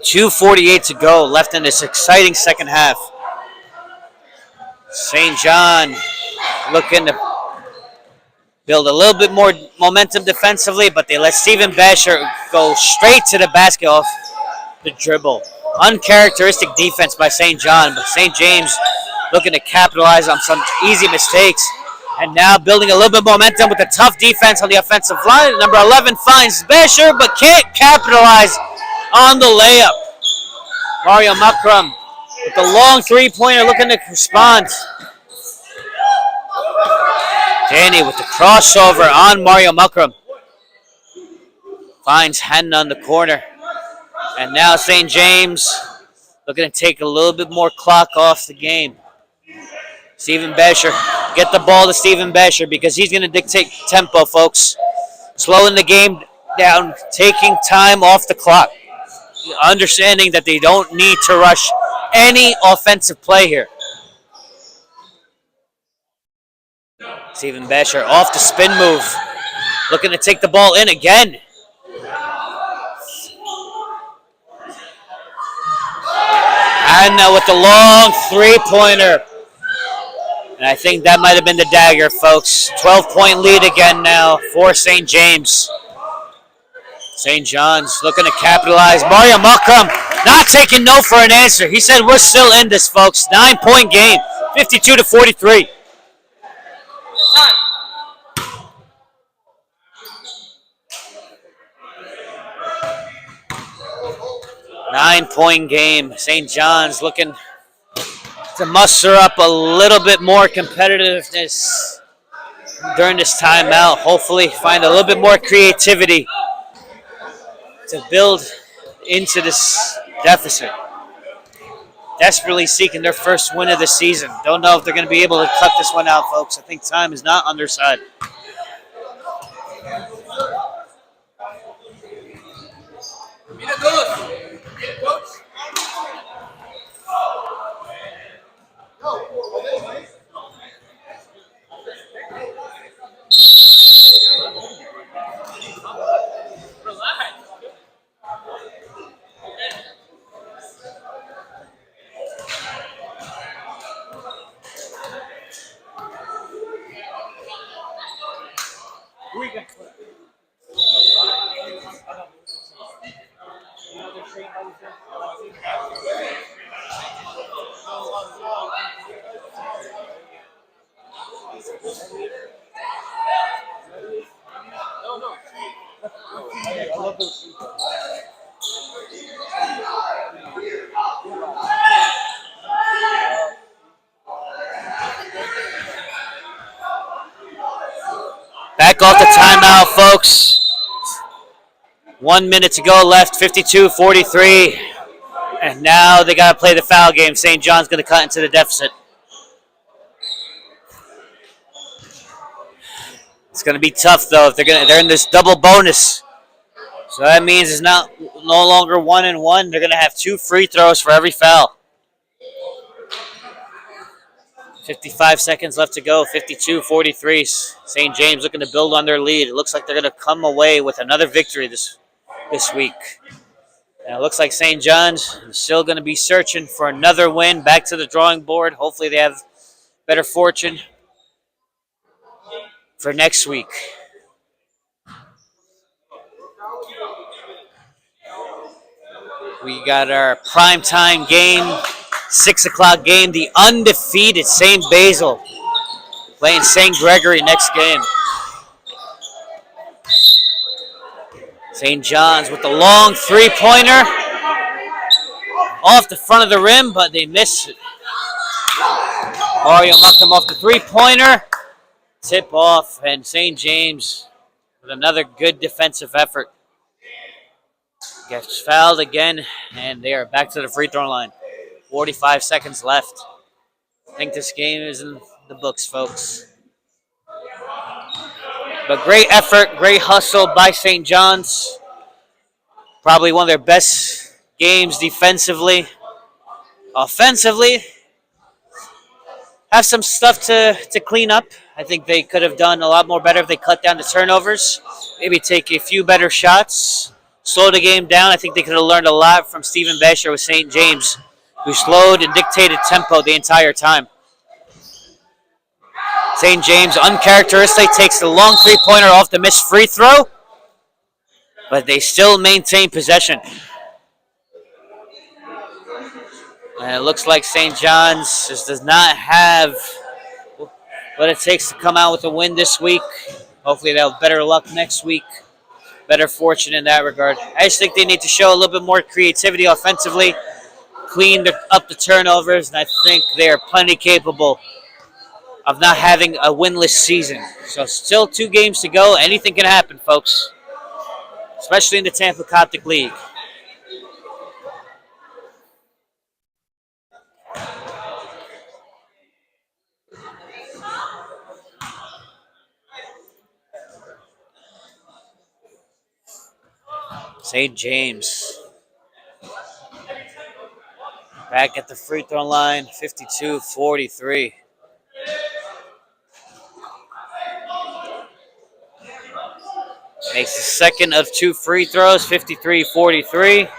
2:48 to go left in this exciting second half. St. John looking to build a little bit more momentum defensively, but they let Steven Besher go straight to the basket off the dribble. Uncharacteristic defense by St. John, but St. James looking to capitalize on some easy mistakes. And now building a little bit of momentum with a tough defense on the offensive line. Number 11 finds Besher, but can't capitalize on the layup. Mario Muckram with the long three-pointer looking to respond. Danny with the crossover on Mario Muckram. Finds Hannah on the corner. And now St. James looking to take a little bit more clock off the game. Steven Besher, get the ball to Steven Besher because he's going to dictate tempo, folks. Slowing the game down, taking time off the clock. Understanding that they don't need to rush any offensive play here. Steven Besher off the spin move. Looking to take the ball in again. And now with the long three-pointer. And I think that might have been the dagger, folks. 12-point lead again now for St. James. St. John's looking to capitalize. Mario Muckram Not taking no for an answer. He said we're still in this, folks. 9-point game, 52-43. Nine-point game. St. John's looking to muster up a little bit more competitiveness during this timeout. Hopefully find a little bit more creativity to build into this deficit. Desperately seeking their first win of the season. Don't know if they're going to be able to cut this one out, folks. I think time is not on their side. Back off the timeout, folks. 1 minute to go left, 52-43. And now they got to play the foul game. St. John's going to cut into the deficit. It's going to be tough, though. If they're in this double bonus. So that means it's no longer 1-1. They're going to have 2 free throws for every foul. 55 seconds left to go, 52-43. St. James looking to build on their lead. It looks like they're going to come away with another victory this week. And it looks like St. John's is still going to be searching for another win, back to the drawing board. Hopefully they have better fortune for next week. We got our primetime game, 6 o'clock game, the undefeated St. Basil playing St. Gregory next game. St. John's with the long three-pointer off the front of the rim, but they missed it. Mario knocked him off the three-pointer. Tip off, and St. James with another good defensive effort. Gets fouled again, and they are back to the free throw line. 45 seconds left. I think this game is in the books, folks. But great effort, great hustle by St. John's. Probably one of their best games defensively. Offensively, have some stuff to clean up. I think they could have done a lot more better if they cut down the turnovers. Maybe take a few better shots. Slow the game down. I think they could have learned a lot from Stephen Besher with St. James, who slowed and dictated tempo the entire time. St. James, uncharacteristic, takes the long three-pointer off the missed free throw, but they still maintain possession. And it looks like St. John's just does not have what it takes to come out with a win this week. Hopefully they'll have better luck next week, better fortune in that regard. I just think they need to show a little bit more creativity offensively, clean up the turnovers, and I think they are plenty capable of not having a winless season. So still 2 games to go. Anything can happen, folks, especially in the Tampa Coptic League. St. James back at the free throw line, 52-43. Makes the second of 2 free throws, 53-43.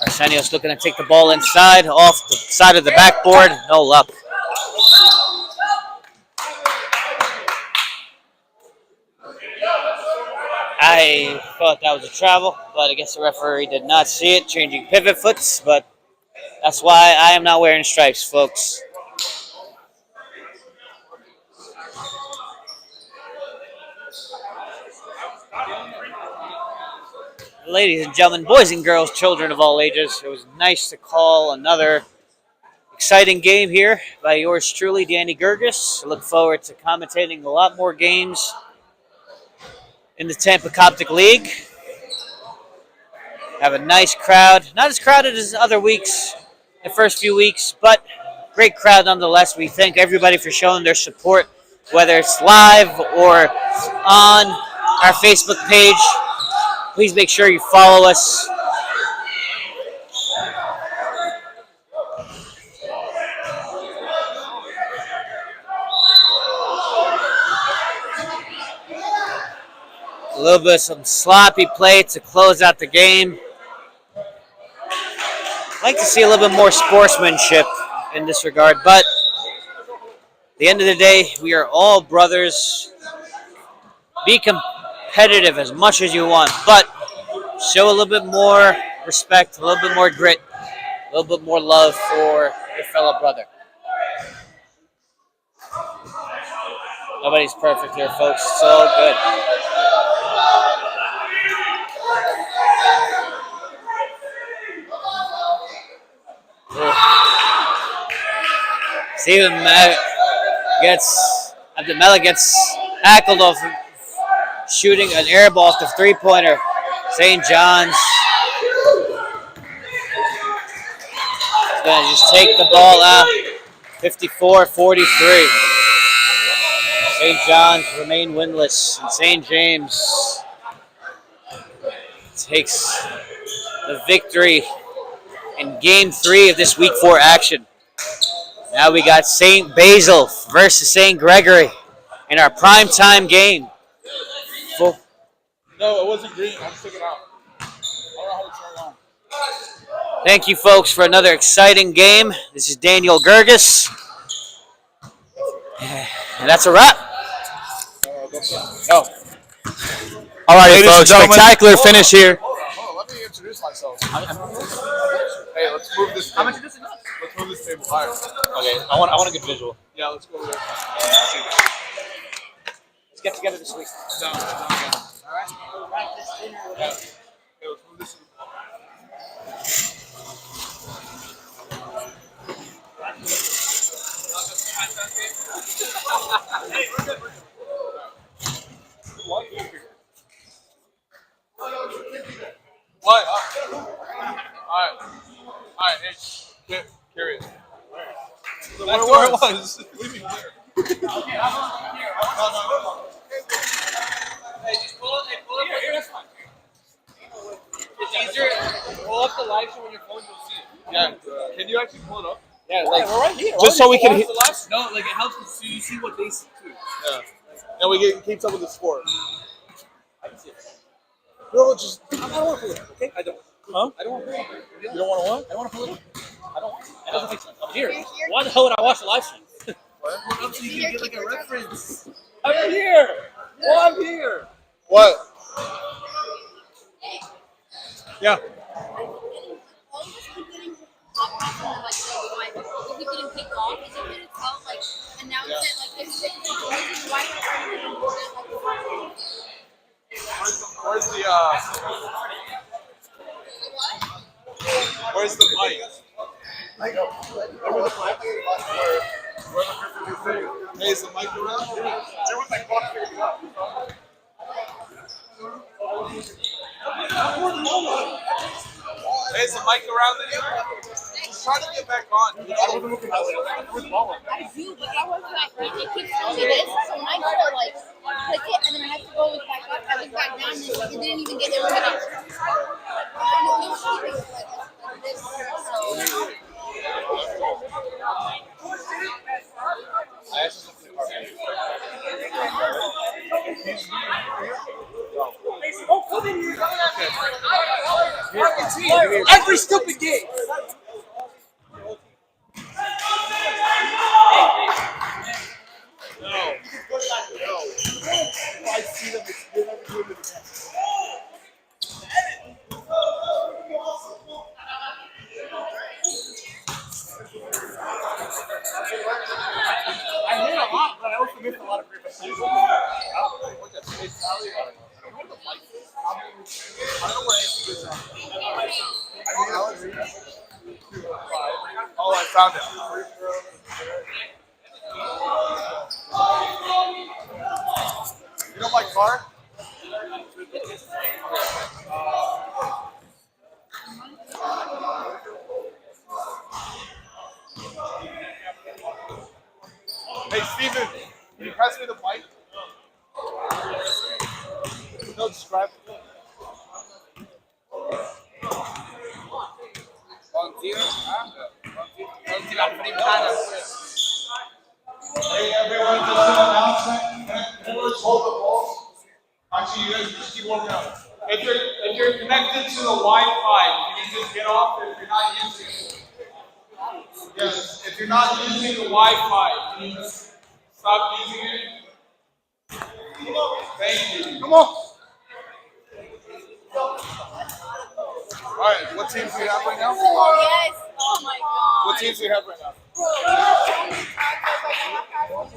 Arsenio's looking to take the ball inside, off the side of the backboard. No luck. I thought that was a travel, but I guess the referee did not see it, changing pivot foots, but that's why I am not wearing stripes, folks. Ladies and gentlemen, boys and girls, children of all ages, it was nice to call another exciting game here by yours truly, Danny Gerges. I look forward to commentating a lot more games in the Tampa Coptic League. Have a nice crowd. Not as crowded as other weeks, the first few weeks, but great crowd nonetheless. We thank everybody for showing their support, whether it's live or on our Facebook page. Please make sure you follow us. A little bit of some sloppy play to close out the game. I'd like to see a little bit more sportsmanship in this regard, but at the end of the day, we are all brothers. Be competitive as much as you want, but show a little bit more respect, a little bit more grit, a little bit more love for your fellow brother. Nobody's perfect here, folks. It's all good. Stephen Abdulmalik gets tackled off shooting an air ball off the three-pointer. St. John's is going to just take the ball out. 54-43. St. John's remain winless, and St. James takes the victory in Game 3 of this Week 4 action. Now we got St. Basil versus St. Gregory in our primetime game. No, it wasn't green. I just took it out. I don't know how to turn it on. Thank you, folks, for another exciting game. This is Daniel Gerges. And that's a wrap. No. All right, Ladies folks. and gentlemen. Spectacular finish here. Let me introduce myself. Hey, let's move this. How much is this? Let's move this table higher. Okay, I want a good visual. Yeah, let's go over there. Let's get together this week. Down. All right. Yeah. Hey, let's move this. What? Alright. Alright, hey, curious. That's where it was. What do you mean where? No. Hey, just pull up. Hey, pull up. Here, that's fine. It's easier. Pull up the live stream on your phone, you'll see it. Yeah. Can you actually pull it up? Yeah, like we're right here. Just so we can hit. No, like it helps us so you see what they see too. Yeah. And we get keeps up with the score. I can see it. Bro, just I don't want to pull it up, okay? I don't. Huh? I don't want to pull it up. You don't want to what? I don't want to pull it up. I don't. It doesn't make sense. I'm here. Why the hell would I watch the live stream? What? Up so you can get like a reference. I'm here. Well, I'm here. What? Yeah. Where's the Where's the mic? Hey, is the mic around? Hey, is the mic around anywhere? Just try to get back on. I do, but I wasn't like, it keeps telling me this, so when I go to like click it and then I have to go look back up, I look back down and it didn't even get eliminated. Every stupid game. No. I see them. They're never doing it again. Oh, I found it. You don't like car? Hey, Steven, can you pass me the mic? No, describe. Hey, everyone, just an announcement. Hold the ball. Actually, you guys just keep walking out. If you're connected to the Wi-Fi, you can just get off if you're not using it. Yes, if you're not using the Wi-Fi, can you just stop using it? Thank you. Come on. All right, what teams do you have right now? Yes. Oh my god. What teams do you have right now?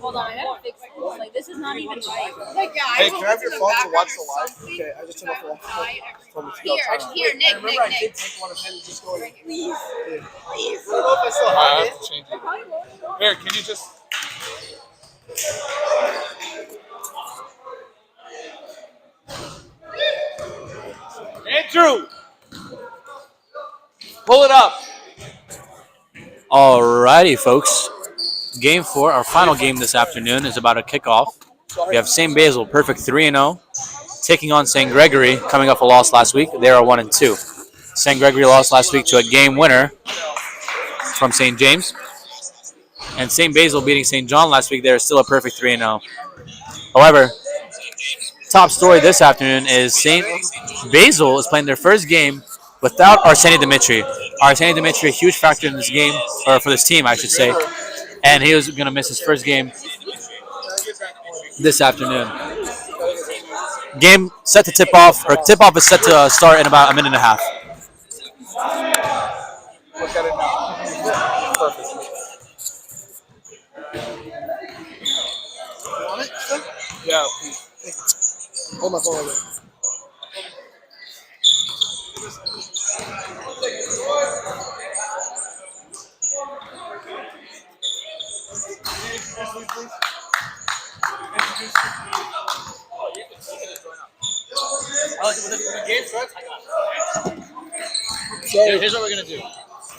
Hold on, I gotta fix this. Like, this is not even right. Like, yeah, Hey, can I have your phone to watch the live? Okay, I just turned off the live. Here, Nick, Remember, I did take one of him and just go in. Please. Please. I don't know if I still have it. I have to change it. Here, can you just... Andrew! Pull it up. Alrighty, folks. Game 4, our final game this afternoon, is about to kick off. We have St. Basil, perfect 3-0, taking on St. Gregory, coming off a loss last week. They are 1-2. St. Gregory lost last week to a game winner from St. James. And St. Basil beating St. John last week. They are still a perfect 3-0. However, top story this afternoon is St. Basil is playing their first game without Arseny Dimitri. Arseny Dimitri, a huge factor in this game, or for this team, I should say. And he was going to miss his first game this afternoon. Game set to tip off, or tip-off is set to start in about a minute and a half. Look at it now. Perfect. You want it? Yeah, please. Hold my phone over there. 'Cause here's what we're gonna do.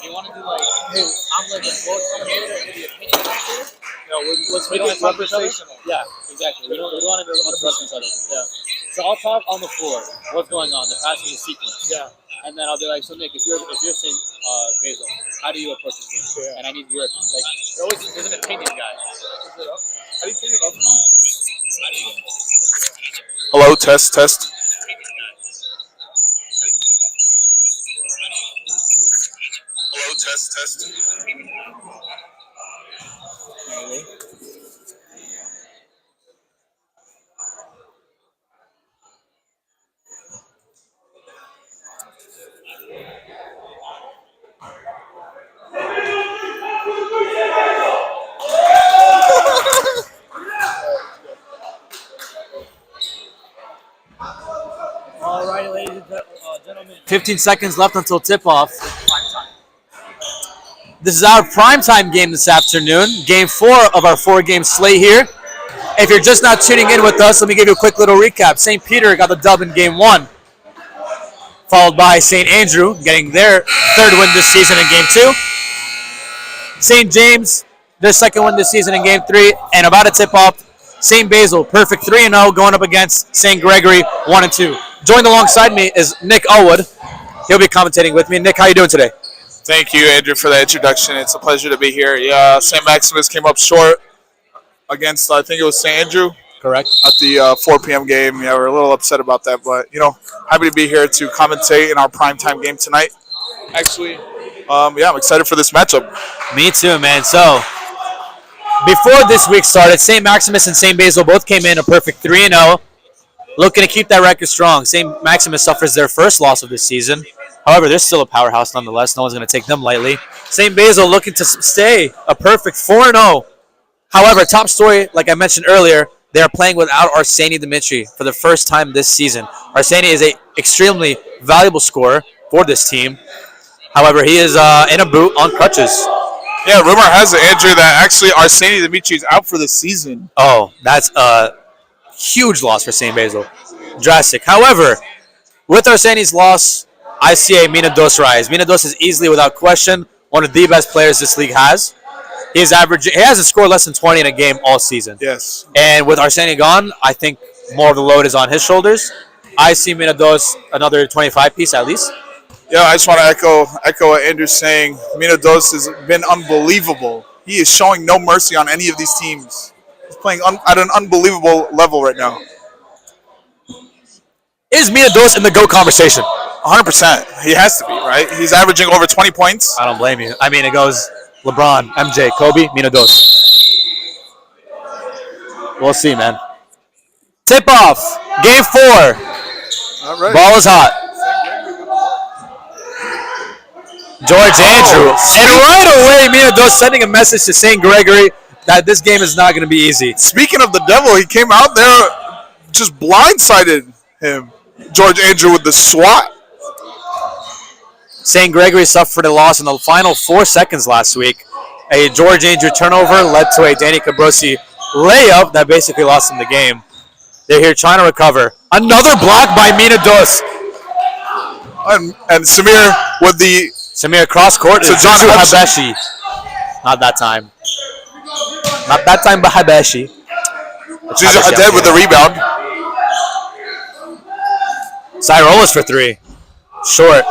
You want to do like, hey, I'm like a sports commentator and the opinion commentator. No, let's make it conversational. Yeah, exactly. We don't want to do each other. Yeah. So I'll talk on the floor. What's going on? The passing is sequence. Yeah. And then I'll be like, so Nick, if you're St. Basil, how do you approach this game? Yeah. And I need your like. There's an opinion guy. How do you turn it up? Hello, test, test. Hello, test, test. All right, ladies and gentlemen. 15 seconds left until tip-off. This is our primetime game this afternoon, game 4 of our 4-game slate here. If you're just not tuning in with us, let me give you a quick little recap. St. Peter got the dub in game 1, followed by St. Andrew getting their 3rd win this season in game 2. St. James, their 2nd win this season in game 3, and about to tip off, St. Basil, perfect 3-0, going up against St. Gregory, 1-2. Joined alongside me is Nick Elwood. He'll be commentating with me. Nick, how you doing today? Thank you, Andrew, for that introduction. It's a pleasure to be here. Yeah, St. Maximus came up short against, I think it was St. Andrew. Correct. At the 4 p.m. game. Yeah, we're a little upset about that, but, happy to be here to commentate in our primetime game tonight. Actually, I'm excited for this matchup. Me too, man. So, before this week started, St. Maximus and St. Basil both came in a perfect 3-0, looking to keep that record strong. St. Maximus suffers their first loss of this season. However, they're still a powerhouse nonetheless. No one's going to take them lightly. St. Basil looking to stay a perfect 4-0. However, top story, like I mentioned earlier, they are playing without Arseny Dimitri for the first time this season. Arseny is a extremely valuable scorer for this team. However, he is in a boot on crutches. Yeah, rumor has it, Andrew, that actually Arseny Dimitri is out for the season. Oh, that's a huge loss for St. Basil. Drastic. However, with Arseny's loss, I see a Mina Dos rise. Mina Dos is easily, without question, one of the best players this league has. He hasn't scored less than 20 in a game all season. Yes. And with Arseny gone, I think more of the load is on his shoulders. I see Mina Dos another 25 piece at least. Yeah, I just want to echo what Andrew's saying. Mina Dos has been unbelievable. He is showing no mercy on any of these teams. He's playing at an unbelievable level right now. Is Mina Dos in the GOAT conversation? 100%. He has to be, right? He's averaging over 20 points. I don't blame you. I mean, it goes LeBron, MJ, Kobe, Mina Dos. We'll see, man. Tip off. Game 4. All right. Ball is hot. George Andrew. And right away, Mina Dos sending a message to St. Gregory that this game is not going to be easy. Speaking of the devil, he came out there, just blindsided him. George Andrew with the swat. St. Gregory suffered a loss in the final 4 seconds last week. A George Andrew turnover led to a Danny Cabrosi layup that basically lost him the game. They're here trying to recover. Another block by Mina Dos. And Samir with the... Samir cross court So to John Juju Hudson. Habeshi. Not that time. Not that time, but Habeshi. Juju Haddad with the rebound. Cyrolas for 3. Short.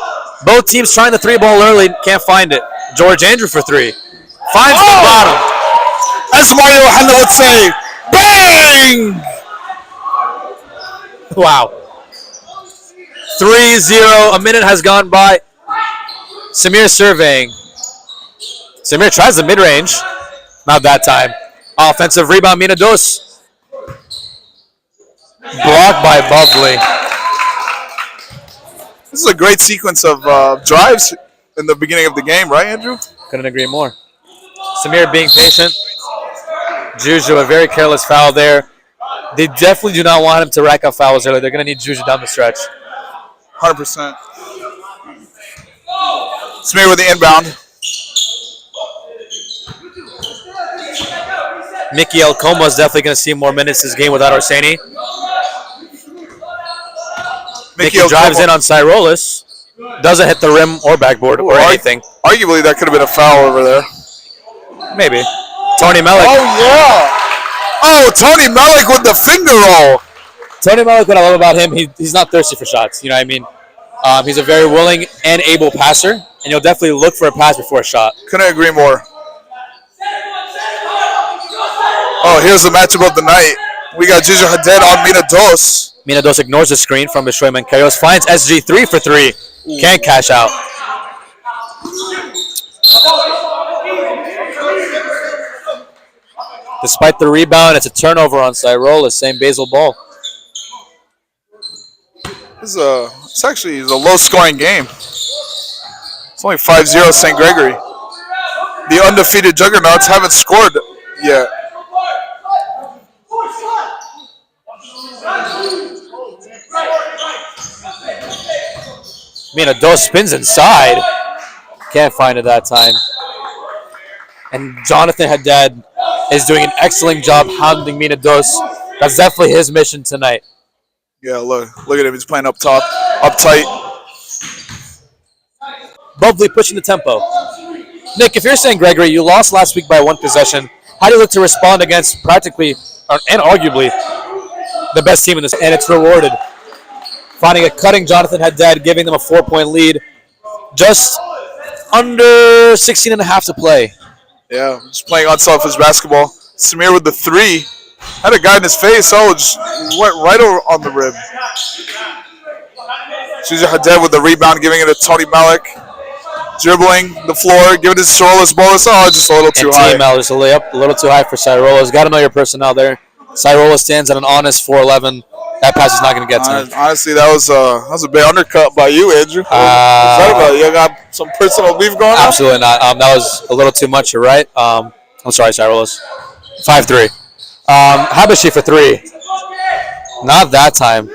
Both teams trying the 3-ball early. Can't find it. George Andrew for 3. Finds the bottom. As Mario Hanna would say, bang! Wow. 3-0. A minute has gone by. Samir surveying. Samir tries the mid-range. Not that time. Offensive rebound, Mina Dos. Blocked by Bubbly. This is a great sequence of drives in the beginning of the game, right, Andrew? Couldn't agree more. Samir being patient. Juju, a very careless foul there. They definitely do not want him to rack up fouls early. They're going to need Juju down the stretch. 100%. Samir with the inbound. Mickey Elcoma is definitely going to see more minutes this game without Arseny. Mickey drives in on Cyrolas. Doesn't hit the rim or backboard or anything. Arguably, that could have been a foul over there. Maybe. Tony Mellick. Oh, yeah. Oh, Tony Mellick with the finger roll. Tony Mellick, what I love about him, he's not thirsty for shots. You know what I mean? He's a very willing and able passer, and he'll definitely look for a pass before a shot. Couldn't agree more. Oh, here's the matchup of the night. We got Juju Haddad on Mina Dos. Mina Dos ignores the screen from Bishoy Mankarios. Finds SG3 for 3. Can't cash out. Despite the rebound, it's a turnover on Cyrola. Same Basil ball. It's actually a low-scoring game. It's only 5-0 St. Gregory. The undefeated Juggernauts haven't scored yet. Mina Dos spins inside. Can't find it that time. And Jonathan Haddad is doing an excellent job hounding Mina Dos. That's definitely his mission tonight. Yeah, look at him. He's playing up top, up tight. Bubbly pushing the tempo. Nick, if you're saying Gregory, you lost last week by 1 possession. How do you look to respond against practically and arguably the best team in this? And it's rewarded. Finding a cutting Jonathan Haddad, giving them a 4-point lead. Just under 16 and a half to play. Yeah, just playing unselfish basketball. Samir with the 3. Had a guy in his face. Oh, just went right over on the rim. Juju Haddad with the rebound, giving it to Tony Malik. Dribbling the floor, giving it to Cyrolas Bolas. Oh, just a little too high. Team out, just a layup, a little too high for Cyrolas. Got to know your personnel there. Cyrola stands at an honest 4'11". That pass is not going to get to him. Honestly, that was a big undercut by you, Andrew. What's that about? You got some personal beef going on? Absolutely not. That was a little too much. You're right. I'm sorry, Cyrolas. 5'3". Habashi for three. Not that time.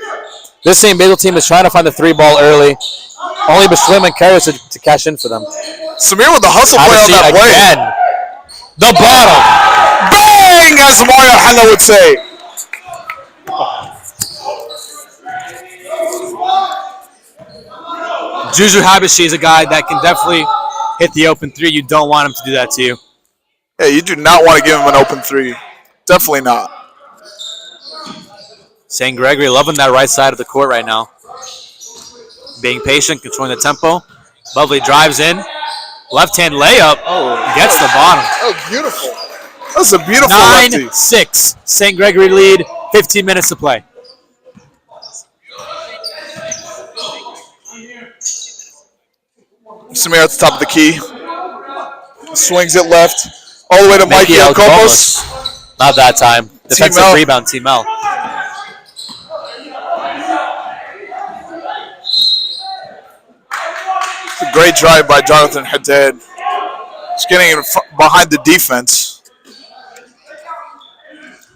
This St. Basil team is trying to find the three ball early. Only Bashlim and Karras to cash in for them. Samir with the hustle play on that play. Again. The bottom. Bang, as Mario Hanna would say. Juju Habashi is a guy that can definitely hit the open three. You don't want him to do that to you. Yeah, you do not want to give him an open three. Definitely not. St. Gregory loving that right side of the court right now. Being patient, controlling the tempo. Lovely drives in. Left-hand layup. Gets the bottom. Oh, beautiful. That's a beautiful lefty. 9-6. St. Gregory lead. 15 minutes to play. Samir at the top of the key. Swings it left. All the way to Mikey Mikey Alcopos. Not that time. Defensive T-Mel. rebound, T-Mel. It's a great drive by Jonathan Haddad. Just getting behind the defense.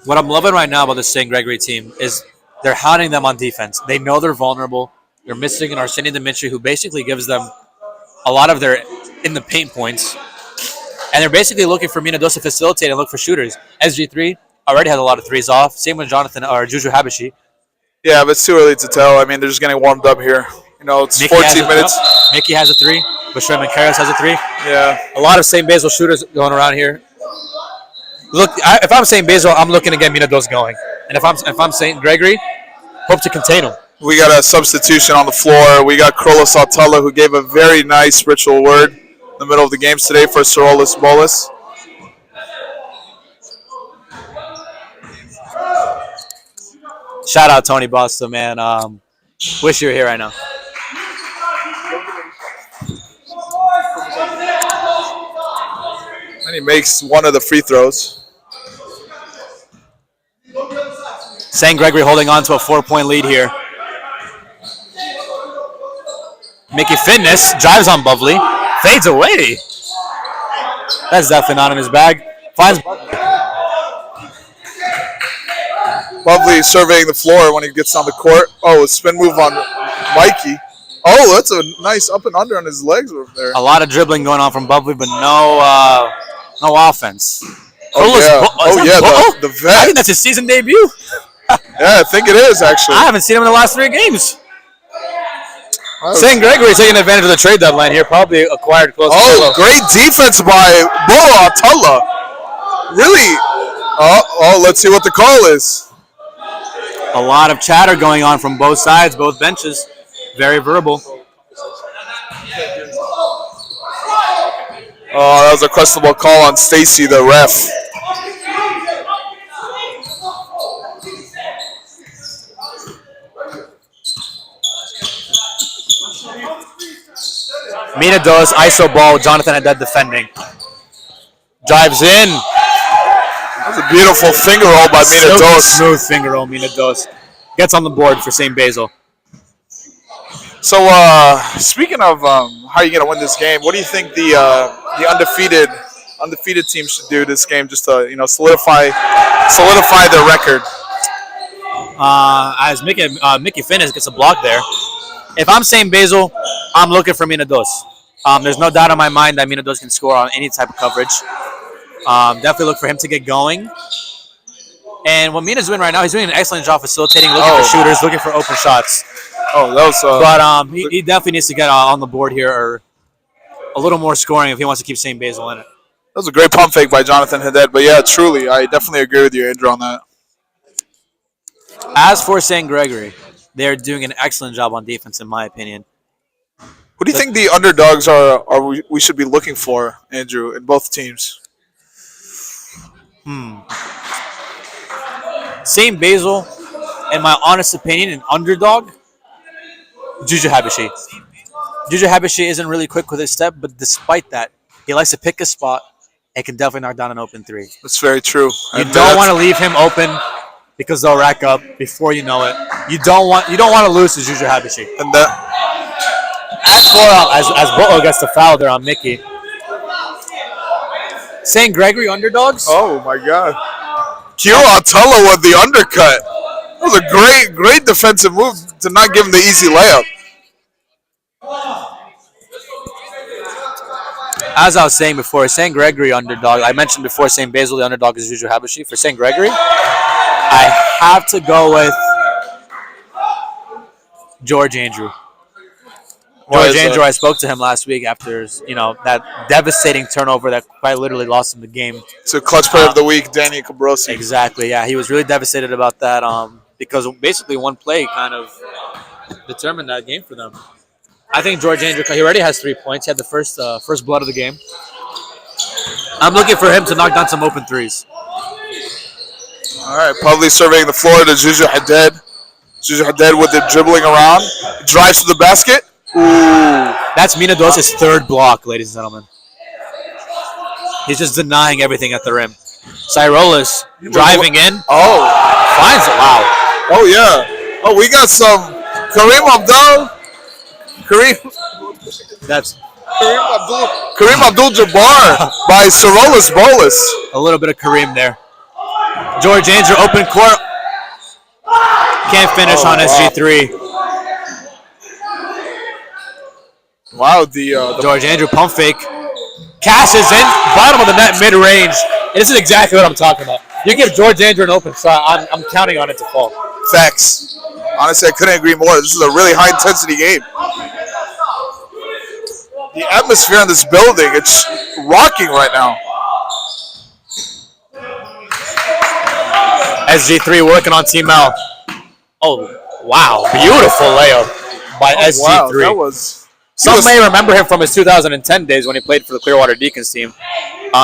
What I'm loving right now about the St. Gregory team is they're hounding them on defense. They know they're vulnerable. They're missing an Arseniy Dimitri who basically gives them a lot of their in the paint points. And they're basically looking for Minados to facilitate and look for shooters. SG3 already has a lot of threes off. Same with Jonathan or Juju Habashi. Yeah, but it's too early to tell. I mean, they're just getting warmed up here. You know, it's Mickey 14 minutes. Mickey has a three. Bashram and Karras has a three. Yeah. A lot of St. Basil shooters going around here. Look, if I'm St. Basil, I'm looking to get Minados going. And if I'm St. Gregory, hope to contain them. We got a substitution on the floor. We got Krolos Altala, who gave a very nice ritual word in the middle of the games today for Sorolis Bolas. Shout out Tony Busta, man. Wish you were here right now. And he makes one of the free throws. St. Gregory holding on to a 4-point lead here. Mickey Fitness drives on Buvley, fades away. That's definitely not in his bag. Finds Buvley surveying the floor when he gets on the court. Oh, a spin move on Mikey. Oh, that's a nice up and under on his legs over there. a lot of dribbling going on from Buvley, but no offense. Oh, yeah, the vet. I think that's his season debut. Yeah, I think it is, actually. I haven't seen him in the last 3 games. St. Gregory taking advantage of the trade deadline here, probably acquired close. Oh, great defense by Boa Atala. Really? Oh, let's see what the call is. A lot of chatter going on from both sides, both benches. Very verbal. Oh, that was a questionable call on Stacy, the ref. Minados, ISO ball, Jonathan Haddad defending. Drives in. That's a beautiful finger roll by Minados. Smooth finger roll, Minados. Gets on the board for St. Basil. So, speaking of how you're going to win this game, what do you think the undefeated team should do this game just to, solidify their record? As Mickey Finnis gets a block there. If I'm St. Basil, I'm looking for Minados. There's no doubt in my mind that Minados can score on any type of coverage. Definitely look for him to get going. And what Mina's doing right now, he's doing an excellent job facilitating, looking for shooters, looking for open shots. Oh, that was. But he definitely needs to get on the board here, or a little more scoring if he wants to keep St. Basil in it. That was a great pump fake by Jonathan Haddad. But yeah, truly, I definitely agree with you, Andrew, on that. As for St. Gregory, they're doing an excellent job on defense, in my opinion. Who do you think the underdogs are we should be looking for, Andrew, in both teams? St. Basil, in my honest opinion, an underdog, Juju Habashi. Juju Habashi isn't really quick with his step, but despite that, he likes to pick a spot and can definitely knock down an open three. That's very true. You don't want to leave him open because they'll rack up before you know it. You don't want to lose to Juju Habashi. And that. As Butler gets the foul there on Mickey. St. Gregory underdogs. Oh my God. Kiro Atala with the undercut. That was a great defensive move to not give him the easy layup. As I was saying before, St. Gregory underdog. I mentioned before St. Basil, the underdog is Juju Habashi. For St. Gregory, I have to go with George Andrew. George Andrew, I spoke to him last week after that devastating turnover that quite literally lost him the game. So clutch player of the week, Danny Cabrosi. Exactly, yeah. He was really devastated about that because basically one play kind of determined that game for them. I think George Andrew, he already has 3 points. He had the first blood of the game. I'm looking for him to knock down some open threes. All right, probably surveying the floor to Juju Haddad. Juju Haddad with it dribbling around. Drives to the basket. Ooh. That's Mina Dos' third block, ladies and gentlemen. He's just denying everything at the rim. Cyrolis driving in. Oh. Finds it. Wow. Oh, yeah. Oh, we got some Kareem Abdul-Jabbar by Cyrolis Bolas. A little bit of Kareem there. George Andrew, open court. Can't finish on SG3. Wow, the George Andrew pump fake. Cashes in, bottom of the net, mid-range. And this is exactly what I'm talking about. You give George Andrew an open shot, I'm counting on it to fall. Facts. Honestly, I couldn't agree more. This is a really high-intensity game. The atmosphere in this building, it's rocking right now. SG3 working on Team L. Oh, wow. Beautiful layup by SG3. Wow, that was... Some may remember him from his 2010 days when he played for the Clearwater Deacons team.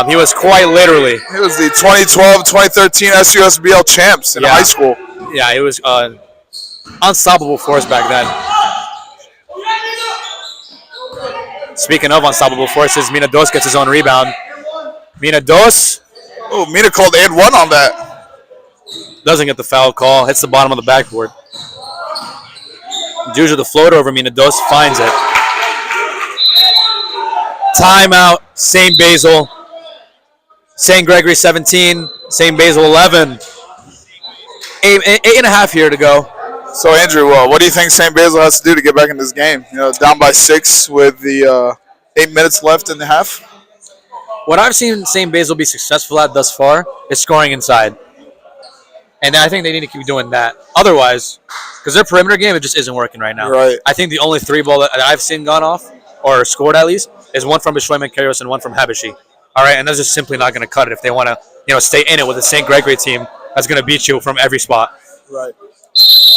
He was quite literally. He was the 2012-2013 SUSBL champs in high school. Yeah, he was unstoppable force back then. Speaking of unstoppable forces, Mina Dos gets his own rebound. Mina Dos. Oh, Mina called and one on that. Doesn't get the foul call. Hits the bottom of the backboard. Juju the floater over Mina Dos finds it. Timeout, St. Basil. St. Gregory 17, St. Basil 11. Eight and a half here to go. So, Andrew, what do you think St. Basil has to do to get back in this game? Down by 6 with the 8 minutes left in the half. What I've seen St. Basil be successful at thus far is scoring inside. And I think they need to keep doing that. Otherwise, because their perimeter game, it just isn't working right now. Right. I think the only 3 ball that I've seen gone off, or scored at least, is one from Bishoyman Karios and one from Habashi. All right, and that's just simply not going to cut it if they want to, stay in it with a St. Gregory team that's going to beat you from every spot. Right.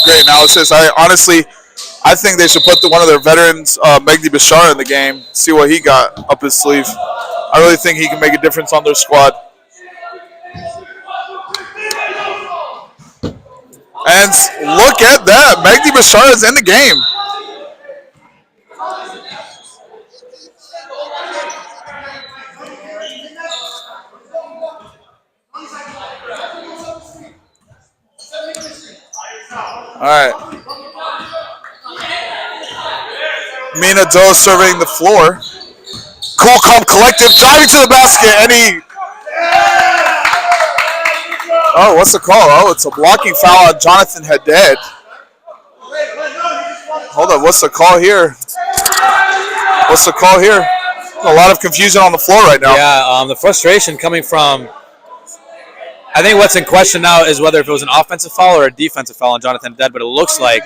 Great analysis. I think they should put one of their veterans, Megdi Bashar, in the game. See what he got up his sleeve. I really think he can make a difference on their squad. And look at that. Megdi Bashar is in the game. All right. Mina Dos surveying the floor. Cool, calm, collective, driving to the basket, and he... Oh, what's the call? Oh, it's a blocking foul on Jonathan Haddad. Hold on, what's the call here? What's the call here? A lot of confusion on the floor right now. Yeah, the frustration coming from... I think what's in question now is whether if it was an offensive foul or a defensive foul on Jonathan Haddad, but it looks like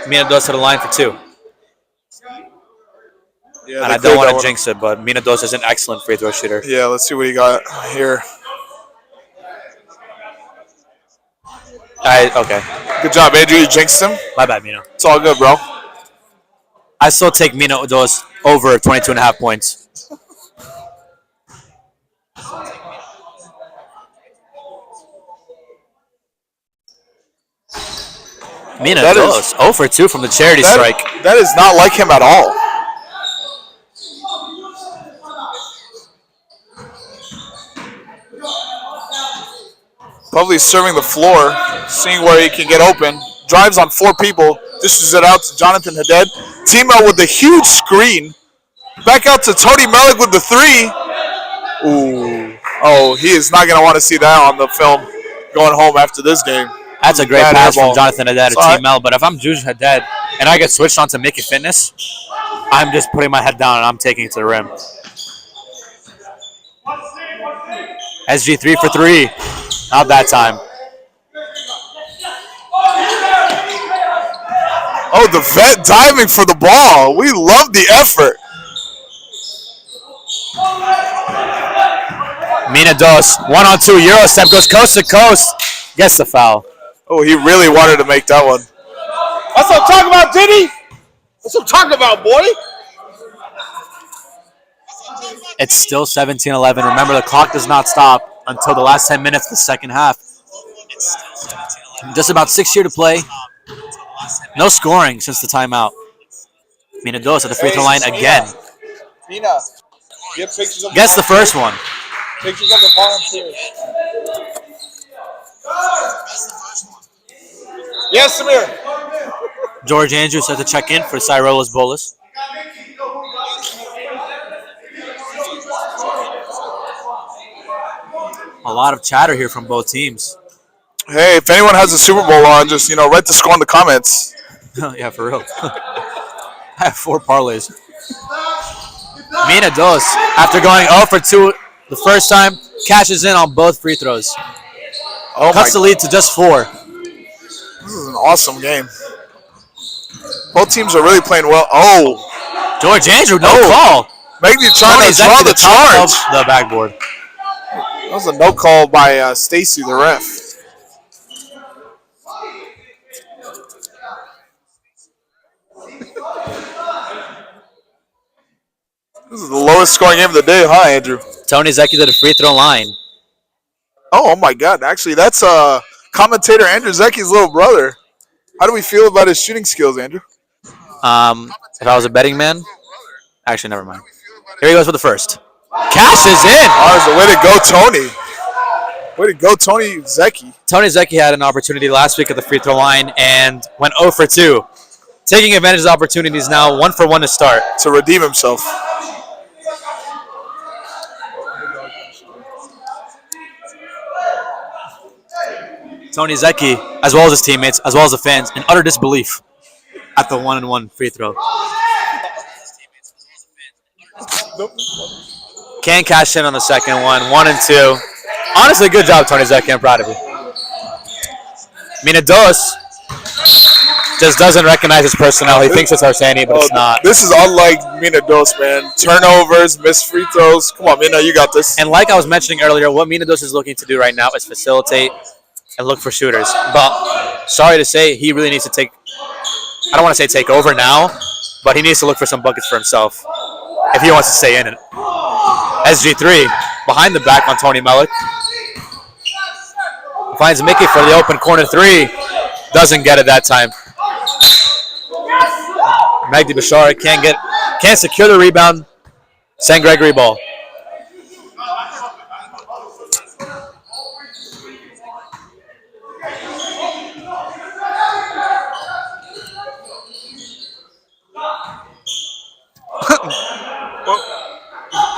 Mina Dos to the line for 2. Yeah, and I don't want to jinx it, but Mina Dos is an excellent free throw shooter. Yeah, let's see what he got here. Okay. Good job, Andrew. You jinxed him. My bad, Mina. It's all good, bro. I still take Mina Dos over 22.5 points. Mina Dos, 0 for 2 from the charity strike. That is not like him at all. Probably serving the floor, seeing where he can get open. Drives on 4 people, dishes it out to Jonathan Haddad. Timo with the huge screen. Back out to Tony Malik with the 3. Ooh. Oh, he is not going to want to see that on the film going home after this game. That's a great Bad pass airball. from Jonathan Haddad It's to all Team L. But if I'm Juju Haddad and I get switched on to Mickey Fitness, I'm just putting my head down and I'm taking it to the rim. SG 3 for 3. Not that time. Oh, the vet diving for the ball. We love the effort. Mina Dos, 1-on-2, Euro step, goes coast to coast, gets the foul. Oh, he really wanted to make that one. That's what I'm talking about, Diddy. That's what I'm talking about, boy. It's still 17-11. Remember, the clock does not stop until the last 10 minutes of the second half. Just about 6 here to play. No scoring since the timeout. Mina Dos at the free throw line again. Mina, get pictures of Gets the first one. Pictures of the volunteers. Yes, Samir. George Andrews set to check in for Cyrolas Bolas. A lot of chatter here from both teams. Hey, if anyone has a Super Bowl on, just, write the score in the comments. Yeah, for real. I have 4 parlays. Mina Dos, after going 0 for 2 the first time, cashes in on both free throws. Oh Cuts the lead to just 4. This is an awesome game. Both teams are really playing well. Oh. George Andrew, no call. Magdy trying to draw the top charge. of the backboard. That was a no call by Stacy, the ref. This is the lowest scoring game of the day, huh, Andrew? Tony Zecchi to the free throw line. Oh my God! Actually, that's commentator Andrew Zecchi's little brother. How do we feel about his shooting skills, Andrew? If I was a betting man, actually, never mind. Here he goes for the first. Cashes in. Oh, the way to go, Tony. Way to go, Tony Zecchi. Tony Zecchi had an opportunity last week at the free throw line and went 0 for 2. Taking advantage of the opportunities now, 1 for 1 to start. To redeem himself. Tony Zecchi, as well as his teammates, as well as the fans, in utter disbelief at the 1-and-1 free throw. Can cash in on the second one, 1 and 2. Honestly, good job, Tony Zecchi. I'm proud of you. Mina Dos just doesn't recognize his personnel. He thinks it's Arsani, but it's not. This is unlike Mina Dos, man. Turnovers, missed free throws. Come on, Mina, you got this. And like I was mentioning earlier, what Mina Dos is looking to do right now is facilitate and look for shooters. But sorry to say, he really needs to I don't want to say take over now, but he needs to look for some buckets for himself if he wants to stay in it. SG3 behind the back on Tony Mellick. Finds Mickey for the open corner 3. Doesn't get it that time. Magdi Bashara can't secure the rebound. St. Gregory ball.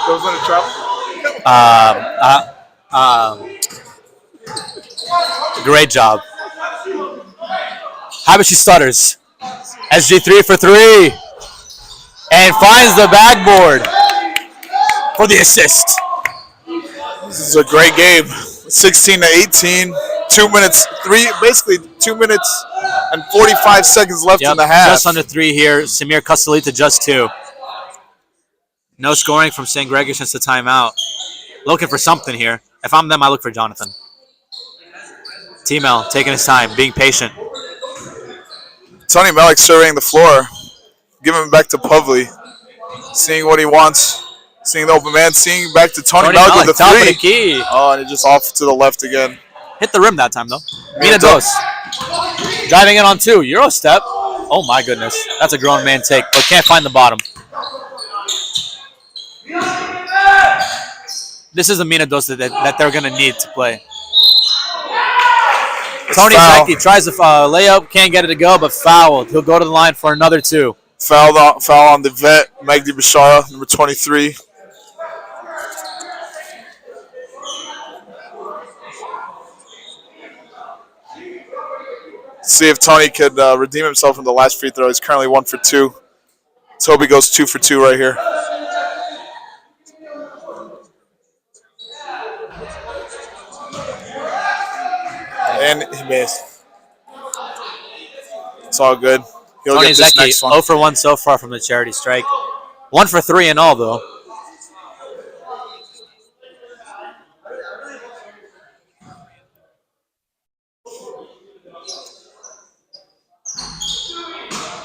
Goes on a trap. Great job. Habashi stutters. SG3 for 3. And finds the backboard for the assist. This is a great game. 16-18. 2 minutes, basically 2 minutes and 45 seconds left in the half. Just under 3 here. Samir Custolita just 2. No scoring from St. Gregory since the timeout. Looking for something here. If I'm them, I look for Jonathan. T-Mel taking his time, being patient. Tony Mellick surveying the floor. Giving it back to Puvley. Seeing what he wants. Seeing the open man. Seeing back to Tony Mellick with the top 3. of the key. Oh, and it just off to the left again. Hit the rim that time, though. Mina Dos. Driving in on 2. Euro step. Oh, my goodness. That's a grown man take, but can't find the bottom. This is the Mina Dos that they're going to need to play. Tony Zecchi tries the layup, can't get it to go, but fouled. He'll go to the line for another 2. Foul on the vet, Magdi Bashara, number 23. See if Tony could redeem himself from the last free throw. He's currently 1 for 2. Toby goes 2 for 2 right here. And he missed. It's all good. He'll Tony get this Zeki, next one. 0 for 1 so far from the charity strike. 1 for 3 in all, though.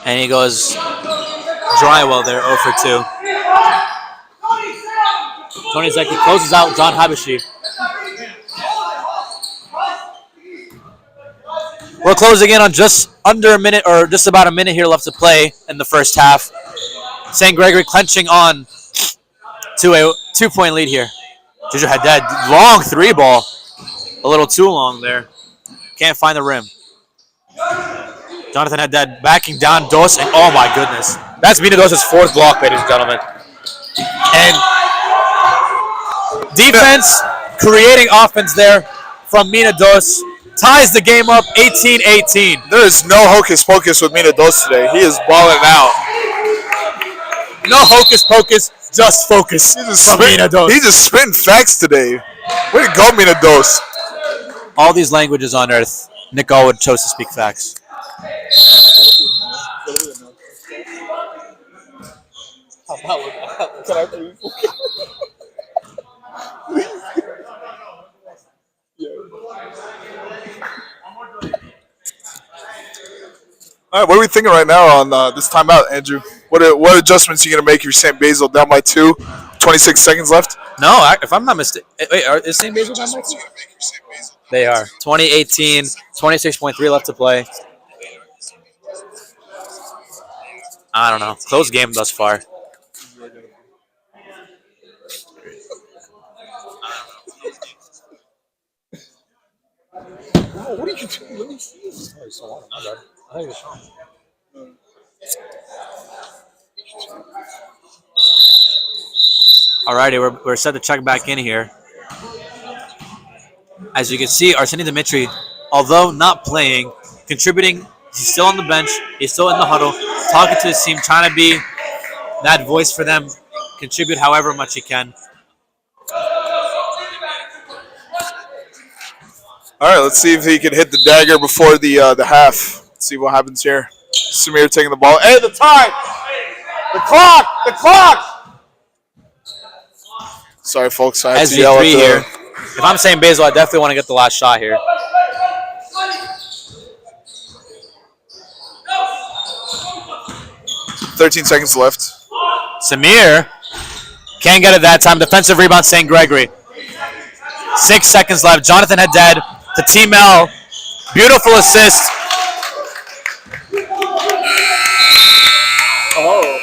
And he goes dry well there, 0 for 2. Tony Zeki closes out John Habashi. We're closing in on just under a minute, or just about a minute here left to play in the first half. St. Gregory clenching on to a 2-point lead here. Juju Haddad, long 3 ball. A little too long there. Can't find the rim. Jonathan Haddad backing down Dos, and oh my goodness. That's Mina Dos' 4th block, ladies and gentlemen. And defense creating offense there from Mina Dos. Ties the game up 18-18. There is no hocus pocus with Mina Dos today. He is balling out. No hocus pocus, just focus from Mina Dos. He's just spitting facts today. Way to go, Mina Dos. All these languages on earth, Nick Allwood chose to speak facts. All right, what are we thinking right now on this timeout, Andrew? What adjustments are you going to make if you're St. Basil down by 2? 26 seconds left? No, if I'm not mistaken. Wait, is St. Basil down by 2? They are. 2018, 26.3 left to play. I don't know. Close game thus far. What are you doing? Let me see. Alrighty, we're set to check back in here. As you can see, Arseny Dimitri, although not playing, contributing. He's still on the bench. He's still in the huddle, talking to his team, trying to be that voice for them, contribute however much he can. All right, let's see if he can hit the dagger before the half. Let's see what happens here. Samir taking the ball. Hey, the time! The clock! The clock! Sorry, folks. I had to yell at SG3 here. If I'm saying Basil, I definitely want to get the last shot here. $13 seconds left. Samir can't get it that time. Defensive rebound, St. Gregory. 6 seconds left. Jonathan Haddad to Team L. Beautiful assist. Oh.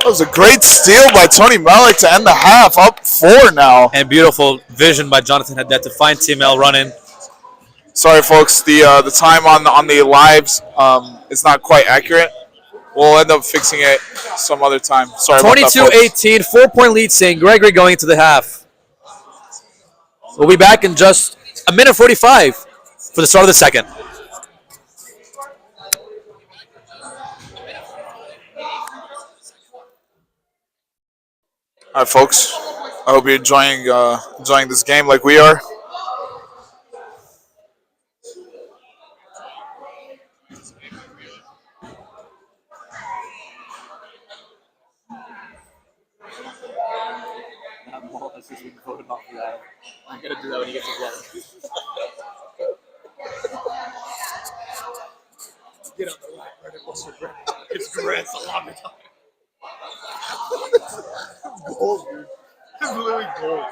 That was a great steal by Tony Malik to end the half. Up 4 now. And beautiful vision by Jonathan Haddad to find Team L running. Sorry, folks. The time on the lives is not quite accurate. We'll end up fixing it some other time. Sorry about that, folks. 22-18, 4-point lead, St. Gregory going into the half. We'll be back in just a minute 45 for the start of the second. All right, folks. I hope you're enjoying this game like we are. I'm gonna do that when he gets a blow. Get on the line, right? What's your grant? It's Grant Salami time. Gold, dude. It's literally gold.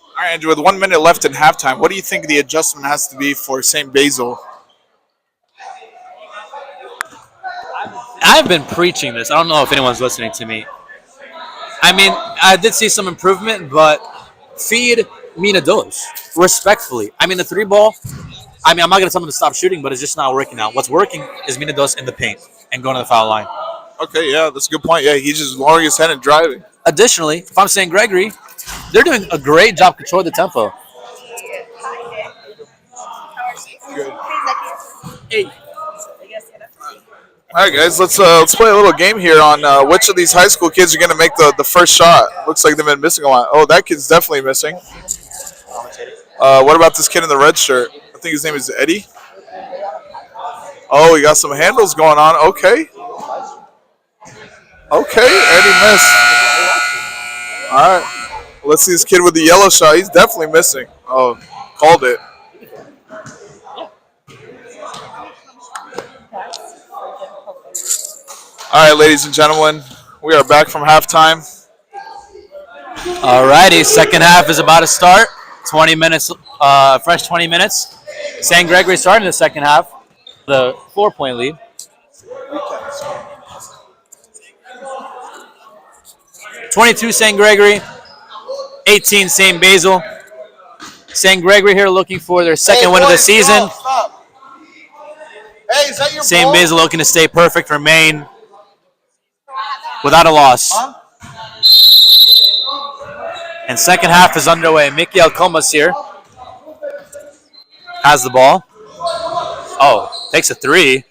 All right, Andrew, with 1 minute left in halftime, what do you think the adjustment has to be for St. Basil? I've been preaching this. I don't know if anyone's listening to me. I mean, I did see some improvement, but feed Mina Dos respectfully. I mean, the 3-ball, I mean, I'm not going to tell them to stop shooting, but it's just not working out. What's working is Mina Dos in the paint and going to the foul line. Okay, yeah, that's a good point. Yeah, he's just lowering his head and driving. Additionally, if I'm St. Gregory, they're doing a great job controlling the tempo. All right, guys, let's play a little game here on which of these high school kids are going to make the first shot. Looks like they've been missing a lot. Oh, that kid's definitely missing. What about this kid in the red shirt? I think his name is Eddie. Oh, he got some handles going on. Okay. Okay, Eddie missed. All right. Let's see this kid with the yellow shot. He's definitely missing. Oh, called it. All right, ladies and gentlemen, we are back from halftime. Alrighty, second half is about to start. 20 minutes, fresh 20 minutes. St. Gregory starting the second half, the 4-point lead. (22) St. Gregory, 18 St. Basil. St. Gregory here looking for their second win of the season. Hey, is that your St. ball? Basil looking to stay perfect, remain without a loss. And second half is underway. Mikael Comas here has the ball. Oh, takes a three.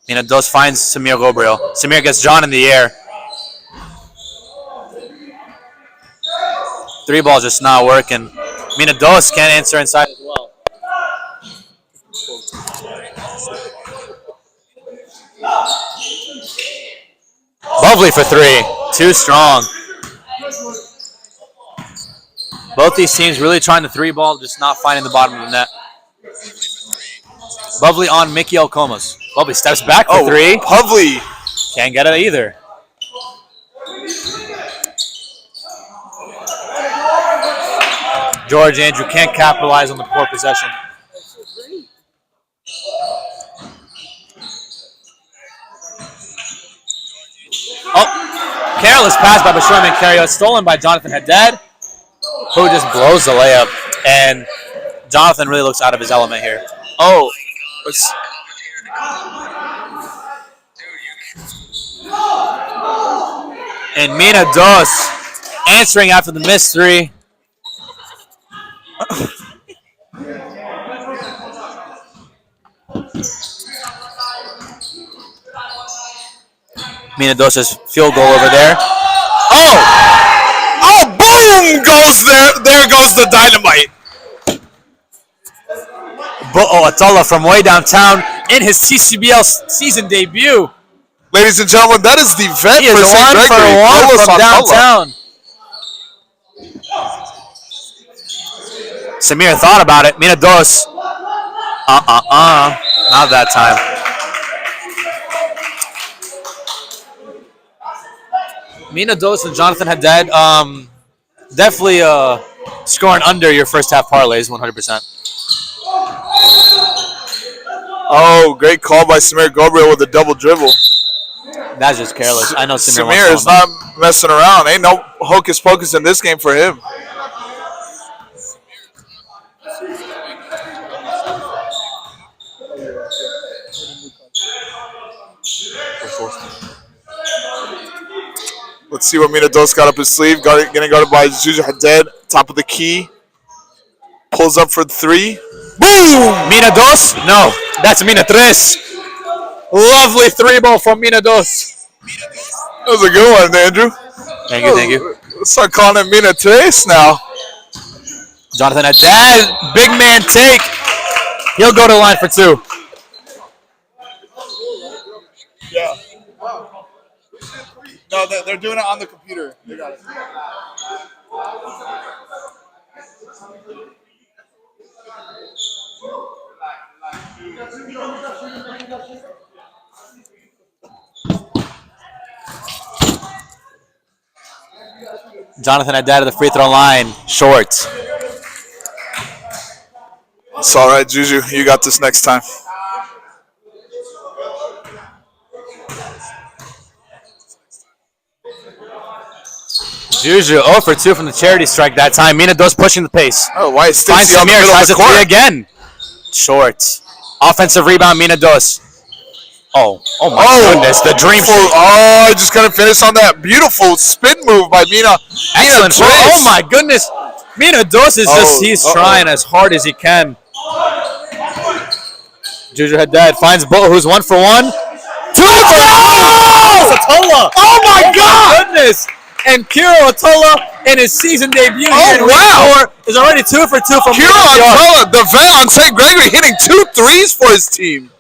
Mina Dos finds Samir Gobriel. Samir gets John in the air. Three ball just not working. Mina Dos can't answer inside as well. Lovely for three. Too strong. Both these teams really trying the three ball, just not finding the bottom of the net. Lovely on Mikael Comas. Lovely steps back for three. Lovely. Can't get it either. George Andrew can't capitalize on the poor possession. Oh, careless pass by Bashir Mancario. Stolen by Jonathan Haddad, who just blows the layup. And Jonathan really looks out of his element here. Oh, and Mina Dos answering after the missed three. Mina Dos' field goal over there. Oh, boom goes there. There goes the dynamite. Bo'o Atola from way downtown in his TCBL season debut. Ladies and gentlemen, that is the vet He is for St. one for Gregory. one Carlos from Atola. downtown. Samir thought about it. Mina Dos. Not that time. Mina Dos and Jonathan Haddad definitely scoring under your first half parlays 100%. Oh, great call by Samir Gobriel with a double dribble. That's just careless. I know Samir Samir is not messing around. Ain't no hocus pocus in this game for him. Let's see what Mina Dos got up his sleeve. Getting guarded by Juju Haddad, top of the key. Pulls up for three. Boom! Mina Dos? No, that's Mina Tres. Lovely three ball from Mina Dos. That was a good one, Andrew. Thank you, thank you. Let's start calling it Mina Tres now. Jonathan Haddad, big man take. He'll go to the line for two. Yeah. No, they're doing it on the computer. They got it. Jonathan Haddad at the free throw line, short. It's all right, Juju. You got this next time. Juju 0 for 2 from the charity strike that time. Mina Dos pushing the pace. Oh, why is Finds Stacey on the Samir, middle of tries the a three court? again. Short. Offensive rebound, Mina Dos. Oh my goodness, the dream beautiful. shake. Oh, just gonna finish on that beautiful spin move by Mina. Excellent. Mina Dos. Oh my goodness. Mina Dos is he's trying as hard as he can. Juju Haddad finds Bo, who's 1 for 1. 2 for 1! Atola! Oh my God! Goodness! And Kiro Atola in his season debut here in wow. week 4 is already 2 for 2 from Kiro Atola, the vet on St. Gregory, hitting 2 threes for his team.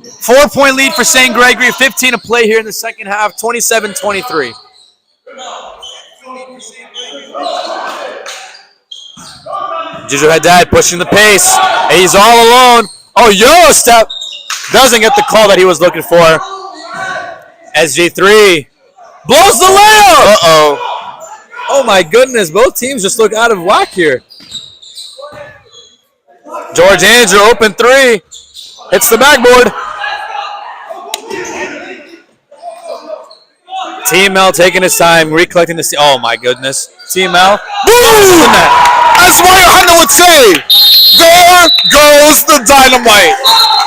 4-point lead for St. Gregory. 15 to play here in the second half. 27-23. Juju Haddad pushing the pace. He's all alone. Oh, Euro step. Doesn't get the call that he was looking for. SG3 blows the layup. Uh-oh. Oh my goodness. Both teams just look out of whack here. George Andrew, open 3. Hits the backboard. Team L taking his time, recollecting the. Oh my goodness. Team L. Boom! As Mario Hunter would say, there goes the dynamite.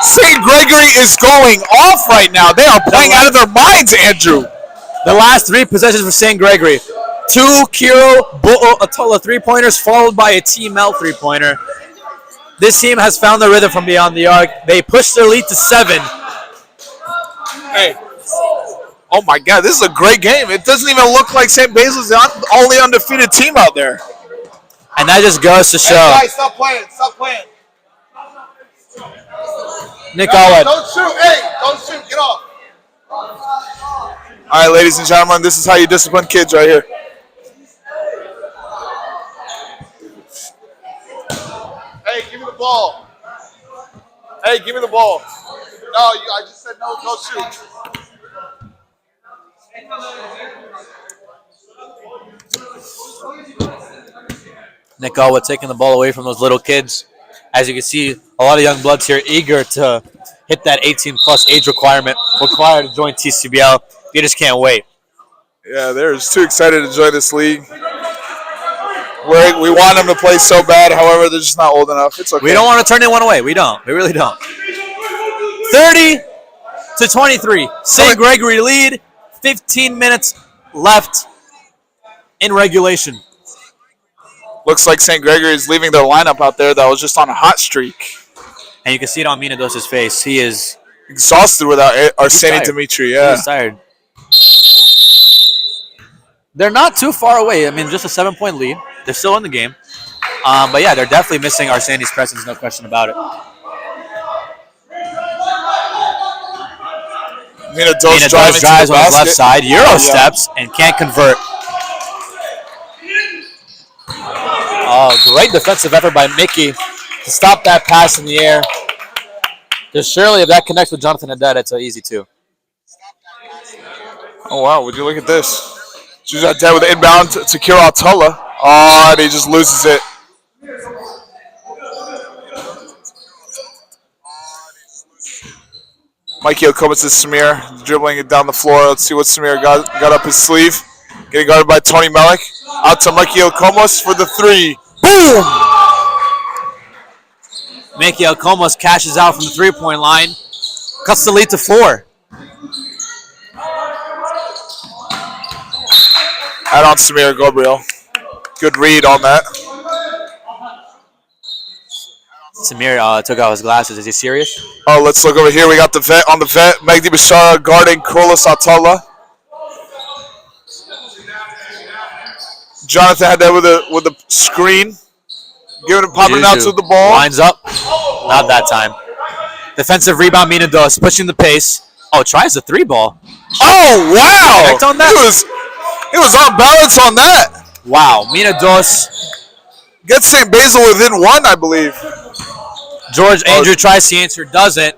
St. Gregory is going off right now. They are playing out of their minds, Andrew. The last 3 possessions for St. Gregory. 2 Kiro Bo'o Atola 3-pointers, followed by a Team L 3-pointer. This team has found the rhythm from beyond the arc. They pushed their lead to 7. Hey. Oh my God, this is a great game. It doesn't even look like St. Basil's the only undefeated team out there. And that just goes to show. Hey guys, stop playing. Stop playing. Nick Alwood. Don't shoot. Hey, don't shoot. Get off. All right, ladies and gentlemen, this is how you discipline kids right here. Hey, give me the ball. Hey, give me the ball. No, I just said no, go shoot. Nick Alwood taking the ball away from those little kids. As you can see, a lot of young bloods here eager to hit that 18-plus age requirement required to join TCBL. They just can't wait. Yeah, they're just too excited to join this league. We want them to play so bad, however, they're just not old enough. It's okay. We don't want to turn anyone away. We don't. We really don't. 30-23. St. Gregory lead. 15 minutes left in regulation. Looks like St. Gregory is leaving their lineup out there that was just on a hot streak. And you can see it on Mina Dos' face. He is exhausted without Arseny Dimitri. Yeah, he's tired. They're not too far away. I mean, just a 7-point lead. They're still in the game. But yeah, they're definitely missing Arseny's presence, no question about it. Mina Dos drives on his left side. Euro steps and can't convert. Oh, great defensive effort by Mickey to stop that pass in the air. Because surely if that connects with Jonathan Haddad, it's an easy 2. Oh, wow. Would you look at this? She's out there with the inbound to Kiro Atola. Oh, and he just loses it. Mikey Okomas to Samir, dribbling it down the floor. Let's see what Samir got up his sleeve. Getting guarded by Tony Melick. Out to Mikey Okomas for the 3. Boom! Mikey Okomas cashes out from the 3-point line. Cuts the lead to 4. Add on Samir Gabriel. Good read on that. Samir took out his glasses. Is he serious? Oh, let's look over here. We got the vet on the vet. Magdi Bashara guarding Carlos Atola. Jonathan had that with a screen. Popping it out to the ball. Lines up. Not that time. Defensive rebound, Mina Dos pushing the pace. Oh, tries the 3-ball. Oh, wow. Connect on that? He was on balance on that. Wow, Mina Dos. Gets St. Basil within 1, I believe. George Andrew tries the answer, doesn't.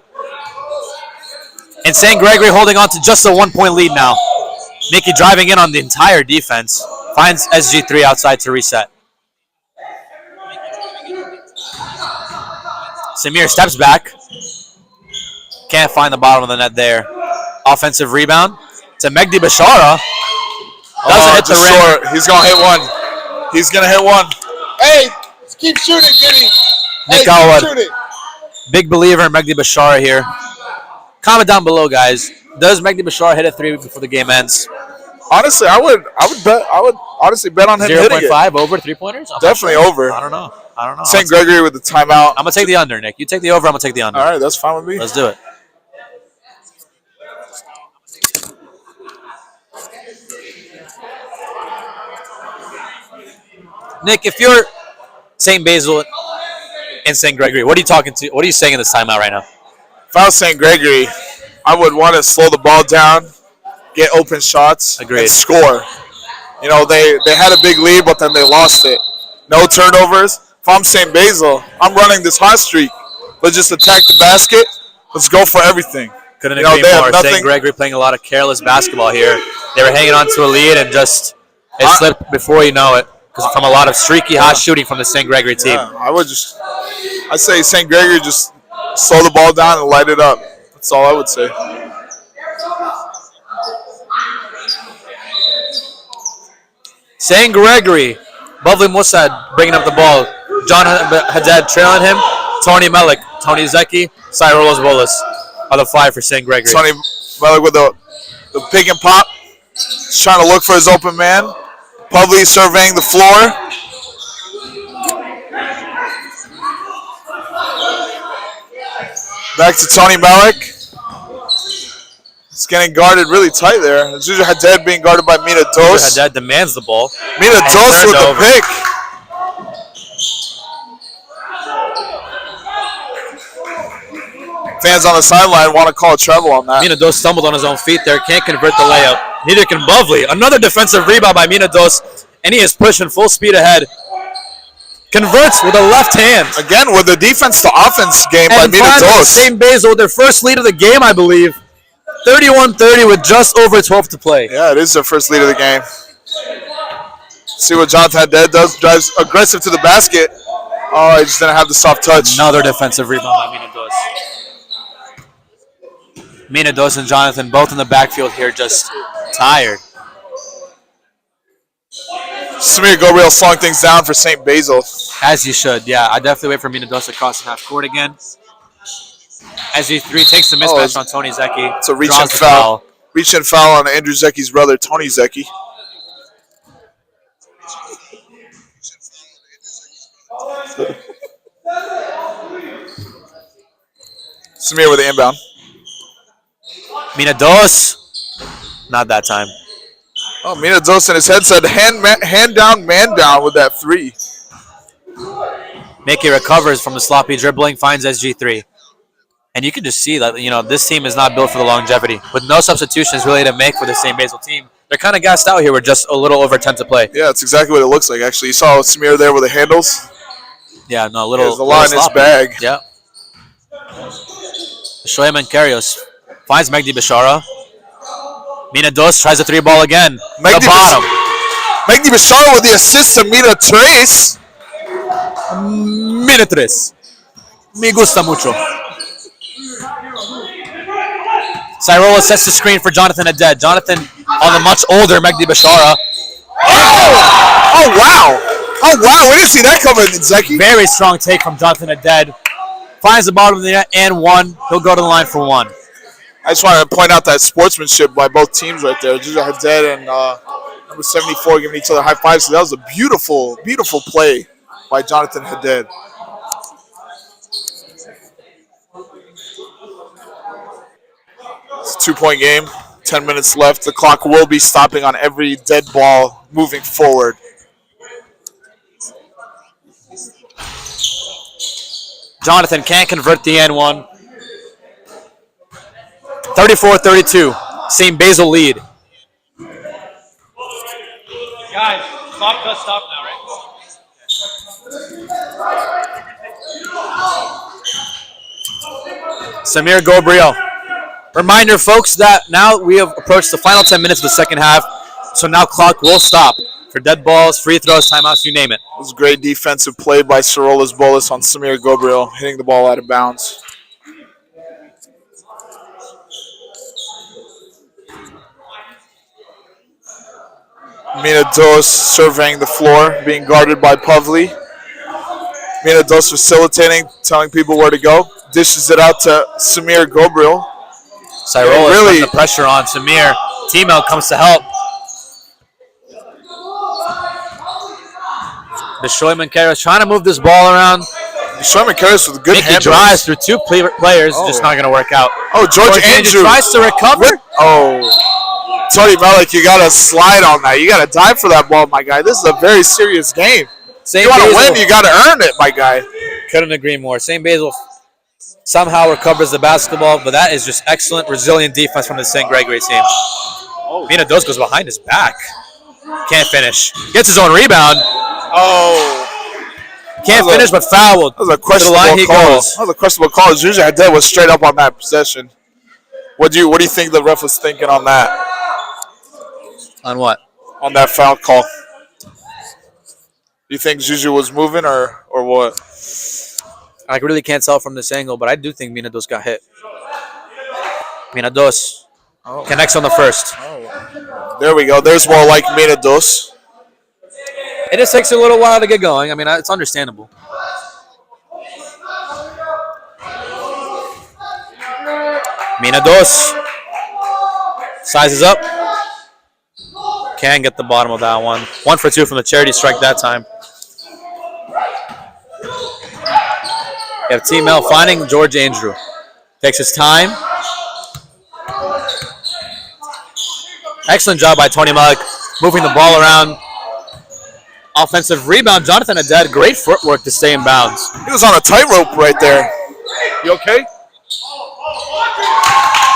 And St. Gregory holding on to just a 1-point lead now. Mickey driving in on the entire defense. Finds SG3 outside to reset. Samir steps back. Can't find the bottom of the net there. Offensive rebound to Megdi Bashara. Doesn't hit the rim. Short. He's going to hit 1. He's going to hit 1. Hey, keep shooting, Giddy. Nick Alwood. Big believer in Megdi Bashara here. Comment down below, guys. Does Mehdi Bashar hit a 3 before the game ends? Honestly, I would honestly bet on him hitting it. 0.5 over 3-pointers? Definitely over. I don't know. St. Gregory with the timeout. I'm going to take the under, Nick. You take the over, I'm going to take the under. All right, that's fine with me. Let's do it. Nick, if you're St. Basil and St. Gregory, what are you talking to? What are you saying in this timeout right now? If I was St. Gregory, I would want to slow the ball down, get open shots, Agreed. and score. You know, they had a big lead, but then they lost it. No turnovers. If I'm St. Basil, I'm running this hot streak. Let's just attack the basket. Let's go for everything. Couldn't You know, agree they have more. nothing- St. Gregory playing a lot of careless basketball here. They were hanging on to a lead and just it slipped before you know it. Because from a lot of streaky hot shooting from the St. Gregory team. Yeah, I'd say St. Gregory just slow the ball down and light it up. That's all I would say. St. Gregory, Bavli Musad bringing up the ball. John Haddad trailing him. Tony Melik, Tony Zeki, Cyrolos Bolas are the 5 for St. Gregory. Tony Melik with the pick and pop. He's trying to look for his open man. Pavli surveying the floor. Back to Tony Melik. It's getting guarded really tight there. Juju Haddad being guarded by Mina Dos. Haddad demands the ball. Mina And Dos turned with the over. pick. Fans on the sideline want to call a travel on that. Mina Dos stumbled on his own feet there. Can't convert the layup. Neither can Bavli. Another defensive rebound by Mina Dos. And he is pushing full speed ahead. Converts with a left hand. Again, with the defense to offense game by And Mina finally, Dos. St. Basil with their first lead of the game, I believe. 31-30 with just over 12 to play. Yeah, it is their first lead of the game. See what Jonathan Haddad does. Drives aggressive to the basket. Oh, he just didn't have the soft touch. Another defensive rebound by Mina Dos. Mina Dos and Jonathan both in the backfield here, just tired. Samir Gabriel slowing things down for St. Basil. As you should, yeah. I definitely wait for Mina Dos to cross the half court again. SG3 takes the mismatch on Tony Zeki. It's a reach draws and the foul. Reach and foul on Andrew Zeki's brother, Tony Zeki. Samir with the inbound. Mina Dos. Not that time. Oh, Mina Dos in his head said hand down, man down with that 3. Mickey recovers from the sloppy dribbling, finds SG3. And you can just see that, this team is not built for the longevity. With no substitutions really to make for the St. Basil team, they're kind of gassed out here with just a little over 10 to play. Yeah, that's exactly what it looks like, actually. You saw Samir there with the handles. Yeah, no, a little. There's a lot in his sloppy. bag. Yeah. Shoyam and Karios finds Mehdi Bashara. Mina Dos tries a 3-ball again. The bottom. Mehdi Bashara with the assist to Mina Trace. Mina Tres. Me gusta mucho. Cyrola sets the screen for Jonathan Haddad. Jonathan on the much older Mehdi Bashara. Oh, wow. Oh, wow. We didn't see that coming, Zeki. Very strong take from Jonathan Haddad. Finds the bottom of the net and 1. He'll go to the line for 1. I just wanted to point out that sportsmanship by both teams right there. Juju Haddad and number 74 giving each other high fives. So that was a beautiful, beautiful play by Jonathan Haddad. It's a 2-point game. 10 minutes left. The clock will be stopping on every dead ball moving forward. Jonathan can't convert the N1. 34-32. St. Basil lead. Guys, clock does stop now, right? Samir Gabriel. Reminder, folks, that now we have approached the final 10 minutes of the second half, so now clock will stop for dead balls, free throws, timeouts, you name it. It was great defensive play by Cyrolas Bolas on Samir Gabriel, hitting the ball out of bounds. Mina Dos surveying the floor, being guarded by Pavli. Mina Dos facilitating, telling people where to go. Dishes it out to Samir Gabriel. Cyrola is really- putting the pressure on Samir. Timo comes to help. Bishoy Mankeros trying to move this ball around. Sherman Karras with good Mickey handles. drives through two players, just not going to work out. Oh, George Andrew tries to recover. Oh, Tony Malik, you gotta slide on that. You gotta dive for that ball, my guy. This is a very serious game. St. You want to Basil- win, you gotta earn it, my guy. Couldn't agree more. St. Basil somehow recovers the basketball, but that is just excellent, resilient defense from the St. Gregory team. Mina Dos goes behind his back. Can't finish. Gets his own rebound. Oh. Can't finish, but fouled. That was a To the questionable line he call. goes. That was a questionable call. Usually Haddad was straight up on that possession. What do you think the ref was thinking on that? On what? On that foul call. Do you think Juju was moving or what? I really can't tell from this angle, but I do think Mina Dos got hit. Mina Dos connects on the first. There we go. There's more like Mina Dos. It just takes a little while to get going. I mean, it's understandable. Mina Dos sizes up. Can get the bottom of that one. 1 for 2 from the charity strike that time. You have Team L finding George Andrew. Takes his time. Excellent job by Tony Malik moving the ball around. Offensive rebound. Jonathan Haddad, great footwork to stay in bounds. He was on a tightrope right there. You okay?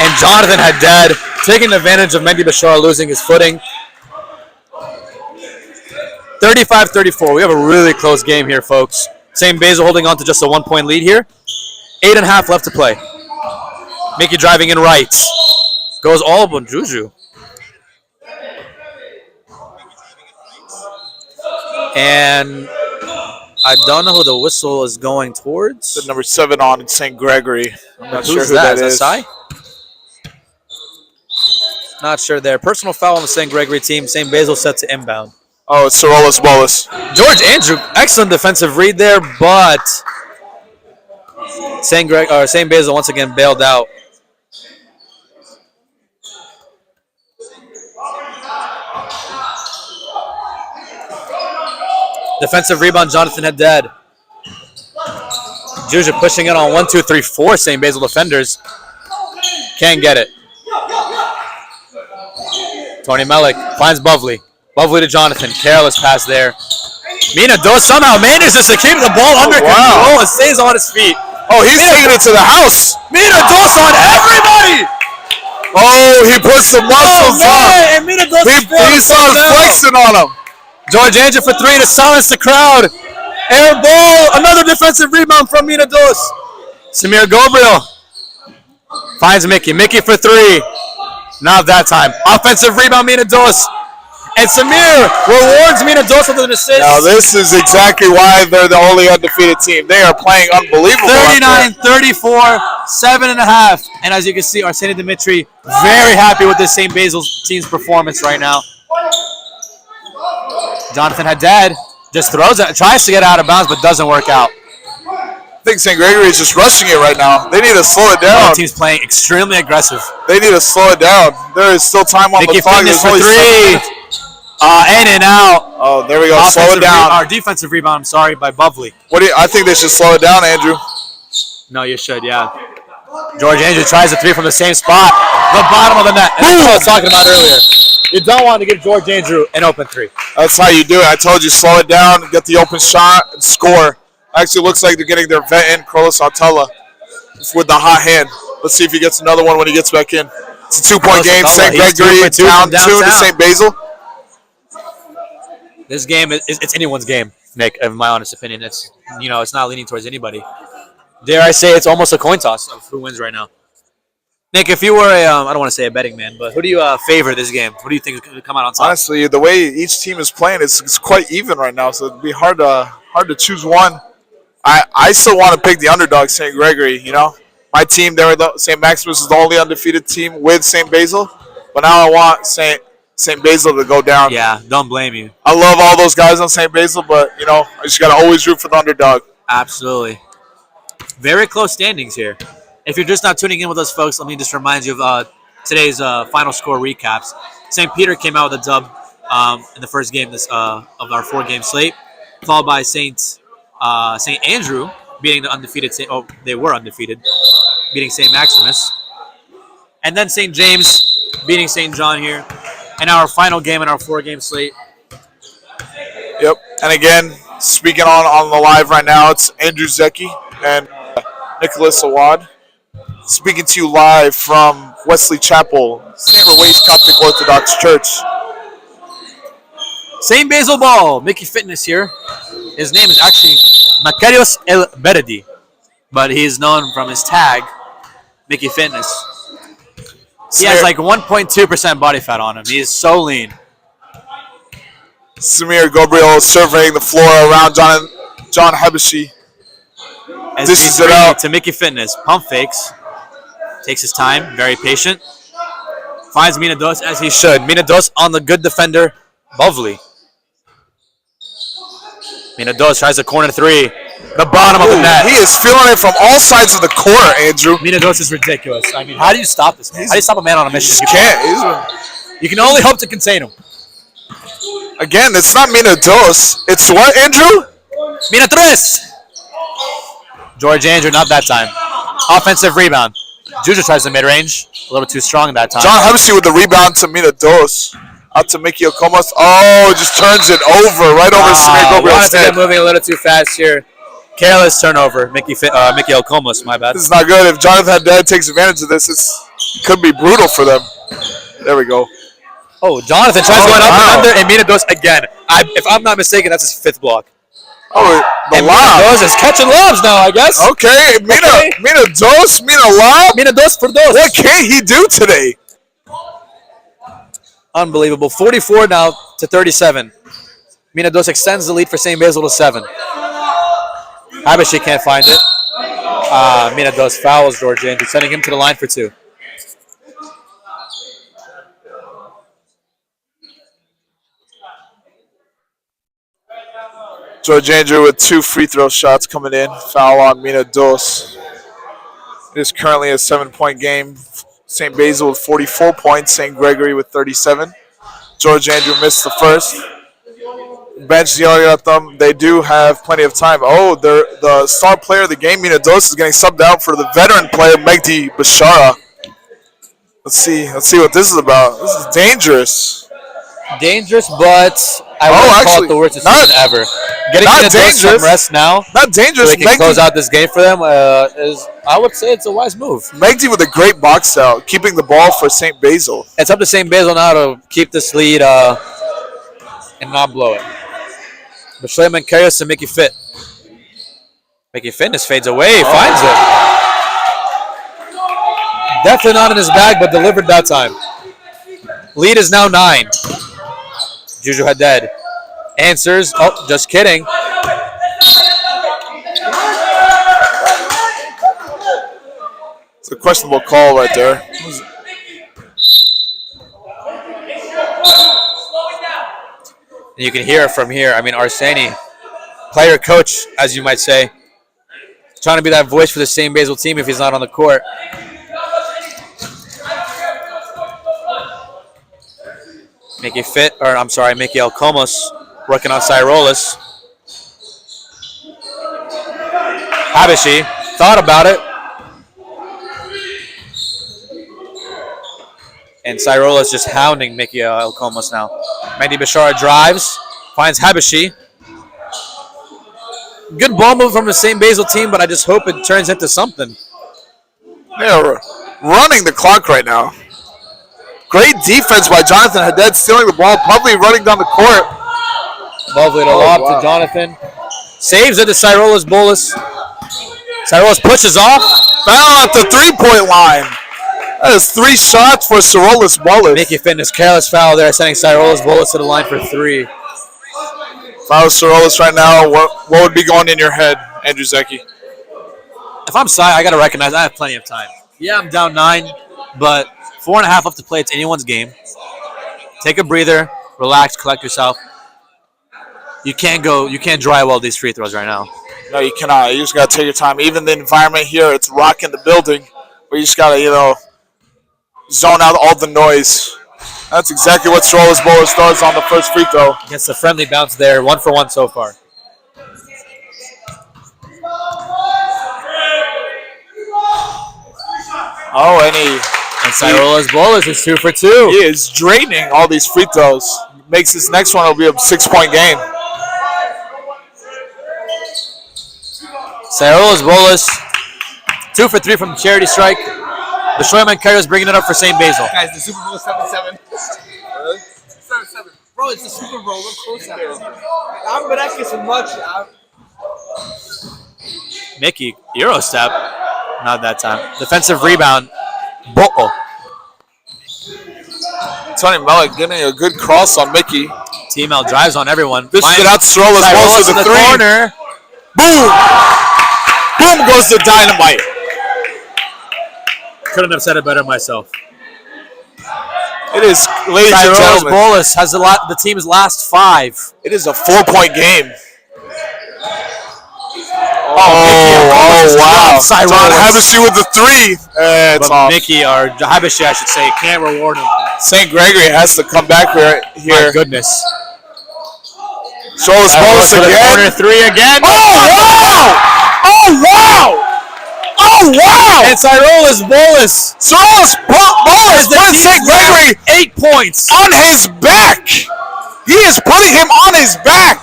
And Jonathan Haddad taking advantage of Mehdi Bashar losing his footing. 35-34. We have a really close game here, folks. St. Basil holding on to just a 1-point lead here. 8.5 left to play. Mickey driving in right. Goes all but Juju. And I don't know who the whistle is going towards. The number 7 on St. Gregory. I'm not sure Who's who that Is is. that Sai? Not sure there. Personal foul on the St. Gregory team. St. Basil set to inbound. Oh, it's Sorolas Wallace. George Andrew, excellent defensive read there, but St. Basil once again bailed out. Defensive rebound, Jonathan Haddad. Juju pushing it on 1, 2, 3, 4 St. Basil defenders. Can't get it. Tony Malik finds Bovley. Bovley to Jonathan. Careless pass there. Mina Dos somehow manages to keep the ball under control and stays on his feet. Oh, he's taking it to the house. Mina Dos on everybody! Oh, he put some muscles on. And Mina Dos He started flexing on him. George Andrew for 3 to silence the crowd. Air ball. Another defensive rebound from Mina Dos. Samir Gabriel finds Mickey. Mickey for 3. Not that time. Offensive rebound, Mina Dos. And Samir rewards Mina Dos with an assist. Now, this is exactly why they're the only undefeated team. They are playing unbelievable. 39-34, 7.5. And as you can see, Arseny Dimitri very happy with this St. Basil team's performance right now. Jonathan Haddad just throws it, tries to get out of bounds, but doesn't work out. I think St. Gregory is just rushing it right now. They need to slow it down. The team's playing extremely aggressive. They need to slow it down. There is still time on Mickey the clock. Fitness There's for only 3. In and out. Oh, there we go. Slow it down. Our defensive rebound, I'm sorry, by Bovley. I think they should slow it down, Andrew. No, you should, yeah. George Andrew tries a 3 from the same spot. The bottom of the net. And that's what I was talking about earlier. You don't want to give George Andrew an open 3. That's how you do it. I told you, slow it down, get the open shot, and score. Actually, looks like they're getting their vet in, Carlos Altella, with the hot hand. Let's see if he gets another one when he gets back in. It's a 2-point game. St. Gregory down 2 to St. Basil. This game it's anyone's game, Nick. In my honest opinion, it's not leaning towards anybody. Dare I say it's almost a coin toss of who wins right now. Nick, if you were I don't want to say a betting man, but who do you favor this game? Who do you think is going to come out on top? Honestly, the way each team is playing, it's quite even right now, so it'd be hard to choose one. I still want to pick the underdog, St. Gregory. My team, St. Maximus is the only undefeated team with St. Basil, but now I want St. Basil to go down. Yeah, don't blame you. I love all those guys on St. Basil, but I just gotta always root for the underdog. Absolutely. Very close standings here. If you're just not tuning in with us, folks, let me just remind you of today's final score recaps. St. Peter came out with a dub in the first game of our 4-game slate, followed by St. Andrew beating the undefeated they were undefeated, beating St. Maximus, and then St. James beating St. John here, and our final game in our 4-game slate. Yep. And again, speaking on the live right now, it's Andrew Zecchi and Nicholas Awad speaking to you live from Wesley Chapel, St. Ruiz Coptic Orthodox Church. St. Basil Ball, Mickey Fitness here. His name is actually Makarios El Beredi, but he is known from his tag, Mickey Fitness. He has like 1.2% body fat on him. He is so lean. Samir Gabriel surveying the floor around John Habashi. As Dishes he's it out to Mickey Fitness. Pump fakes. Takes his time. Very patient. Finds Mina Dos as he should. Mina Dos on the good defender, Bovley. Mina Dos tries a corner 3. The bottom of the net. He is feeling it from all sides of the court, Andrew. Mina Dos is ridiculous. I mean, how do you stop this man? How do you stop a man on a mission? You can't. You can only hope to contain him. Again, it's not Mina Dos. It's what, Andrew? Mina Tres. George Andrew, not that time. Offensive rebound. Juju tries the mid-range. A little too strong that time. John Habashi with the rebound to Mina Dos. Out to Mickey Okomos. Oh, just turns it over. Right over Samir Gabriel's head. Moving a little too fast here. Careless turnover. Mickey Okomos, my bad. This is not good. If Jonathan Haddad takes advantage of this, it could be brutal for them. There we go. Oh, Jonathan tries going up and under, and Mina Dos again. If I'm not mistaken, that's his 5th block. Oh, the and lob. Mina Dos is catching lobs now, I guess. Okay, Mina Dos, Mina lob. Mina Dos for Dos. What can he do today? Unbelievable. 44 now to 37. Mina Dos extends the lead for St. Basil to 7. Habashi can't find it. Mina Dos fouls George Andrew, sending him to the line for 2. George Andrew with 2 free throw shots coming in. Foul on Mina Dos. It is currently a 7-point game. St. Basil with 44 points. St. Gregory with 37. George Andrew missed the first. Bench yelling at them. They do have plenty of time. Oh, the star player of the game, Mina Dos, is getting subbed out for the veteran player, Megdi Bashara. Let's see what this is about. This is dangerous. Dangerous, but I wouldn't call it the worst decision ever. Getting Mina Dos some rest now. Not dangerous. So they can close out this game for them is, I would say, it's a wise move. Megdi with a great box out, keeping the ball for St. Basil. It's up to St. Basil now to keep this lead and not blow it. But Shleiman Karius to Mickey Fit. Mickey Fitness fades away, finds it. Definitely not in his bag, but delivered that time. Lead is now 9. Juju Haddad answers. Oh, just kidding. It's a questionable call right there. You can hear it from here. I mean, Arseni, player coach, as you might say, trying to be that voice for the St. Basil team if he's not on the court. Mickey Elkomos working on Cyrolis. Habashi thought about it. And Cyrolis just hounding Mickey Elkomos now. Mehdi Bashara drives, finds Habashi. Good ball move from the St. Basil team, but I just hope it turns into something. They're running the clock right now. Great defense by Jonathan Haddad, stealing the ball, probably running down the court. Lovely to lob to Jonathan. Saves it to Cyrolis Bolus. Cyrolis pushes off. Foul at the 3-point line. That is 3 shots for Cyrolis Bolus. Mickey Fitness, careless foul there, sending Cyrolis Bolus to the line for 3. Foul Cyrolis right now. What would be going in your head, Andrew Zecchi? If I'm Cy, I got to recognize I have plenty of time. Yeah, I'm down 9, but 4.5 left to play. It's anyone's game. Take a breather, relax, collect yourself. You can't drywall these free throws right now. No, you cannot. You just got to take your time. Even the environment here, it's rocking the building. where you just gotta, zone out all the noise. That's exactly what Sorolas Bolas does on the first free throw. Gets the friendly bounce there. 1 for 1 so far. Oh, and Sorolas Bolas is 2 for 2. He is draining all these free throws. Makes this next one will be a 6-point game. Sorolas Bolas 2 for 3 from the charity strike. The Shoyman Kairos bringing it up for St. Basil. Guys, the Super Bowl 7-7. Really? 7-7. Bro, it's the Super Bowl. Look close at it. I'm gonna get some much. Mickey, Euro step. Not that time. Defensive rebound. Bo'o. Tony Mellick getting a good cross on Mickey. T-Mel drives on everyone. This is out to Sorolas Bolas to the three. Corner. Boom! Boom goes the dynamite. Couldn't have said it better myself. It is, ladies and gentlemen. Bolas has the team's last 5. It is a 4-point game. Oh wow. John Habashi with the 3. It's but off. Mickey, or Habashi, I should say, can't reward him. St. Gregory has to come back here. My goodness. Sorolas Bolas again. Corner 3 again. Oh, wow! Oh, wow! Oh, wow! And Sorolas Bolas. Sorolas Bolas put St. Gregory 8 points on his back. He is putting him on his back.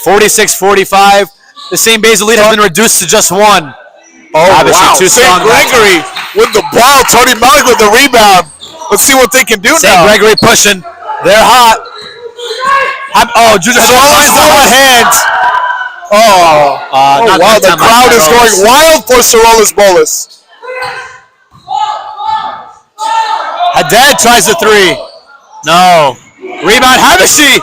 46-45. The St. Basil lead has been reduced to just 1. Oh, wow. Too St. strong. Gregory with the ball. Tony Mellick with the rebound. Let's see what they can do now. St. Gregory pushing. They're hot. Juju finds the hot hands. Wow. The crowd is going wild for Sorolas Bolas. Haddad tries the 3. No. Rebound, Habashi.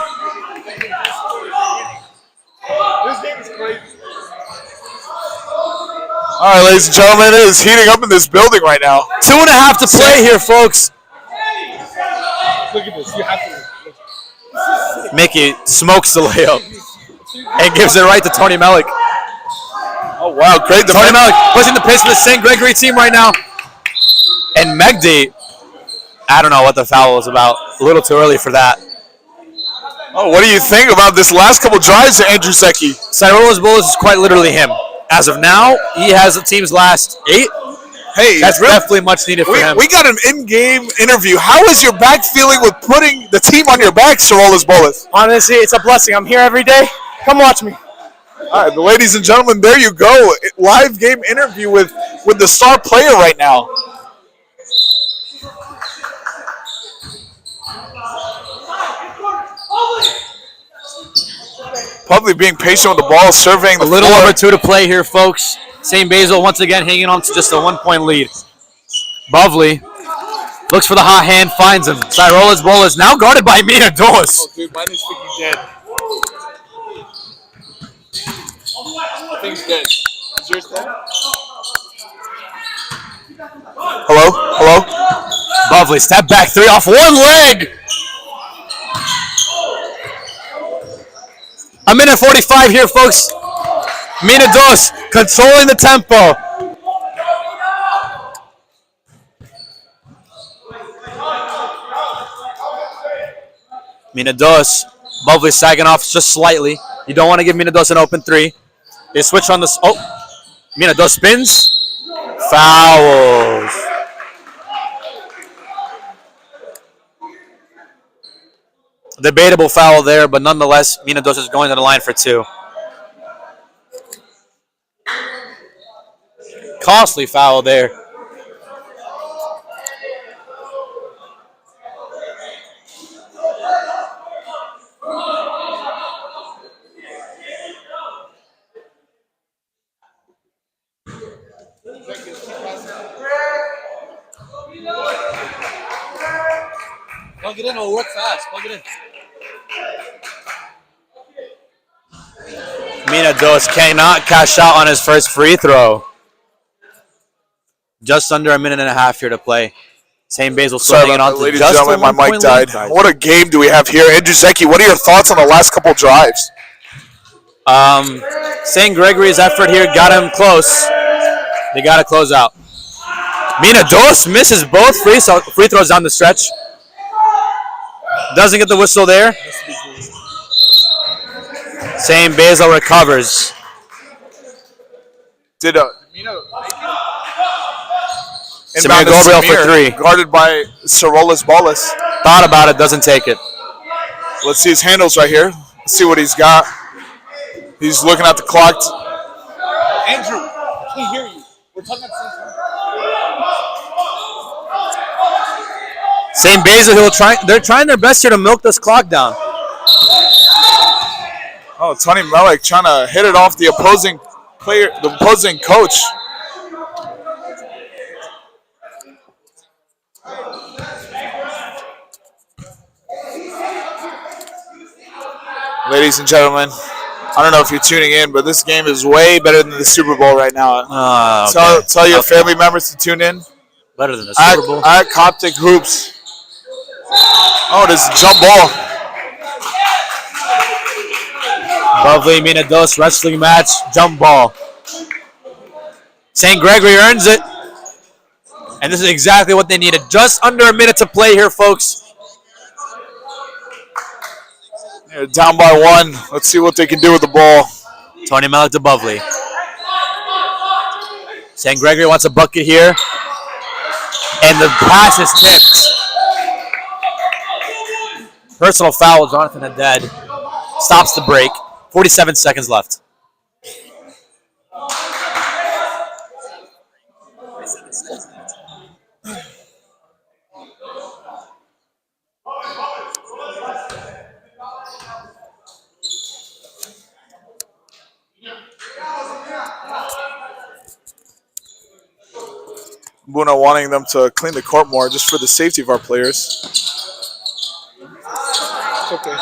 All right, ladies and gentlemen, it is heating up in this building right now. 2.5 to play here, folks. Look at this. You have to. Mickey smokes the layup and gives it right to Tony Mellick. Oh, wow. Great defense. Tony Mellick pushing the pace for the St. Gregory team right now. And Megdi, I don't know what the foul was about. A little too early for that. Oh, what do you think about this last couple drives to Andrew Zecchi? Sorolas Bolas is quite literally him. As of now, he has the team's last 8. Hey, that's definitely much needed for him. We got an in-game interview. How is your back feeling with putting the team on your back, Sorolas Bolas? Honestly, it's a blessing. I'm here every day. Come watch me. All right, ladies and gentlemen, there you go. Live game interview with the star player right now. Probably being patient with the ball, surveying the A little floor. over 2 to play here, folks. St. Basil once again hanging on to just a 1-point lead. Bovley looks for the hot hand, finds him. Sorolas Bolas now guarded by Mina Dos. Oh, dude, mine is freaking dead. I think it's dead. Is yours dead? Hello? Bovley, step back 3 off 1 leg. A minute 45 here, folks. Mina Dos controlling the tempo. Mina Dos, Bovley sagging off just slightly. You don't want to give Mina Dos an open 3. They switch on this. Oh, Mina Dos spins. Fouls. Debatable foul there, but nonetheless, Mina Dos is going to the line for 2. Costly foul there. Plug it in, it'll work fast. Plug it in. Mina Dos cannot cash out on his first free throw. Just under a minute and a half here to play. St. Basil still hanging on to ladies just and gentlemen, a my 1-point mic died. lead. What a game do we have here. Andrew Zecchi, what are your thoughts on the last couple drives? St. Gregory's effort here got him close. They got to close out. Mina Dos misses both free throws down the stretch. Doesn't get the whistle there. St. Basil recovers. Did Mina Samir Gabriel for three. Guarded by Sarolas Ballas. Thought about it, doesn't take it. Let's see his handles right here. Let's see what he's got. He's looking at the clock. Andrew, I can't hear you. We're talking at the same time. St. Basil, they're trying their best here to milk this clock down. Oh, Tony Mellick trying to hit it off the opposing player, the opposing coach. Ladies and gentlemen, I don't know if you're tuning in, but this game is way better than the Super Bowl right now. Okay. Tell your family members to tune in. Better than the Super Bowl. At Coptic Hoops. Oh, this is a jump ball. Lovely Mina Dos wrestling match, jump ball. St. Gregory earns it. And this is exactly what they needed. Just under a minute to play here, folks. They're down by one. Let's see what they can do with the ball. Tony Mellick to Bovley. St. Gregory wants a bucket here. And the pass is tipped. Personal foul, Jonathan Haddad. Stops the break. 47 seconds left. Buna wanting them to clean the court more just for the safety of our players. It's okay.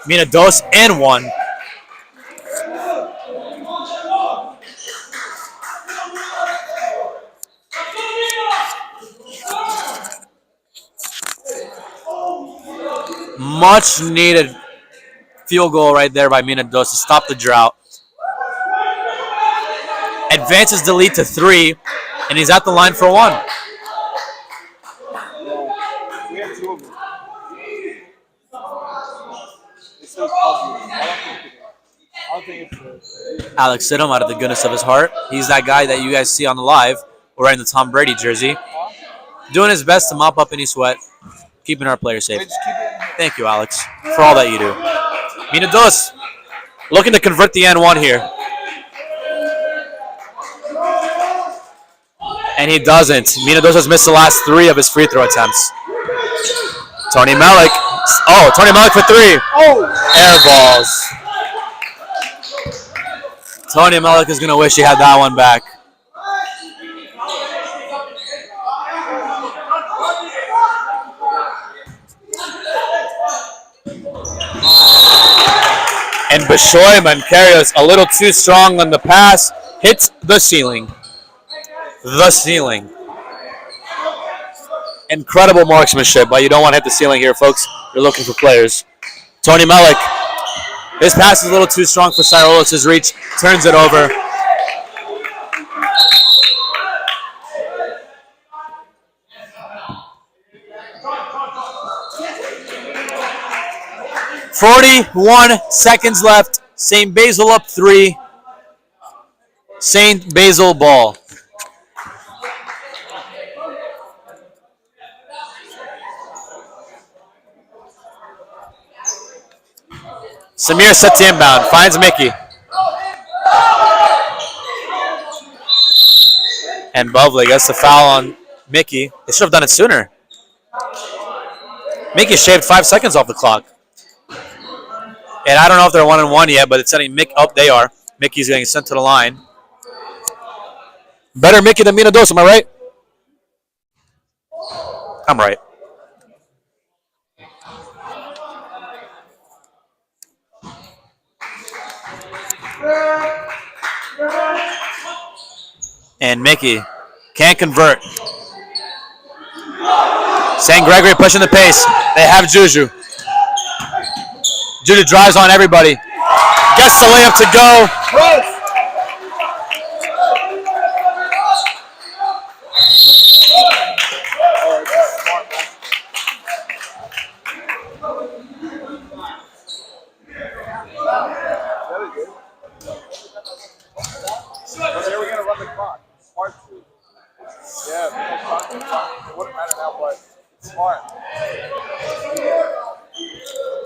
Mina Dos and one. Much needed field goal right there by Mina Dos to stop the drought. Advances the lead to 3, and he's at the line for 1. We have 2 of them. I don't think it's Alex Sidham, out of the goodness of his heart. He's that guy that you guys see on the live wearing the Tom Brady jersey. Doing his best to mop up any sweat, keeping our players safe. Thank you, Alex, for all that you do. Mina Dos looking to convert the N1 here. And he doesn't. Mina Dos has missed the last 3 of his free throw attempts. Tony Mellick. Oh, Tony Mellick for 3. Oh! Air balls. Tony Mellick is going to wish he had that one back. And Bishoy Mancarios, a little too strong on the pass, hits the ceiling. The ceiling. Incredible marksmanship, but you don't want to hit the ceiling here, folks. You're looking for players. Tony Mellick. His pass is a little too strong for Cyrolis' reach. Turns it over. .41 seconds left. St. Basil up 3. St. Basil ball. Samir sets inbound, finds Mickey. And Bovley gets the foul on Mickey. They should have done it sooner. Mickey shaved 5 seconds off the clock. And I don't know if they're 1-1 yet, but it's setting Mickey up. They are. Mickey's getting sent to the line. Better Mickey than Mina Dos, am I right? I'm right. And Mickey can't convert. St. Gregory pushing the pace. They have Juju. Juju drives on everybody. Gets the layup to go. They were gonna run the clock. Smart to. Yeah, it wouldn't matter now, but it's smart.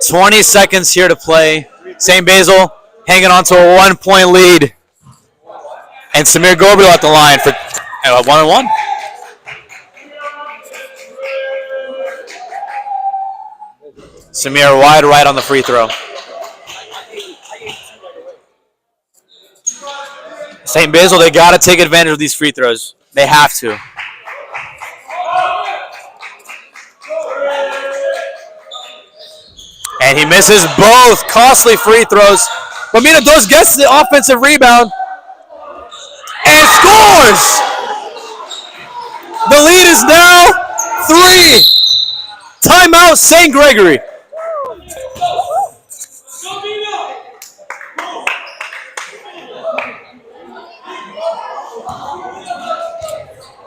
20 seconds here to play. St. Basil hanging on to a 1-point lead. And Samir Gobil at the line for 1-1. Samir wide right on the free throw. St. Basil, they got to take advantage of these free throws. They have to. And he misses both costly free throws. But Mina Dos gets the offensive rebound and scores! The lead is now 3. Timeout, St. Gregory.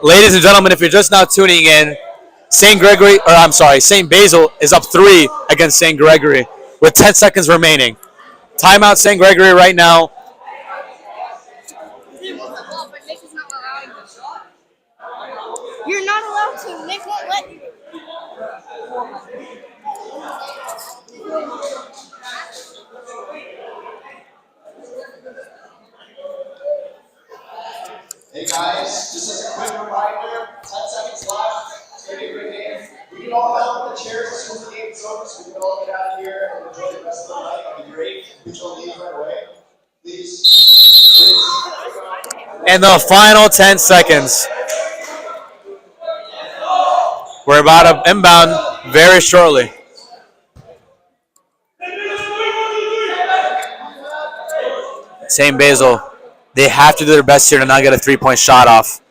Ladies and gentlemen, if you're just now tuning in, St. Basil is up 3 against St. Gregory with 10 seconds remaining. Timeout, St. Gregory right now. You're not allowed to. Nick won't let you. Hey guys, just as a quick reminder, 10 seconds left. It's going to be a great game. We can all help with the chairs as soon as the game is over, so we can all get out of here and enjoy the rest of the night. That'd be great. We shall leave right away. Please. And the final 10 seconds. We're about to inbound very shortly. St. Basil, they have to do their best here to not get a 3-point shot off.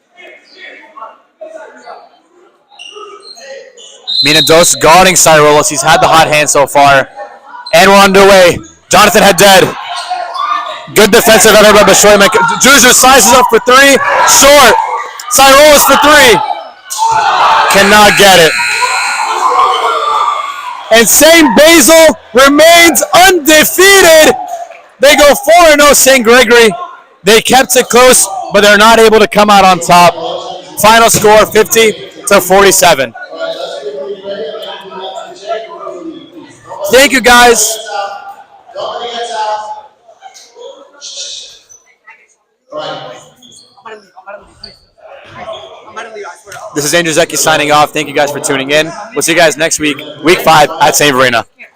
Mina Dos guarding Cyrolos. He's had the hot hand so far. And we're underway. Jonathan Haddad. Good defensive effort by Bashoy. Juju slices up for 3. Short. Cyrolos for 3. Cannot get it. And St. Basil remains undefeated. They go 4-0 St. Gregory. They kept it close, but they're not able to come out on top. Final score 50-47. Thank you guys. This is Andrew Zecchi signing off. Thank you guys for tuning in. We'll see you guys next week, week 5 at St. Verena. The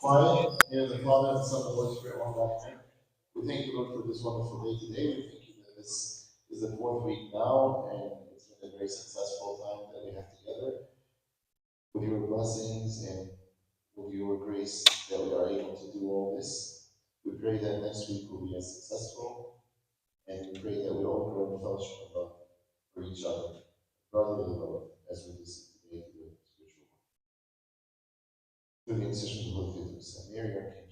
Father and Son and Holy Spirit, one God. We thank you, Lord, for this wonderful day today. We thank you that this is the 4th week now, and it's been a very successful time that we have together. With your blessings and with your grace that we are able to do all this. We pray that next week will be as successful, and we pray that we all grow in fellowship of love for each other, brotherly love, as we listen today to the spiritual work. Through the intercession of the Holy Faithful Son, Mary, our King,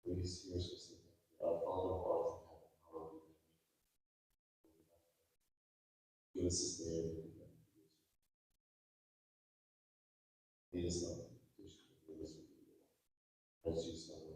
please hear us with our Father who art in heaven, hallowed be thy name. Give us this day our daily bread. Lead us not into temptation, but deliver us from evil. Christ Jesus, our Lord.